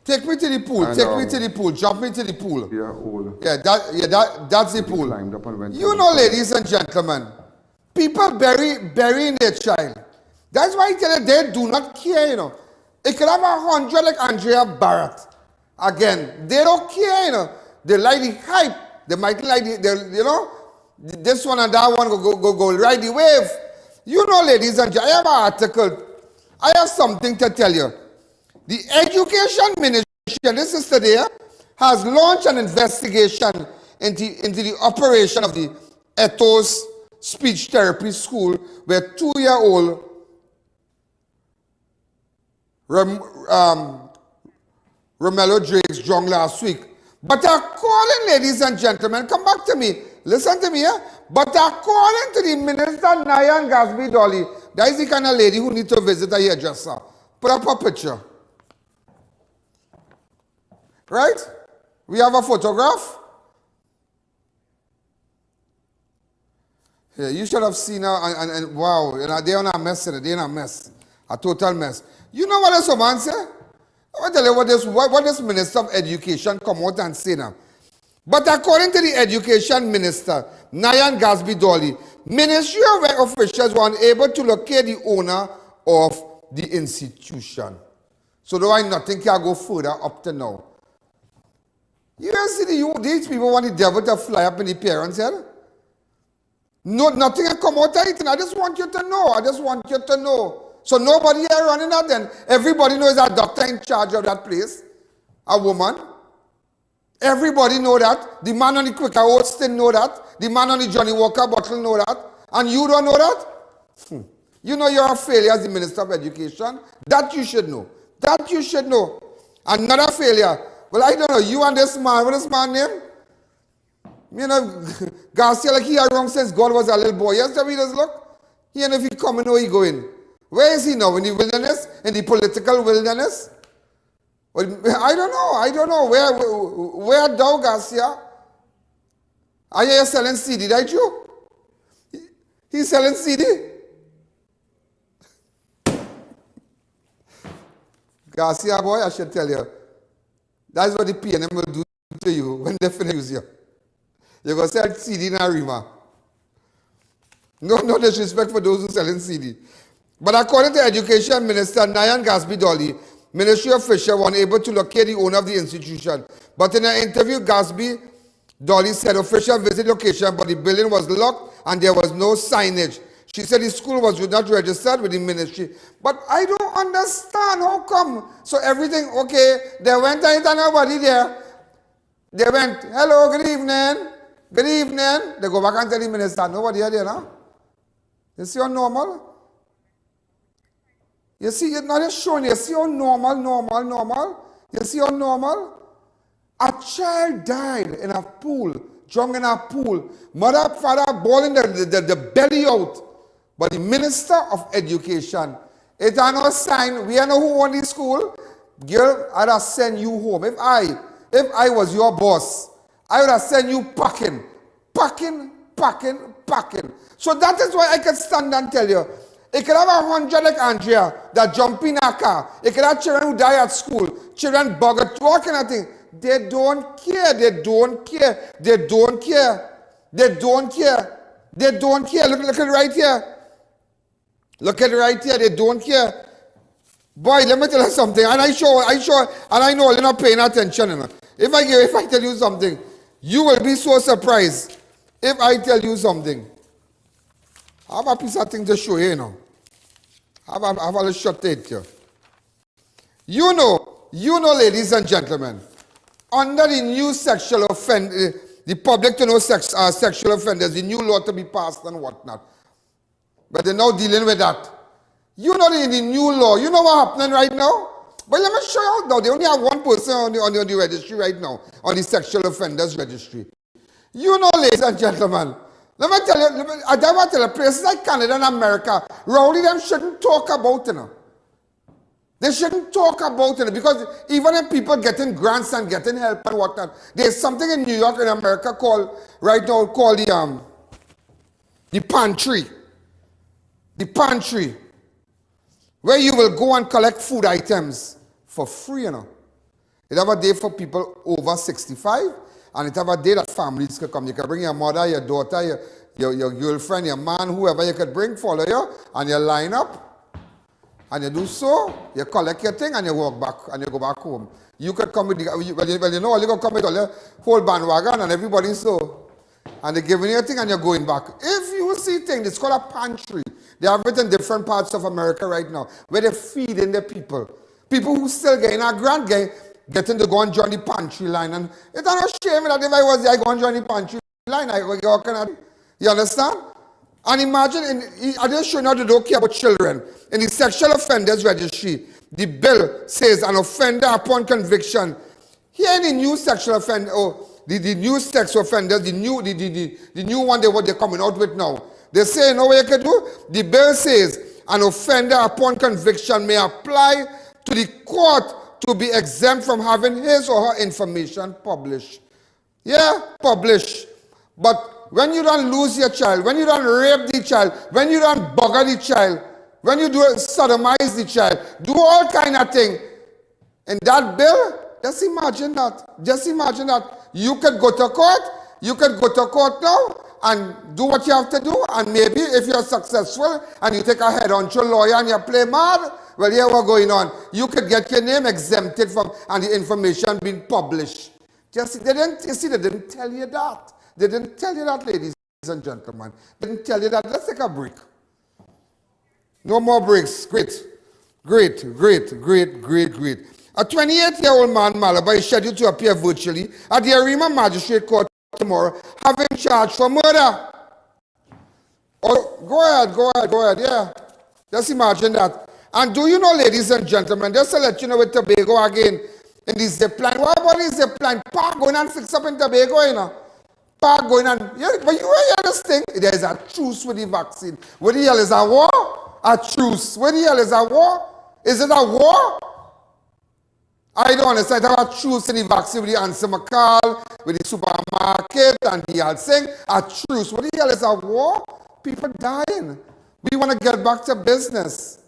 Take me to the pool. And, take me to the pool. Jump me to the pool. Yeah, old. Yeah, that's the pool. You know, ladies and gentlemen, people burying their child. That's why I tell you, they do not care, you know. It could have 100 like Andrea Barrett. Again, they don't care, you know. They like the hype. They might like the you know, this one and that one go ride the wave. You know, ladies and gentlemen, I have an article. I have something to tell you. The Education Ministry, this is today, has launched an investigation into the operation of the Ethos Speech Therapy School, where 2-year-old Romello Drake's drowned last week. But according, ladies and gentlemen, come back to me, listen to me here. But according to the Minister I.A.N. Gasby Dolly, that is the kind of lady who needs to visit a hairdresser. Put up a picture. Right? We have a photograph. Yeah, you should have seen her and wow, you know, they're in a mess, they're in a mess. A total mess. You know what this woman say? I'll tell you what this Minister of Education come out and say now. But according to the Education Minister, I.A.N. Gasby Dolly, Ministry of officials were unable to locate the owner of the institution. So though nothing can go further up to now. You see these people want the devil to fly up in the parents' head? No, nothing can come out of it. And I just want you to know. I just want you to know. So nobody here running that then. Everybody knows a doctor in charge of that place. A woman. Everybody know that. The man on the Quaker Oats still know that. The man on the Johnny Walker bottle know that. And you don't know that? You know you're a failure as the Minister of Education. That you should know. That you should know. Another failure. Well, I don't know, you and this man, what is this man's name? You know, Garcia, like he had wrong since God was a little boy. Yes, the readers look. He and if he coming or he going. Where is he now? In the wilderness? In the political wilderness? Well, I don't know. Where thou, Garcia? Are you selling CD, right you? He's selling CD? Garcia, boy, I should tell you. That's what the PNM will do to you when they finish you. You're going to sell CD in Arima. No disrespect for those who selling CD. But according to Education Minister I.A.N. Gasby Dolly, Ministry officials were unable to locate the owner of the institution. But in an interview, Gasby Dolly said officials visited the location, but the building was locked and there was no signage. She said the school was not registered with the ministry. But I don't understand how come. So everything, okay, they went and nobody there. They went, hello, good evening. Good evening. They go back and tell the minister, nobody here there now. You see how normal? You see, you're not just showing, you see how normal. You see how normal? A child died in a pool, drunk in a pool. Mother, father, bawling the belly out. But the Minister of Education, it are no sign, we know who won the school. Girl, I'd have sent you home. If I was your boss, I would have sent you packing. So that is why I can stand and tell you, it could have 100 like Andrea that jump in a car. It could have children who die at school, children bug at all kind of thing. They don't care. Look at it right here. They don't care. Boy, let me tell you something. And and I know you're not paying attention. You know. If I tell you something, you will be so surprised if I tell you something. I have a piece of thing to show you, you know. I have a little short tape here. You know, ladies and gentlemen, under the new sexual offender, the public to know sexual offenders, the new law to be passed and whatnot. But they're now dealing with that. You know the new law, you know what's happening right now? But let me show you now. They only have one person on the registry right now, on the sexual offenders registry. You know, ladies and gentlemen, let me tell you, I want to tell you, places like Canada and America, rowdy them shouldn't talk about it. They shouldn't talk about it because even if people getting grants and getting help and whatnot, there's something in New York and America called the pantry. The pantry, where you will go and collect food items for free, you know. It have a day for people over 65, and it have a day that families can come. You can bring your mother, your daughter, your girlfriend, your man, whoever you could bring, follow you, and you line up. And you do so, you collect your thing and you walk back and you go back home. You could come with the, you know, you can come with all your whole bandwagon and everybody so. And they're giving you a thing and you're going back. If you see things, it's called a pantry. They have it in different parts of America right now, where they're feeding the people. People who still getting a grant getting to go and join the pantry line. And it's not a shame that if I was there, I go and join the pantry line. You understand? And imagine, I just show you how they don't care about children. In the sexual offenders registry, the bill says an offender upon conviction. Here in the new sexual offender, the new sex offenders, the new one what they're coming out with now. They say, you know what you can do? The bill says an offender upon conviction may apply to the court to be exempt from having his or her information published. Yeah, published. But when you don't lose your child, when you don't rape the child, when you don't bugger the child, when you do sodomize the child, do all kind of thing. In that bill, just imagine that. Just imagine that. You could go to court now and do what you have to do, and maybe if you're successful and you take a head-on-show lawyer and you play mad, well, here what's going on. You could get your name exempted from and the information being published. They didn't tell you that. They didn't tell you that, ladies and gentlemen. They didn't tell you that. Let's take a break. No more breaks. Great. A 28-year-old man, Malabar, is scheduled to appear virtually at the Arima Magistrate Court tomorrow, having charged for murder. Oh, go ahead, yeah. Just imagine that. And do you know, ladies and gentlemen, just to let you know with Tobago again, in the zip line, what about the zip line? Park going and fix up in Tobago, you know. Park going on. Yeah, but you hear this thing? There is a truce with the vaccine. What the hell is a war? A truce. What the hell is a war? Is it a war? I don't understand. I have a truce in the vaccine with the Answer McCall, with the supermarket and the whole thing. A truce. What the hell is a war? People dying. We want to get back to business.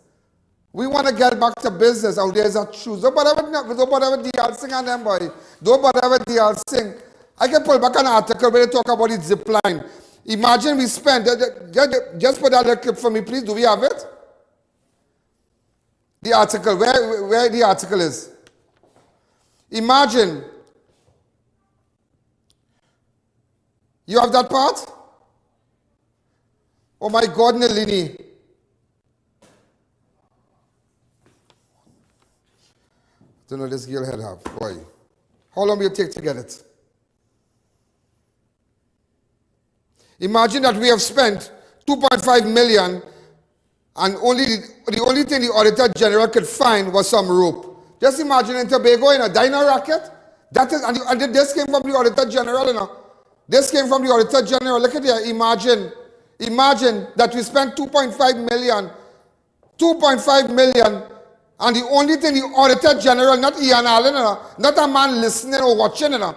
Out there is a truce. Don't bother with the whole thing on them, boy. Don't bother with the whole thing. I can pull back an article where they talk about the zip line. Imagine we spend, just put that little clip for me, please. Do we have it? The article, where the article is. Imagine. You have that part? Oh my God, Nalini. I don't know this girl head have. Boy. How long will it take to get it? Imagine that we have spent 2.5 million and the only thing the Auditor General could find was some rope. Just imagine in Tobago in a dino racket. That is, and this came from the Auditor General, you know. This came from the Auditor General. Look at here. Imagine that we spent 2.5 million. 2.5 million. And the only thing the Auditor General, not Ian Alleyne, you know, not a man listening or watching, you know.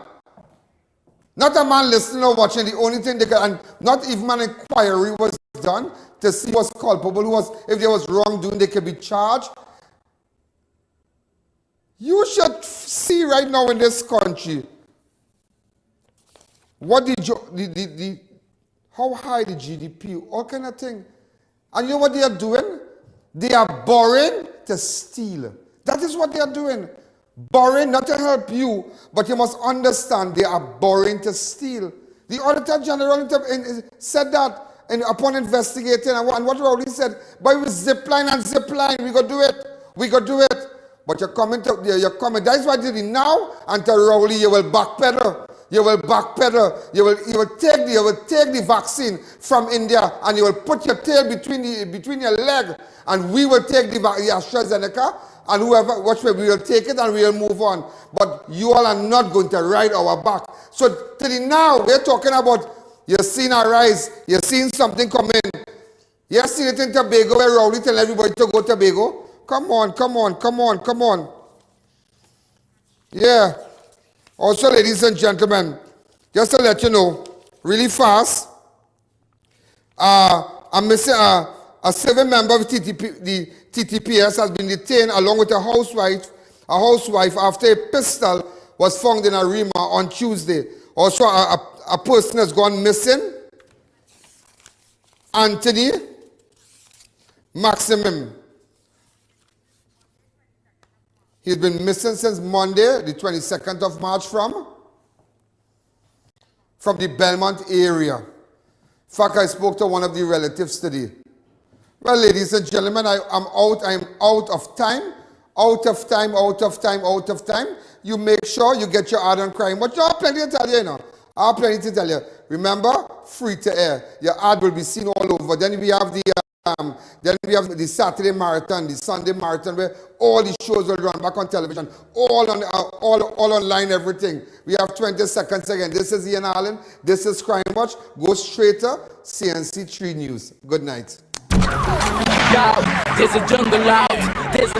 Not a man listening or watching. The only thing they could, and not even an inquiry was done to see who was culpable, if there was wrongdoing, they could be charged. You should see right now in this country what how high the GDP, all kind of thing. And you know what they are doing? They are borrowing to steal. That is what they are doing. Borrowing, not to help you, but you must understand they are borrowing to steal. The Auditor General said that upon investigating, and what Rowley said, but with zipline and zipline, we go do it. We go do it. But you're coming. That is why I did it now. And to Rowley, you will backpedal. You will backpedal. You will take the vaccine from India, and you will put your tail between your leg, and we will take the AstraZeneca, and whoever, watch me, we will take it and we will move on. But you all are not going to ride our back. So till now, we're talking about you're seeing a rise, you're seeing something coming. You're seeing it in Tobago where Rowley tell everybody to go to Tobago. Come on, come on, come on, come on. Yeah. Also, ladies and gentlemen, just to let you know, really fast, I'm missing a 7 member of the TTPS has been detained along with a housewife after a pistol was found in a Rima on Tuesday. Also, a person has gone missing. Anthony Maximum. He's been missing since Monday, the 22nd of March from the Belmont area. In fact, I spoke to one of the relatives today. Well, ladies and gentlemen, I'm out of time. Out of time. You make sure you get your ad on crime. But you have plenty to tell you, you know. I have plenty to tell you. Remember, free to air. Your ad will be seen all over. Then we have the Saturday marathon, the Sunday marathon, where all the shows will run back on television, all online, everything. We have 20 seconds again. This is Ian Alleyne. This is Crime Watch. Go straight to CNC 3 News. Good night. There's a jungle out. There's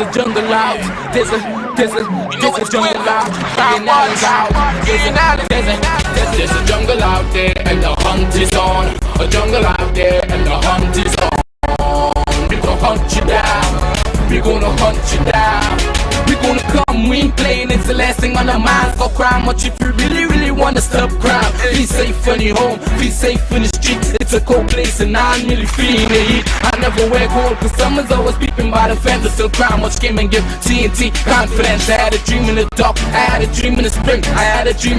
a jungle out. There's a jungle out. Ian Alleyne's out. There's a jungle out there and the hunt is on. A jungle out there and the hunt is on. We gonna hunt you down. We gonna hunt you down. We gonna come, we ain't playing, it's the last thing on our minds. For crime, much if you really wanna stop crime. Be safe in your home, be safe in the streets. It's a cold place and I'm really feeling the heat. I never wear gold cause someone's always peeping by the fence. Still crime, much came and give TNT confidence. I had a dream in the dark, I had a dream in the spring. I had a dream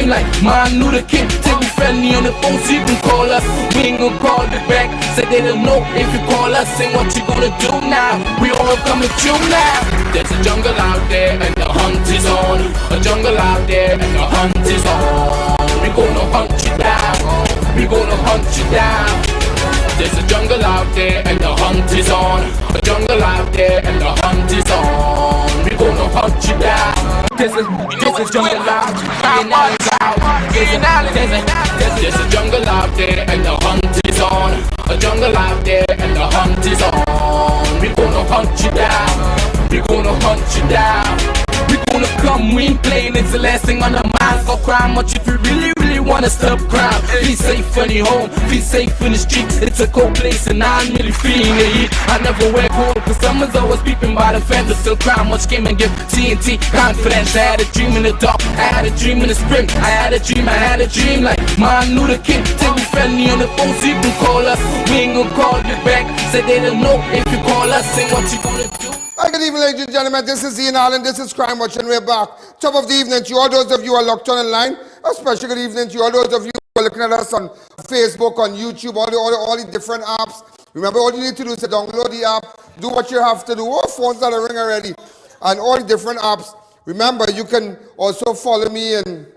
like Martin Luther King. Take me friendly on the phone so you can call us. We ain't gonna call it back. Say they don't know if you call us. Say what you gonna do now. We all coming through now. There's a jungle out there and the hunt is on. A jungle out there and the hunt is on. We gonna hunt you down. We gonna hunt you down. There's a jungle out there and the hunt is on. A jungle out there and the hunt is on. We gonna hunt you down. There's a jungle out. Ian Alleyne's out. There's a jungle out there and the hunt is on. A jungle out there and the hunt is on. We gonna hunt you down. We gonna hunt you down. We gonna come, we ain't playing, it's the last thing on our minds. Go crime much if you really, really wanna stop crime. Be safe in your home, be safe in the streets. It's a cold place and I'm really feeling the heat. I never wear cold cause someone's always peeping by the fence. Still crime much came and give TNT confidence. I had a dream in the dark, I had a dream in the spring. I had a dream like Martin Luther King. Till we friendly on the phone so you can call us. We ain't gonna call you back. Say they don't know if you call us. Say what you gonna do. Hi, good evening, ladies and gentlemen. This is Ian Alleyne. This is Crime Watch, and we're back. Top of the evening to all those of you who are locked on online. A special good evening to all those of you who are looking at us on Facebook, on YouTube, all the different apps. Remember, all you need to do is to download the app, do what you have to do. All phones that are ring already, and all the different apps. Remember, you can also follow me and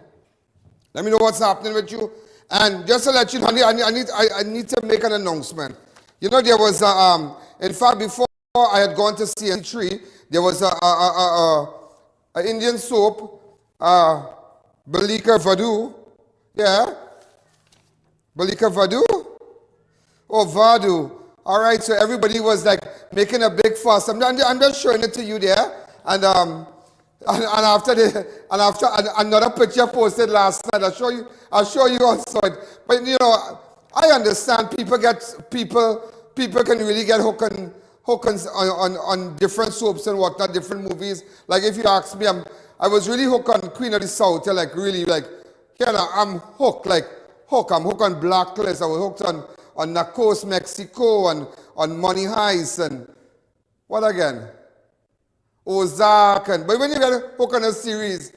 let me know what's happening with you. And just to let you know, I need to make an announcement. You know, there was, in fact, before I had gone to CN3, there was a Indian soap, Balika Vadu. Yeah? Balika Vadu? Oh, Vadu. All right, so everybody was like making a big fuss. I'm just showing it to you there. And after another picture posted last night, I'll show you also it. But you know, I understand people can really get hooked on different soaps and whatnot, different movies. Like if you ask me, I was really hooked on Queen of the South. Like really, like I'm hooked. I'm hooked on Blacklist. I was hooked on Narcos Mexico and on Money Heist and what again? Ozark. But when you get hooked on a series,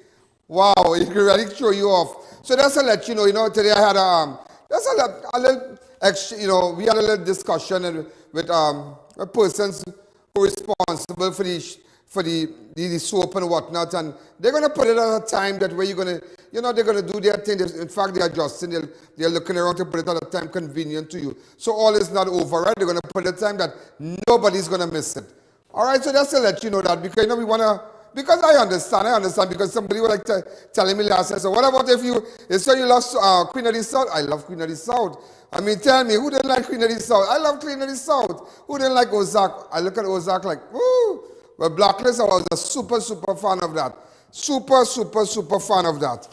wow, it can really throw you off. So that's to let you know. Today I had a little extra, we had a little discussion with persons who are responsible for the soap and whatnot, and they're going to put it at a time that where you're going to, they're going to do their thing. In fact, they're adjusting. They're looking around to put it at a time convenient to you. So all is not over, right? They're going to put it at a time that nobody's going to miss it. All right, so that's to let you know that because we want to, because I understand, because somebody was like telling me last night, so what about if you love Queen of the South? I love Queen of the South. I mean, tell me, who didn't like Queen of the South? I love Queen of the South. Who didn't like Ozark? I look at Ozark like, woo. But Blacklist, I was a super fan of that. Super fan of that.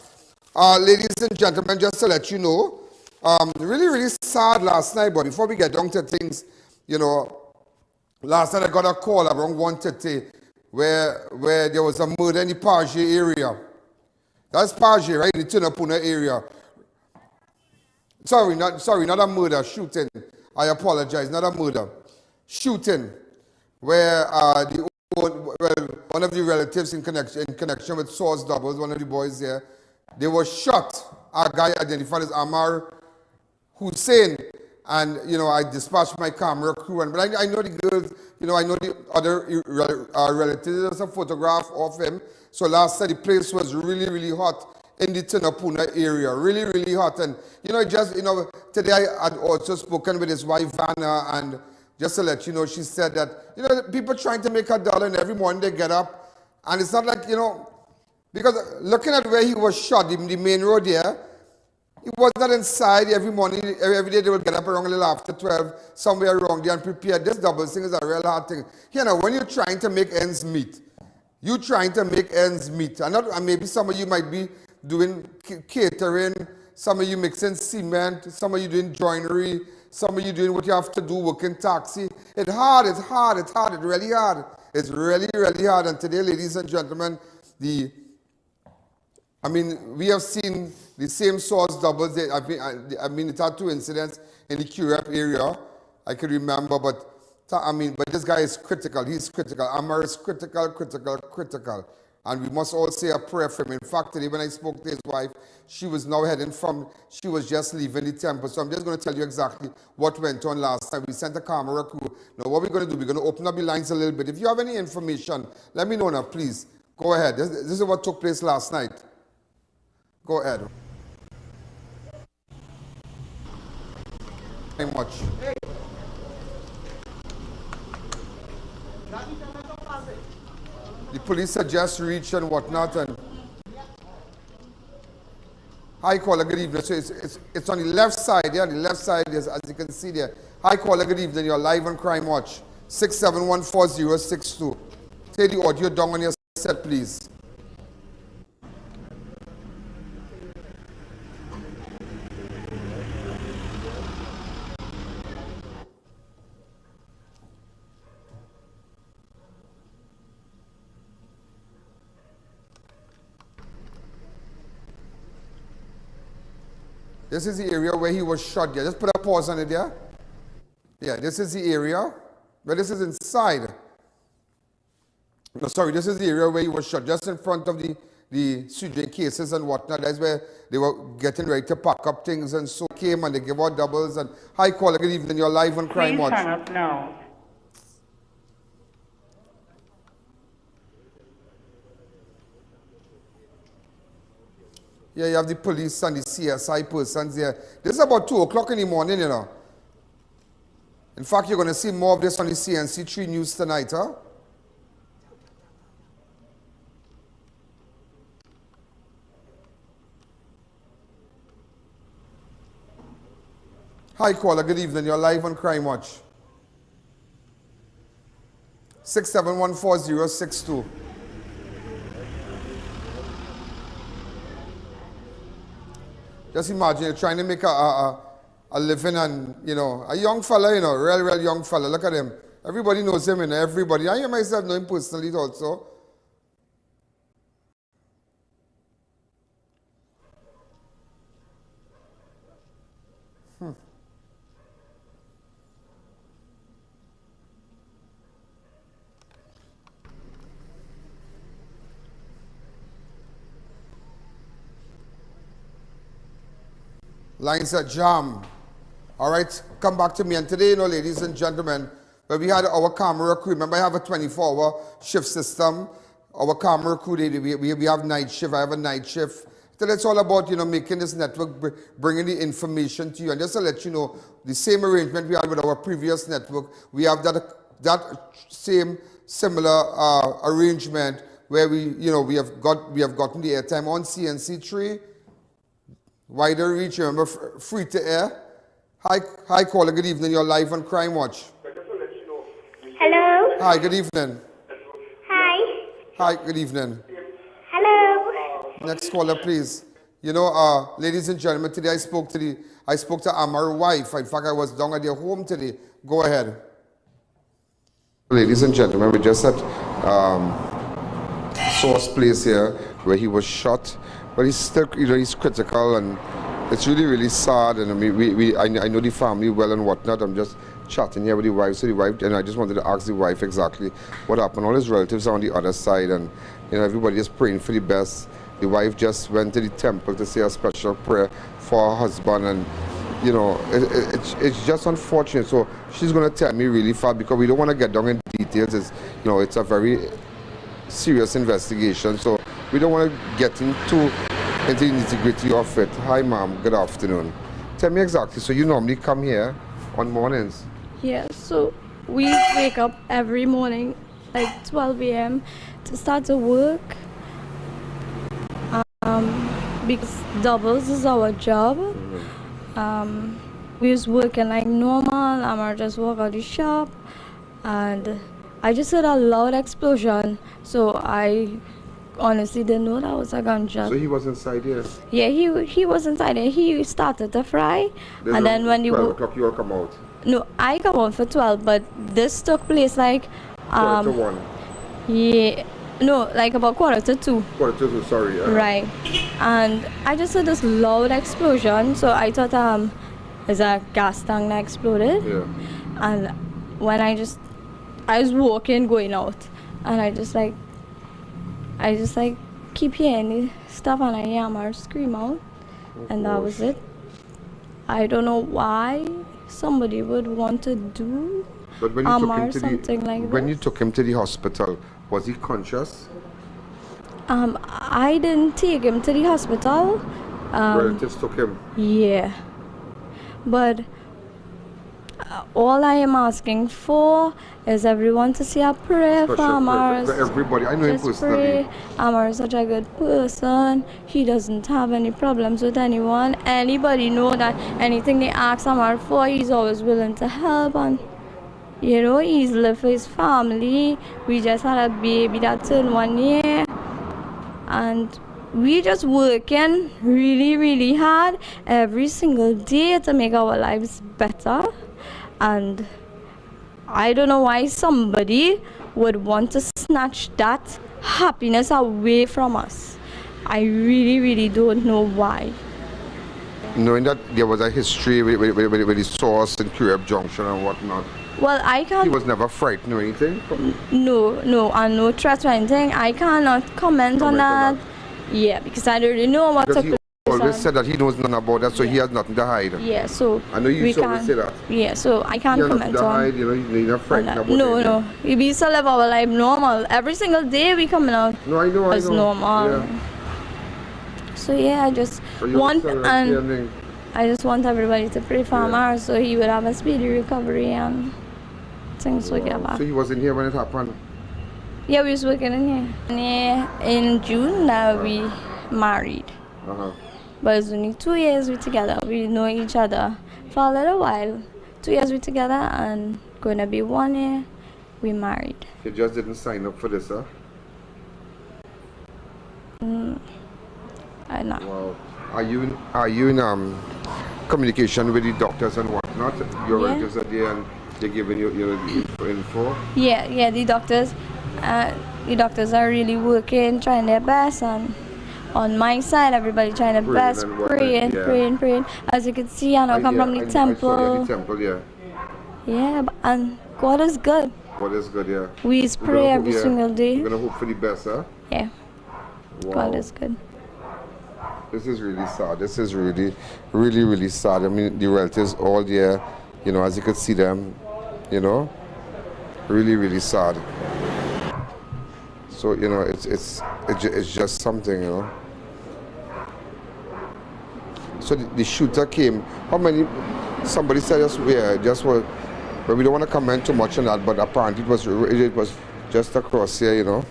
Ladies and gentlemen, just to let you know, really sad last night, but before we get down to things, last night I got a call around 1:30 where there was a murder in the Page area. That's Page, right? The Tunapuna area. Sorry, not a murder, shooting. I apologize, not a murder. Shooting, where one of the relatives in connection with Source Doubles, one of the boys there, they were shot. A guy identified as Ammar Hussein. And, I dispatched my camera crew. But I know the girls, I know the other relatives. There's a photograph of him. So last night the place was really hot in the Tunapuna area. Really hot. And, today I had also spoken with his wife, Vanna, and just to let you know, she said that, people trying to make $1 and every morning they get up. And it's not like, because looking at where he was shot, in the main road there, he was not inside every morning. Every day they would get up around a little after 12, somewhere around there and prepare. This double thing is a real hard thing. When you're trying to make ends meet, and maybe some of you might be doing catering, some of you mixing cement, some of you doing joinery, some of you doing what you have to do, working taxi. It's hard, it's really hard. It's really hard. And today, ladies and gentlemen, we have seen the same Source Doubles. It had 2 incidents in the QREP area, I can remember, but this guy is critical. He's critical. Ammar is critical. And we must all say a prayer for him. In fact, today when I spoke to his wife, she was just leaving the temple. So I'm just going to tell you exactly what went on last night. We sent a camera crew. Now what we're going to do, we're going to open up the lines a little bit. If you have any information, let me know now, please. Go ahead. This is what took place last night. Go ahead. Very much. The police had just reached and whatnot, and hi caller, good evening. So it's on the left side, yeah, the left side is, as you can see there. Hi caller, good evening. You're live on Crime Watch. 6714062. Take the audio down on your set, please. This is the area where he was shot. Yeah, just put a pause on it there. Yeah, this is the area, but this is inside. No, sorry, this is the area where he was shot, just in front of the CJ cases and whatnot. That's where they were getting ready to pack up things, and so came and they gave out doubles. And hi, caller, good evening. You're live on Crime Watch. Please hang up now. Yeah, you have the police and the CSI persons there. This is about 2 o'clock in the morning, you know. In fact, you're going to see more of this on the CNC3 News tonight, huh? Hi, caller. Good evening. You're live on Crime Watch. 6714062. Just imagine you're trying to make a living, and, you know, a young fella, you know, real young fella. Look at him. Everybody knows him, you know, everybody. I myself know him personally also. Lines are jammed. All right, come back to me. And today, you know, ladies and gentlemen, where we had our camera crew. Remember, I have a 24-hour shift system. Our camera crew, we have night shift. I have a night shift. So it's all about, you know, making this network, bringing the information to you. And just to let you know, the same arrangement we had with our previous network, we have that same similar arrangement where we have gotten the airtime on CNC3. Wider reach, remember, free to air. Hi, caller, good evening. You're live on Crime Watch. Hello. Hi, good evening. Hi. Hi, good evening. Hello. Next caller, please. You know, ladies and gentlemen, today I spoke to Amar's wife. In fact, I was down at their home today. Go ahead. Ladies and gentlemen, we just at Source Place here where he was shot. But he's still, you know, he's critical, and it's really sad. And I mean, I know the family well and whatnot. I'm just chatting here with the wife. So the wife, and I just wanted to ask the wife exactly what happened. All his relatives are on the other side, and you know, everybody is praying for the best. The wife just went to the temple to say a special prayer for her husband, and you know, it's just unfortunate. So she's going to tell me really fast, because we don't want to get down in details. It's, you know, it's a very serious investigation, so we don't want to get into the nitty-gritty of it. Hi, ma'am. Good afternoon. Tell me exactly. So you normally come here on mornings? Yeah. So we wake up every morning, like 12 a.m. to start to work. Because doubles is our job. We was working like normal. I just walk out the shop, and I just heard a loud explosion. So I honestly didn't know that was a gunshot. So he was inside here? Yeah, he was inside there. He started to fry. And then when 12 o'clock you all come out? No, I come out for 12, but this took place like... quarter to 1? Yeah, no, like about quarter to 2. Quarter to 2, sorry. Right. And I just heard this loud explosion, so I thought it's a gas tank that exploded. Yeah. And when I was walking, going out, and I just keep hearing stuff, and I hear Amar scream out, and that was it. I don't know why somebody would want to do Amar something like that. When you took him to the hospital, was he conscious? I didn't take him to the hospital. Relatives took him? Yeah. But all I am asking for is everyone to say a prayer for Amar. Everybody, I know him personally. Amar is such a good person. He doesn't have any problems with anyone. Anybody know that anything they ask Amar for, he's always willing to help. And you know, he's lived for his family. We just had a baby that turned 1 year. And we just working really hard every single day to make our lives better. And I don't know why somebody would want to snatch that happiness away from us. I really don't know why. knowing that there was a history with the source in Curab Junction and whatnot. Well, I can't... He was never frightened or anything? No, and no threats or anything. I cannot comment on that. Yeah, because I don't really know what took place. He always said that he knows nothing about that, so he has nothing to hide. Yeah, so I know you always say that. Yeah, so I can't comment on. Hide, you know, you're not frightened about No. We still live our life normal. Every single day we coming out. No, I know. It's normal. Yeah. So yeah, I just want everybody to pray for Amar so he would have a speedy recovery and things will get back. So he wasn't here when it happened? Yeah, we was working in here. And in June now we married. But it's only 2 years we together. We know each other for a little while. 2 years we together and gonna be 1 year we married. You just didn't sign up for this, huh? I know. Wow. Are you in communication with the doctors and whatnot? Your relatives are there and they're giving you info? Yeah, the doctors are really working, trying their best, and on my side, everybody trying their best, praying. As you can see, I come from the temple. I saw the temple, yeah. Yeah, and God is good. God is good, yeah. We pray every single day. We're gonna hope for the best, huh? Yeah. Wow. God is good. This is really sad. This is really, really, really sad. I mean, the relatives all there, you know, as you could see them, you know, really, really sad. So, you know, it's just something, you know. So the shooter came. How many? Somebody said but we don't want to comment too much on that. But apparently it was just across here, you know.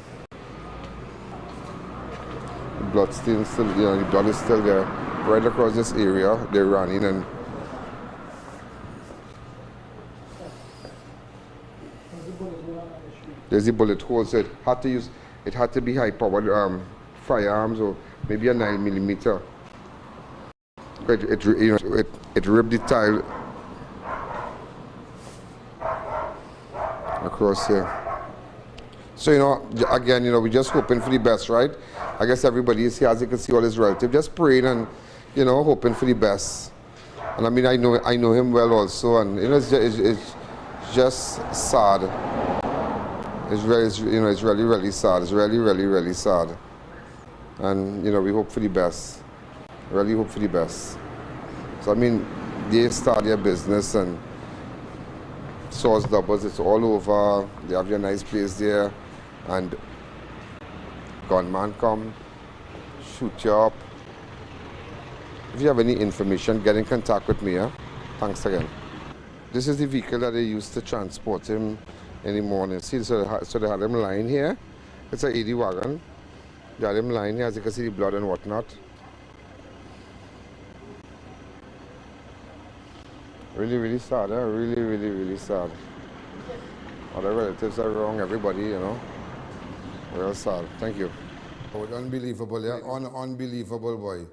The blood still, you know, the blood is still there, right across this area. They're running and. There's the bullet hole, so it had to be high-powered firearms or maybe a 9mm. It ripped the tile across here. So, you know, again, you know, we're just hoping for the best, right? I guess everybody is here, as you can see, all his relatives, just praying and, you know, hoping for the best. And I mean, I know him well also, and you know, it's just sad. It's really, really sad. It's really, really, really sad. And, you know, we hope for the best. Really hope for the best. So, I mean, they start their business and source doubles, it's all over. They have their nice place there. And gunman come, shoot you up. If you have any information, get in contact with me. Thanks again. This is the vehicle that they used to transport him in the morning. See, so they had him lying here. It's an 80 wagon. They had him lying here, as you can see the blood and whatnot. Really, really sad, huh? Really, really, really sad. Other relatives are wrong, everybody, you know. Real sad. Thank you. Oh, unbelievable, yeah? Unbelievable, boy.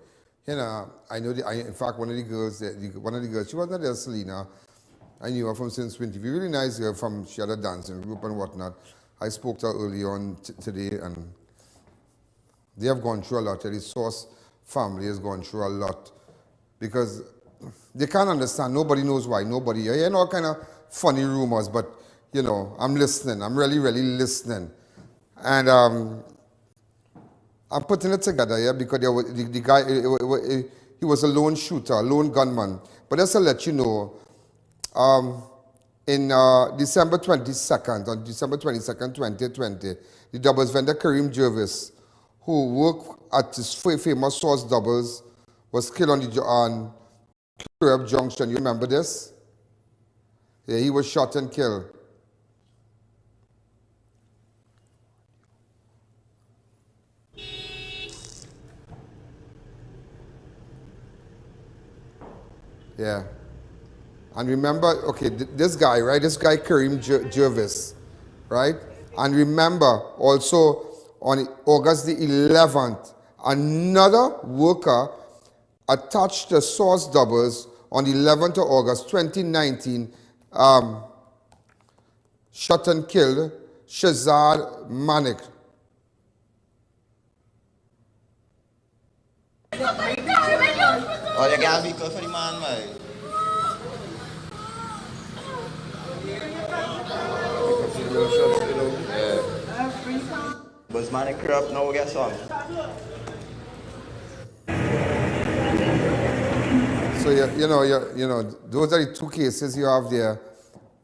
You know, I know, in fact, one of the girls, she wasn't there, Selena. I knew her from since 20. Really nice girl she had a dancing group and whatnot. I spoke to her early on today, and they have gone through a lot. The Source family has gone through a lot because they can't understand. Nobody knows why. Nobody. I hear all kind of funny rumors, but, you know, I'm listening. I'm really, really listening. And I'm putting it together, yeah, because the guy, he was a lone shooter, a lone gunman. But just to let you know, in December 22nd, on December 22nd, 2020, the doubles vendor Kareem Jervis, who worked at his famous Source Doubles, was killed on Curab Junction. You remember this? Yeah, he was shot and killed. Yeah. And remember, okay, this guy, right? This guy, Kareem Jervis, right? And remember, also, on August the 11th, another worker attached to Source Doubles on the 11th of August 2019, shot and killed Shazad Manik. Oh, you got a vehicle for the man, man. Yeah. But man, it crap, now we get some. So you know, those are the two cases you have there,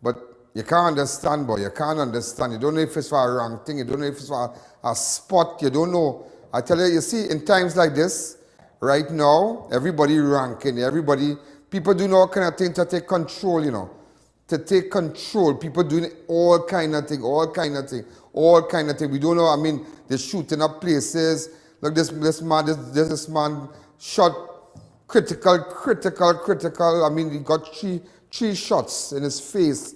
but you can't understand, boy. You can't understand. You don't know if it's for a wrong thing. You don't know if it's for a spot. You don't know. I tell you, you see, in times like this, right now, everybody ranking. People do all kind of thing to take control. You know, to take control. People doing all kind of thing. We don't know. I mean, they're shooting up places. Look, this man shot. Critical. I mean, he got three shots in his face.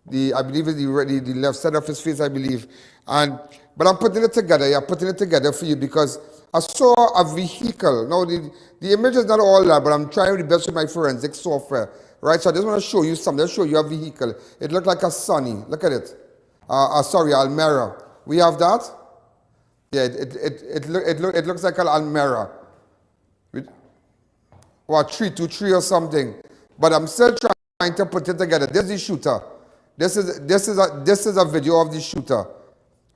I believe it's the left side of his face, I believe. But I'm putting it together. Yeah, putting it together for you because I saw a vehicle. Now, the image is not all that, but I'm trying the best with my forensic software. Right, so I just want to show you something. I'll show you a vehicle. It looked like a Sunny. Look at it. Sorry, Almera. We have that? Yeah, it looks like an Almera. Or 323 or something, but I'm still trying to put it together. This is the shooter. This is a video of the shooter.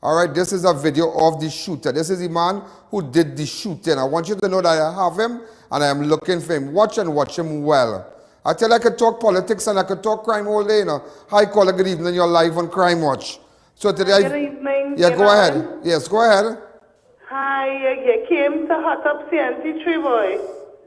All right, this is a video of the shooter. This is the man who did the shooting. I want you to know that I have him and I am looking for him. Watch him well. I tell you, I could talk politics and I could talk crime all day. You know. Hi, caller. Good evening. You're live on Crime Watch. So today, good evening. Yeah, go ahead. Yes, go ahead. Hi, you came to hot up CNC3 boy.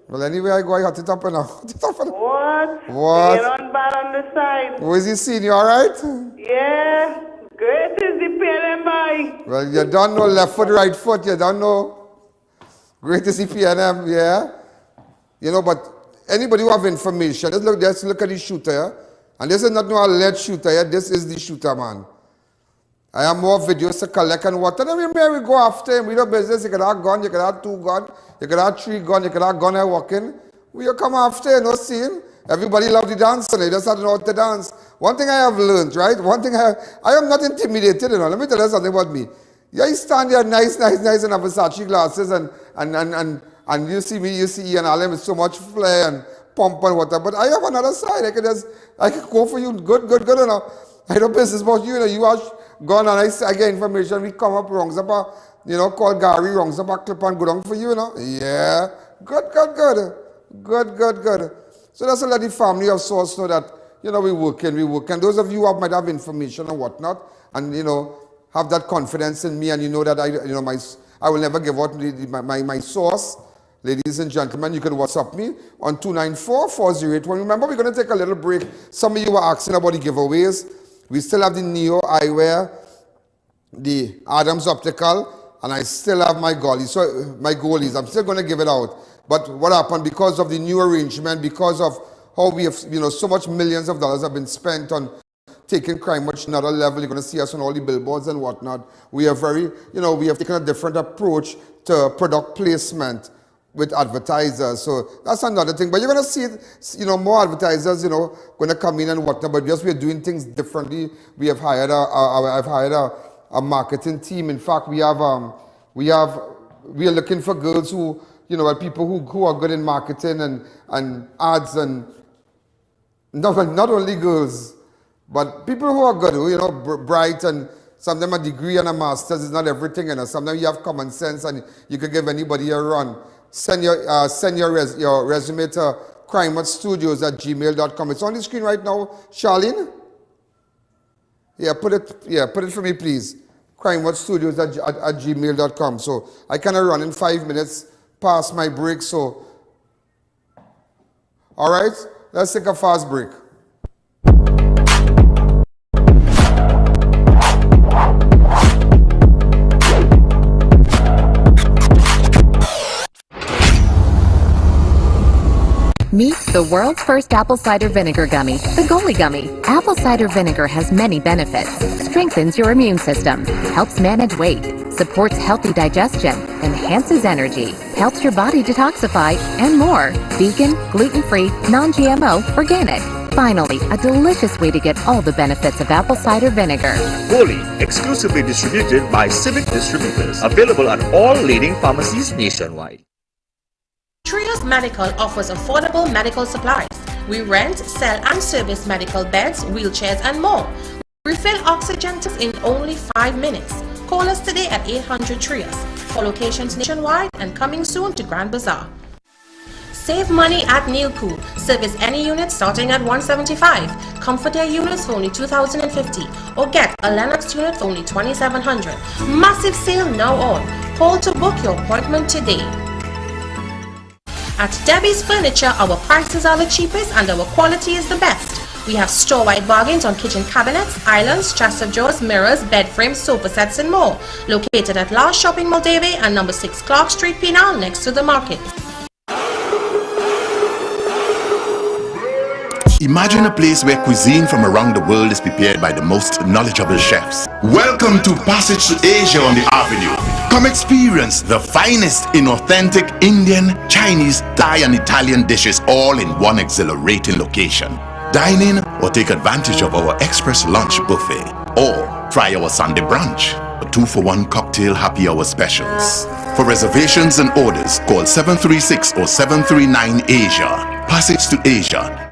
Well, anyway, I go, I hot it up now. What? What? You're on bad on the side. Who is he seeing? You all right? Yeah. Great is the PNM boy. Well, you don't know left foot, right foot. You don't know. Great is the PNM, yeah? You know, but anybody who have information, just look at the shooter, yeah? And this is not no alleged shooter, yeah? This is the shooter, man. I have more videos to collect and what. And then we go after him. We do business. You can have gun, you can have 2 guns, you can have 3 guns, you can have gun and walking. We come after him, no scene. Everybody love the dance and they just have to know how to dance. One thing I have learned, right? One thing I am not intimidated, you know. Let me tell you something about me. Yeah, you stand there nice in a Versace glasses and you see me, you see Ian Alleyne with so much flair and pump and whatever. But I have another side. I can go for you good, you know. I don't business about you know. You are gone and I get information. We come up wrongs up you know, call Gary wrongs up a clip and go down for you, you know. Yeah. Good. So that's to let the family of Source know that, you know, we work. And those of you who might have information and whatnot, and, you know, have that confidence in me, and you know that I will never give out my source. Ladies and gentlemen, you can WhatsApp me on 294-4081. Remember, we're going to take a little break. Some of you were asking about the giveaways. We still have the Neo Eyewear, the Adams Optical, and I still have my goalies. So my goalies, I'm still going to give it out. But what happened, because of the new arrangement, because of how we have, you know, so much millions of dollars have been spent on taking Crime Watch to another level. You're going to see us on all the billboards and whatnot. We are we have taken a different approach to product placement with advertisers. So that's another thing. But you're going to see, you know, more advertisers, you know, going to come in and whatnot. But just we're doing things differently. We have hired I've hired a marketing team. In fact, we are looking for girls who, you know, people who are good in marketing and ads, and not only girls, but people who are good, who, you know, bright, and sometimes a degree and a master's is not everything, you know. Sometimes you have common sense and you can give anybody a run. Send your resume to crimewatchstudios@gmail.com. It's on the screen right now. Charlene? Yeah, put it for me, please. crimewatchstudios@gmail.com. So I kind of run in 5 minutes past my break. So, all right, let's take a fast break. Meet the world's first apple cider vinegar gummy, the Goli Gummy. Apple cider vinegar has many benefits. Strengthens your immune system, helps manage weight, supports healthy digestion, enhances energy, helps your body detoxify, and more. Vegan, gluten-free, non-GMO, organic. Finally, a delicious way to get all the benefits of apple cider vinegar. Goli, exclusively distributed by Civic Distributors. Available at all leading pharmacies nationwide. Traders Life Medical offers affordable medical supplies. We rent, sell and service medical beds, wheelchairs and more. Refill oxygen tanks in only 5 minutes. Call us today at 800-TRIUS. For locations nationwide and coming soon to Grand Bazaar. Save money at Neilco. Service any unit starting at $175. Comforter units for only $2,050. Or get a Lennox unit for only $2,700. Massive sale now on. Call to book your appointment today. At Debbie's Furniture, our prices are the cheapest and our quality is the best. We have store-wide bargains on kitchen cabinets, islands, chest of drawers, mirrors, bed frames, sofa sets and more. Located at Last Shopping Mall Davie and number 6 Clark Street, Penal, next to the market. Imagine a place where cuisine from around the world is prepared by the most knowledgeable chefs. Welcome to Passage to Asia on the Avenue. Come experience the finest in authentic Indian, Chinese, Thai and Italian dishes all in one exhilarating location. Dine in or take advantage of our express lunch buffet or try our Sunday brunch, a 2-for-1 cocktail happy hour specials. For reservations and orders, call 736 or 739 Asia. Passage to Asia.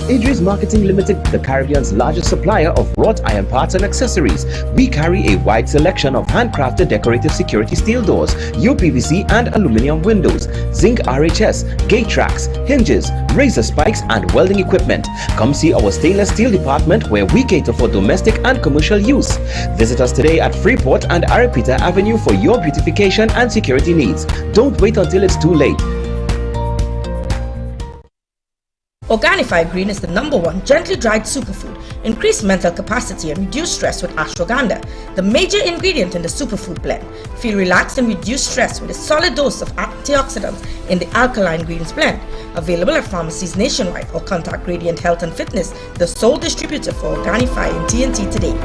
ADVERTISE Marketing Limited, the Caribbean's largest supplier of wrought iron parts and accessories. We carry a wide selection of handcrafted decorative security steel doors, UPVC and aluminum windows, zinc RHS, gate tracks, hinges, razor spikes and welding equipment. Come see our stainless steel department where we cater for domestic and commercial use. Visit us today at Freeport and Arapita Avenue for your beautification and security needs. Don't wait until it's too late. Organifi Green is the #1 gently dried superfood. Increase mental capacity and reduce stress with ashwagandha, the major ingredient in the superfood blend. Feel relaxed and reduce stress with a solid dose of antioxidants in the alkaline greens blend. Available at pharmacies nationwide or contact Gradient Health and Fitness, the sole distributor for Organifi in TNT today.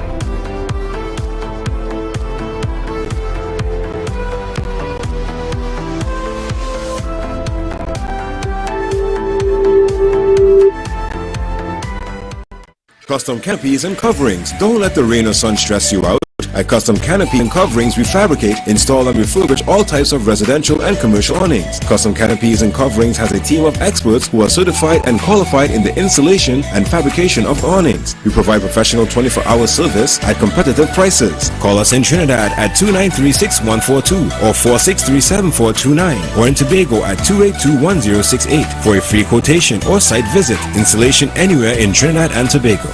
Custom canopies and coverings. Don't let the rain or sun stress you out. At Custom Canopy and Coverings, we fabricate, install and refurbish all types of residential and commercial awnings. Custom Canopies and Coverings has a team of experts who are certified and qualified in the installation and fabrication of awnings. We provide professional 24-hour service at competitive prices. Call us in Trinidad at 293-6142 or 463-7429 or in Tobago at 282-1068 for a free quotation or site visit. Installation anywhere in Trinidad and Tobago.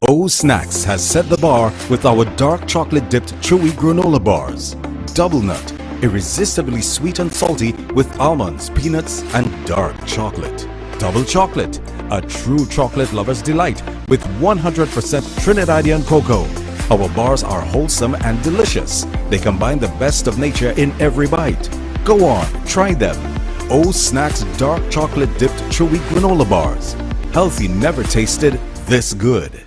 O Snacks has set the bar with our dark chocolate dipped chewy granola bars. Double nut, irresistibly sweet and salty with almonds, peanuts and dark chocolate. Double chocolate, a true chocolate lover's delight with 100% Trinidadian cocoa. Our bars are wholesome and delicious. They combine the best of nature in every bite. Go on, try them. O Snacks dark chocolate dipped chewy granola bars. Healthy never tasted this good.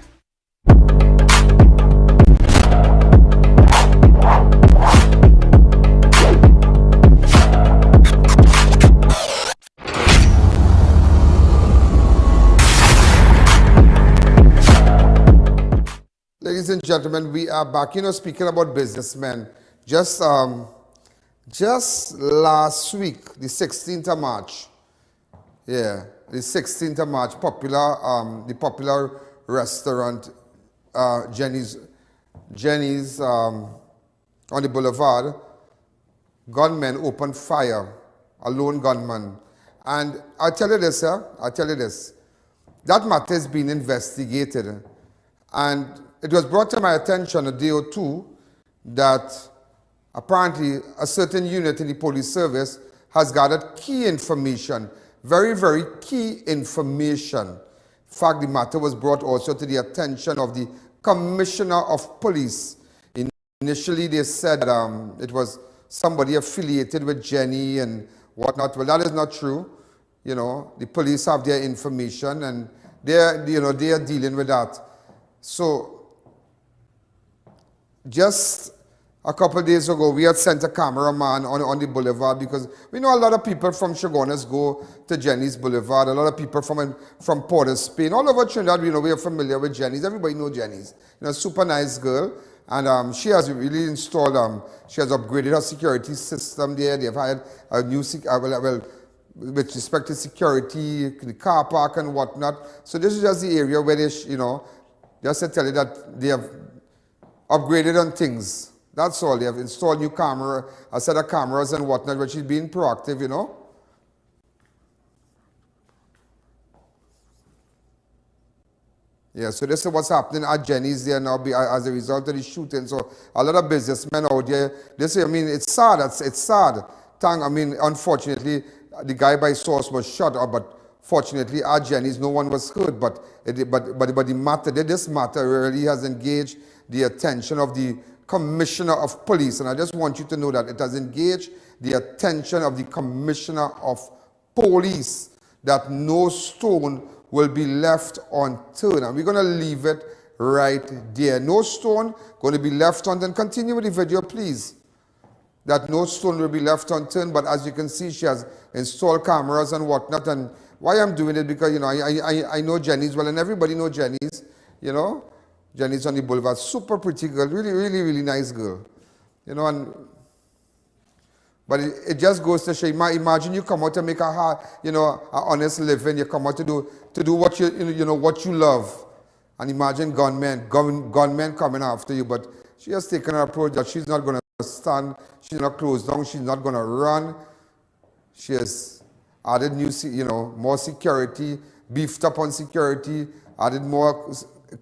Ladies and gentlemen, we are back. Speaking about businessmen, just last week, the 16th of March, the 16th of March, the popular restaurant Jenny's on the boulevard, gunmen opened fire, a lone gunman. And I'll tell you this, that matter is being investigated. And it was brought to my attention a day or two that apparently a certain unit in the police service has gathered key information, very, very key information. In fact, the matter was brought also to the attention of the Commissioner of Police. Initially, they said it was somebody affiliated with Jenny and whatnot. Well, that is not true. The police have their information and they are dealing with that. So, just a couple of days ago, we had sent a cameraman on the boulevard because we know a lot of people from Chagonas go to Jenny's Boulevard. A lot of people from Port of Spain, all over Trinidad, we are familiar with Jenny's. Everybody knows Jenny's. Super nice girl. And she has really installed, she has upgraded her security system there. They've had a new, with respect to security, the car park and whatnot. So this is just the area where they, just to tell you that they have upgraded on things. That's all. They have installed new camera, a set of cameras and whatnot, but she's being proactive, Yeah, so this is what's happening at Jenny's there now as a result of the shooting. So a lot of businessmen out there, it's sad. It's sad. Unfortunately, the guy by source was shot, but fortunately at Jenny's no one was hurt. But this matter really has engaged the attention of the Commissioner of Police. And I just want you to know that it has engaged the attention of the Commissioner of Police that no stone will be left unturned. And we're going to leave it right there. No stone going to be left unturned. Continue with the video, please. That no stone will be left unturned. But as you can see, she has installed cameras and whatnot. And why I'm doing it, because, I know Jenny's well, and everybody knows Jenny's, Jenny's on the boulevard. Super pretty girl. Really, really, really nice girl. But it just goes to show, imagine you come out to make a hard, an honest living. You come out to do what what you love. And imagine gunmen coming after you. But she has taken an approach that she's not going to stand. She's not closed down. She's not going to run. She has added more security, beefed up on security, added more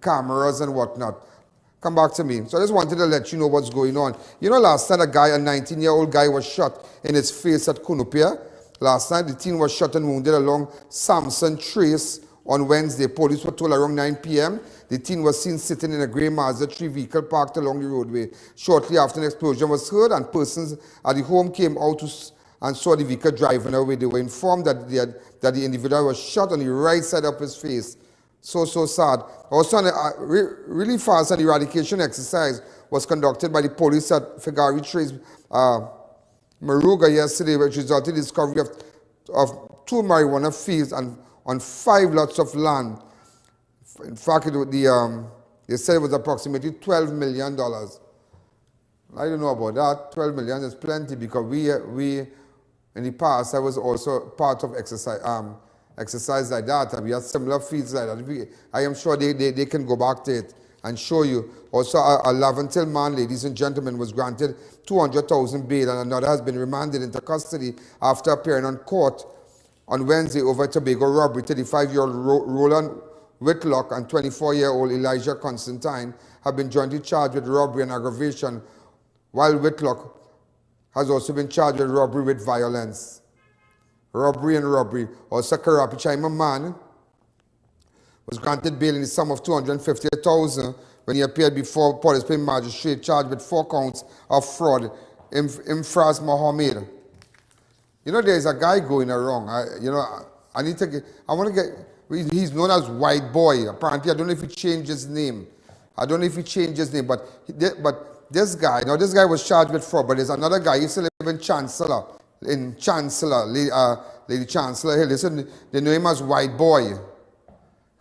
cameras and whatnot. Come back to me. So I just wanted to let you know what's going on. Last night a 19-year-old guy was shot in his face at Kunupia. Last night the teen was shot and wounded along Samson Trace on Wednesday. Police were told around 9 p.m. the teen was seen sitting in a grey Mazda 3 vehicle parked along the roadway. Shortly after, an explosion was heard and persons at the home came out and saw the vehicle driving away. They were informed that the individual was shot on the right side of his face. So sad. Also, really fast, an eradication exercise was conducted by the police at Figari Trace, Maruga yesterday, which resulted in the discovery of 2 marijuana fields and on 5 lots of land. In fact, they said it was approximately $12 million. I don't know about that. 12 million is plenty, because we in the past, I was also part of exercise like that, and we had similar fields like that. I am sure they can go back to it and show you. Also, a Laventil man, ladies and gentlemen, was granted $200,000 bail, and another has been remanded into custody after appearing on court on Wednesday over Tobago robbery. 35-year-old Roland Whitlock and 24-year-old Elijah Constantine have been jointly charged with robbery and aggravation, while Whitlock has also been charged with robbery with violence. Robbery. Also, Karapi Chaima man was granted bail in the sum of $250,000 when he appeared before Police Magistrate charged with 4 counts of fraud. Imfraz Mohammed. There's a guy going around. He's known as White Boy. Apparently, I don't know if he changed his name. But this guy was charged with fraud, but there's another guy. He used to live in Chancellor, Lady Chancellor Hill. Listen, they know him as White Boy,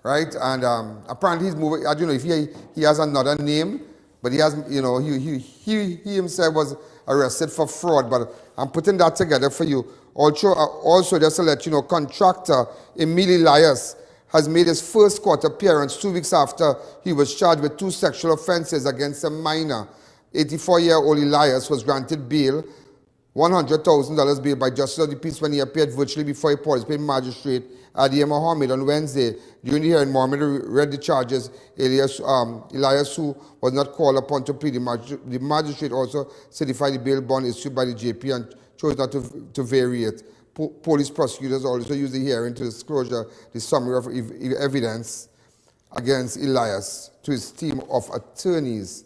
right? And apparently he's moving. I don't know if he has another name, but he has, he himself was arrested for fraud. But I'm putting that together for you. Also, just to let you know, contractor Emil Elias has made his first court appearance 2 weeks after he was charged with 2 sexual offenses against a minor. 84-year-old Elias was granted bail, $100,000 bail by Justice of the Peace when he appeared virtually before a Police Magistrate, A.D.V.ER.TISE Mohammed, on Wednesday. During the hearing, Mohammed read the charges. Elias, who was not called upon to plead, the magistrate also certified the bail bond issued by the JP and chose not to vary it. Police prosecutors also used the hearing to disclosure the summary of evidence against Elias to his team of attorneys.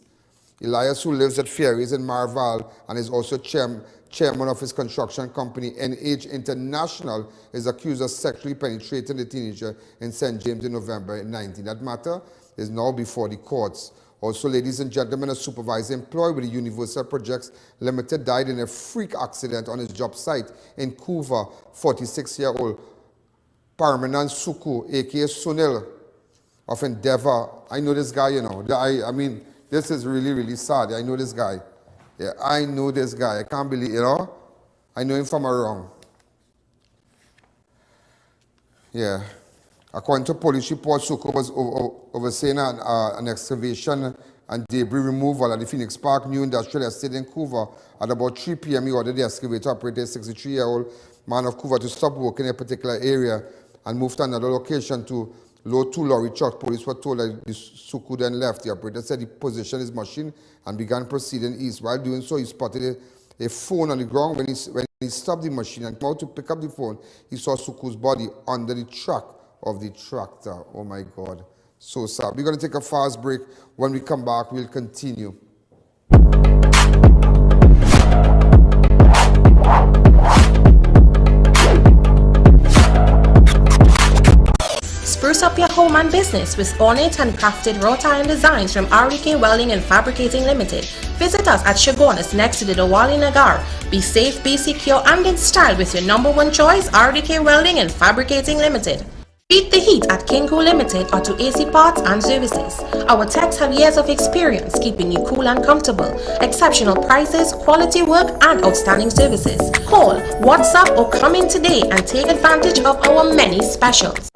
Elias, who lives at Ferries in Marval and is also chairman of his construction company, NH International, is accused of sexually penetrating the teenager in St. James in November 19. That matter is now before the courts. Also, ladies and gentlemen, a supervisor employed with the Universal Projects Limited died in a freak accident on his job site in Couva. 46-year-old Paramanan Suku, a.k.a. Sunil of Endeavour. I know this guy, this is really, really sad. I know this guy. Yeah, I know this guy. I can't believe, you know. I know him from around. Yeah. According to police report, Suku was overseeing an excavation and debris removal at the Phoenix Park New Industrial Estate in Couva. At about 3 p.m., he ordered the excavator operator, a 63-year-old man of Couva, to stop work in a particular area and move to another location to load 2 lorry trucks. Police were told that the Suku then left. The operator said he positioned his machine and began proceeding east. While doing so, he spotted a phone on the ground. When he stopped the machine and came out to pick up the phone, he saw Suku's body under the truck of the tractor. Oh my God. So sad. We're going to take a fast break. When we come back, we'll continue. Spruce up your home and business with ornate and crafted wrought iron designs from RDK Welding and Fabricating Limited. Visit us at Shogunas next to the Diwali Nagar. Be safe, be secure, and in style with your #1 choice, RDK Welding and Fabricating Limited. Beat the heat at Kinko Limited Auto AC Parts and Services. Our techs have years of experience keeping you cool and comfortable. Exceptional prices, quality work, and outstanding services. Call, WhatsApp, or come in today and take advantage of our many specials.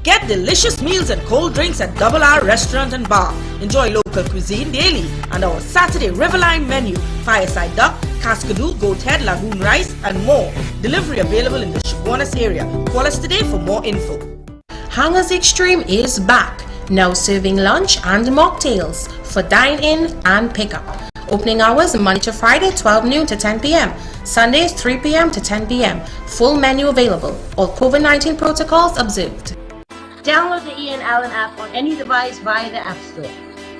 Get delicious meals and cold drinks at Double R Restaurant and Bar. Enjoy local cuisine daily and our Saturday Riverline menu, fireside duck, cascadoo, goat head, lagoon rice, and more. Delivery available in the Shogunas area. Call us today for more info. Hangers Extreme is back, now serving lunch and mocktails for dine-in and pickup. Opening hours Monday to Friday, 12 noon to 10 p.m. Sundays, 3 p.m. to 10 p.m. Full menu available. All COVID-19 protocols observed. Download the Ian Alleyne app on any device via the App Store.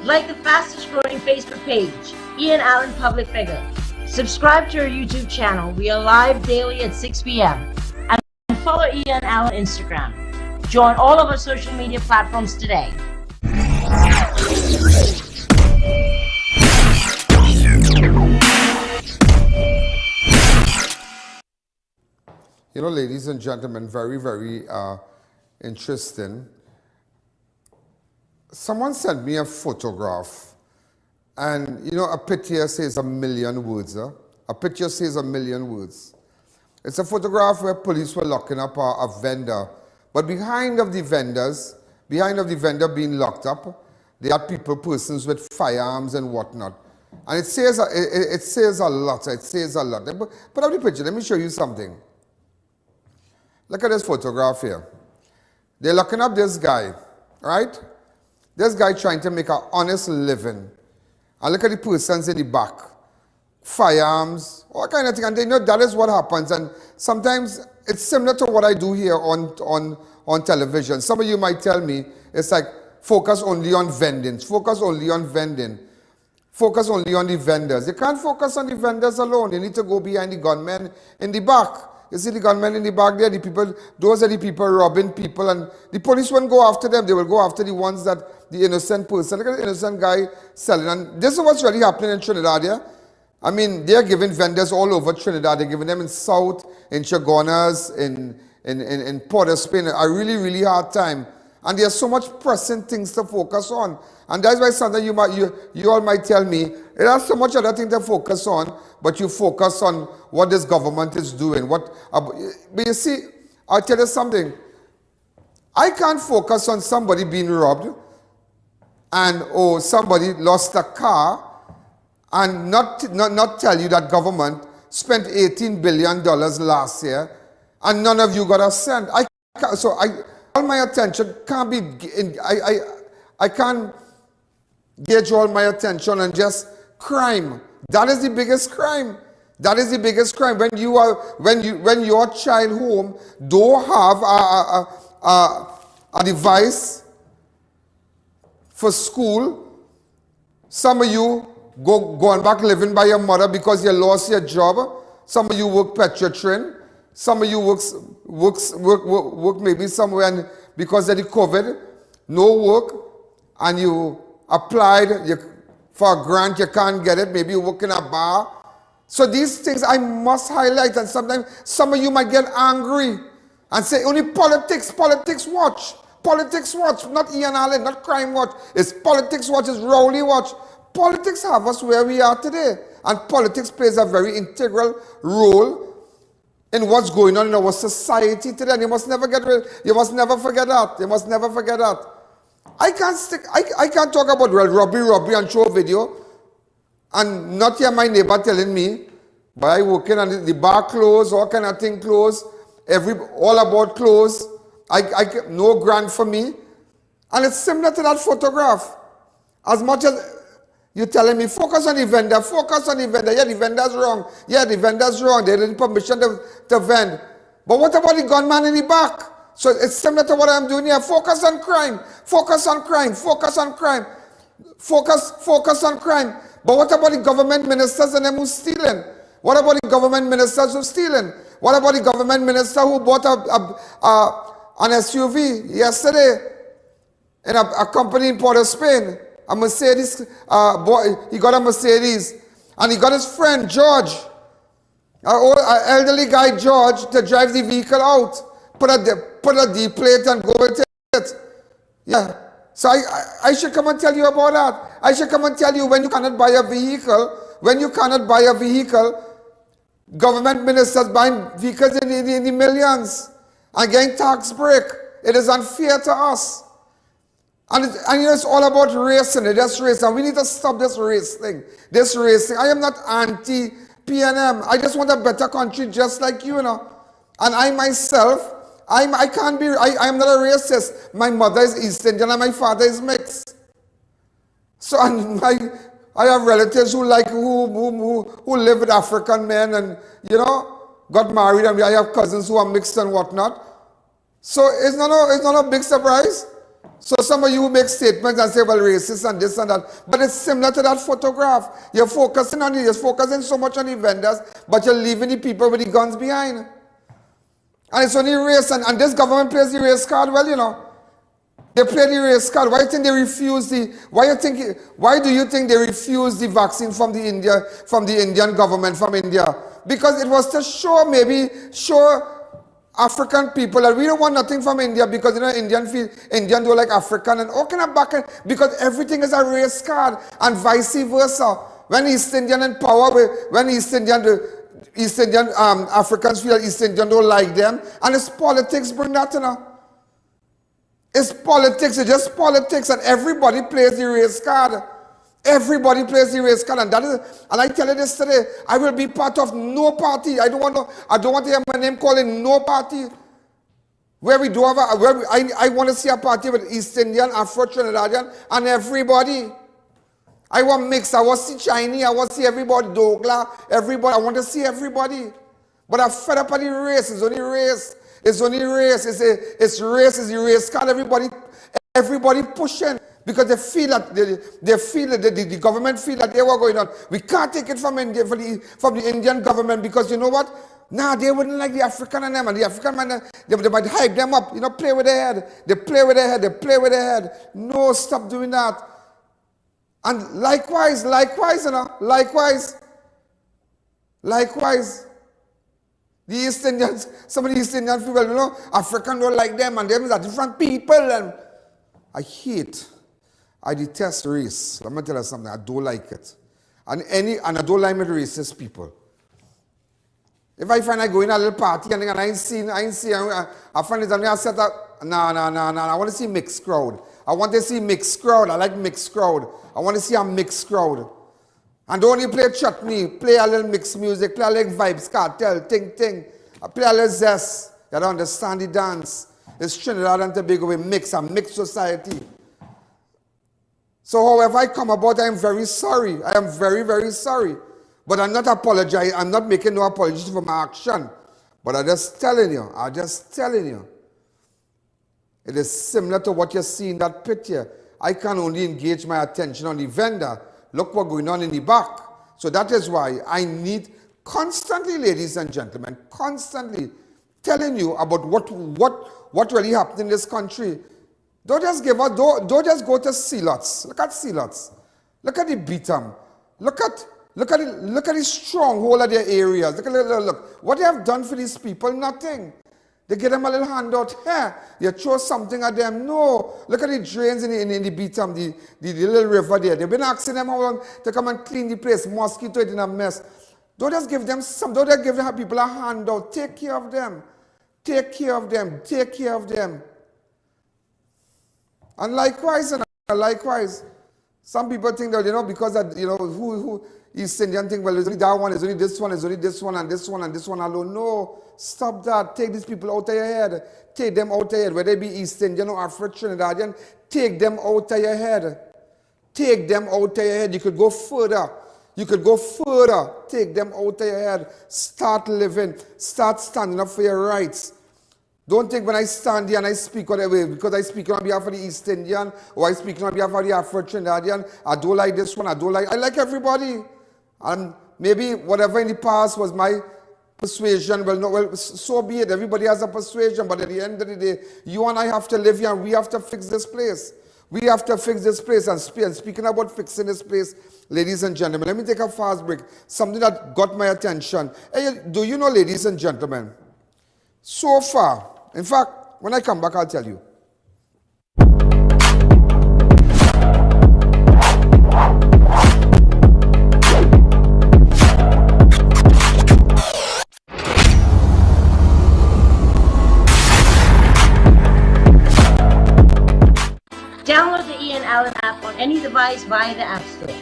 Like the fastest growing Facebook page, Ian Alleyne Public Figure. Subscribe to our YouTube channel. We are live daily at 6 p.m. And follow Ian Alleyne Instagram. Join all of our social media platforms today. You know, ladies and gentlemen, very, very interesting. Someone sent me a photograph, and you know, a picture says 1,000,000 words. A picture says 1,000,000 words. It's a photograph where police were locking up a vendor, but behind of the vendor being locked up, there are persons with firearms and whatnot. And it says a lot. It says a lot. Put up the picture. Let me show you something. Look at this photograph here. They're locking up this guy, right? This guy trying to make an honest living. And look at the persons in the back. Firearms, all kind of thing. And they know that is what happens. And sometimes it's similar to what I do here on television. Some of you might tell me, it's like, focus only on vending. Focus only on vending. Focus only on the vendors. You can't focus on the vendors alone. You need to go behind the gunmen in the back. You see the gunmen in the back there, those are the people robbing people, and the police won't go after them. They will go after the ones that, the innocent person. Look at the innocent guy selling. And this is what's really happening in Trinidad, yeah? I mean, they're giving vendors all over Trinidad. They're giving them in South, in Chagonas, in Port of Spain, a really, really hard time. And there's so much pressing things to focus on. And that's why sometimes you all might tell me, there are so much other things to focus on, but you focus on what this government is doing. But you see, I'll tell you something. I can't focus on somebody being robbed and somebody lost a car and not tell you that government spent $18 billion last year and none of you got a cent. All my attention can't be, I can't gauge all my attention on just crime. That is the biggest crime. That is the biggest crime. When your child home don't have a device for school, Some of you going back living by your mother because you lost your job. Some of you work Petrotrin. Some of you work maybe somewhere and because of the COVID, no work, and you applied for a grant, you can't get it. Maybe you work in a bar. So these things I must highlight, and sometimes some of you might get angry and say, only politics, politics watch. Politics watch, not Ian Alleyne, not crime watch. It's politics watch, it's Rowley watch. Politics have us where we are today. And politics plays a very integral role in what's going on in our society today. And you must never forget that. You must never forget that. I can't talk about robbery and show a video and not hear my neighbor telling me, but I working and the bar closed, all kind of thing closed, all about closed. No grant for me. And it's similar to that photograph. As much as you're telling me, focus on the vendor, focus on the vendor. Yeah, the vendor's wrong. Yeah, the vendor's wrong. They didn't permission to vend. But what about the gunman in the back? So it's similar to what I'm doing here. Focus on crime. Focus on crime. Focus on crime. Focus on crime. But what about the government ministers and them who's stealing? What about the government ministers who's stealing? What about the government minister who bought an SUV yesterday in a company in Port of Spain? A Mercedes, he got a Mercedes, and he got his friend George, an elderly guy George, to drive the vehicle out, put a D plate and go with it. Yeah, so I should come and tell you about that. I should come and tell you when you cannot buy a vehicle, government ministers buying vehicles in the millions and getting tax break. It is unfair to us. And you know, it's all about race, and just race. And we need to stop this race thing. I am not anti-PNM. I just want a better country just like you, know. And I myself, I am not a racist. My mother is East Indian and my father is mixed. So I have relatives who live with African men and, you know, got married, and I have cousins who are mixed and whatnot. So it's not a big surprise. So some of you make statements and say, well, racist and this and that. But it's similar to that photograph. You're focusing so much on the vendors, but you're leaving the people with the guns behind. And it's only race, and this government plays the race card well, you know. They play the race card. Why do you think they refused the vaccine from the Indian government, from India? Because it was to show African people that we don't want nothing from India, because you know Indian don't like African, and all kind of back end, because everything is a race card, and vice versa. When East Indian in power, when East Indian Africans feel East Indian don't like them, and it's politics bring that, you know. It's politics, it's just politics, and everybody plays the race card. Everybody plays the race card, and I tell you this today, I will be part of no party. I don't want to hear my name called in no party. I want to see a party with East Indian, Afro Trinidadian, and everybody. I want mix. I want to see Chinese. I want to see everybody, Dogla, everybody. I want to see everybody. But I'm fed up of the race. It's only race. It's only race. It's race. It's the race card. Everybody pushing. Because they feel that the government feel that they were going on. We can't take it from India, from the Indian government, because you know what? Nah, they wouldn't like the African and them, and the African man, they might hype them up, you know, play with their head. They play with their head. No, stop doing that. And likewise, you know, likewise. The East Indians, some of the East Indian people, you know, African don't like them, and them are different people, and I detest race. Let me tell you something. I don't like it. And I don't like with racist people. If I find I go in a little party and I ain't see a friend is on me, I said that, no. I want to see mixed crowd. I want to see mixed crowd. I like mixed crowd. I want to see a mixed crowd. And don't only play chutney, play a little mixed music, play a little vibes, cartel, ting. Play a little zest. You don't understand the dance. It's Trinidad and Tobago, we mix a mixed society. So however I come about, I am very sorry. I am very, very sorry. But I'm not apologizing. I'm not making no apologies for my action. But I'm just telling you. It is similar to what you see in that picture. I can only engage my attention on the vendor, look what's going on in the back. So that is why I need constantly, ladies and gentlemen, constantly telling you about what really happened in this country. Don't just don't just go to Sealots. Look at Sealots. Look at the beat-em. Look at the stronghold of their areas. Look. What they have done for these people, nothing. They get them a little handout here. You throw something at them. No. Look at the drains in the beat-em, the little river there. They've been asking them how long to come and clean the place. Mosquito in a mess. Don't just give them don't just give the people a handout. Take care of them. Take care of them. Take care of them. And likewise, some people think that, because that, who East Indian think, well, there's only that one, there's only this one, there's only this one, and this one, and this one alone. No, stop that. Take these people out of your head. Take them out of your head, whether they be East Indian or Afro Trinidadian, take them out of your head. Take them out of your head. You could go further. You could go further. Take them out of your head. Start living. Start standing up for your rights. Don't think when I stand here and I speak whatever, because I speak on behalf of the East Indian or I speak on behalf of the Afro Trinidadian, I don't like this one, I like everybody. And maybe whatever in the past was my persuasion, well, so be it. Everybody has a persuasion, but at the end of the day, you and I have to live here and we have to fix this place. We have to fix this place. And speaking about fixing this place, ladies and gentlemen, let me take a fast break. Something that got my attention. Hey, do you know, ladies and gentlemen, so far, in fact, when I come back, I'll tell you. Download the Ian Alleyne app on any device via the App Store.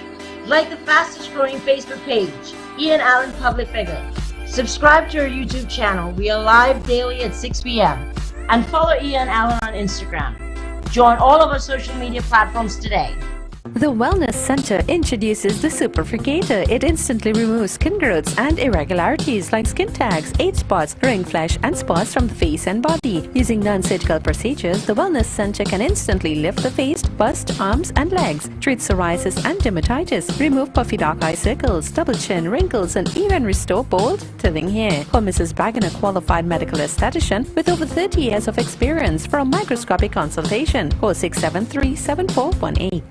Like the fastest growing Facebook page, Ian Alleyne Public Figure. Subscribe to our YouTube channel. We are live daily at 6 p.m. And follow Ian Alleyne on Instagram. Join all of our social media platforms today. The Wellness Center introduces the Superficator. It instantly removes skin growths and irregularities like skin tags, age spots, ring flesh, and spots from the face and body. Using non-surgical procedures, the Wellness Center can instantly lift the face, bust, arms, and legs, treat psoriasis and dermatitis, remove puffy dark eye circles, double chin, wrinkles, and even restore bold, thinning hair. For Mrs. Bagan, a qualified medical esthetician with over 30 years of experience, for a microscopic consultation, call 673-7418.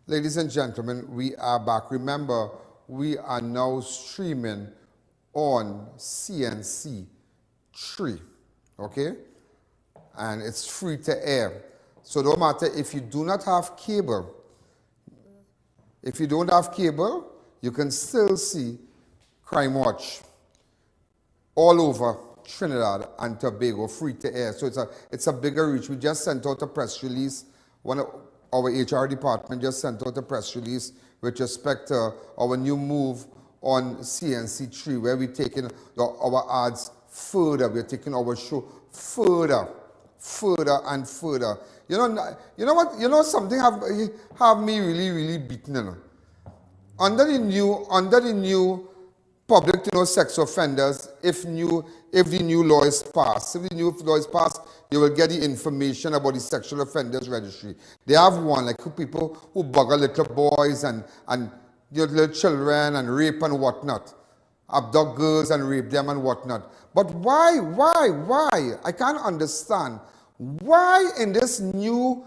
Ladies and gentlemen, we are back. Remember, we are now streaming on CNC 3, okay? And it's free to air. So no matter if you do not have cable, if you don't have cable, you can still see Crime Watch all over Trinidad and Tobago, free to air. So it's a bigger reach. We just sent out a press release. One of our HR department just sent out a press release with respect to our new move on CNC3, where we're taking our ads further. We're taking our show further and further. You know what? You know something have me really beaten. You know? Under the new public to know sex offenders, if the new law is passed, you will get the information about the sexual offenders registry. They have one, like people who bugger little boys and little children and rape and whatnot, abduct girls and rape them and whatnot. But why? I can't understand why in this new,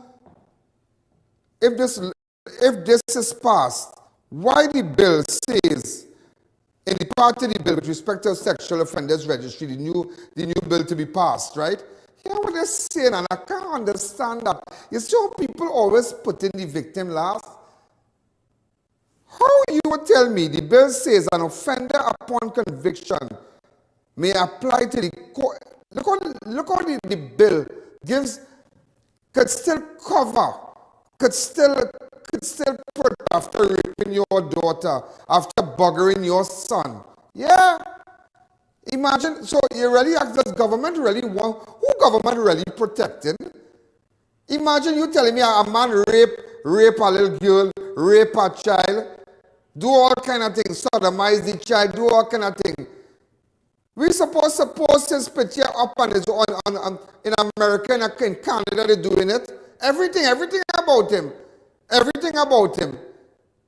if this is passed, why the bill says in the part of the bill with respect to sexual offenders registry, the new bill to be passed, right? You know what they're saying, and I can't understand that. You see how people always put in the victim last? How you would tell me the bill says an offender upon conviction may apply to the court? Look how the bill gives, could still cover, could still put after raping your daughter, after buggering your son. Yeah. Imagine, so you really ask, does government really want, who government really protecting? Imagine you telling me a man rape a little girl, rape a child, do all kind of things, sodomize the child, do all kind of things. We supposed to post his picture up on his in America and in Canada they're doing it. Everything about him. Everything about him.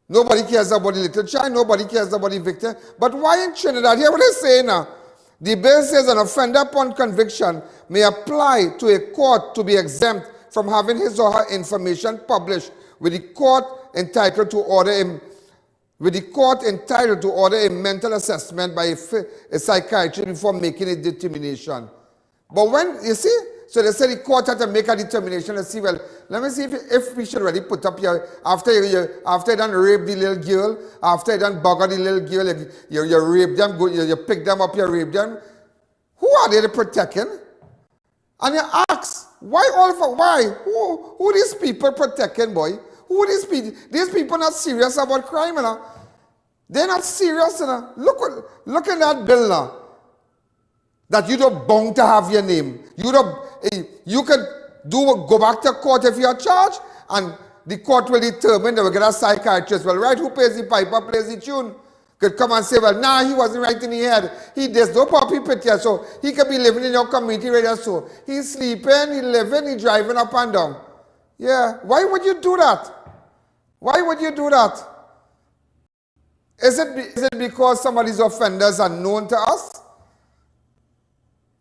Nobody cares about the little child, nobody cares about the victim. But why in Trinidad? Hear what they say now. The bill says an offender upon conviction may apply to a court to be exempt from having his or her information published with the court entitled to order a mental assessment by a psychiatrist before making a determination. But when, you see, so they say the court had to make a determination and see, well, let me see if we should already put up your, after you done rape the little girl, after you done bugger the little girl, you rape them, you pick them up, you rape them. Who are they protecting? And you ask, why? Who these people protecting, boy? Who these people? These people not serious about crime, you know? They're not serious, you know? Look at that bill now. That you don't bound to have your name. You could go back to court if you're charged, and the court will determine, they will get a psychiatrist. Well, right, who pays the piper, plays the tune? Could come and say, well, nah, he wasn't right in the head. There's no puppy pit here, so he could be living in your community right there, so he's sleeping, he's living, he's driving up and down. Yeah, why would you do that? Why would you do that? Is it because some of these offenders are known to us?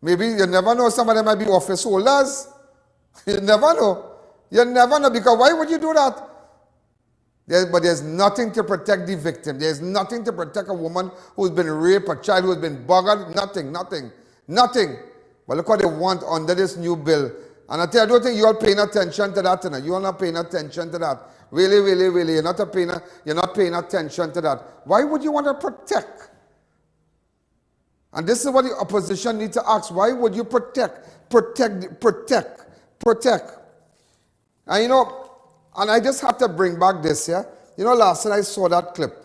Maybe you never know, some of them might be office holders. You never know. You never know, because why would you do that? But there's nothing to protect the victim. There's nothing to protect a woman who's been raped, a child who's been buggered. Nothing. But look what they want under this new bill. And I don't think you're paying attention to that. You are not paying attention to that. Really. You're not paying attention to that. Why would you want to protect? And this is what the opposition needs to ask. Why would you protect? And you know, and I just have to bring back this, yeah? You know, last night I saw that clip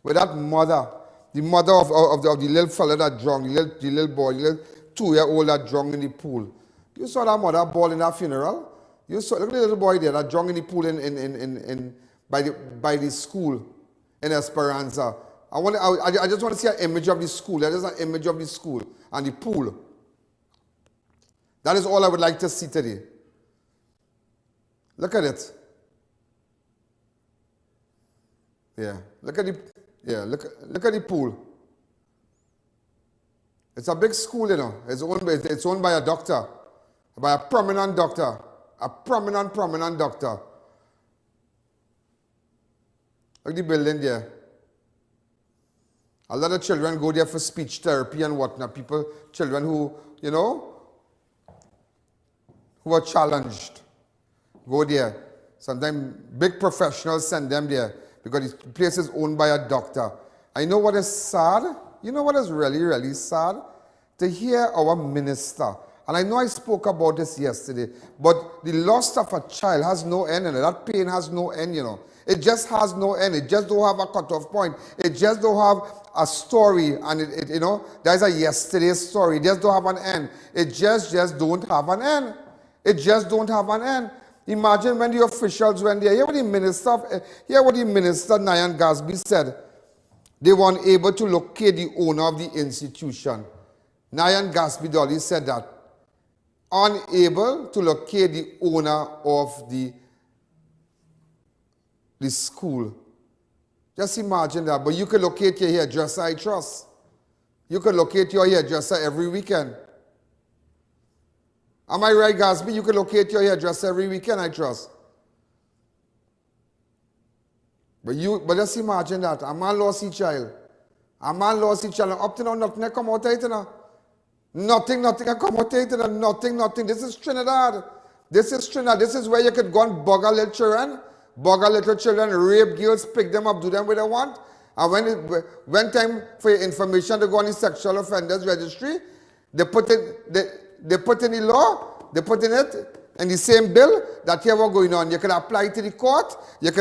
with that mother, the mother of the little fella that drowned, the little boy, the little 2-year-old that drowned in the pool. You saw that mother ball in that funeral? You saw, look at the little boy there that drowned in the pool by the school in Esperanza. I just want to see an image of the school. That is an image of the school and the pool. That is all I would like to see today. Look at it. Yeah. Look at the pool. It's a big school, you know. It's owned by a doctor, by a prominent doctor, a prominent doctor. Look at the building there. A lot of children go there for speech therapy and whatnot. Children who, you know, who are challenged, go there. Sometimes big professionals send them there because the place is owned by a doctor. I know what is sad. You know what is really, really sad? To hear our minister, and I know I spoke about this yesterday, but the loss of a child has no end, and that pain has no end, you know. It just has no end. It just don't have a cutoff point. It just don't have a story, and you know, there's a yesterday's story. It just don't have an end. It just don't have an end. It just don't have an end. Imagine when the officials went there. Hear what the minister I.A.N Gasby said. They were unable to locate the owner of the institution. I.A.N Gasby Dolly said that. Unable to locate the owner of the school. Just imagine that. But you can locate your hairdresser, I trust. You can locate your hairdresser every weekend. Am I right, Gasby? You can locate your hairdresser every weekend, I trust. But just imagine that. A man lost his child. A man lost his child. Up to now, nothing come out of it. Nothing can come out of it. Nothing. This is Trinidad. This is where you could go and bug a little children, rape girls, pick them up, do them what they want. And when time for your information to go on the sexual offenders registry, they put in the law, they put in it in the same bill that here was going on. You can apply to the court. The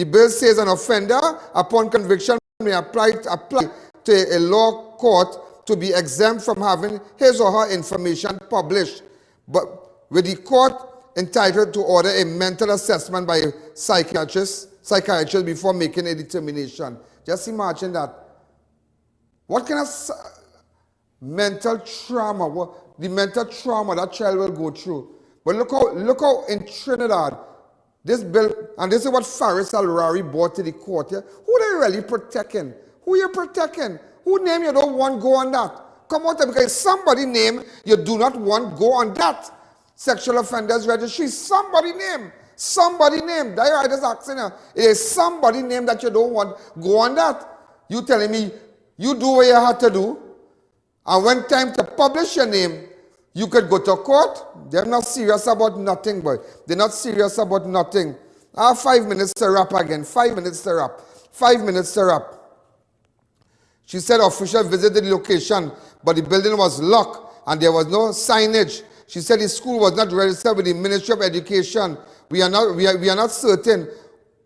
bill says an offender upon conviction may apply to a law court to be exempt from having his or her information published, but with the court entitled to order a mental assessment by a psychiatrist before making a determination. Just imagine that. What kind of mental trauma, the mental trauma that child will go through. But look how in Trinidad, this bill, and this is what Faris Al-Rari brought to the court here. Who they really protecting? Who you protecting? Who name you don't want go on that? Come out there, because somebody name you do not want go on that. Sexual offenders registry, somebody name. That I just asking you. It is somebody name that you don't want go on that. You telling me you do what you had to do, and when time to publish your name, you could go to court. They're not serious about nothing, boy. They're not serious about nothing. I have 5 minutes to wrap again. 5 minutes to wrap. She said officials visited the location, but the building was locked and there was no signage. She said the school was not registered with the Ministry of Education. We are not certain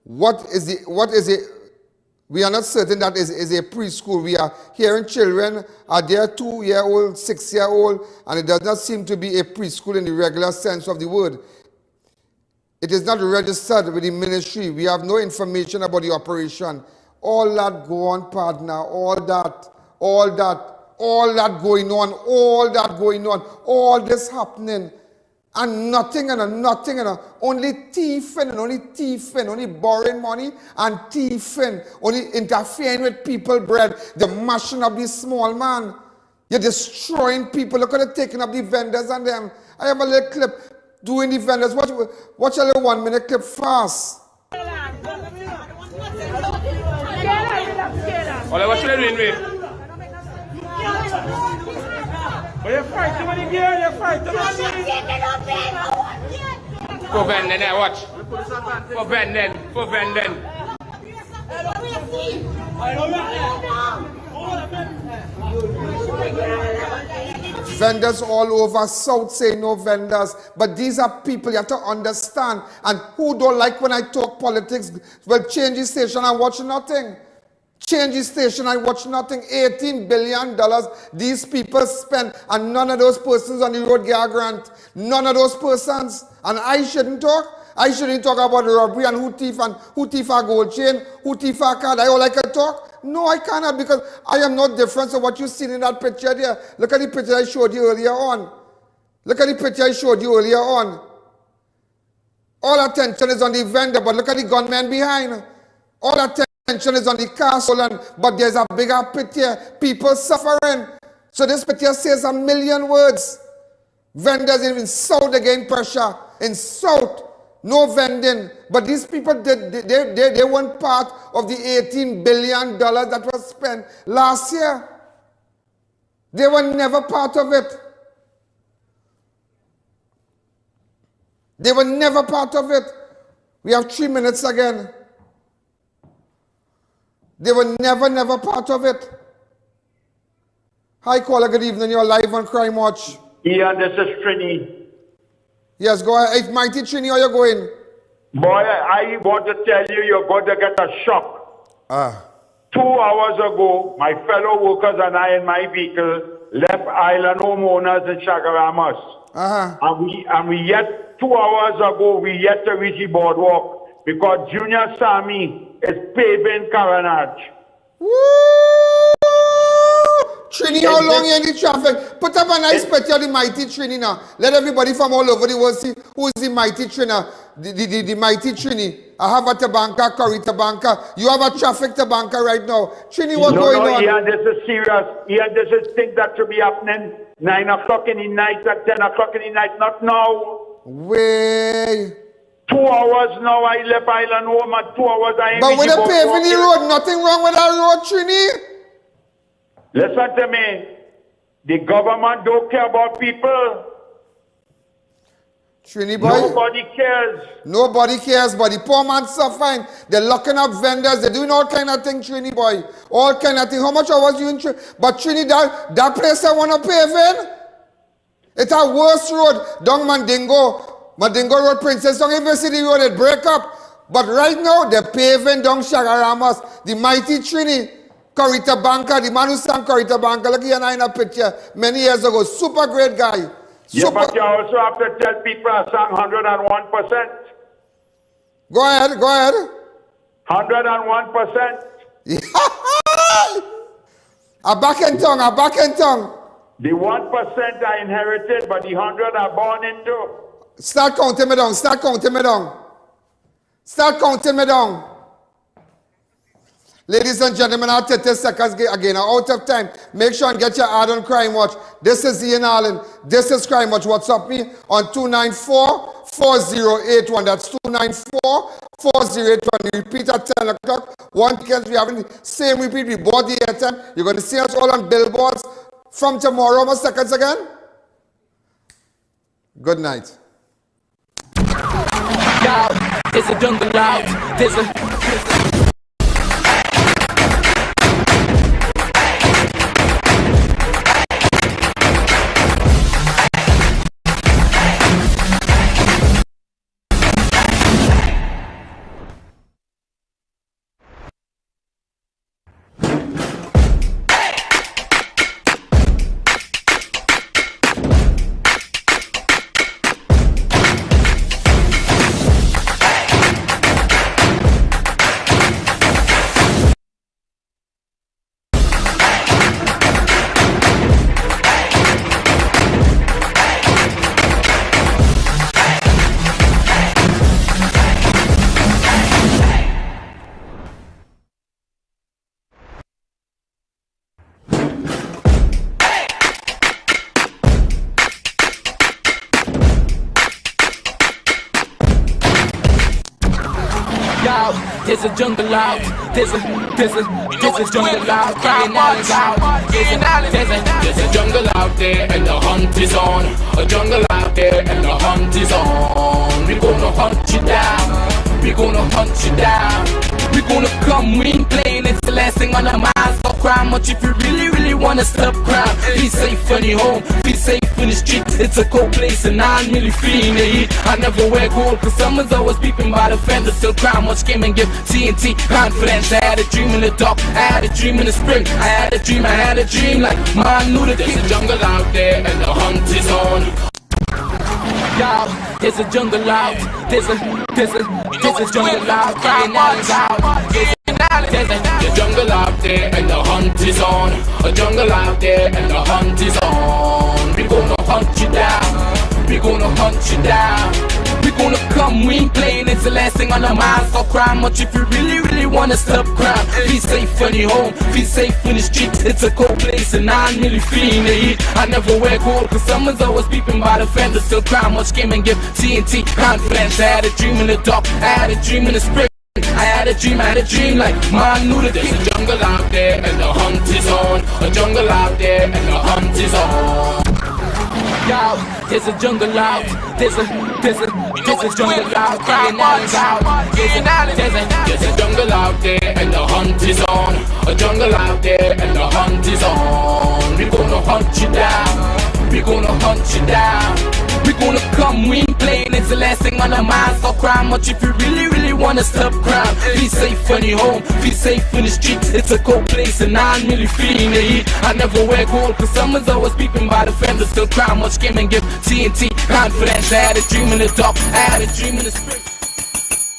we are not certain that is a preschool. We are hearing children are there 2-year-old, 6-year-old, and it does not seem to be a preschool in the regular sense of the word. It is not registered with the ministry. We have no information about the operation. All that go on, partner, all that going on, all this happening. And nothing, only thieving, only borrowing money and thieving, only interfering with people's bread. They're mashing up this small man. You're destroying people. Look at it, taking up the vendors and them. I have a little clip doing the vendors. Watch a little 1 minute clip fast. What's you doing, but you fight too many girls, you fight too much. For vending there, watch. For vending. Vendors all over South say no vendors, but these are people you have to understand. And who don't like when I talk politics will change the station and watch nothing. Change the station, I watch nothing. $18 billion these people spend, and none of those persons on the road get a grant. None of those persons. And I shouldn't talk. I shouldn't talk about robbery and who thief a gold chain, who thief a card. All I can talk? No, I cannot, because I am no different from what you see in that picture there. Look at the picture I showed you earlier on. All attention is on the vendor, but look at the gunman behind. All attention is on the castle, but there's a bigger pit here. People suffering. So this pit here says 1,000,000 words. Vendors in South again pressure. In South. No vending. But these people, they weren't part of the $18 billion that was spent last year. They were never part of it. They were never part of it. We have 3 minutes again. They were never part of it. Hi, caller. Good evening. You're live on Crime Watch. Yeah, this is Trini. Yes, go ahead. It's Mighty Trini, are you going? Boy, I want to tell you, you're going to get a shock. 2 hours ago, my fellow workers and I in my vehicle left island homeowners in Chagaramas. And we yet, 2 hours ago, we yet to reach the boardwalk because Junior Sammy is paving Caranage. Woo! Trini, how long you in the traffic? Put up a nice picture of the Mighty Trini now. Let everybody from all over the world see who is the Mighty Trini. The Mighty Trini. I have a Tabanka, Curry Tabanka. You have a traffic Tabanka right now. Trini, what's going on? Ian, this is serious. Ian, this is things that should be happening 9 o'clock in the night and 10 o'clock in the night, not now. Way. 2 hours now, I left Island home at 2 hours. But with the paving the road, nothing wrong with that road, Trini? Listen to me. The government don't care about people. Trini boy. Nobody cares. Nobody cares, but the poor man suffering. They're locking up vendors. They're doing all kind of things, Trini boy. All kind of things. How much hours you in Trini? But Trini, that place I want to pave in, it's a worse road. Down Mandingo Road, Princess. Don't even see the road, it break up. But right now, they're paving down Chagaramas. The Mighty Trini. Corita Banka, the man who sang Corita Banka, look here in a picture many years ago. Super great guy. Yeah, but you also have to tell people I sang 101%. Go ahead. 101%. A back and tongue. The 1% I inherited, but the 100 I born into. Start counting me down. Ladies and gentlemen, I'll take 30 seconds again. I'm out of time. Make sure and get your ad on Crime Watch. This is Ian Alleyne. This is Crime Watch. WhatsApp me on 294-4081. That's 294-4081. Repeat at 10 o'clock. One weekend we having the same repeat. We bought the airtime. You're going to see us all on billboards from tomorrow. More seconds again. Good night. There's a jungle out. There's a There's a jungle out. There's a jungle out. Ian Alleyne's out. There's a jungle out there and the hunt is on. A jungle out there and the hunt is on. We're gonna hunt you down. We're gonna hunt you down. We're gonna come, we ain't playing. It's the last thing on our minds. Stop crime much if you really wanna stop crime. Be safe in your home. Be safe in the streets. It's a cold place and I'm really feeling the heat. I never wear gold cause someone's always peeping by the fence. Still crime much came and give TNT confidence. I had a dream in the dark. I had a dream in the spring. I had a dream like man knew the There's a jungle out there and the hunt is on. There's a jungle out. There's a jungle out. Ian Alleyne's out. There's a jungle out there and the hunt is on. A jungle out there and the hunt is on. We're gonna hunt you down. We're gonna hunt you down. We're gonna come. come, we ain't playing. It's the last thing on the mind. Stop crime much if you really wanna stop crime. Feel safe when you're home, feel safe in the streets. It's a cold place and I'm really feeling the heat. I never wear gold cause someone's always peeping by the fence. Still crime much came and give TNT confidence. I had a dream in the dark, I had a dream in the spring. I had a dream like man knew that there's a jungle out there and the hunt is on. A jungle out there and the hunt is on. Yo, there's a jungle out, there's a jungle out, Ian Alleyne's out. There's a jungle out there and the hunt is on. A jungle out there and the hunt is on. We gonna hunt you down, we gonna hunt you down. We gonna come, we ain't playing, it's the last thing on our minds. Stop crime much if you really wanna stop crime. Feel safe when you're home, feel safe in the streets. It's a cold place and I'm really feeling the heat. I never wear gold cause someone's always peeping by the fence. Still crime much came and give TNT confidence. I had a dream in the dark, I had a dream in the spirit.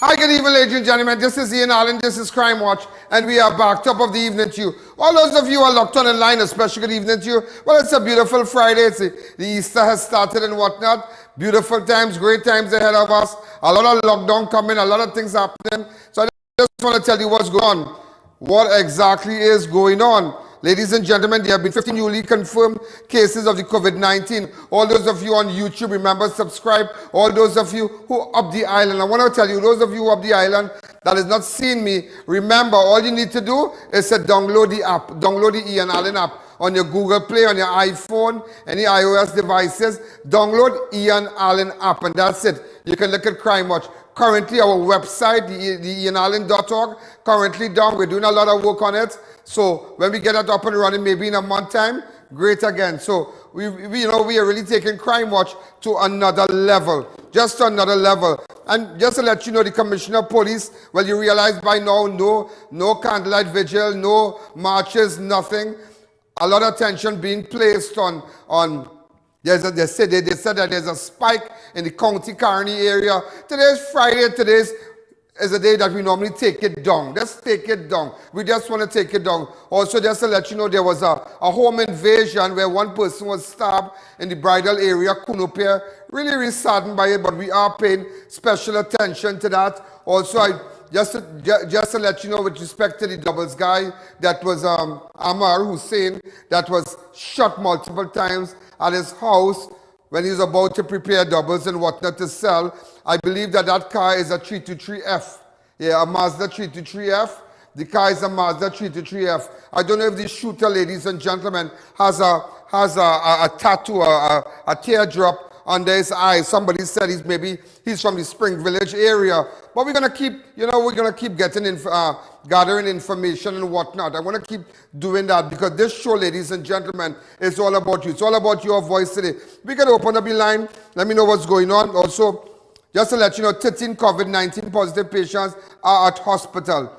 Hi, good evening, ladies and gentlemen. This is Ian Alleyne, this is Crime Watch, and we are back, top of the evening to you. All those of you who are locked on line, a special good evening to you. Well, it's a beautiful Friday. The Easter has started and whatnot. Beautiful times, great times ahead of us. A lot of lockdown coming, a lot of things happening. So I just want to tell you what's going on. What exactly is going on? Ladies and gentlemen, there have been 50 newly confirmed cases of the COVID-19. All those of you on YouTube, remember, subscribe. All those of you who up the island, I want to tell you, those of you who up the island that has not seen me, remember, all you need to do is to download the app, download the Ian Alleyne app on your Google Play, on your iPhone, any iOS devices. Download Ian Alleyne app, and that's it. You can look at Crime Watch. Currently, our website, the IanAlleyne.org, currently down. We're doing a lot of work on it. So when we get it up and running, maybe in a month time, great again. So we are really taking Crime Watch to another level, just to another level. And just to let you know, the Commissioner of Police, well, you realize by now, no candlelight vigil, no marches, nothing. A lot of attention being placed on they said that there's a spike in the county carney area. Today's Friday, today's is a day that we normally take it down. Let's take it down. We just want to take it down. Also, just to let you know, there was a home invasion where one person was stabbed in the bridal area, Kunupia. Really saddened by it, but we are paying special attention to that. Also, just to let you know, with respect to the doubles guy, that was Ammar Hussain, that was shot multiple times at his house when he was about to prepare doubles and whatnot to sell. I believe that car is a 323F. Yeah, a Mazda 323F. The car is a Mazda 323F. I don't know if the shooter, ladies and gentlemen, has a tattoo, a teardrop under his eye. Somebody said he's from the Spring Village area. But we're gonna keep getting gathering information and whatnot. I want to keep doing that because this show, ladies and gentlemen, is all about you. It's all about your voice today. We can open up the line. Let me know what's going on. Also, just to let you know, 13 COVID-19 positive patients are at hospital.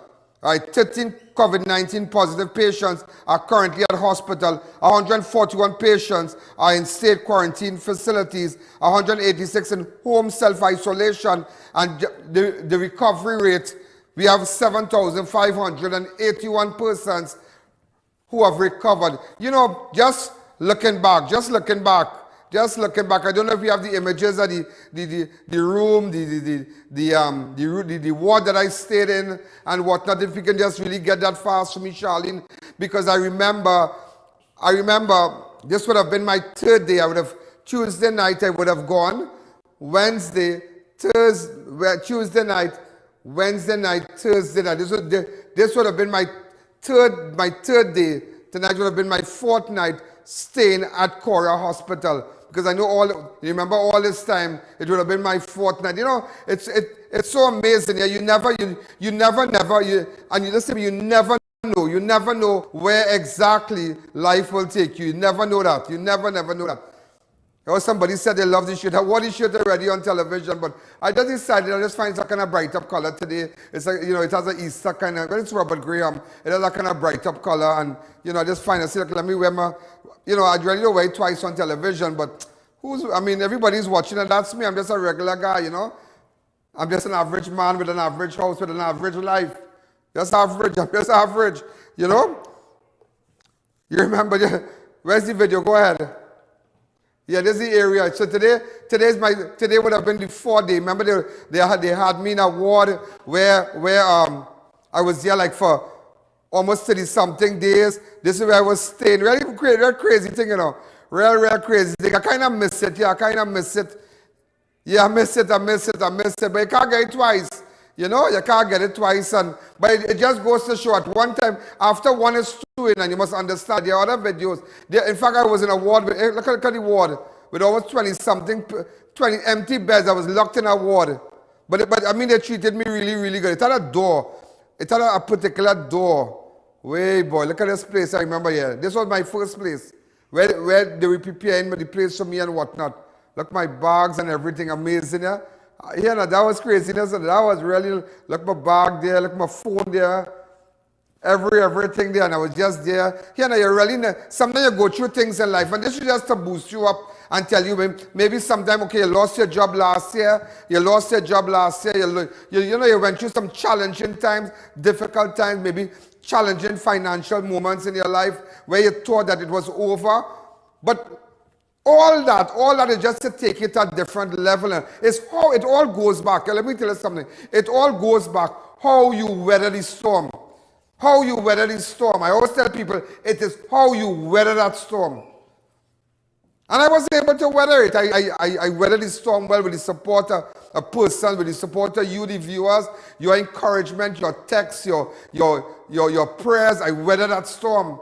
Right, 13 COVID-19 positive patients are currently at hospital. 141 patients are in state quarantine facilities. 186 in home self-isolation. And the recovery rate, we have 7,581 persons who have recovered. You know, just looking back, I don't know if you have the images of the room, the ward that I stayed in and whatnot. If you can just really get that fast for me, Charlene, because I remember this would have been my third day. Tuesday night I would have gone, Wednesday night, Thursday night. This would have been my third day. Tonight would have been my fourth night staying at Cora Hospital. Because I know remember all this time, it would have been my fourth night. You know, it's so amazing. Yeah, you never know where exactly life will take you. You never know that. You never know that. Or somebody said they love this shirt. I wore this shirt already on television, but I just decided I just find some kind of bright up color today. It's like, you know, it has an Easter kind of, but it's Robert Graham. It has a kind of bright up color, and you know, I just find let me wear my, you know, I'd really wear it twice on television, but everybody's watching, and that's me. I'm just a regular guy, you know. I'm just an average man with an average house, with an average life. I'm just average, you know. You remember, where's the video? Go ahead. Yeah, this is the area. So today would have been the 4th day. Remember they had me in a ward where I was there like for almost 30-something days. This is where I was staying. Really crazy thing, you know. Real crazy thing. I kind of miss it. Yeah, I kind of miss it. Yeah, I miss it. But you can't get it twice. You know, you can't get it twice. But it just goes to show at one time, after one is doing, and you must understand, there are other videos. In fact, I was in a ward, look at the ward, with almost 20 empty beds. I was locked in a ward. But I mean, they treated me really good. It had a door. It had a particular door. Wait, boy, look at this place. I remember here. This was my first place, where they were preparing the place for me and whatnot. Look, my bags and everything, amazing. Yeah, yeah, that was crazy. That was really, look, my bag there, look, my phone there, everything there, and I was just there. Yeah, you really, sometimes you go through things in life, and this is just to boost you up and tell you, maybe sometime, okay, you lost your job last year, you went through some challenging times, difficult times, maybe challenging financial moments in your life where you thought that it was over, but all that is just to take it to a different level. It's how it all goes back. Let me tell you something. It all goes back how you weather the storm. How you weather the storm. I always tell people, it is how you weather that storm. And I was able to weather it. I weathered the storm well with the support of a person, with the support of you, the viewers, your encouragement, your texts, your prayers. I weathered that storm.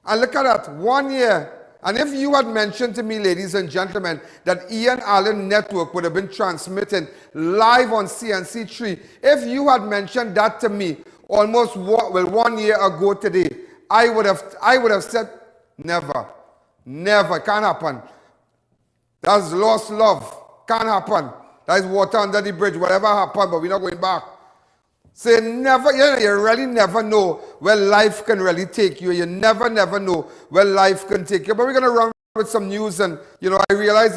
And look at that, 1 year. And if you had mentioned to me, ladies and gentlemen, that Ian Alleyne Network would have been transmitting live on CNC3, if you had mentioned that to me almost 1 year ago today, I would have said, never, can't happen. That's lost love, can't happen. That is water under the bridge, whatever happened, but we're not going back. So you really never know where life can really take you. You never know where life can take you. But we're going to run with some news. And, I realized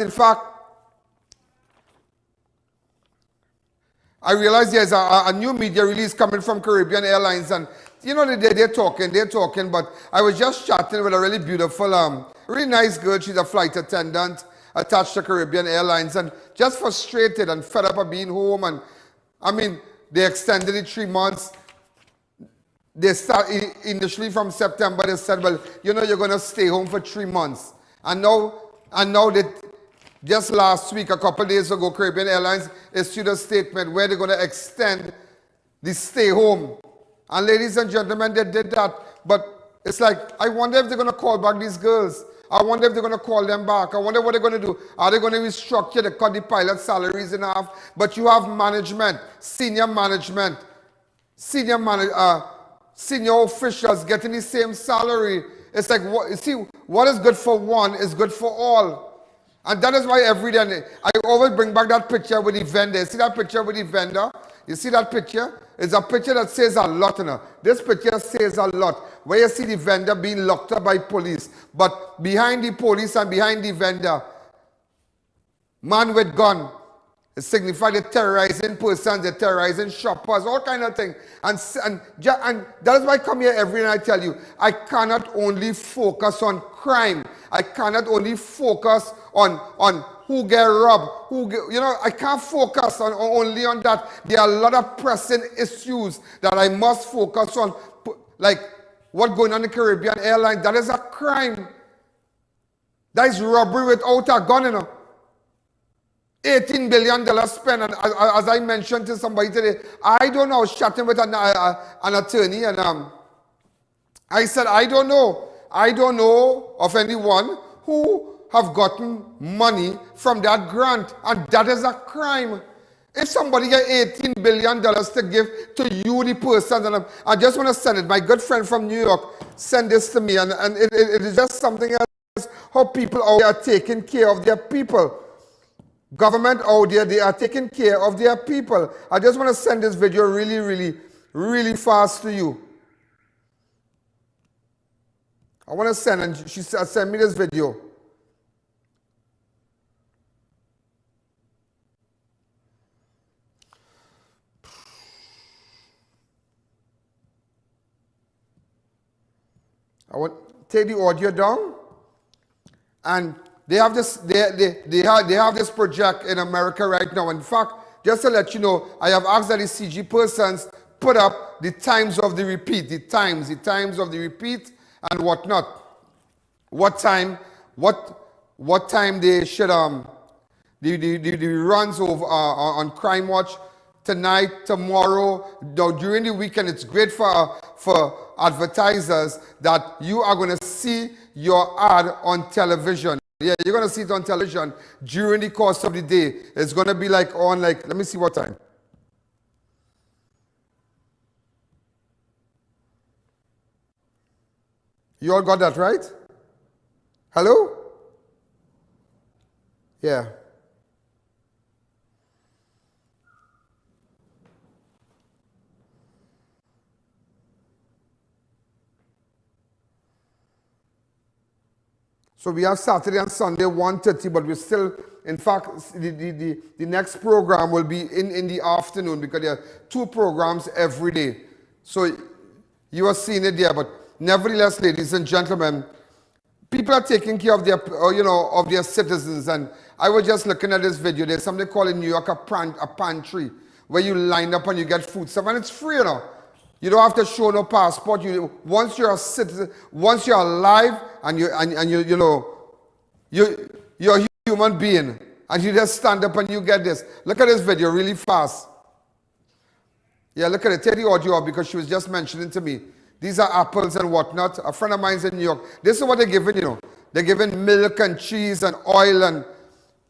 there's a new media release coming from Caribbean Airlines. And, they're talking. But I was just chatting with a really beautiful, really nice girl. She's a flight attendant attached to Caribbean Airlines. And just frustrated and fed up of being home. And, they extended it 3 months. They start initially from September. They said, well, you're going to stay home for 3 months. And now they, just last week, a couple days ago, Caribbean Airlines issued a statement where they're going to extend the stay home. And ladies and gentlemen, they did that. But it's like, I wonder if they're going to call back these girls. I wonder if they're going to call them back. I wonder what they're going to do. Are they going to restructure? They cut the pilot salaries in half. But you have management, senior officials getting the same salary. It's like, what is good for one is good for all. And that is why every day, I always bring back that picture with the vendor. You see that picture with the vendor? You see that picture? It's a picture that says a lot. This picture says a lot. Where you see the vendor being locked up by police. But behind the police and behind the vendor, man with gun. It signifies the terrorizing persons, the terrorizing shoppers, all kind of things. And that is why I come here every day and I tell you, I cannot only focus on crime. I cannot only focus on who get robbed, I can't focus only on that. There are a lot of pressing issues that I must focus on, like what's going on in the Caribbean Airlines. That is a crime. That is robbery without a gun, $18 billion spent, and as I mentioned to somebody today, I don't know, I was chatting with an attorney, and I said, I don't know of anyone who have gotten money from that grant, and that is a crime. If somebody get $18 billion to give to you, the person, and I just want to send it, my good friend from New York sent this to me, and it is just something else, how people out there are taking care of their people. Government out there, they are taking care of their people. I just want to send this video really fast to you. I want to send, and she said, send me this video. I want take the audio down, and they have this they have this project in America right now. In fact, just to let you know, I have asked that the CG persons put up the times of the repeat, the times of the repeat and whatnot. What time they should the runs over on Crime Watch tonight, tomorrow, during the weekend. It's great for advertisers that you are going to see your ad on television. Yeah, you're going to see it on television during the course of the day. It's going to be like on, like, let me see what time. You all got that right? Hello? Yeah. So we have Saturday and Sunday 1:30, but we're still, in fact, the next program will be in the afternoon because there are 2 programs every day. So you are seeing it there, but nevertheless, ladies and gentlemen, people are taking care of their, of their citizens. And I was just looking at this video. There's something called in New York a pantry, where you line up and you get food stuff, and it's free, you know. You don't have to show no passport. Once you're a citizen, once you're alive and you're a human being, and you just stand up and you get this. Look at this video really fast. Yeah, look at it. Take the audio up because she was just mentioning to me. These are apples and whatnot. A friend of mine's in New York. This is what they're giving, you know. They're giving milk and cheese and oil,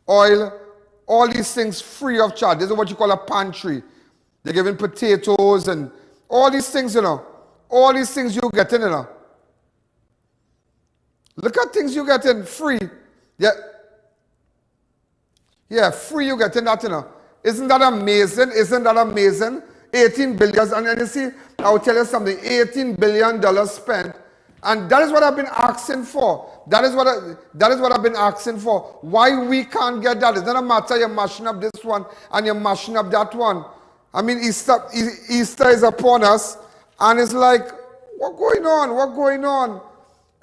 all these things free of charge. This is what you call a pantry. They're giving potatoes and all these things, you know. All these things you get in, you know. Look at things you get in free. Yeah, free you get in that, you know. Isn't that amazing? Isn't that amazing? 18 billion, and you see, I will tell you something, $18 billion spent, and that is what I've been asking for. That is what I've been asking for. Why we can't get that? It doesn't matter you're mashing up this one and you're mashing up that one. I mean, Easter is upon us, and it's like, what going on? What going on?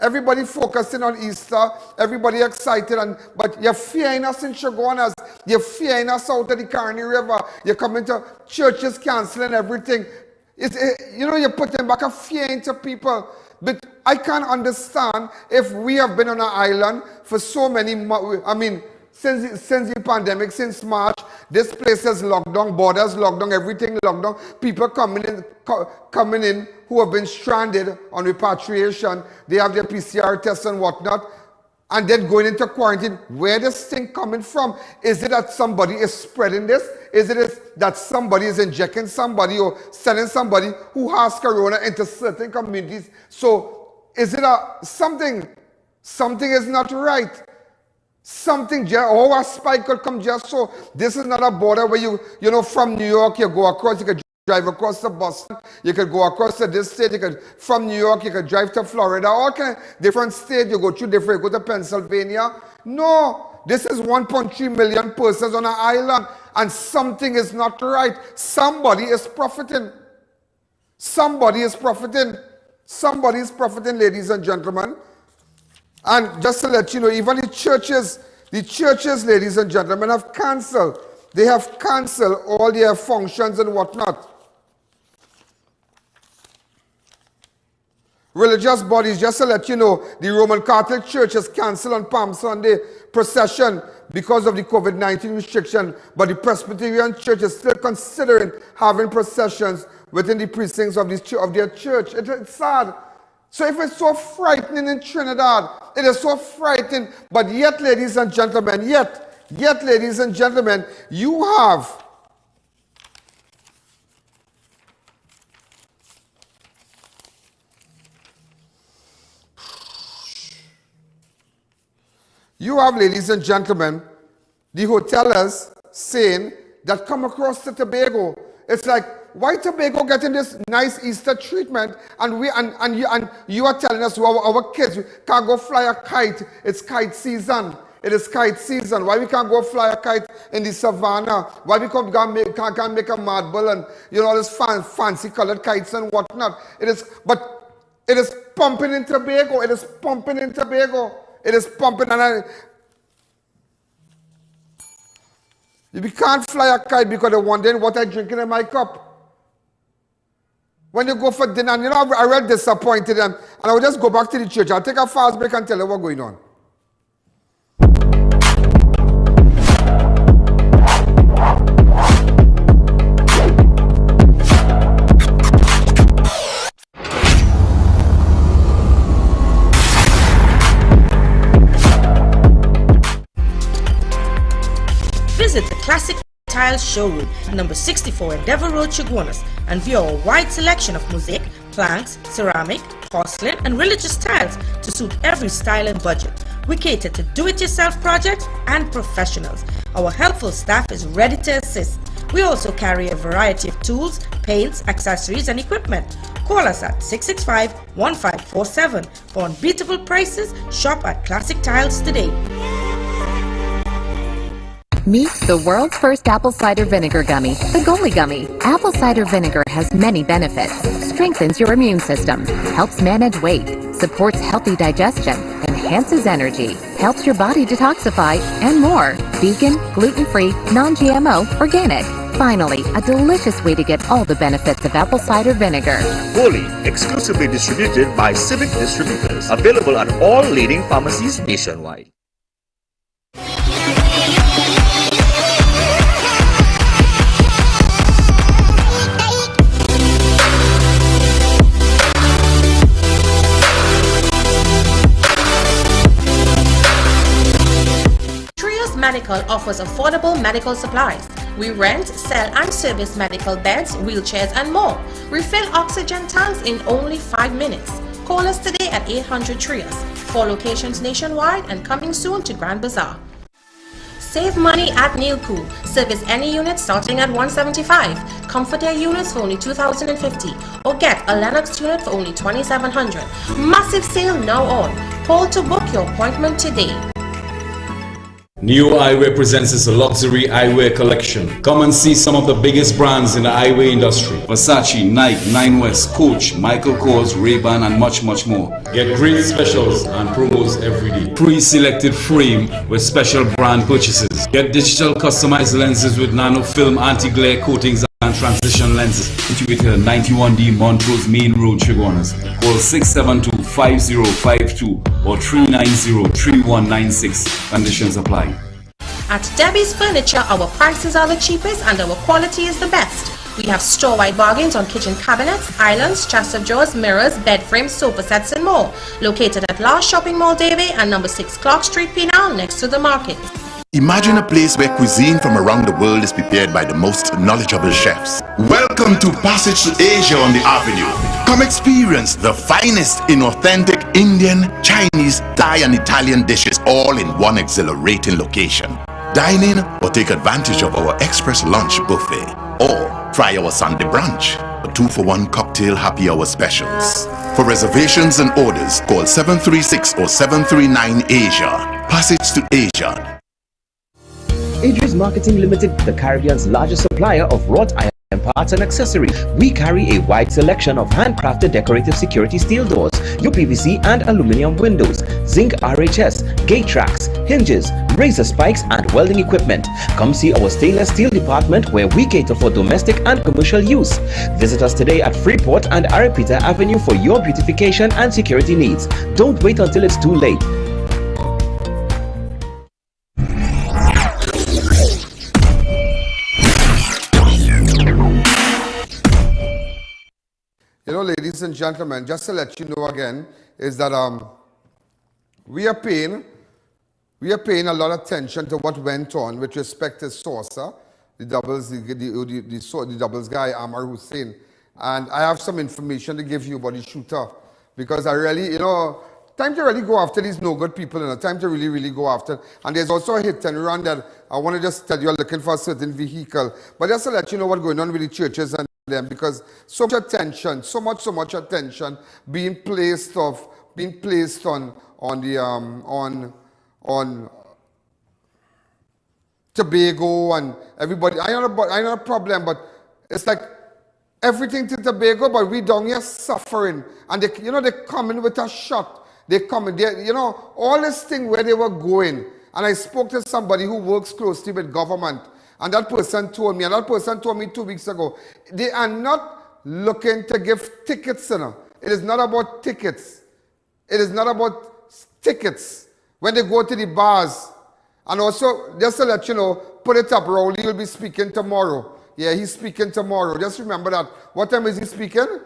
Everybody focusing on Easter, everybody excited, but you're fearing us in Chaguanas, you're fearing us out of the Carney River, you're coming to churches canceling everything. You're putting back a fear into people. But I can't understand if we have been on an island for so many months. I mean, since the pandemic, since March, this place is locked down, borders locked down, everything locked down. People coming in who have been stranded on repatriation. They have their PCR tests and whatnot, and then going into quarantine. Where this thing coming from? Is it that somebody is spreading this? Is it that somebody is injecting somebody or sending somebody who has corona into certain communities? So is it something is not right? A spike could come just so. This is not a border where from New York, you go across, you could drive across to Boston, you could go across to this state, from New York, you could drive to Florida, all kind of different states, you go go to Pennsylvania. No, this is 1.3 million persons on an island, and something is not right. Somebody is profiting. Somebody is profiting. Somebody is profiting, ladies and gentlemen. And just to let you know, even the churches, ladies and gentlemen, have cancelled. They have cancelled all their functions and whatnot. Religious bodies, just to let you know, the Roman Catholic Church has cancelled on Palm Sunday procession because of the COVID-19 restriction, but the Presbyterian Church is still considering having processions within the precincts of their church. It's sad. So if it's so frightening in Trinidad, it is so frightening, but yet, ladies and gentlemen, ladies and gentlemen, you have ladies and gentlemen, the hotelers saying that come across to Tobago. It's like, why Tobago getting this nice Easter treatment, and you are telling us our kids can't go fly a kite? It's kite season. It is kite season. Why we can't go fly a kite in the savannah? Why we can't make a mad bull and all this fancy colored kites and whatnot? It is pumping in Tobago. It is pumping in Tobago. It is pumping, and You can't fly a kite because they're wondering what I'm drinking in my cup. When you go for dinner, and I real disappointed, and I will just go back to the church. I'll take a fast break and tell you what's going on. Visit the Classic Tiles Showroom, number 64 Endeavour Road, Chaguanas, and view our wide selection of mosaic, planks, ceramic, porcelain, and religious tiles to suit every style and budget. We cater to do-it-yourself projects and professionals. Our helpful staff is ready to assist. We also carry a variety of tools, paints, accessories, and equipment. Call us at 665-1547 for unbeatable prices. Shop at Classic Tiles today. Meet the world's first apple cider vinegar gummy, the Goli Gummy. Apple cider vinegar has many benefits. Strengthens your immune system, helps manage weight, supports healthy digestion, enhances energy, helps your body detoxify, and more. Vegan, gluten-free, non-GMO, organic. Finally, a delicious way to get all the benefits of apple cider vinegar. Goli, exclusively distributed by Civic Distributors. Available at all leading pharmacies nationwide. Medical offers affordable medical supplies. We rent, sell and service medical beds, wheelchairs and more. Refill oxygen tanks in only 5 minutes. Call us today at 800 Trias. 4 locations nationwide and coming soon to Grand Bazaar. Save money at Neilcool. Service any unit starting at $175. Comfort Air units for only $2,050. Or get a Lennox unit for only $2,700. Massive sale now on. Call to book your appointment today. New Eyewear presents its luxury eyewear collection. Come and see some of the biggest brands in the eyewear industry. Versace, Nike, Nine West, Coach, Michael Kors, Ray-Ban and much more. Get great specials and promos every day. Pre-selected frame with special brand purchases. Get digital customized lenses with nano film anti-glare coatings and transition lenses. Situated at 91D Montrose Main Road, Chaguanas. Call 672-5052 or 390-3196. Conditions apply. At Debbie's Furniture, our prices are the cheapest and our quality is the best. We have store-wide bargains on kitchen cabinets, islands, chest of drawers, mirrors, bed frames, sofa sets and more. Located at Last Shopping Mall, Davie and number 6 Clark Street, Penal, next to the market. Imagine a place where cuisine from around the world is prepared by the most knowledgeable chefs. Welcome to Passage to Asia on the Avenue. Come experience the finest in authentic Indian, Chinese, Thai and Italian dishes all in one exhilarating location. Dine in or take advantage of our express lunch buffet or try our Sunday brunch, a 2-for-1 cocktail happy hour specials. For reservations and orders, call 736 or 739 Asia. Passage to Asia. ADVERTISE Marketing Limited, the Caribbean's largest supplier of wrought iron parts and accessories. We carry a wide selection of handcrafted decorative security steel doors, UPVC and aluminum windows, zinc RHS, gate tracks, hinges, razor spikes and welding equipment. Come see our stainless steel department where we cater for domestic and commercial use. Visit us today at Freeport and Aripita Avenue for your beautification and security needs. Don't wait until it's too late. You know, ladies and gentlemen, just to let you know again, is that we are paying a lot of attention to what went on with respect to Sosa, the doubles guy, Amar Hussein. And I have some information to give you about the shooter. Because I really, time to really go after these no good people, time to really go after. And there's also a hit and run that I want to just tell you, are looking for a certain vehicle. But just to let you know what's going on with the churches and them, because so much attention being placed on Tobago and everybody. I know a problem, but it's like everything to Tobago, but we down here suffering. And they come in with a shot. They come in, all this thing where they were going. And I spoke to somebody who works closely with government. And that person told me, 2 weeks ago, they are not looking to give tickets, It is not about tickets. It is not about tickets when they go to the bars. And also, just to let you know, put it up, Rowley will be speaking tomorrow. Yeah, he's speaking tomorrow. Just remember that. What time is he speaking?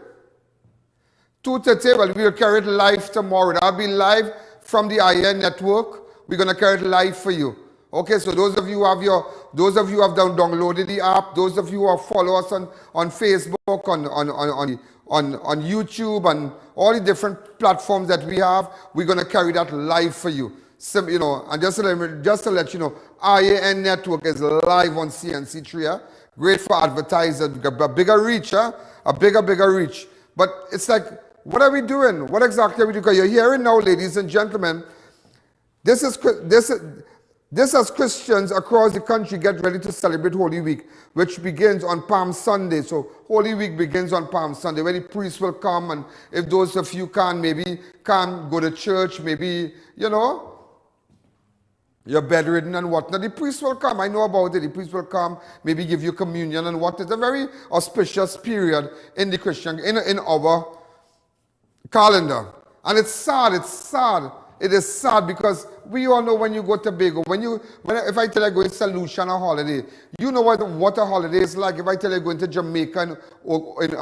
2:30. Well, we will carry it live tomorrow. That'll be live from the I.A.N. network. We're gonna carry it live for you. Okay, so those of you who have downloaded the app, those of you who follow us on Facebook, on YouTube, and all the different platforms that we have, we're gonna carry that live for you. So, and just to let you know, I.A.N. network is live on CNC3. Yeah? Great for advertisers, a bigger reach, a bigger reach. But it's like, what are we doing? What exactly are we doing? Because you're hearing now, ladies and gentlemen, this is as Christians across the country get ready to celebrate Holy Week, which begins on Palm Sunday. So Holy Week begins on Palm Sunday, where the priest will come, and if those of you can't go to church, maybe, you're bedridden and whatnot, the priest will come. I know about it. The priest will come, maybe give you communion and what. It's a very auspicious period in the Christian, in our calendar. And it's sad. It is sad because we all know when you go to Tobago, if I tell you going to St. Lucia on a holiday, you know what a holiday is like. If I tell you going to Jamaica or in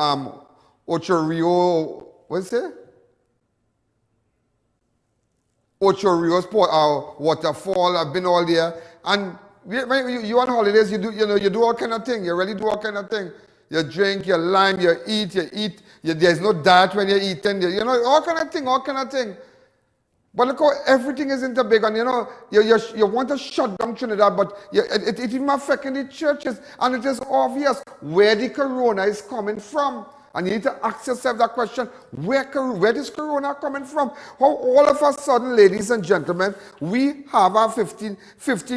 Ocho Rio, what's it? Ocho Rios waterfall. I've been all there, and you on holidays. You do all kind of thing. You really do all kind of thing. You drink, you lime, you eat. There's no diet when you're eating. All kind of thing. But look how everything is in Tobago, and you want to shut down Trinidad, but it even affecting the churches, and it is obvious where the corona is coming from. And you need to ask yourself that question, where is corona coming from? How all of a sudden, ladies and gentlemen, we have our 15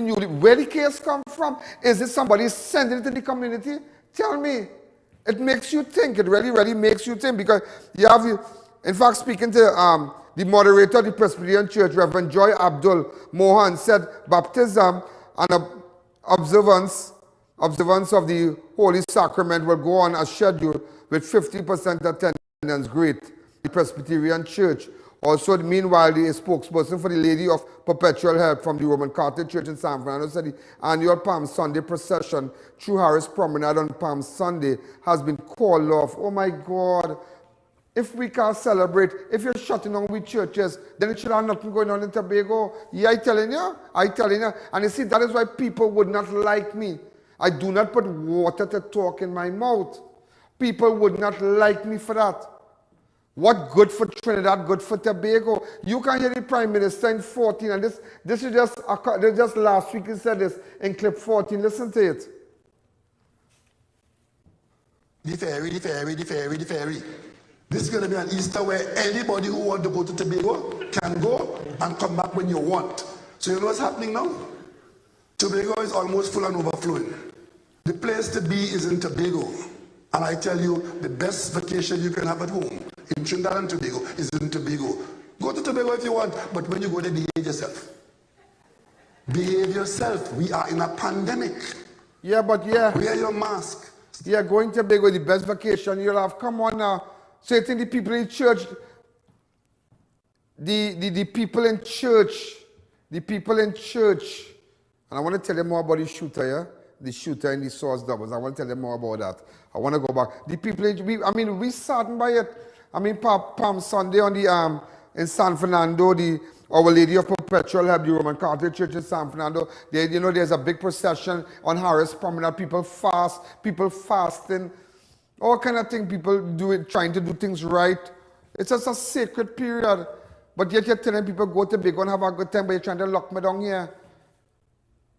newly. Where the case come from? Is it somebody sending it to the community? Tell me. It makes you think. It really makes you think, because in fact, speaking to the moderator of the Presbyterian Church, Reverend Joy Abdul Mohan, said baptism and observance of the Holy Sacrament will go on as scheduled with 50% attendance. Great. The Presbyterian Church. Also, meanwhile, the spokesperson for the Lady of Perpetual Help from the Roman Catholic Church in San Fernando said the annual Palm Sunday procession through Harris Promenade on Palm Sunday has been called off. Oh my God. If we can't celebrate, if you're shutting down with churches, then it should have nothing going on in Tobago. Yeah, I telling you. And you see, that is why people would not like me. I do not put water to talk in my mouth. People would not like me for that. What good for Trinidad, good for Tobago? You can hear the Prime Minister in 14, and this is just last week he said this in clip 14. Listen to it. The ferry. This is going to be an Easter where anybody who wants to go to Tobago can go and come back when you want. So you know what's happening now? Tobago is almost full and overflowing. The place to be is in Tobago. And I tell you, the best vacation you can have at home in Trinidad and Tobago is in Tobago. Go to Tobago if you want, but when you go there, behave yourself. Behave yourself. We are in a pandemic. Yeah, but yeah. Wear your mask. Yeah, going to Tobago is the best vacation you'll have. Come on now. So you think the people in church, the people in church, and I want to tell you more about the shooter, yeah? The shooter and the source doubles. I want to tell you more about that. I want to go back. The people, we saddened by it. Palm Sunday on the in San Fernando, Our Lady of Perpetual Help, the Roman Catholic Church in San Fernando. There's a big procession on Harris Promenade. People fasting, all kind of thing. People do it, trying to do things right. It's just a sacred period. But yet you're telling people go to big and have a good time, but you're trying to lock me down here.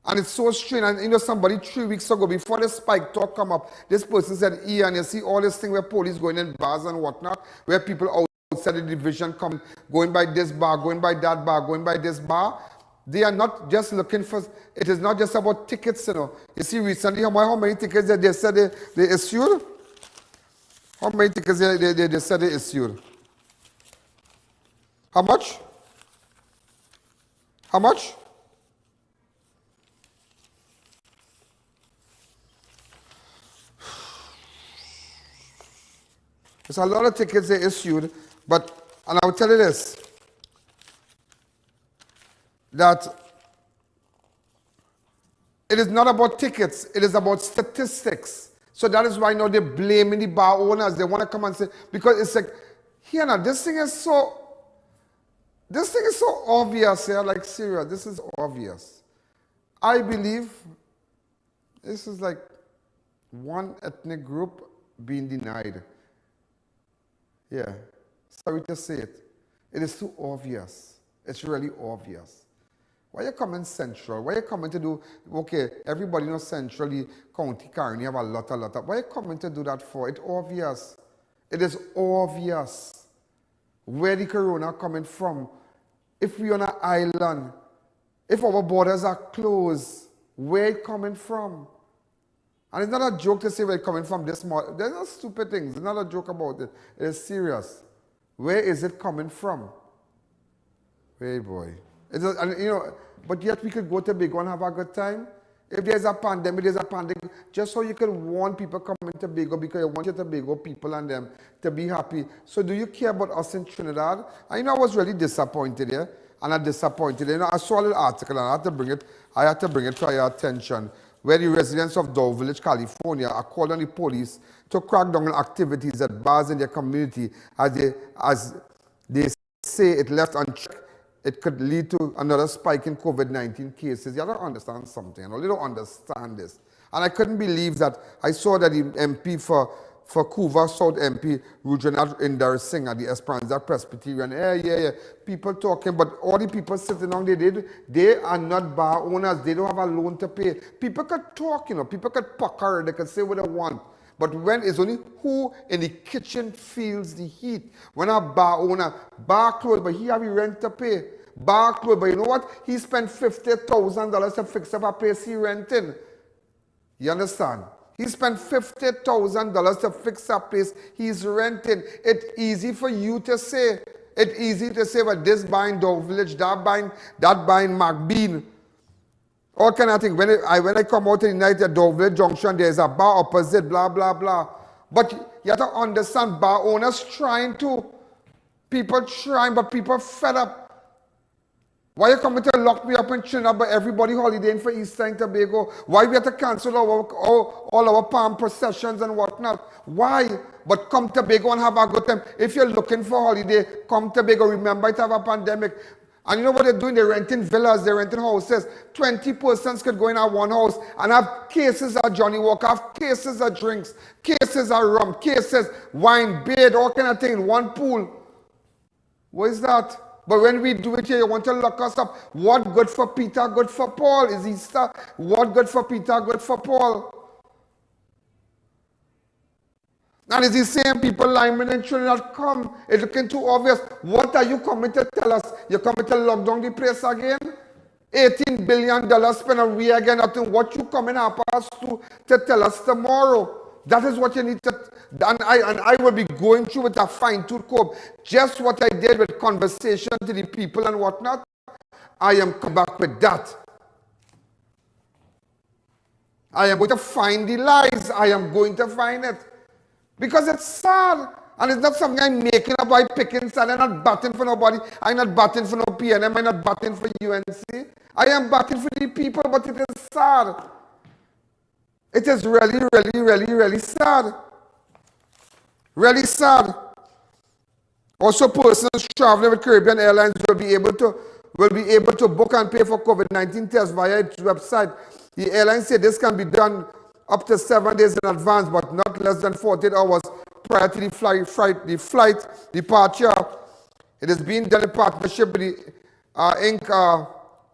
And it's so strange. And somebody 3 weeks ago, before the spike talk come up, this person said, Ian, you see all this thing where police going in bars and whatnot, where people outside the division come, going by this bar, going by that bar, going by this bar. They are not just looking for, it is not just about tickets, You see recently, how many tickets they said they issued? How many tickets they said they issued? How much? How much? There's a lot of tickets they issued, and I'll tell you this, that it is not about tickets, it is about statistics. So that is why now they're blaming the bar owners. They want to come and say, because it's like, here now, this thing is so obvious here, like serious, this is obvious. I believe this is like one ethnic group being denied. Yeah, sorry to say it. It is too obvious. It's really obvious. Why are you coming central? Why are you coming to do, okay, everybody knows centrally, County Carney have a lot. Why are you coming to do that for? It's obvious. It is obvious where the corona coming from. If we're on an island, if our borders are closed, where it coming from? And it's not a joke to say where it's coming from this morning. There's no stupid things. It's not a joke about it. It is serious. Where is it coming from? Hey boy. And, you know, but yet we could go to Tobago and have a good time. If there's a pandemic, there's a pandemic. Just so you can warn people coming to Tobago because you want your Tobago people and them to be happy. So do you care about us in Trinidad? And you know, I was really disappointed here. And I'm disappointed. You know, I saw a little article and I had to bring it to your attention, where the residents of Dow Village, California, are calling on the police to crack down on activities at bars in their community as they say it left unchecked. It could lead to another spike in COVID-19 cases. You don't understand something. You know? You don't understand this. And I couldn't believe that I saw that the MP for Couva South MP, Rudranath Indar Singh at the Esperanza Presbyterian. Yeah. People talking, but all the people sitting down there, they are not bar owners. They don't have a loan to pay. People could talk, you know. People could pucker. They could say what they want. But when it's only who in the kitchen feels the heat. When a bar owner, bar closed, but he have a rent to pay. Bar closed, but you know what? He spent $50,000 to fix up a place he renting. You understand? He spent $50,000 to fix a place he's renting. It's easy for you to say. It's easy to say, but this buying Dow Village, that buying McBean. All kind of things. When I come out in the night at Dow Village Junction, there's a bar opposite, blah, blah, blah. But you have to understand, bar owners trying to. People trying, but people fed up. Why you coming to lock me up in Trinidad, but everybody holidaying for Easter and Tobago? Why we have to cancel all our palm processions and whatnot? Why? But come to Tobago and have a good time. If you're looking for holiday, come to Tobago. Remember, it have a pandemic. And you know what they're doing? They're renting villas, they're renting houses. 20 persons could go in at one house and have cases of Johnny Walker, have cases of drinks, cases of rum, cases, wine, beer, all kind of things in one pool. What is that? But when we do it here, you want to lock us up. What good for Peter, good for Paul is Easter. What good for Peter, good for Paul. And it's the same people linemen in Trinidad come. It's looking too obvious. What are you coming to tell us? You're coming to lock down the place again? $18 billion spent and we again nothing. What you coming up us to tell us tomorrow? That is what you need to, and I will be going through with a fine-tooth comb. Just what I did with conversation to the people and whatnot, I am come back with that. I am going to find the lies. I am going to find it. Because it's sad. And it's not something I'm making up by picking sad. I'm not batting for nobody. I'm not batting for no PNM. I'm not batting for UNC. I am batting for the people, but it is sad. It is really, really, really, really sad. Really sad. Also, persons traveling with Caribbean Airlines will be able to book and pay for COVID-19 tests via its website. The airline said this can be done up to 7 days in advance, but not less than 48 hours prior to the flight departure. It is being done in partnership with the Inc.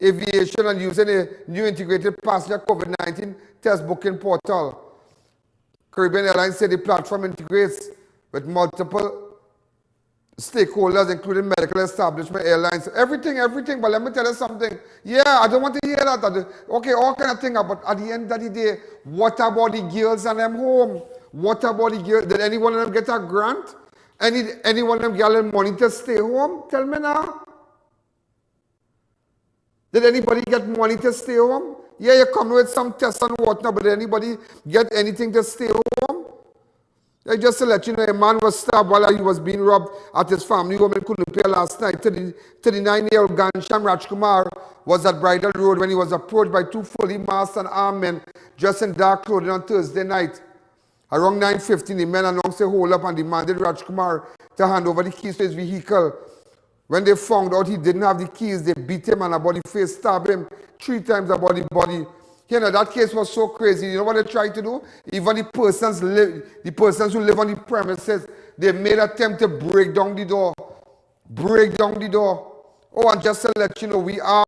Aviation and using a new integrated passenger COVID-19 test booking portal. Caribbean Airlines said the platform integrates with multiple stakeholders, including medical establishment, airlines, everything. But let me tell you something. Yeah, I don't want to hear that. Okay, all kind of things. But at the end of the day, what about the girls and them home? What about the girls? Did any one of them get a grant? Any one of them get money to stay home? Tell me now. Did anybody get money to stay home? Yeah, you come with some tests and whatnot, but did anybody get anything to stay home? Just to let you know, a man was stabbed while he was being robbed at his family home in Kunupia last night. 39-year-old Gansham Rajkumar was at Bridal Road when he was approached by two fully masked and armed men dressed in dark clothing on Thursday night. Around 9:15, the men announced a hold-up and demanded Rajkumar to hand over the keys to his vehicle. When they found out he didn't have the keys, they beat him and about the face, stabbed him 3 times about the body. You know, that case was so crazy. You know what they tried to do? Even the persons who live on the premises, they made an attempt to break down the door. Break down the door. Oh, and just to let you know, we are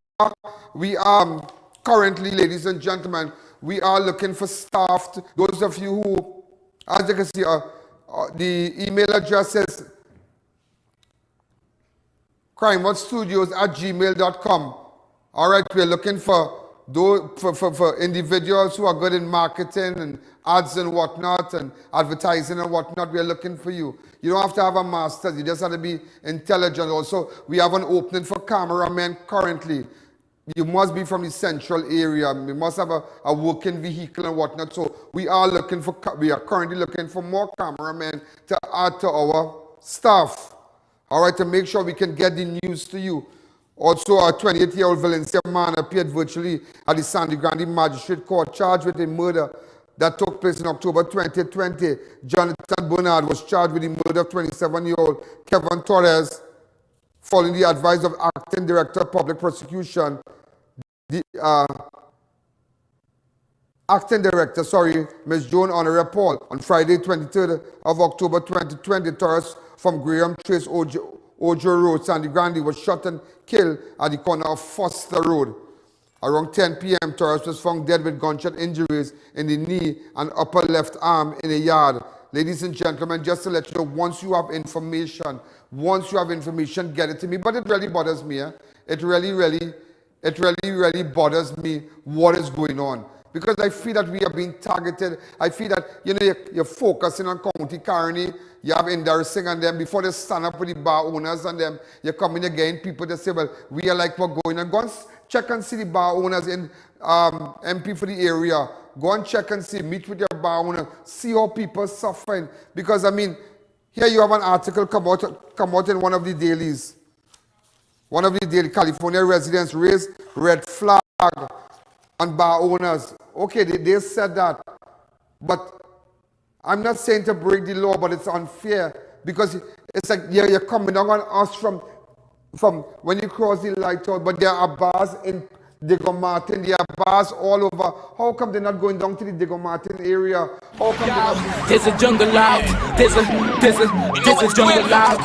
currently, ladies and gentlemen, we are looking for staff. Those of you who, as you can see, the email address is crimewatchstudios@gmail.com. All right, we're looking for individuals who are good in marketing and ads and whatnot and advertising and whatnot. We are looking for you. You don't have to have a master's. You just have to be intelligent. Also, we have an opening for cameramen currently. You must be from the central area. We must have a working vehicle and whatnot. So we are currently looking for more cameramen to add to our staff. All right, to make sure we can get the news to you. Also, a 28-year-old Valencia man appeared virtually at the Sandy Grande Magistrate Court charged with a murder that took place in October 2020. Jonathan Bernard was charged with the murder of 27-year-old Kevin Torres following the advice of Acting Director of Public Prosecution. Acting Director, Ms. Joan Honoré Paul. On Friday, 23rd of October 2020, Torres from Graham Trace Ojo Road, Sandy Grande, was shot and killed at the corner of Foster Road. Around 10 p.m., Torres was found dead with gunshot injuries in the knee and upper left arm in a yard. Ladies and gentlemen, just to let you know, once you have information, get it to me. But it really bothers me. It really bothers me what is going on. Because I feel that we are being targeted. I feel that, you're focusing on County Carney. You have Indarsing and them. Before they stand up with the bar owners and them, you're coming again, people that say, well, we are like what's going on. Go and check and see the bar owners in MP for the area. Go and check and see, meet with your bar owner, see how people are suffering. Because, here you have an article come out in one of the dailies. One of the daily California residents raised red flag on bar owners. Okay, they said that. But I'm not saying to break the law, but it's unfair because it's like you're coming down on us from when you cross the light out, but there are bars in Diego Martin, there are bars all over. How come they're not going down to the Diego Martin area? How come they're not... There's a jungle out, there's a jungle out.